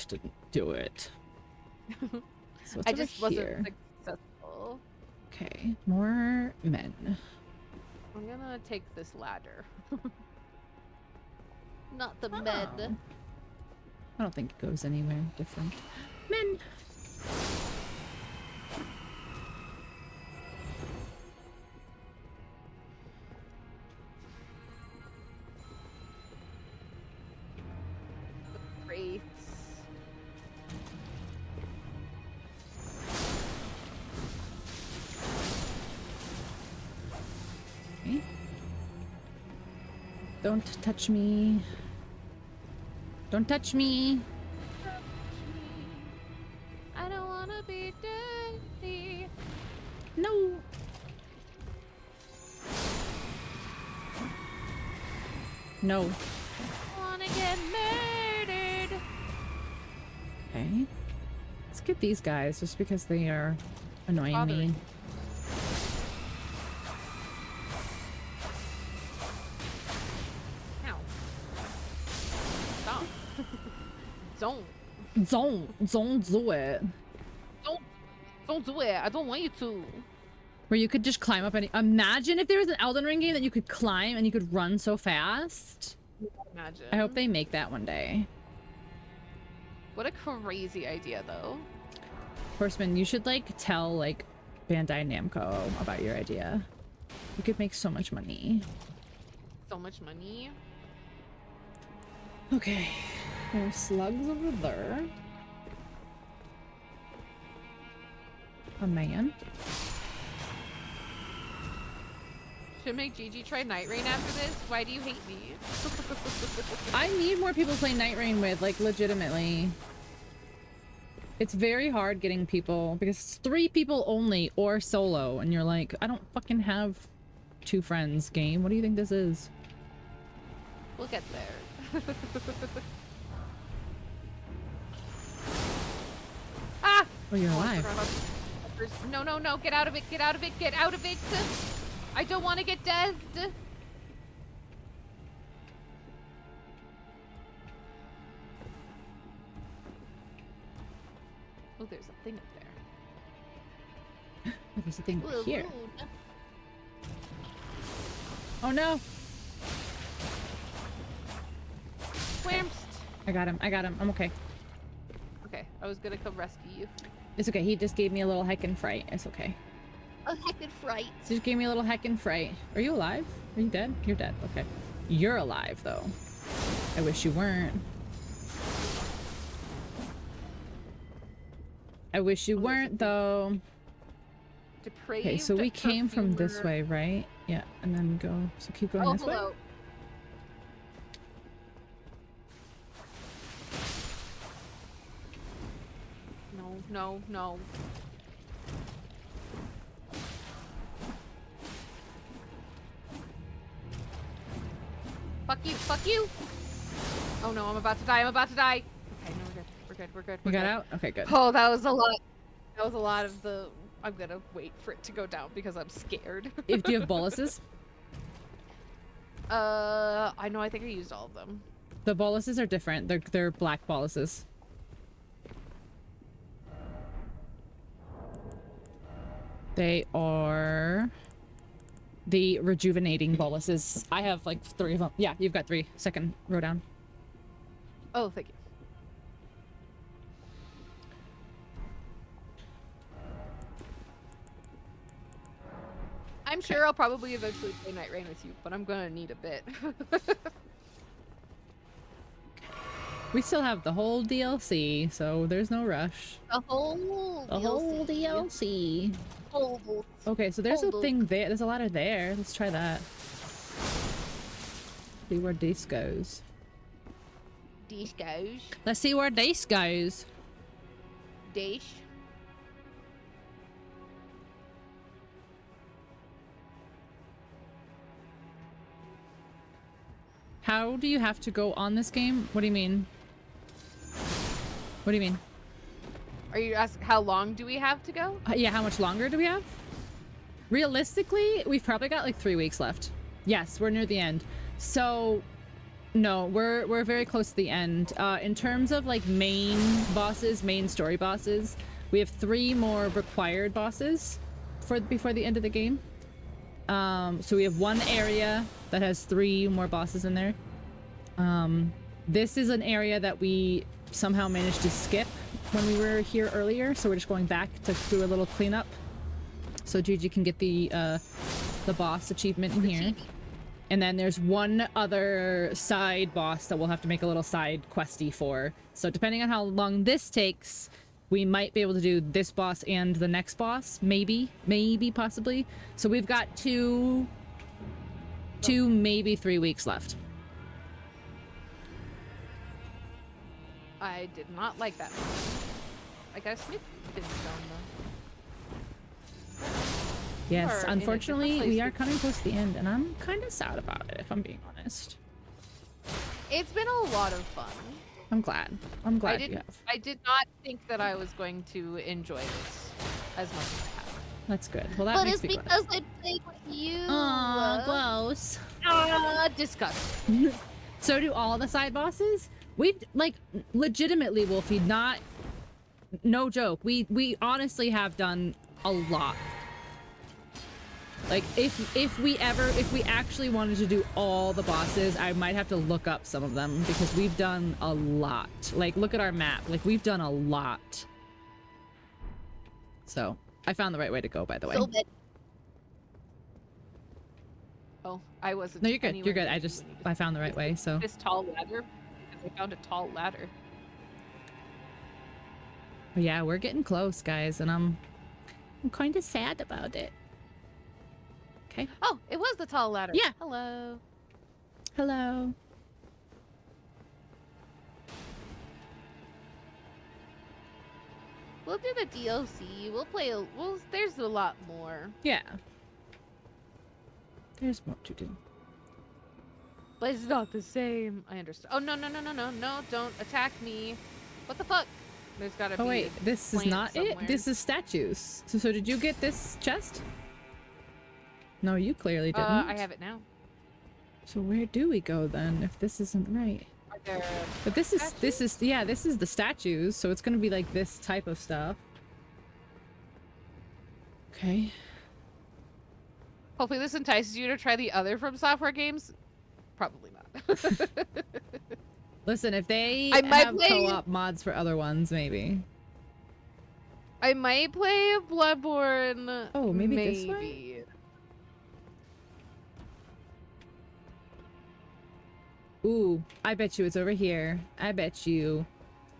didn't do it. So what's I over just here? wasn't successful. Okay, more men. I'm gonna take this ladder. Not the Oh. men. I don't think it goes anywhere different. Men. Wraiths. Okay. Don't touch me. Don't touch me. I don't wanna be dirty. No. No. I wanna get murdered. Okay. Let's get these guys just because they are annoying Bothering. me. Ow. Stop. Don't. Don't do it. Don't do it. I don't want you to. Where you could just climb up any. Imagine if there was an Elden Ring game that you could climb and you could run so fast. Imagine. I hope they make that one day. What a crazy idea, though. Horseman, you should like tell like Bandai Namco about your idea. You could make so much money. So much money. Okay. There's slugs over there. A man. Should make Gigi try Night Rain after this? Why do you hate me? I need more people to play Night Rain with, like legitimately. It's very hard getting people because it's 3 people only or solo, and you're like, I don't fucking have 2 friends. Game. What do you think this is? We'll get there. Ah! Oh, you're Oh, I alive. forgot about- No, no, no, get out of it, get out of it, get out of it! I don't want to get dead! Oh, there's a thing up there. Oh, there's a thing Blue here. moon. Oh no! Whamst! I got him. I got him. I'm okay. Okay, I was gonna come rescue you. It's okay. He just gave me a little heckin' fright. It's okay. A heckin' fright. He just gave me a little heckin' fright. Are you alive? Are you dead? You're dead. Okay. You're alive, though. I wish you weren't. I wish you weren't, though. Depraved. Okay, so we came from this perfumer. way, right? Yeah, and then go. So keep going Oh, this way. hello. No, no, no. Fuck you, fuck you! Oh no, I'm about to die, I'm about to die! Okay, no, we're good, we're good, we're good. You we're got good. out? Okay, good. Oh, that was a lot. That was a lot of the... I'm gonna wait for it to go down because I'm scared. If do you have boluses? I know, I think I used all of them. The boluses are different. They're black boluses. They are the rejuvenating boluses. I have like 3 of them. Yeah, you've got 3. Second row down. Oh, thank you. I'm sure I'll probably eventually play Night Rain with you, but I'm gonna need a bit. We still have the whole DLC, so there's no rush. The whole The whole DLC. Whole Okay, so there's a Hold thing there. There's a ladder there. Let's try that. See where this goes. Dish goes. Let's see where this goes. Dish. How do you have to go on this game? What do you mean? What do you mean? Are you asking how long do we have to go? Yeah, how much longer do we have? Realistically, we've probably got like 3 weeks left. Yes, we're near the end. So, no, we're very close to the end. In terms of like main bosses, main story bosses, we have 3 more required bosses before the end of the game. So we have 1 area that has 3 more bosses in there. This is an area that we somehow managed to skip when we were here earlier, so we're just going back to do a little cleanup so Gigi can get the boss achievement in here. And then there's 1 other side boss that we'll have to make a little side questy for. So depending on how long this takes, we might be able to do this boss and the next boss, maybe possibly. So we've got 2 maybe 3 weeks left. I did not like that. I got a smith stone though. Yes, are in a different unfortunately, place we are than- coming close to the end, and I'm kind of sad about it, if I'm being honest. It's been a lot of fun. I'm glad. I'm glad you have. I did not think that I was going to enjoy this as much as I have. That's good. Well, that But makes it's me glad. because I played with you. Aw, gross. Disgusting. So do all the side bosses? We've, like, legitimately, Wolfie, no joke. We honestly have done a lot. Like, if we actually wanted to do all the bosses, I might have to look up some of them because we've done a lot. Like, look at our map. Like, we've done a lot. So, I found the right way to go, by the way. So bad. Oh, I wasn't. No, you're good. anywhere You're good. near I where we I found the right way, so. this tall ladder. Because I found a tall ladder. But yeah, we're getting close, guys, and I'm kind of sad about it. Okay. Oh, it was the tall ladder. Yeah. Hello. Hello. We'll do the DLC. We'll play. There's a lot more. Yeah. There's more to do. But it's not the same. I understand. Oh, no. Don't attack me. What the fuck? There's gotta be. Oh wait, this is plant not somewhere. it? This is statues. So did you get this chest? No, you clearly didn't. I have it now. So where do we go then if this isn't right? Are there... But this is the statues, so it's gonna be like this type of stuff. Okay. Hopefully this entices you to try the other From Software games. Probably not. Listen, if they I might have play- co-op mods for other ones, maybe. I might play a Bloodborne. Oh, maybe this way? Ooh, I bet you it's over here. I bet you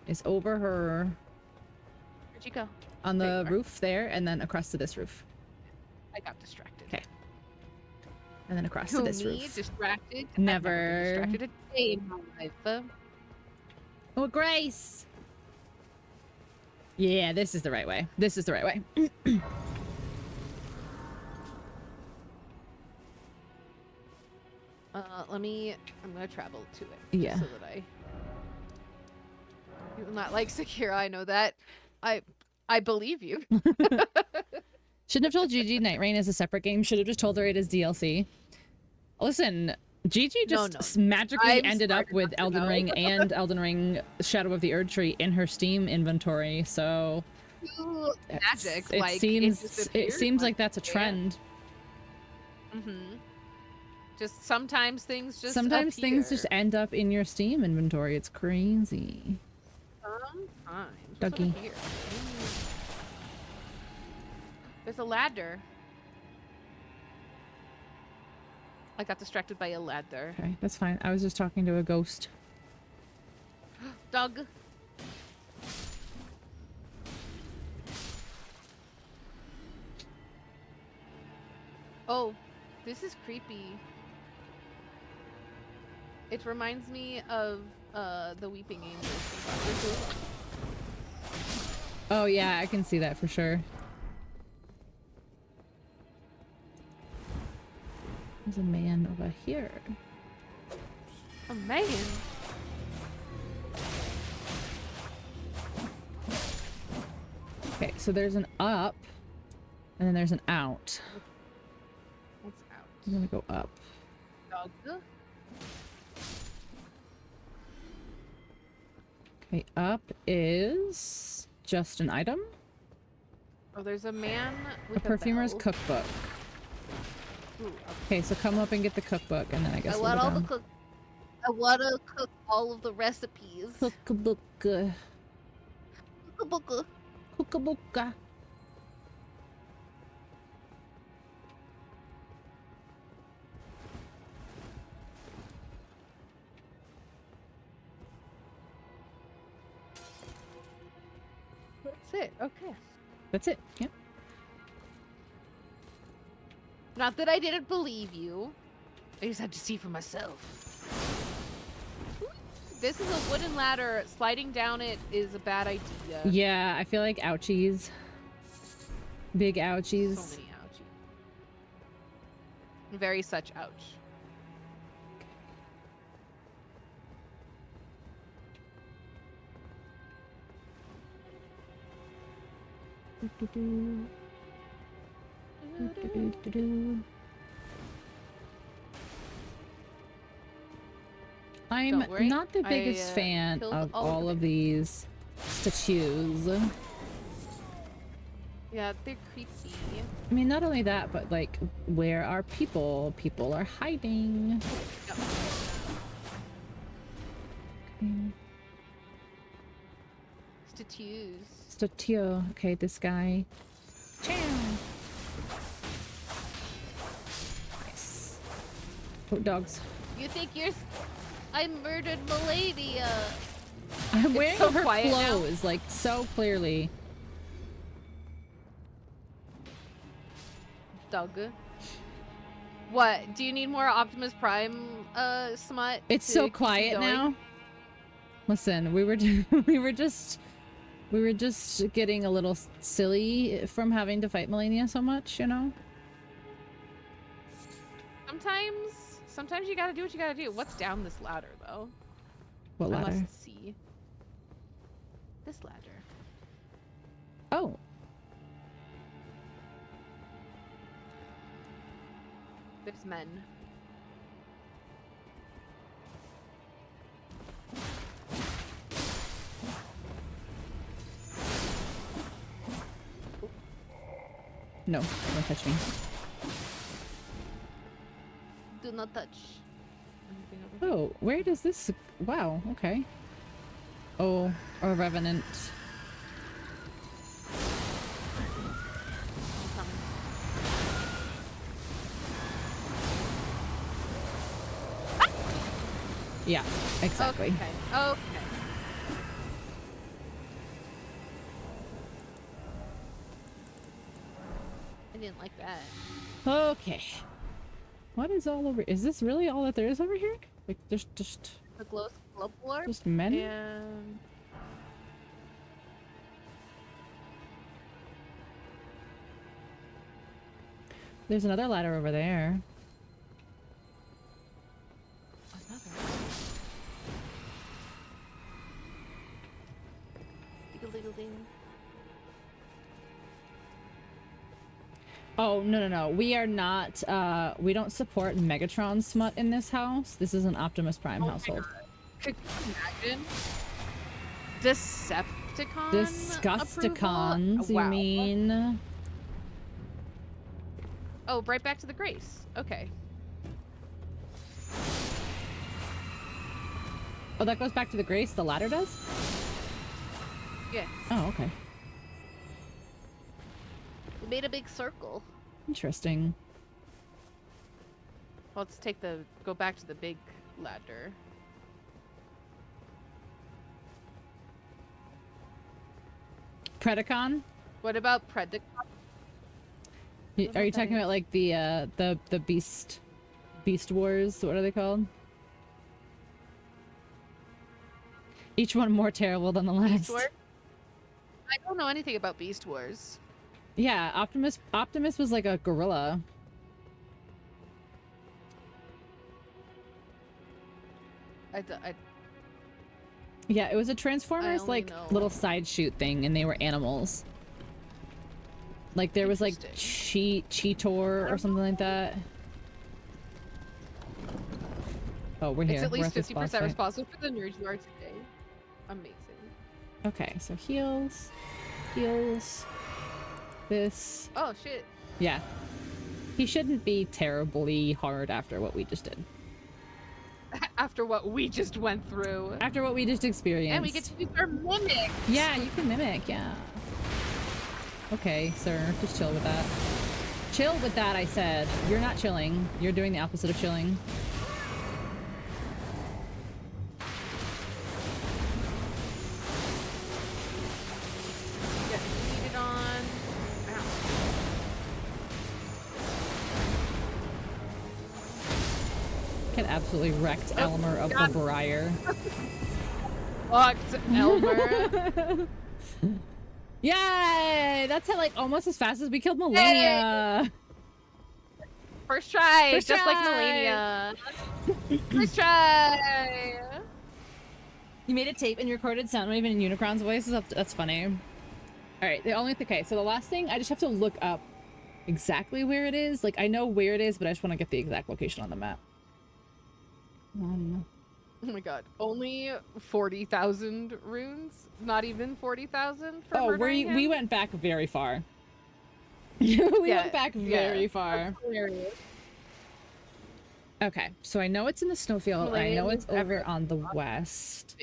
it's over her Where'd you go? on There the you are. roof there, and then across to this roof. I got distracted. Okay. And then across to Who, this me? roof. Distracted? I've Never. been distracted a day in my life. Oh, Grace! Yeah, this is the right way. This is the right way. I'm gonna travel to it. Yeah. So that You're not like Sekira, I know that. I believe you. Shouldn't have told Gigi Night Rain is a separate game. Should have just told her it is DLC. Listen, Gigi just magically I'm ended up smart with enough to Elden know. Ring and Elden Ring Shadow of the Erdtree in her Steam inventory, so Ooh, magic. it like, seems just it appears seems one like that's a day. trend. Mm-hmm. Just sometimes things just Sometimes things just appear. end up in your Steam inventory. It's crazy. Sometimes. What's Ducky. over here? There's a ladder. I got distracted by a ladder. Okay, that's fine. I was just talking to a ghost. Dog. Oh, this is creepy. It reminds me of the Weeping Angels. Oh yeah, I can see that for sure. There's a man over here. A man. Okay, so there's an up, and then there's an out. What's out? I'm gonna go up. Dog. Okay, up is just an item. Oh, there's a man A with perfumer's bell. cookbook. Ooh, Okay, so come up and get the cookbook, and then I guess I we'll want go all the down. cook. I want to cook all of the recipes. Cookbook. Cookabooka. Cookbook. That's it. Okay. That's it. Yep. Not that I didn't believe you. I just had to see for myself. This is a wooden ladder. Sliding down it is a bad idea. Yeah, I feel like ouchies. Big ouchies. So many ouchies. Very such ouch. I'm Don't worry, not the I, biggest fan killed of all of all of it. these statues. Yeah, they're creepy. I mean, not only that, but like, where are people? People are hiding. Yep. Okay. Statues. Statue. Okay, this guy. Chow. Nice. Oh, dogs. You think you're? I murdered Malenia. I'm wearing so her quiet now. clothes, like, so clearly. Doug. What? Do you need more Optimus Prime smut? It's to so keep you quiet going? now. Listen, we were just getting a little silly from having to fight Malenia so much, you know? Sometimes you gotta do what you gotta do. What's down this ladder, though? What I ladder? must see. This ladder. Oh. There's men. No, don't touch me. Do not touch. Anything over here? Oh, where does this... Wow, okay. Oh, a revenant. I'm coming. Yeah, exactly. Okay. Okay. I didn't like that. Okay. What is all over... Is this really all that there is over here? Like, there's just The glow orb. just men? And There's another ladder over there. another. Ding-a-ling-a-ling. Oh, no. We are not, we don't support Megatron smut in this house. This is an Optimus Prime household. Could you imagine? Decepticon? Disgusticons, approval? you Wow. mean? Oh, right back to the Grace. Okay. Oh, that goes back to the Grace, the ladder does? Yeah. Oh, okay. We made a big circle. Interesting. Let's go back to the big ladder. Predacon? What about Predacon? Are you talking about like the beast wars? What are they called? Each one more terrible than the last. Beast Wars? I don't know anything about Beast Wars. Yeah, Optimus was like a gorilla. Yeah, it was a Transformers like little side shoot thing, and they were animals. Like there was like Cheetor or something like that. Oh, we're here. It's at least 50% right? responsible for the nerds you are today. Amazing. Okay, so heals, this. Oh shit. Yeah, he shouldn't be terribly hard after what we just did. After what we just went through. After what we just experienced. And we get to use our mimic. Yeah, you can mimic, yeah. Okay, sir, just chill with that. Chill with that, I said. You're not chilling. You're doing the opposite of chilling. Get heated on. Ow. Kid absolutely wrecked Elmer of the Briar. Fucked Elmer. Yay! That's how, like, almost as fast as we killed Malenia. Hey! First try, First just try. like Malenia. First try. You made a tape and you recorded sound wave in Unicron's voice. That's funny. All right, okay, so the last thing, I just have to look up exactly where it is. Like, I know where it is, but I just want to get the exact location on the map. Oh my god. Only 40,000 runes? Not even 40,000 for Oh, murdering him? we went back very far. We went back very far. Okay, so I know it's in the snowfield. I know it's over on the west.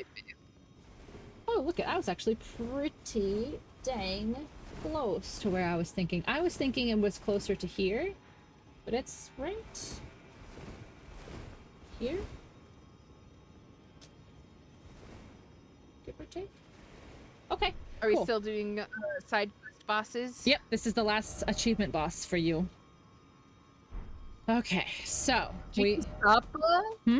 Oh, look, I was actually pretty dang close to where I was thinking. I was thinking it was closer to here, but it's right here. Give or take. Okay. Are we cool. still doing side quest bosses? Yep, this is the last achievement boss for you. Okay, so Do you stop? Hmm?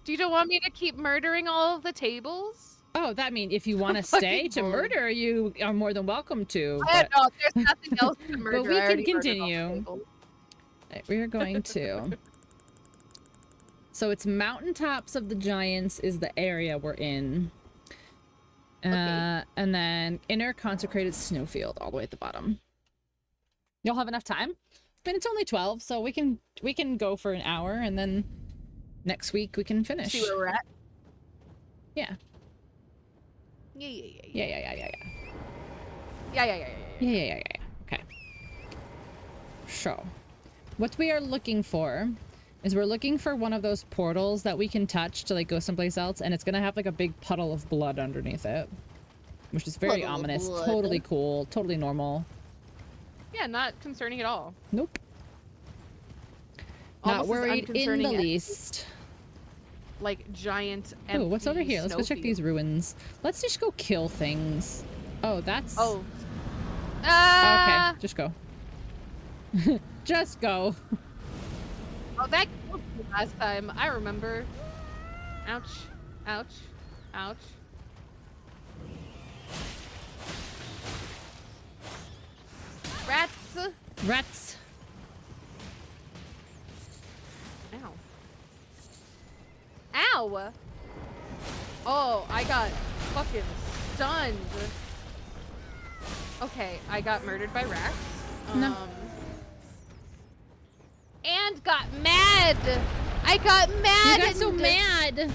Do you don't want me to keep murdering all of the tables? Oh, that means if you want to stay to murder, you are more than welcome to. I don't know. There's nothing else to murder. But we I can already murdered all the continue. tables. Right, we are going to. So it's mountaintops of the giants is the area we're in. Okay. And then inner consecrated snowfield all the way at the bottom. You'll have enough time. I mean, it's only 12, so we can go for an hour, and then next week we can finish. See where we're at? Yeah. Yeah. Yeah. Okay. So, what we are looking for is we're looking for one of those portals that we can touch to like go someplace else, and it's gonna have like a big puddle of blood underneath it, which is very ominous. Totally cool. Totally normal. Yeah, not concerning at all. Nope. Almost Not as worried in unconcerning the as, least. Like giant. Oh, what's over empty here? Let's go check snowfield. these ruins. Let's just go kill things. Oh, that's. Oh. Okay, just go. Just go. Oh, that killed me last time. I remember. Ouch. Ouch. Ouch. Rats. Rats. Ow. Ow! Oh, I got fucking stunned. Okay, I got murdered by rats. No. And got mad! I got mad! You got so mad!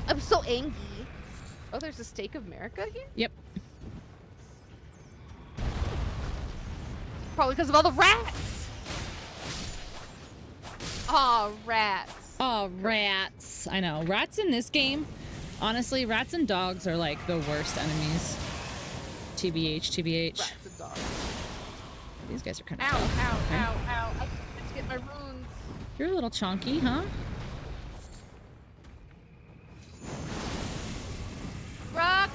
I'm so angry. Oh, there's a stake of America here? Yep. Probably because of all the rats! Aw, rats. Oh, rats. I know. Rats in this game, honestly, rats and dogs are like the worst enemies. TBH. Rats and dogs. These guys are kind of Ow, tough. ow, Okay. ow, ow. I can't get my runes. You're a little chonky, huh? Rock!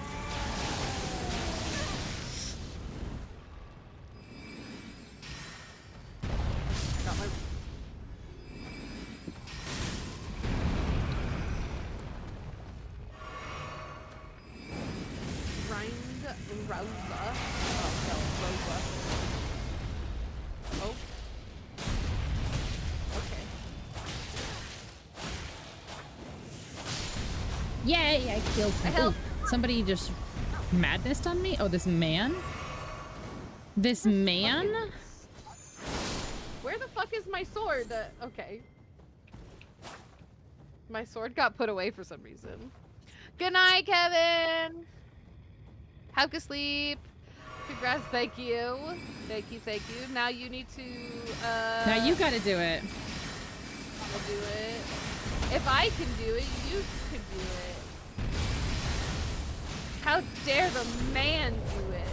Got my... Rosa. Oh, no, Rosa. Oh. Okay. Yay, I killed him. help. Oh, somebody just madnessed on me? Oh, this man? This man? Where the fuck is my sword? Okay. My sword got put away for some reason. Good night, Kevin! Have good sleep. Congrats, thank you. Thank you, thank you. Now you need to, Now you gotta do it. I'll do it. If I can do it, you can do it. How dare the man do it?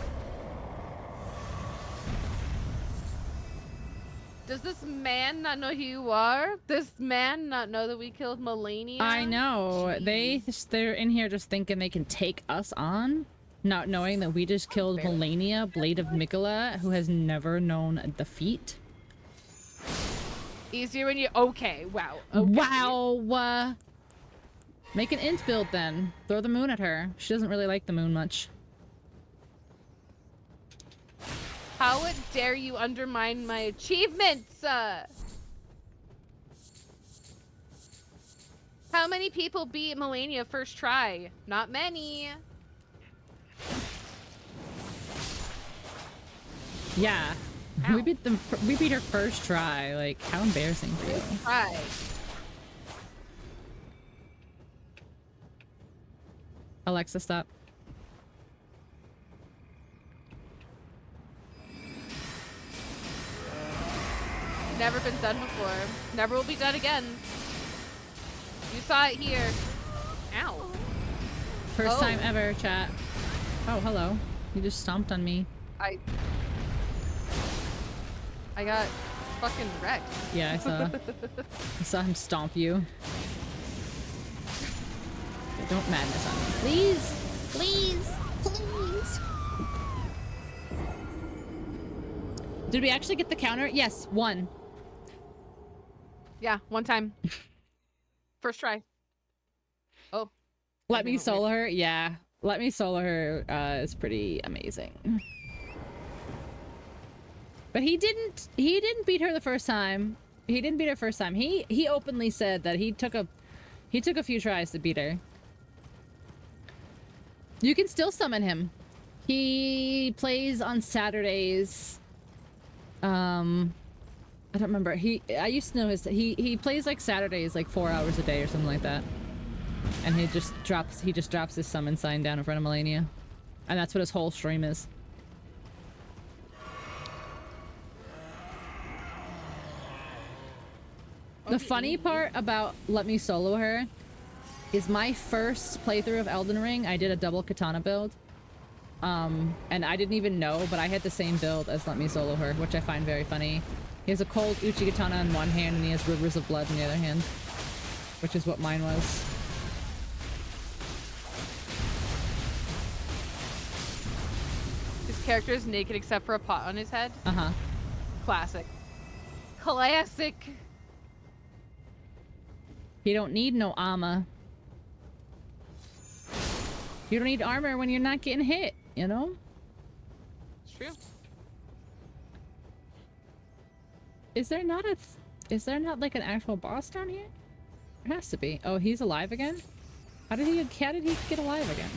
Does this man not know who you are? This man not know that we killed Malenia? I know. Jeez. They're in here just thinking they can take us on, not knowing that we just killed Malenia, Blade of Miquella, who has never known defeat. Easier when you... Okay, wow. Okay. Wow! Make an int build then. Throw the moon at her. She doesn't really like the moon much. How dare you undermine my achievements? How many people beat Malenia first try? Not many. Yeah. Ow. We beat her first try. Like, how embarrassing for you. Try. Alexa, stop. Never been done before. Never will be done again. You saw it here. Ow. First Oh. time ever, chat. Oh, hello. You just stomped on me. I got fucking wrecked. Yeah, I saw. I saw him stomp you. Yeah, don't madness on me. Please, please, please. Did we actually get the counter? Yes, one. Yeah, one time. First try. Oh. Let me solo her? Yeah. Let me solo her is pretty amazing. But he didn't beat her the first time. He didn't beat her first time. He openly said that he took a few tries to beat her. You can still summon him. He plays on Saturdays. I don't remember. I used to know he plays like Saturdays, like 4 hours a day or something like that. And he just drops his summon sign down in front of Malenia. And that's what his whole stream is. The funny part about Let Me Solo Her is my first playthrough of Elden Ring, I did a double katana build. And I didn't even know, but I had the same build as Let Me Solo Her, which I find very funny. He has a cold Uchi katana in one hand and he has rivers of blood in the other hand. Which is what mine was. His character is naked except for a pot on his head. Uh-huh. Classic. Classic. You don't need no armor. You don't need armor when you're not getting hit, you know? It's true. Is there not like an actual boss down here? There has to be. Oh, he's alive again? How did he get alive again?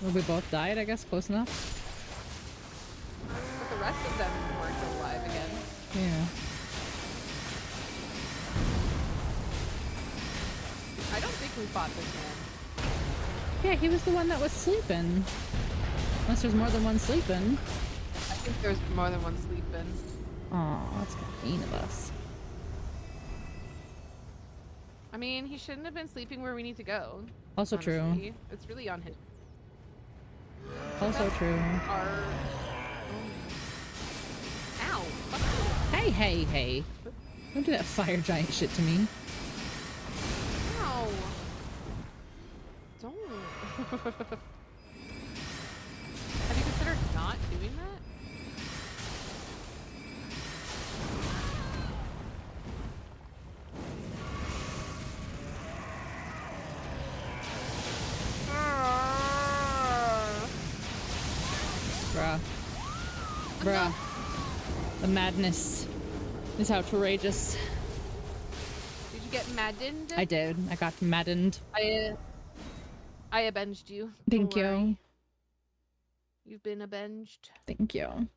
Well, we both died, I guess, close enough. But the rest of them weren't alive again. Yeah. I don't think we fought this man. Yeah, he was the one that was sleeping. Unless there's more than one sleeping. I think there's more than one sleeping. Aw, that's kind of mean of us. I mean, he shouldn't have been sleeping where we need to go. Also honestly. true. It's really on him. Also true. Ow. Fuck you. Hey, hey, hey. Don't do that fire giant shit to me. No. Don't. Have you considered not doing that? Bruh. Bruh. The madness is outrageous. Did you get maddened? I did. I got maddened. I avenged you. Thank Don't you. worry. You've been avenged. Thank you.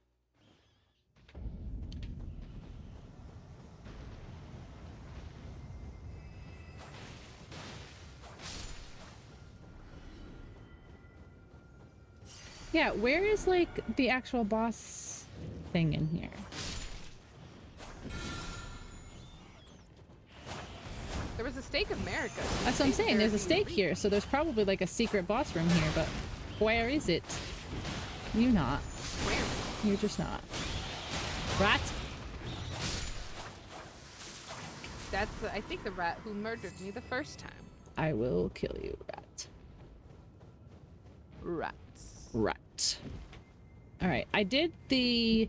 Yeah, where is like the actual boss thing in here? There was a stake of America. That's what I'm saying. There's a stake here, so there's probably like a secret boss room here, but where is it? You not. Where? You're just not. Rat? That's I think the rat who murdered me the first time. I will kill you, rat. Rats. Rat. Alright, I did the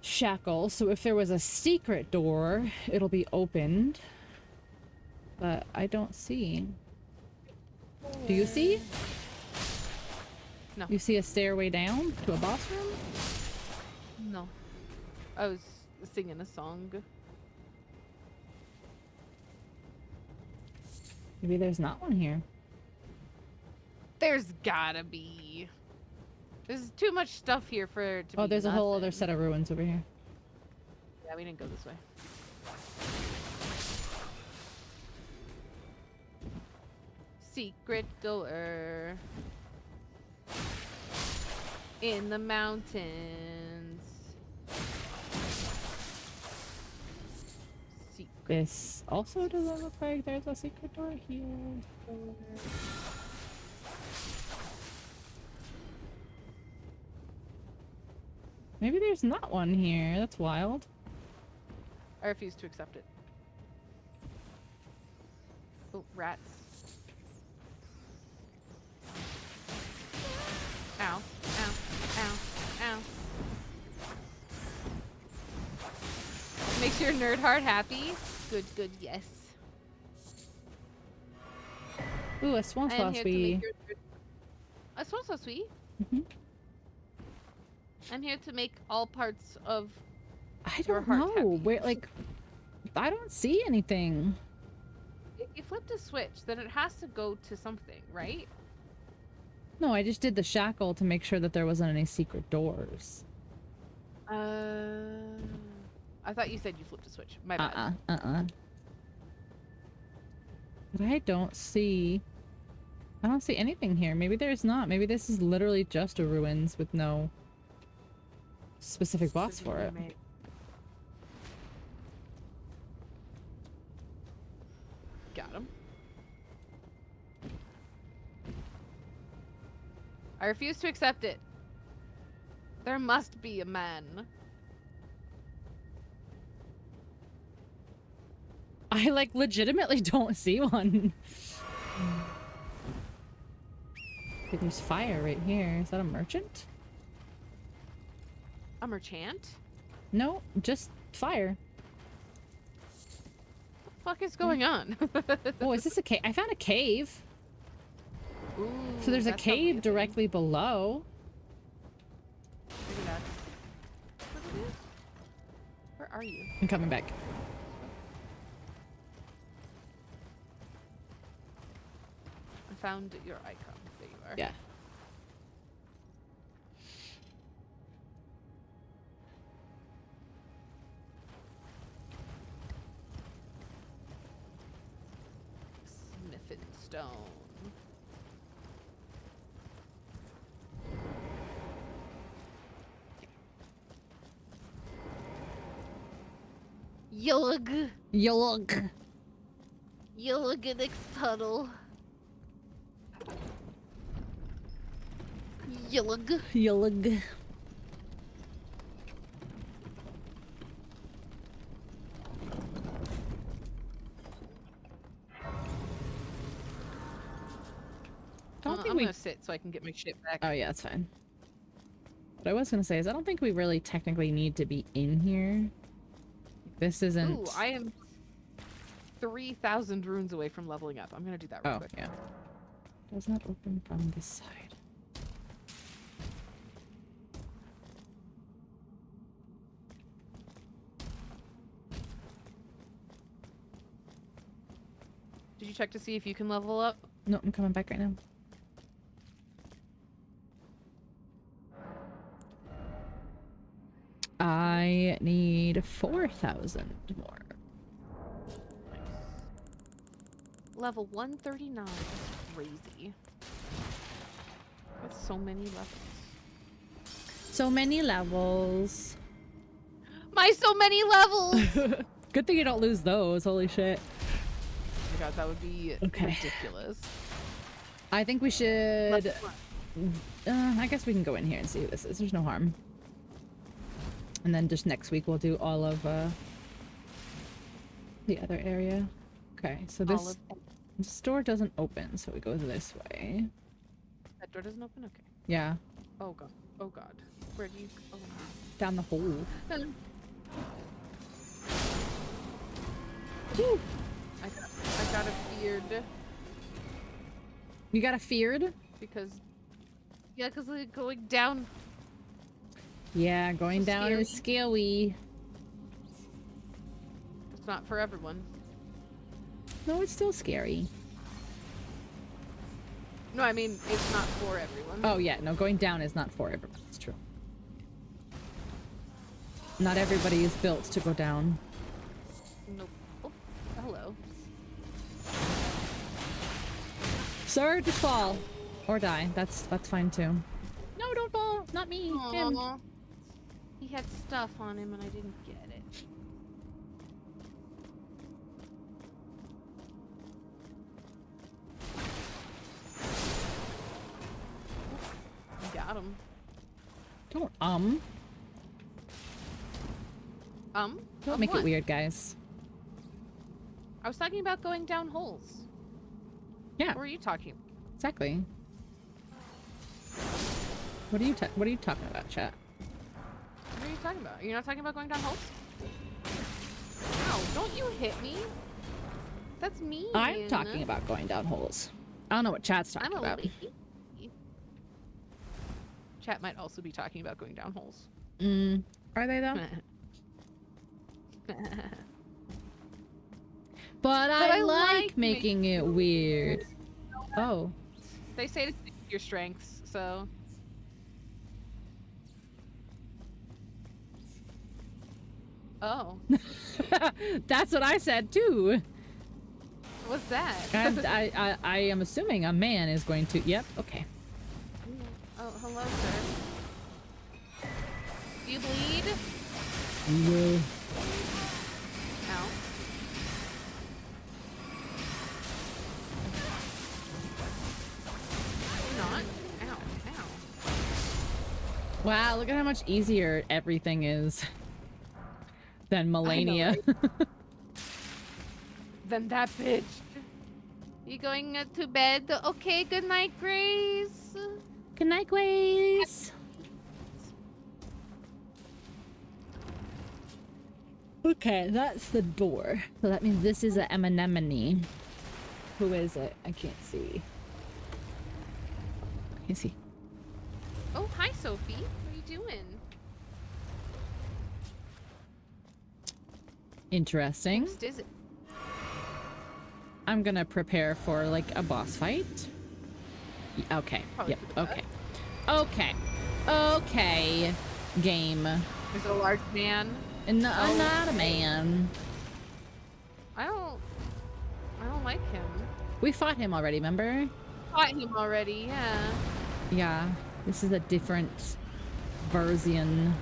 shackle, so if there was a secret door, it'll be opened. But I don't see. Do you see? No. You see a stairway down to a boss room? No. I was singing a song. Maybe there's not one here. There's gotta be. There's too much stuff here for it to be. Oh, there's a whole other nothing. set of ruins over here. Yeah, we didn't go this way. Secret door in the mountains. Secret. This also doesn't look like there's a secret door here. Maybe there's not one here. That's wild. I refuse to accept it. Oh, rats. Ow, ow, ow, ow. Makes your nerd heart happy? Good, good, yes. Ooh, a swan I am sloth here to sweet. make your nerd... A swan so sweet? Mhm. I'm here to make all parts of I your don't heart know. happy. Where, like, I don't see anything. If you flip the switch, then it has to go to something, right? No, I just did the shackle to make sure that there wasn't any secret doors. I thought you said you flipped a switch. My bad. But I don't see anything here. Maybe there's not. Maybe this is literally just a ruins with no specific boss for it. Got him. I refuse to accept it. There must be a man. I like legitimately don't see one. Okay, there's fire right here. Is that a merchant? A merchant? No, just fire. What the fuck is going on? Oh, is this a cave? I found a cave. Ooh, So there's a that's probably cave thing. directly below. Maybe that's what it is. Where are you? I'm coming back. I found your icon. There you are. Yeah. Smithing stone. Yulg. Yulg. Yulg tunnel. Yulg. Yulg. don't think I'm we... gonna sit so I can get my shit back. Oh, yeah, that's fine. What I was gonna say is I don't think we really technically need to be in here. This isn't... Ooh, I am 3,000 runes away from leveling up. I'm gonna do that real quick. Yeah. Does not open from this side. Did you check to see if you can level up? No, I'm coming back right now. I need 4,000 more. Nice. Level 139. That's crazy. That's so many levels. So many levels. My so many levels! Good thing you don't lose those. Holy shit. Oh my god, that would be ridiculous. I think we should... Level one. I guess we can go in here and see who this is. There's no harm. And then just next week we'll do all of the other area. Okay, so this door doesn't open, so we go this way. That door doesn't open? Okay. Yeah. Oh god. Oh god. Where do you go? Down the hole. Whew. I got a feared. You got a feared? Because... Yeah, because like going down... Yeah, going So down is scary. It's not for everyone. No, it's still scary. No, I mean, it's not for everyone. Oh yeah, no, going down is not for everyone. It's true. Not everybody is built to go down. Nope. Oh, hello. Sir, just fall. Or die. That's fine too. No, don't fall. Not me. Him. Aw. He had stuff on him and I didn't get it. Got him. Don't Don't Of make what? it weird, guys. I was talking about going down holes. Yeah, What were you talking? exactly. What are you talking about, chat? What are you talking about? You're not talking about going down holes? Ow, don't you hit me. That's mean. I'm talking about going down holes. I don't know what chat's talking I'm a about. lady. Chat might also be talking about going down holes. Are they though? But I like making it weird. Oh. They say to stick to your strengths, so. Oh. That's what I said too. What's that? I am assuming a man is going to. Yep. Okay. Oh, hello, sir. Do you bleed? No. Ow. Not? Ow. Ow. Wow, look at how much easier everything is than Malenia. Then that bitch. You going to bed? Okay, good night, Grace. Good night, Grace. Okay, that's the door. So that means this is an anemone. Who is it? I can't see. I can't see. Oh, hi, Sophie. What are you doing? Interesting. Next is it? I'm gonna prepare for like a boss fight. Okay. Probably Yep. for the Okay. Okay. Okay. Game. There's a large man. And I'm not a man. I don't like him. We fought him already, remember? Fought him already, yeah. Yeah. This is a different version.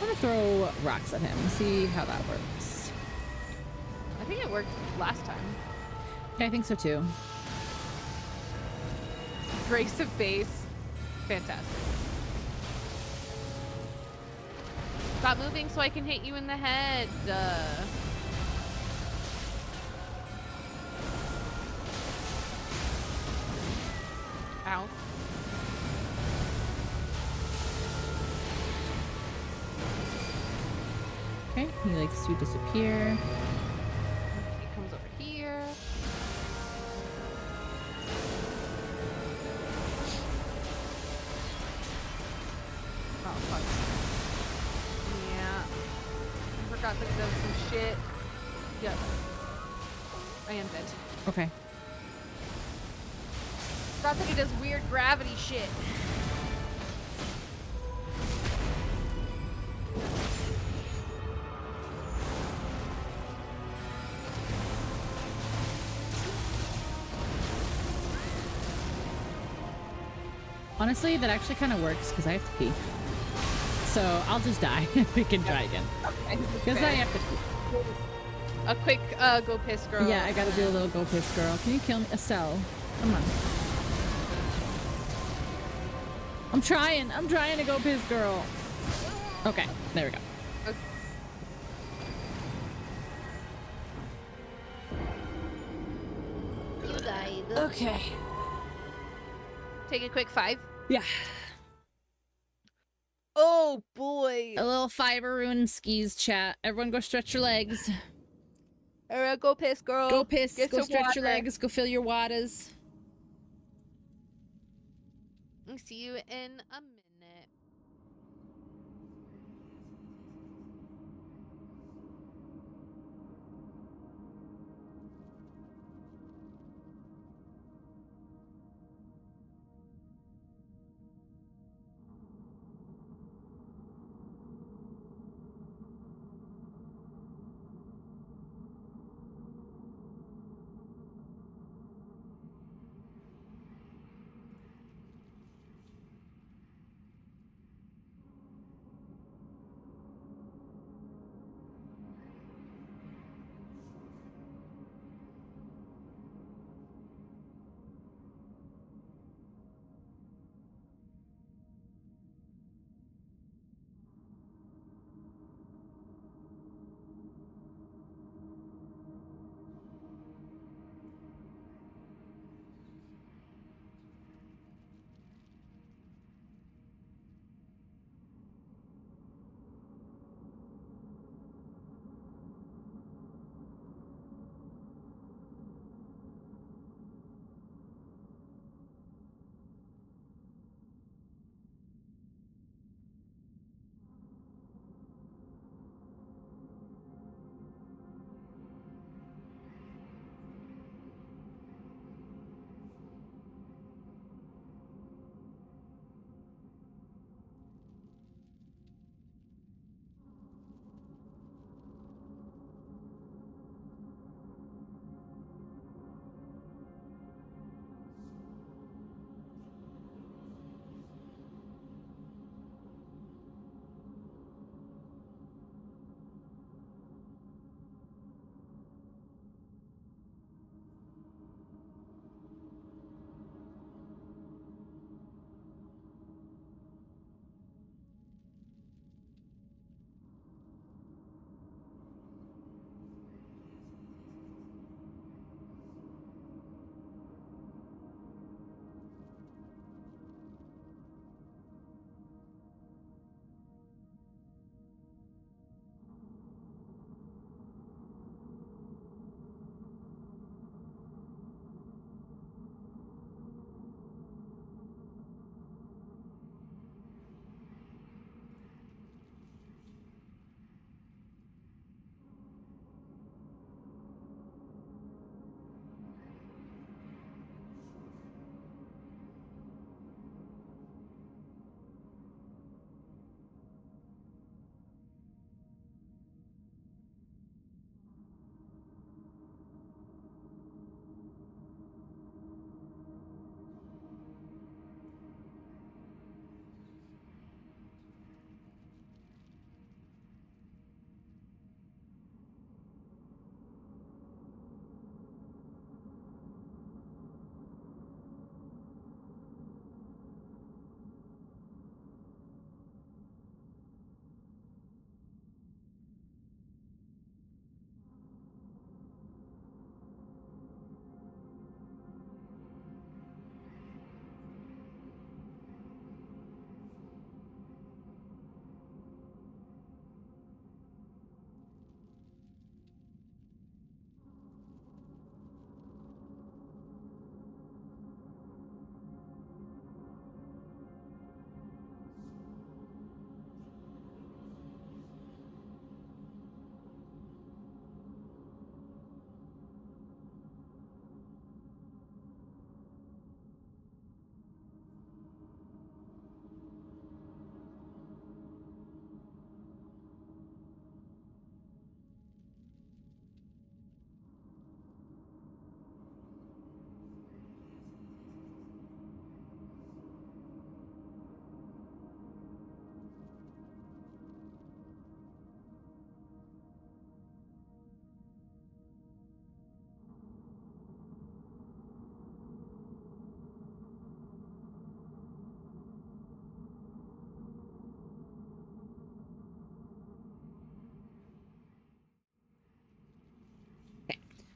I'm gonna throw rocks at him, see how that works. I think it worked last time. Yeah, I think so too. Grace of base. Fantastic. Stop moving so I can hit you in the head. Ow. Okay, he likes to disappear. He comes over here. Oh, fuck. Yeah. I forgot that he does some shit. Yeah. I am dead. Okay. Forgot that he does weird gravity shit. Honestly, that actually kind of works because I have to pee. So I'll just die. We can try again. Because I have to pee. A quick go piss girl. Yeah, I gotta do a little go piss girl. Can you kill me? Estelle. Come on. I'm trying to go piss girl. Okay, there we go. You died. Okay. Take a quick 5. Yeah. Oh boy. A little fiber rune skis chat. Everyone go stretch your legs. Alright, go piss, girl. Go piss. Get Go some stretch your water. legs. Go fill your waters. I'll see you in a minute.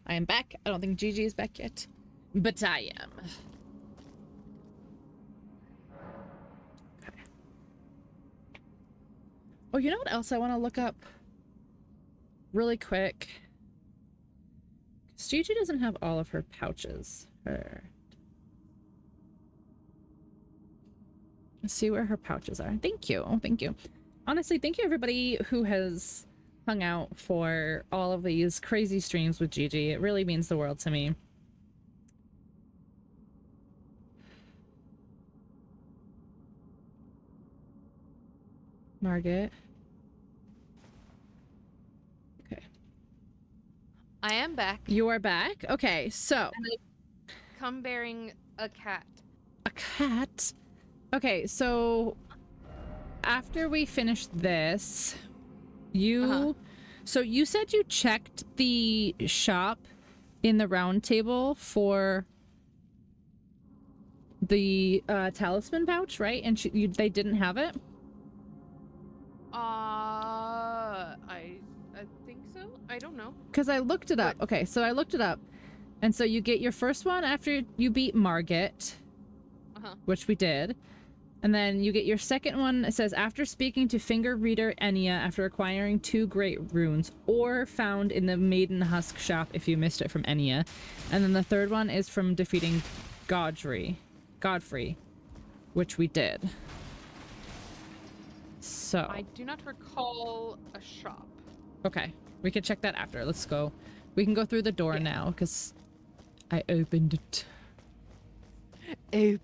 I am back. I don't think Gigi is back yet, but I am. Okay. Oh, you know what else I want to look up really quick? Gigi doesn't have all of her pouches. Let's see where her pouches are. Thank you. Thank you. Honestly, thank you everybody who has hung out for all of these crazy streams with Gigi. It really means the world to me. Margaret. Okay. I am back. You are back? Okay, so. And I come bearing a cat. A cat? Okay, so after we finished this, you so you said you checked the shop in the round table for the talisman pouch, right? And they didn't have it? I think so. I don't know. Because I looked it up. Okay, so I looked it up. And so you get your first one after you beat Margit, which we did. And then you get your second one. It says, after speaking to finger reader Enya after acquiring 2 great runes, or found in the Maiden Husk shop if you missed it from Enya. And then the third one is from defeating Godfrey, which we did. So I do not recall a shop. okay, we can check that after. Let's go. We can go through the door now because I opened it. I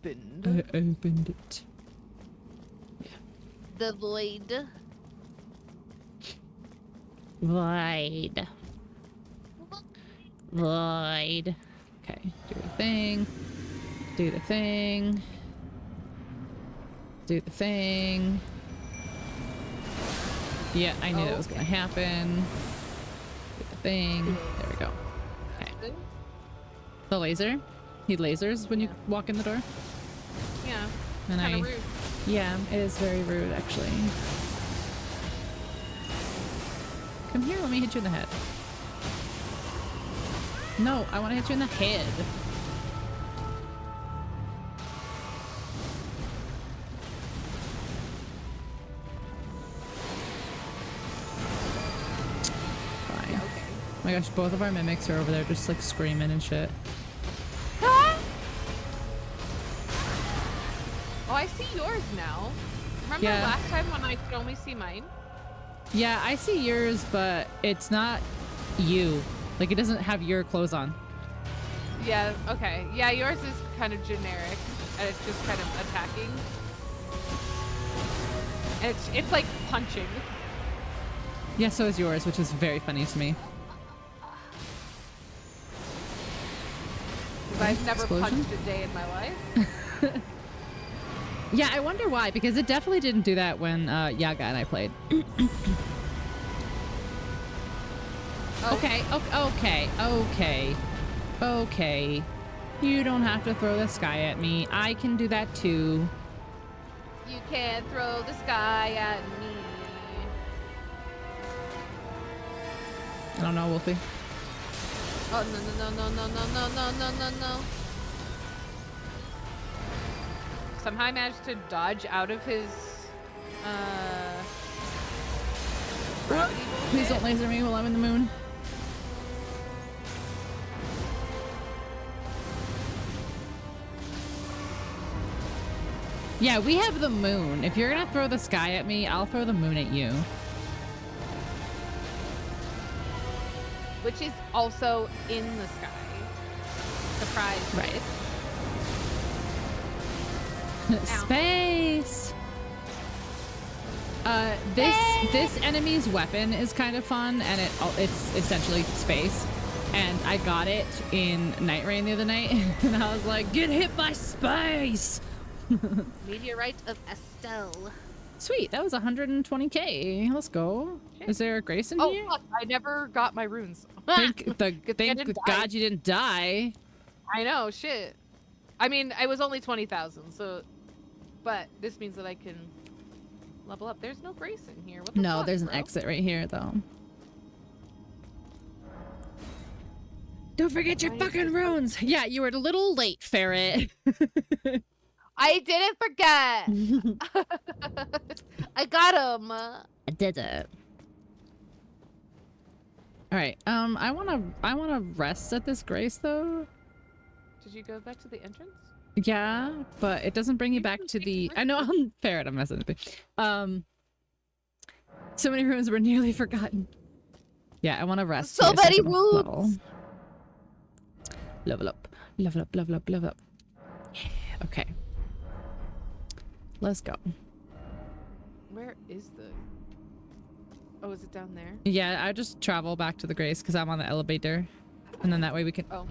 opened it. The void. Void. Void. Okay, do the thing. Do the thing. Do the thing. Yeah, I knew that was gonna happen. Do the thing. There we go. Okay. The laser? He lasers when you walk in the door? Yeah. And Kind of rude. Yeah, it is very rude, actually. Come here, let me hit you in the head. No, I want to hit you in the head. Fine. Yeah, okay. Oh my gosh, both of our mimics are over there just like screaming and shit. Oh, I see yours now. Remember last time when I could only see mine? Yeah, I see yours, but it's not you. Like, it doesn't have your clothes on. Yeah, okay. Yeah, yours is kind of generic. And it's just kind of attacking. And it's like punching. Yeah, so is yours, which is very funny to me. Because I've never Explosion? punched a day in my life. Yeah, I wonder why, because it definitely didn't do that when Yaga and I played. Okay. You don't have to throw the sky at me. I can do that too. You can't throw the sky at me. I don't know, Wolfie. Oh, no. Somehow I managed to dodge out of his, gravity bullshit. Please don't laser me while I'm in the moon. Yeah, we have the moon. If you're gonna throw the sky at me, I'll throw the moon at you. Which is also in the sky. Surprise. Right. Space. This enemy's weapon is kind of fun, and it's essentially space. And I got it in Night Rain the other night, and I was like, "Get hit by space!" Meteorite of Estelle. Sweet, that was 120k. Let's go. Shit. Is there a grace in Oh here? fuck! I never got my runes. Thank didn't God you didn't die. I know, shit. I mean, I was only 20,000, so. But this means that I can level up. There's no grace in here. What the No, fuck, there's an bro? exit right here, though. Don't forget your fucking runes. Yeah, you were a little late, ferret. I didn't forget. I got him. I did it. All right. I wanna rest at this grace though. Did you go back to the entrance? Yeah, but it doesn't bring you back to the. I know I'm ferret. I'm messing with you. So many runes were nearly forgotten. Yeah, I want to rest. So here many I can runes. Level up. Level up. Level up. Level up. Yeah. Okay. Let's go. Where is the? Oh, is it down there? Yeah, I just travel back to the grace because I'm on the elevator, and then that way we can. Oh.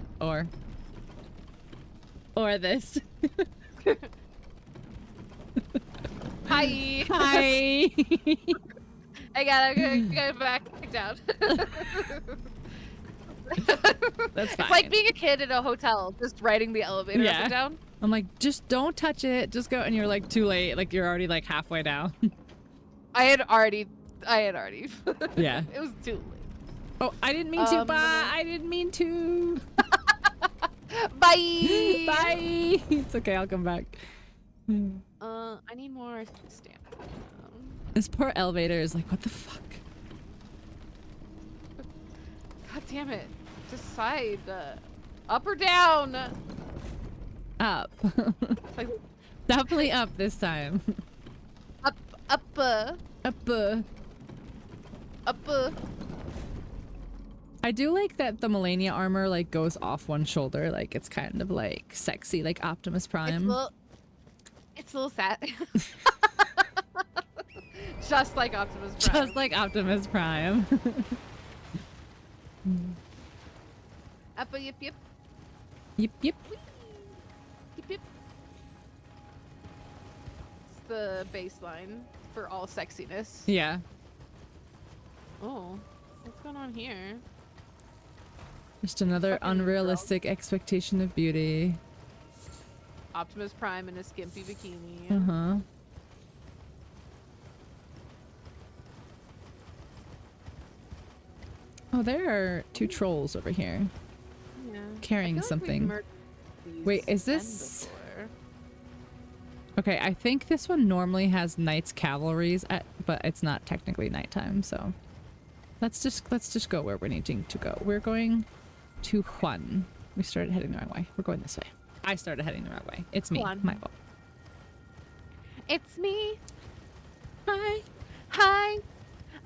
Or this. Hi. Hi. I gotta go back down. That's fine. It's like being a kid in a hotel, just riding the elevator up Yeah. and down. I'm like, just don't touch it. Just go, and you're like too late. Like you're already like halfway down. I had already. Yeah. It was too late. Oh, I didn't mean to. Bye. I didn't mean to. Bye. Bye. It's okay. I'll come back. I need more stamina. This poor elevator is like, what the fuck? God damn it. Decide. Up or down? Up. Like, Definitely up this time. up. Up. Up. I do like that the Malenia armor like goes off one shoulder. Like it's kind of like sexy, like Optimus Prime. It's a little sad. Just like Optimus Prime. Just like Optimus Prime. Up a yip yip. Yep, yep. Yip yip. It's the baseline for all sexiness. Yeah. Oh, what's going on here? Just another Fucking unrealistic expectation of beauty. Optimus Prime in a skimpy bikini. Uh-huh. Oh, there are two trolls over here. Yeah. Carrying I feel like something. we've murdered these Wait, is men this- before. Okay, I think this one normally has Knights Cavalries at, but it's not technically nighttime, so let's just go where we're needing to go. We're going to Juan. We started heading the wrong way. We're going this way. I started heading the wrong way. It's me. Juan. My fault. It's me. Hi. Hi.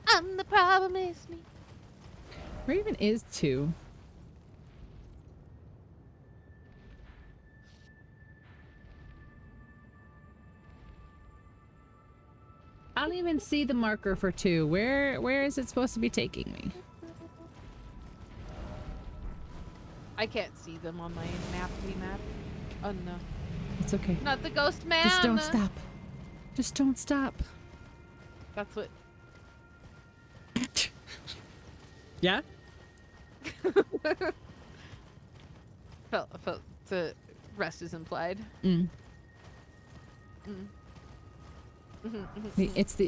I'm the problem. It's me. Where even is 2? I don't even see the marker for 2. Where is it supposed to be taking me? I can't see them on my map. Oh no. It's okay. Not the ghost man. Just don't stop. Just don't stop. That's what. Yeah? felt the rest is implied. Mm. Mm.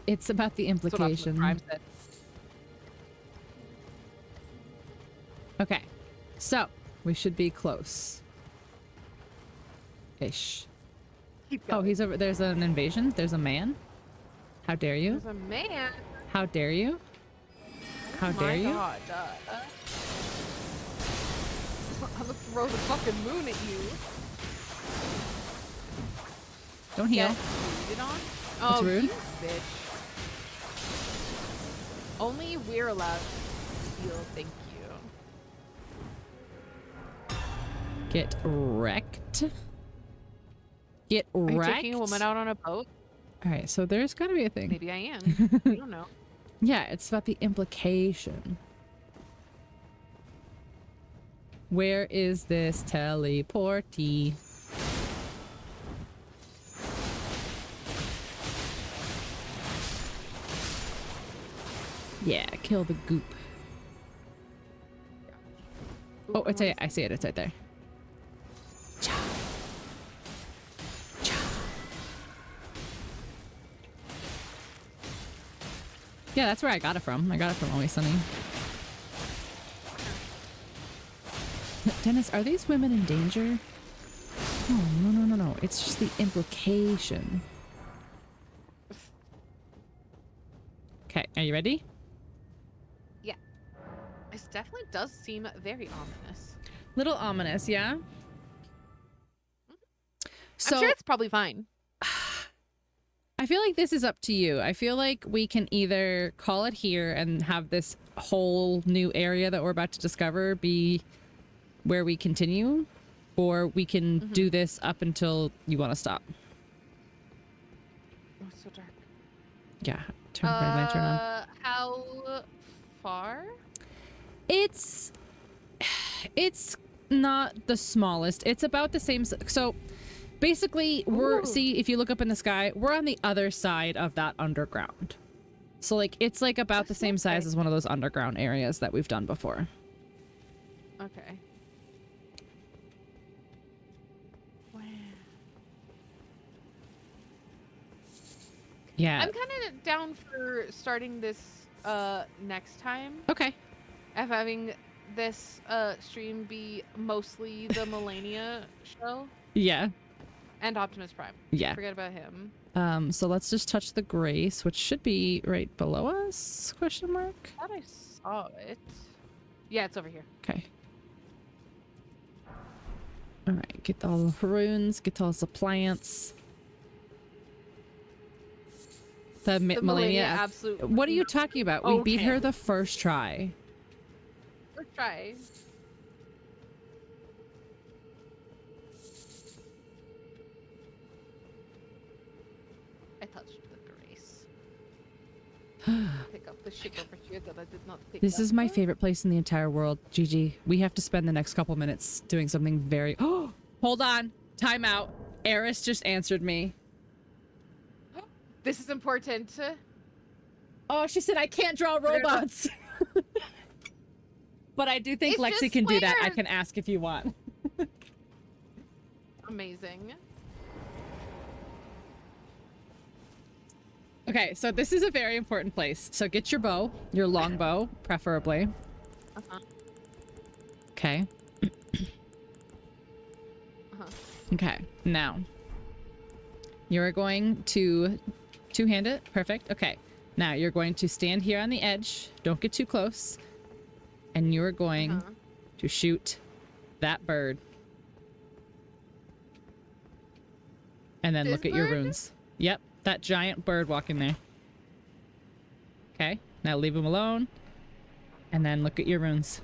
It's about the That's what Optimus implication. Prime said. Okay. So, we should be close. Ish. Keep Oh, going. he's over. There's an invasion. There's a man. How dare you? There's a man. How dare you? How My dare you? God. I'm gonna throw the fucking moon at you. Don't heal. Get bleeded on? That's Oh, rude. you bitch. Only we're allowed to heal, thank you. Get wrecked. Get Are you wrecked. taking a woman out on a boat? All right, so there's got to be a thing. Maybe I am. I don't know. Yeah, it's about the implication. Where is this teleporty? Yeah, kill the goop. Oh, it's I see it. It's right there. Cha. Cha. Yeah, that's where I got it from. I got it from Always Sunny. Dennis, are these women in danger? Oh, no, no, no, no. It's just the implication. Okay, are you ready? Yeah. This definitely does seem very ominous. Little ominous, yeah? So, I'm sure it's probably fine. I feel like this is up to you. I feel like we can either call it here and have this whole new area that we're about to discover be where we continue, or we can do this up until you want to stop. Oh, it's so dark. Yeah, turn my lantern on. How far? It's not the smallest. It's about the same. So basically, see, if you look up in the sky, we're on the other side of that underground. So like, it's like about the same size as one of those underground areas that we've done before. Okay. Wow. Yeah. I'm kind of down for starting this next time. Okay. Of having this stream be mostly the Malenia show. Yeah. And Optimus Prime. Yeah. Forget about him. So let's just touch the grace, which should be right below us? Question mark. I thought I saw it. Yeah, it's over here. Okay. All right, get all the runes, get all the plants. The Malenia. Absolute. What are you talking about? We beat Okay. her the first try. Let's try. I touched the grace. Pick up the shit over here that I did not pick This up. is my favorite place in the entire world. Gigi, we have to spend the next couple minutes doing something very... Oh, hold on. Time out. Eris just answered me. This is important. Oh, she said I can't draw robots. But I do think It's Lexi just can do that. I squares. can ask if you want. Amazing. Okay, so this is a very important place. So get your bow, your long bow, preferably. Uh-huh. Okay. Uh-huh. Okay, now you're going to two-hand it. Perfect. Okay, now you're going to stand here on the edge. Don't get too close. And you're going to shoot that bird. And then This look at your bird? runes. Yep, that giant bird walking there. Okay, now leave him alone. And then look at your runes.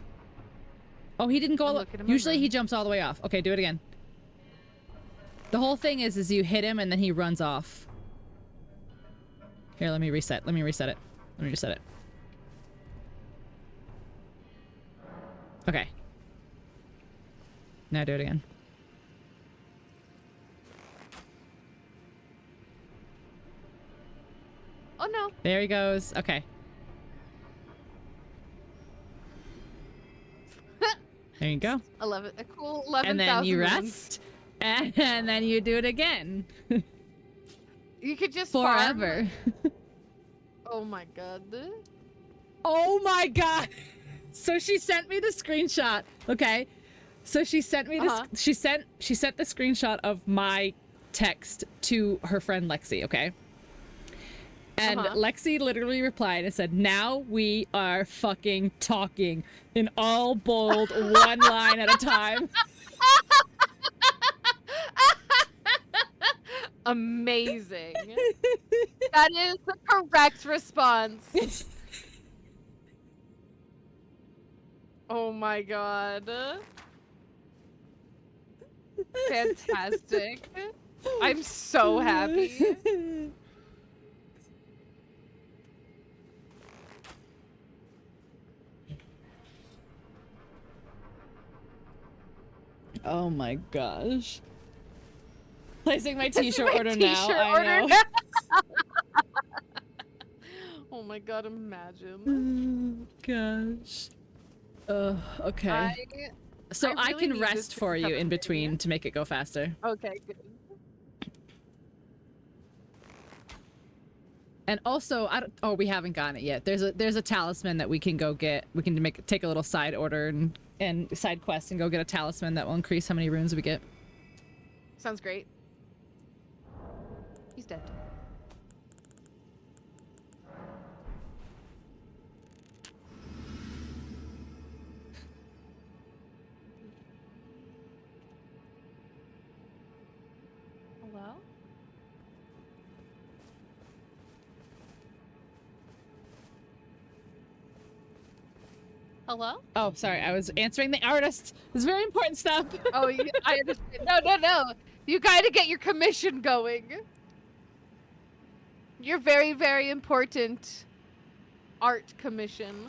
Oh, he didn't go all the... Look at him Usually over. he jumps all the way off. Okay, do it again. The whole thing is you hit him and then he runs off. Here, let me reset. Let me reset it. Let me reset it. Okay. Now do it again. Oh no. There he goes. Okay. There you go. 11. A cool 11,000. And then you moons. rest. And then you do it again. You could just farm. Forever. Oh my god. Oh my god. So she sent me the screenshot. Okay. So she sent me this she sent the screenshot of my text to her friend Lexi, okay? And Lexi literally replied and said, "Now we are fucking talking," in all bold, one line at a time. Amazing. That is the correct response. Oh my god. Fantastic. I'm so happy. Oh my gosh. Placing my t-shirt My order now. t-shirt I order know. now. Oh my god, imagine. Gosh. Okay. So I really can need this rest to for you become in a between thing. to make it go faster. Okay, good. And also, we haven't gotten it yet. There's a talisman that we can go get. We can take a little side order and and side quest and go get a talisman that will increase how many runes we get. Sounds great. He's dead. Hello? Hello? Oh, sorry. I was answering the artist. It's very important stuff. Oh, I understand. No. You gotta get your commission going. Your very, very important art commission.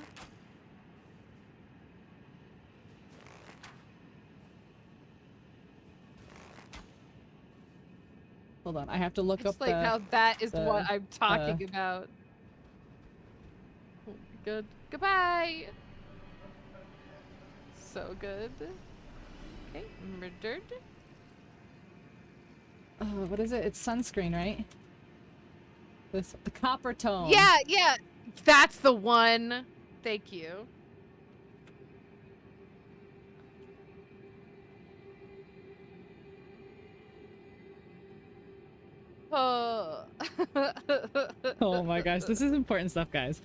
Hold on. I have to look It's up like the... now that is the, what I'm talking about. Oh, good. Goodbye. So good. Okay, murdered. what is it? It's sunscreen, right? The copper tone. Yeah. That's the one. Thank you. Oh. Oh my gosh, this is important stuff, guys.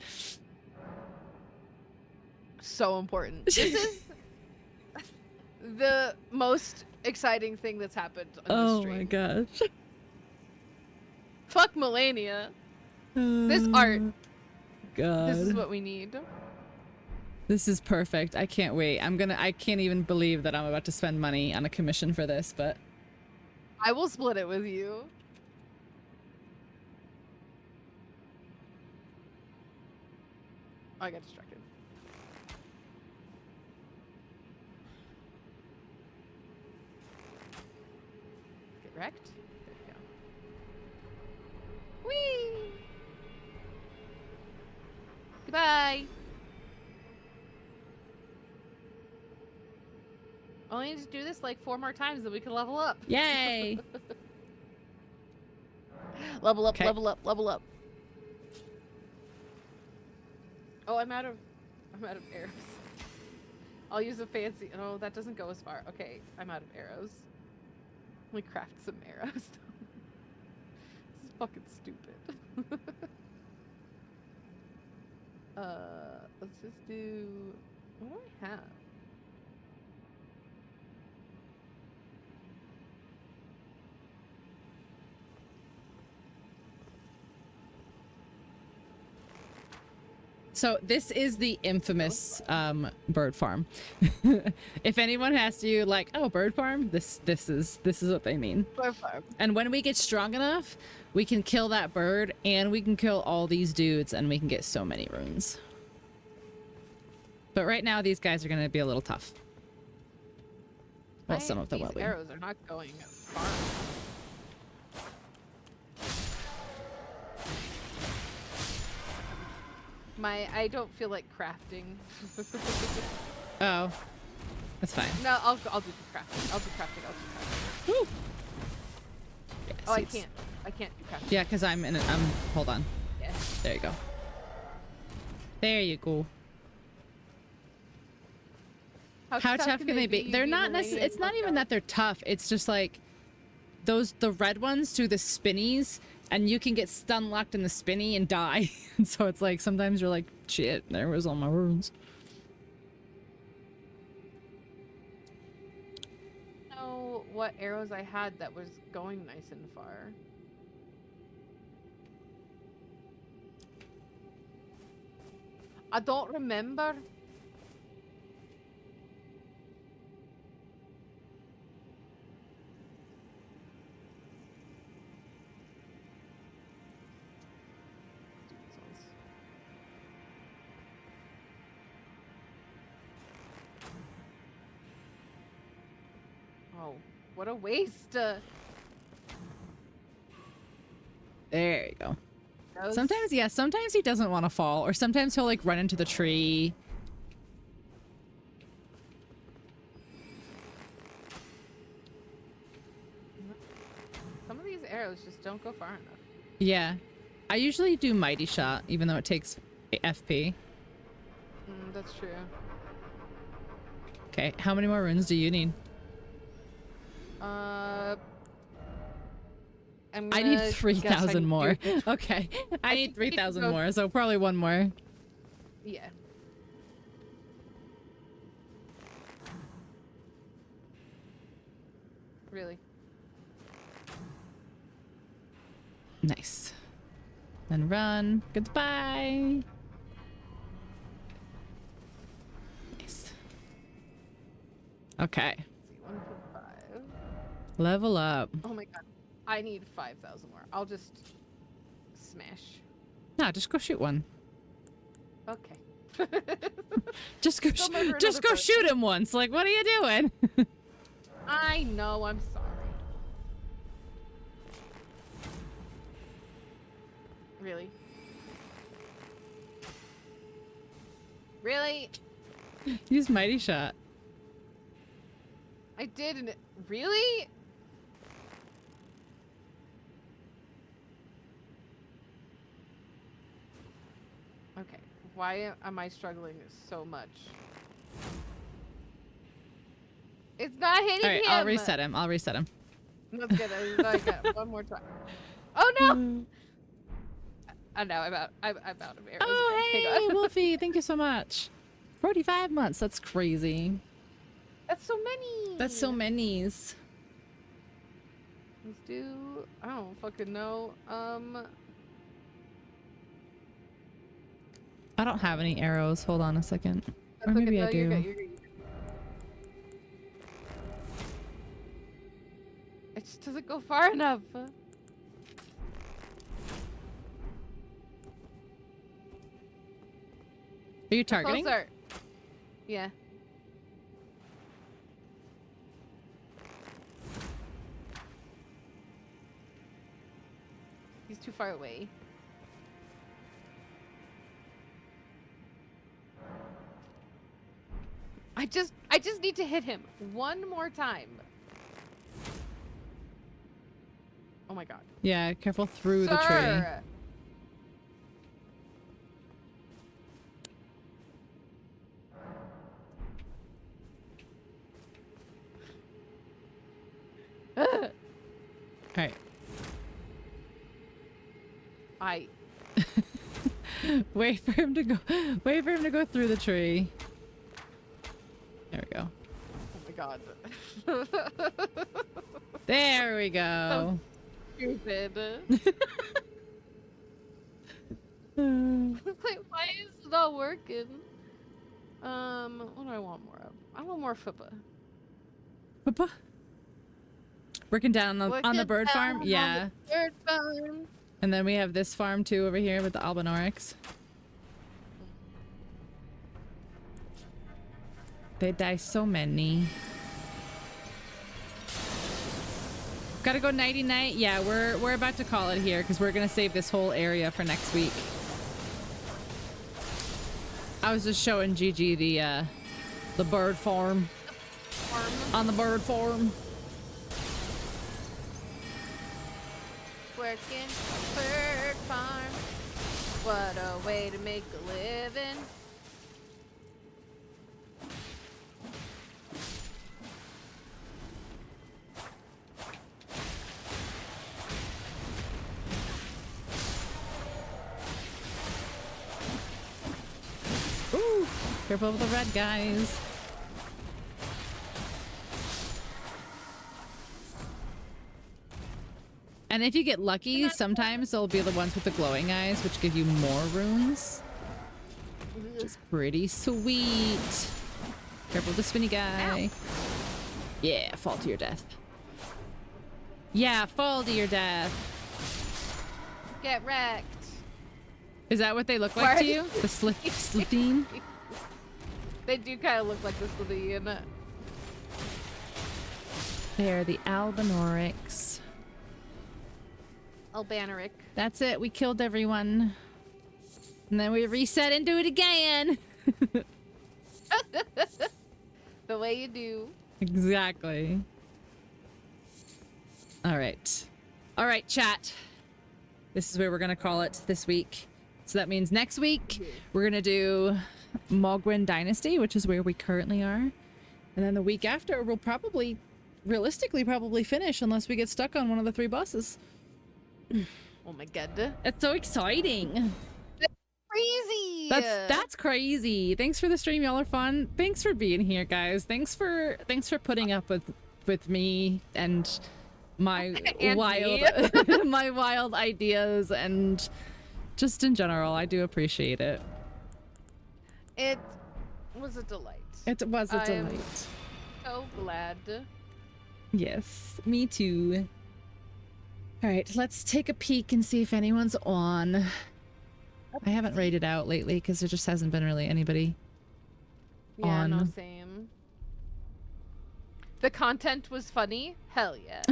So important. This is the most exciting thing that's happened on the Oh stream. my gosh. Fuck Malenia. This art. God. This is what we need. This is perfect. I can't wait. I can't even believe that I'm about to spend money on a commission for this, but I will split it with you. I got distracted. Get wrecked. There you go. Whee! Goodbye. Only need to do this like 4 more times, then we can level up. yay! Level up, Okay. level up, level up. Oh, I'm out of arrows. I'll use a fancy. Oh, that doesn't go as far. Okay, I'm out of arrows. Let me craft some arrows. This is fucking stupid. Let's just do. What do I have? So this is the infamous bird farm. If anyone asks you like, oh, bird farm, this is what they mean. Bird farm. And when we get strong enough, we can kill that bird and we can kill all these dudes and we can get so many runes. But right now these guys are gonna be a little tough. Well, some of them will These be. arrows are not going far. I don't feel like crafting. Oh, that's fine. No, I'll do the crafting. I'll do crafting. Woo! Oh, I seats. can't do crafting. Yeah, because I'm hold on. Yeah. There you go. There you go. How tough can they be? They're not necessarily, it's not even that they're tough. It's just like the red ones do the spinnies and you can get stun locked in the spinny and die. And so it's like sometimes you're like, shit, there was all my runes. I don't know what arrows I had that was going nice and far. I don't remember. Oh, what a waste. There you go. Those- Sometimes, yeah, sometimes he doesn't want to fall, or sometimes he'll like run into the tree. Some of these arrows just don't go far enough. Yeah. I usually do Mighty Shot, even though it takes FP. That's true. Okay, how many more runes do you need? I need 3,000 more. Okay, I need 3,000 more, so probably one more. Yeah. Really? Nice. Then run. Goodbye. Nice. Okay. Let's see, 1.5. Level up. Oh my god. I need 5,000 more. I'll just smash. No, just go shoot one. Okay. Just go shoot him once. Like, what are you doing? I know, I'm sorry. Really? Really? Use mighty shot. I did and really? Okay. Why am I struggling so much? It's not hitting All right, him. I'll reset him. I'll reset him. That's good. I got one more try. Oh no! Oh no, I'm out of arrows. Oh, again. hey, Wolfie, thank you so much. 45 months, that's crazy. That's so many. That's so many's. Let's do. I don't fucking know. I don't have any arrows. Hold on a second. That's Or okay. maybe No, I do. You're good, you're good. It just doesn't go far enough. Are you targeting? Closer. Yeah. He's too far away. I just need to hit him one more time. Oh my god. Yeah, careful through the tree. Alright. Wait for him to go. Wait for him to go through the tree. There we go. Oh my god. There we go. Stupid. Like, why is it not working? What do I want more of? I want more FUPA. Papa? Working down on the bird farm? Yeah. Bird farm. And then we have this farm too over here with the Albinorix. They die so many. Gotta go nighty night. Yeah, we're about to call it here because we're gonna save this whole area for next week. I was just showing Gigi the bird farm. On the bird farm. Working bird farm. What a way to make a living. Ooh, careful with the red guys. And if you get lucky, sometimes they'll be the ones with the glowing eyes, which give you more runes. Which is pretty sweet. Careful with the spinny guy. Ow. Yeah, fall to your death. Yeah, fall to your death. Get wrecked. Is that what they look like to you? The Slitheen? They do kind of look like the Slitheen. They're the Albinorix. Albanoric. That's it. We killed everyone. And then we reset and do it again. The way you do. Exactly. All right. All right, chat. This is where we're going to call it this week. So that means next week we're going to do Mohgwyn Dynasty, which is where we currently are. And then the week after, we'll probably, realistically, probably finish unless we get stuck on one of the 3 bosses. Oh my god. It's so exciting. Crazy. That's crazy. Thanks for the stream, y'all are fun. Thanks for being here, guys. Thanks for putting up with me and my And wild my wild ideas and just in general. I do appreciate it. It was a delight. It was a I am delight. so glad. Yes, me too. All right, let's take a peek and see if anyone's on. I haven't rated out lately because there just hasn't been really anybody Yeah, no, on. same. The content was funny. Hell yeah.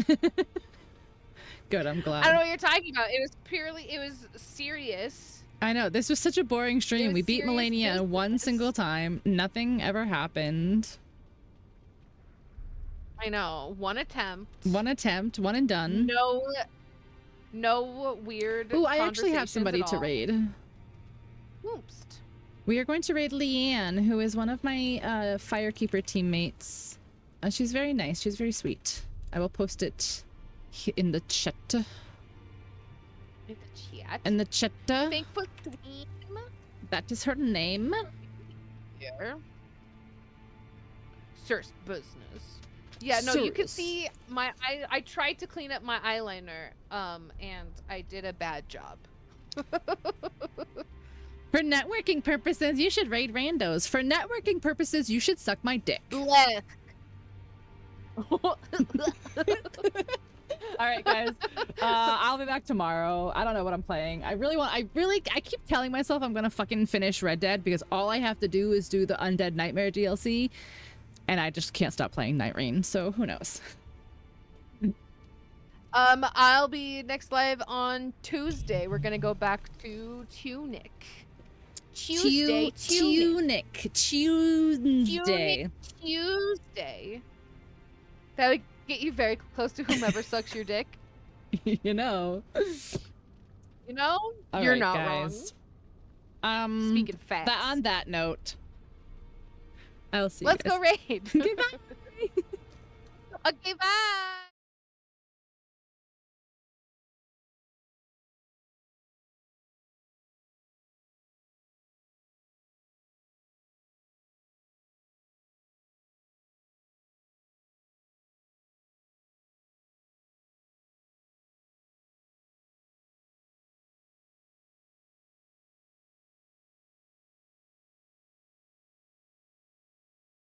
Good, I'm glad. I don't know what you're talking about. It was serious. I know, this was such a boring stream. was We beat serious Malenia one business. single time. Nothing ever happened. I know. One attempt. One attempt, one and done. No weird. Ooh, I actually have conversations somebody at to all. raid. Oops. We are going to raid Leanne, who is one of my Firekeeper teammates. She's very nice. She's very sweet. I will post it in the chat. In the chat. In the chat. Thankful Stream. That is her name. Here. Source business. Yeah, no, you can Source. see my I tried to clean up my eyeliner, and I did a bad job. For networking purposes, you should raid randos. For networking purposes, you should suck my dick. Blech. All right, guys. I'll be back tomorrow. I don't know what I'm playing. I keep telling myself I'm gonna fucking finish Red Dead because all I have to do is do the Undead Nightmare DLC, and I just can't stop playing Night Rain. So who knows? I'll be next live on Tuesday. We're gonna go back to Tunic. Tuesday. Tunic. Tuesday. Tuesday. That would get you very close to whomever sucks your dick. You know. You know? All You're right, not guys. wrong. Speaking fast. On that note, I'll see Let's you guys. go raid. Goodbye. Okay, bye.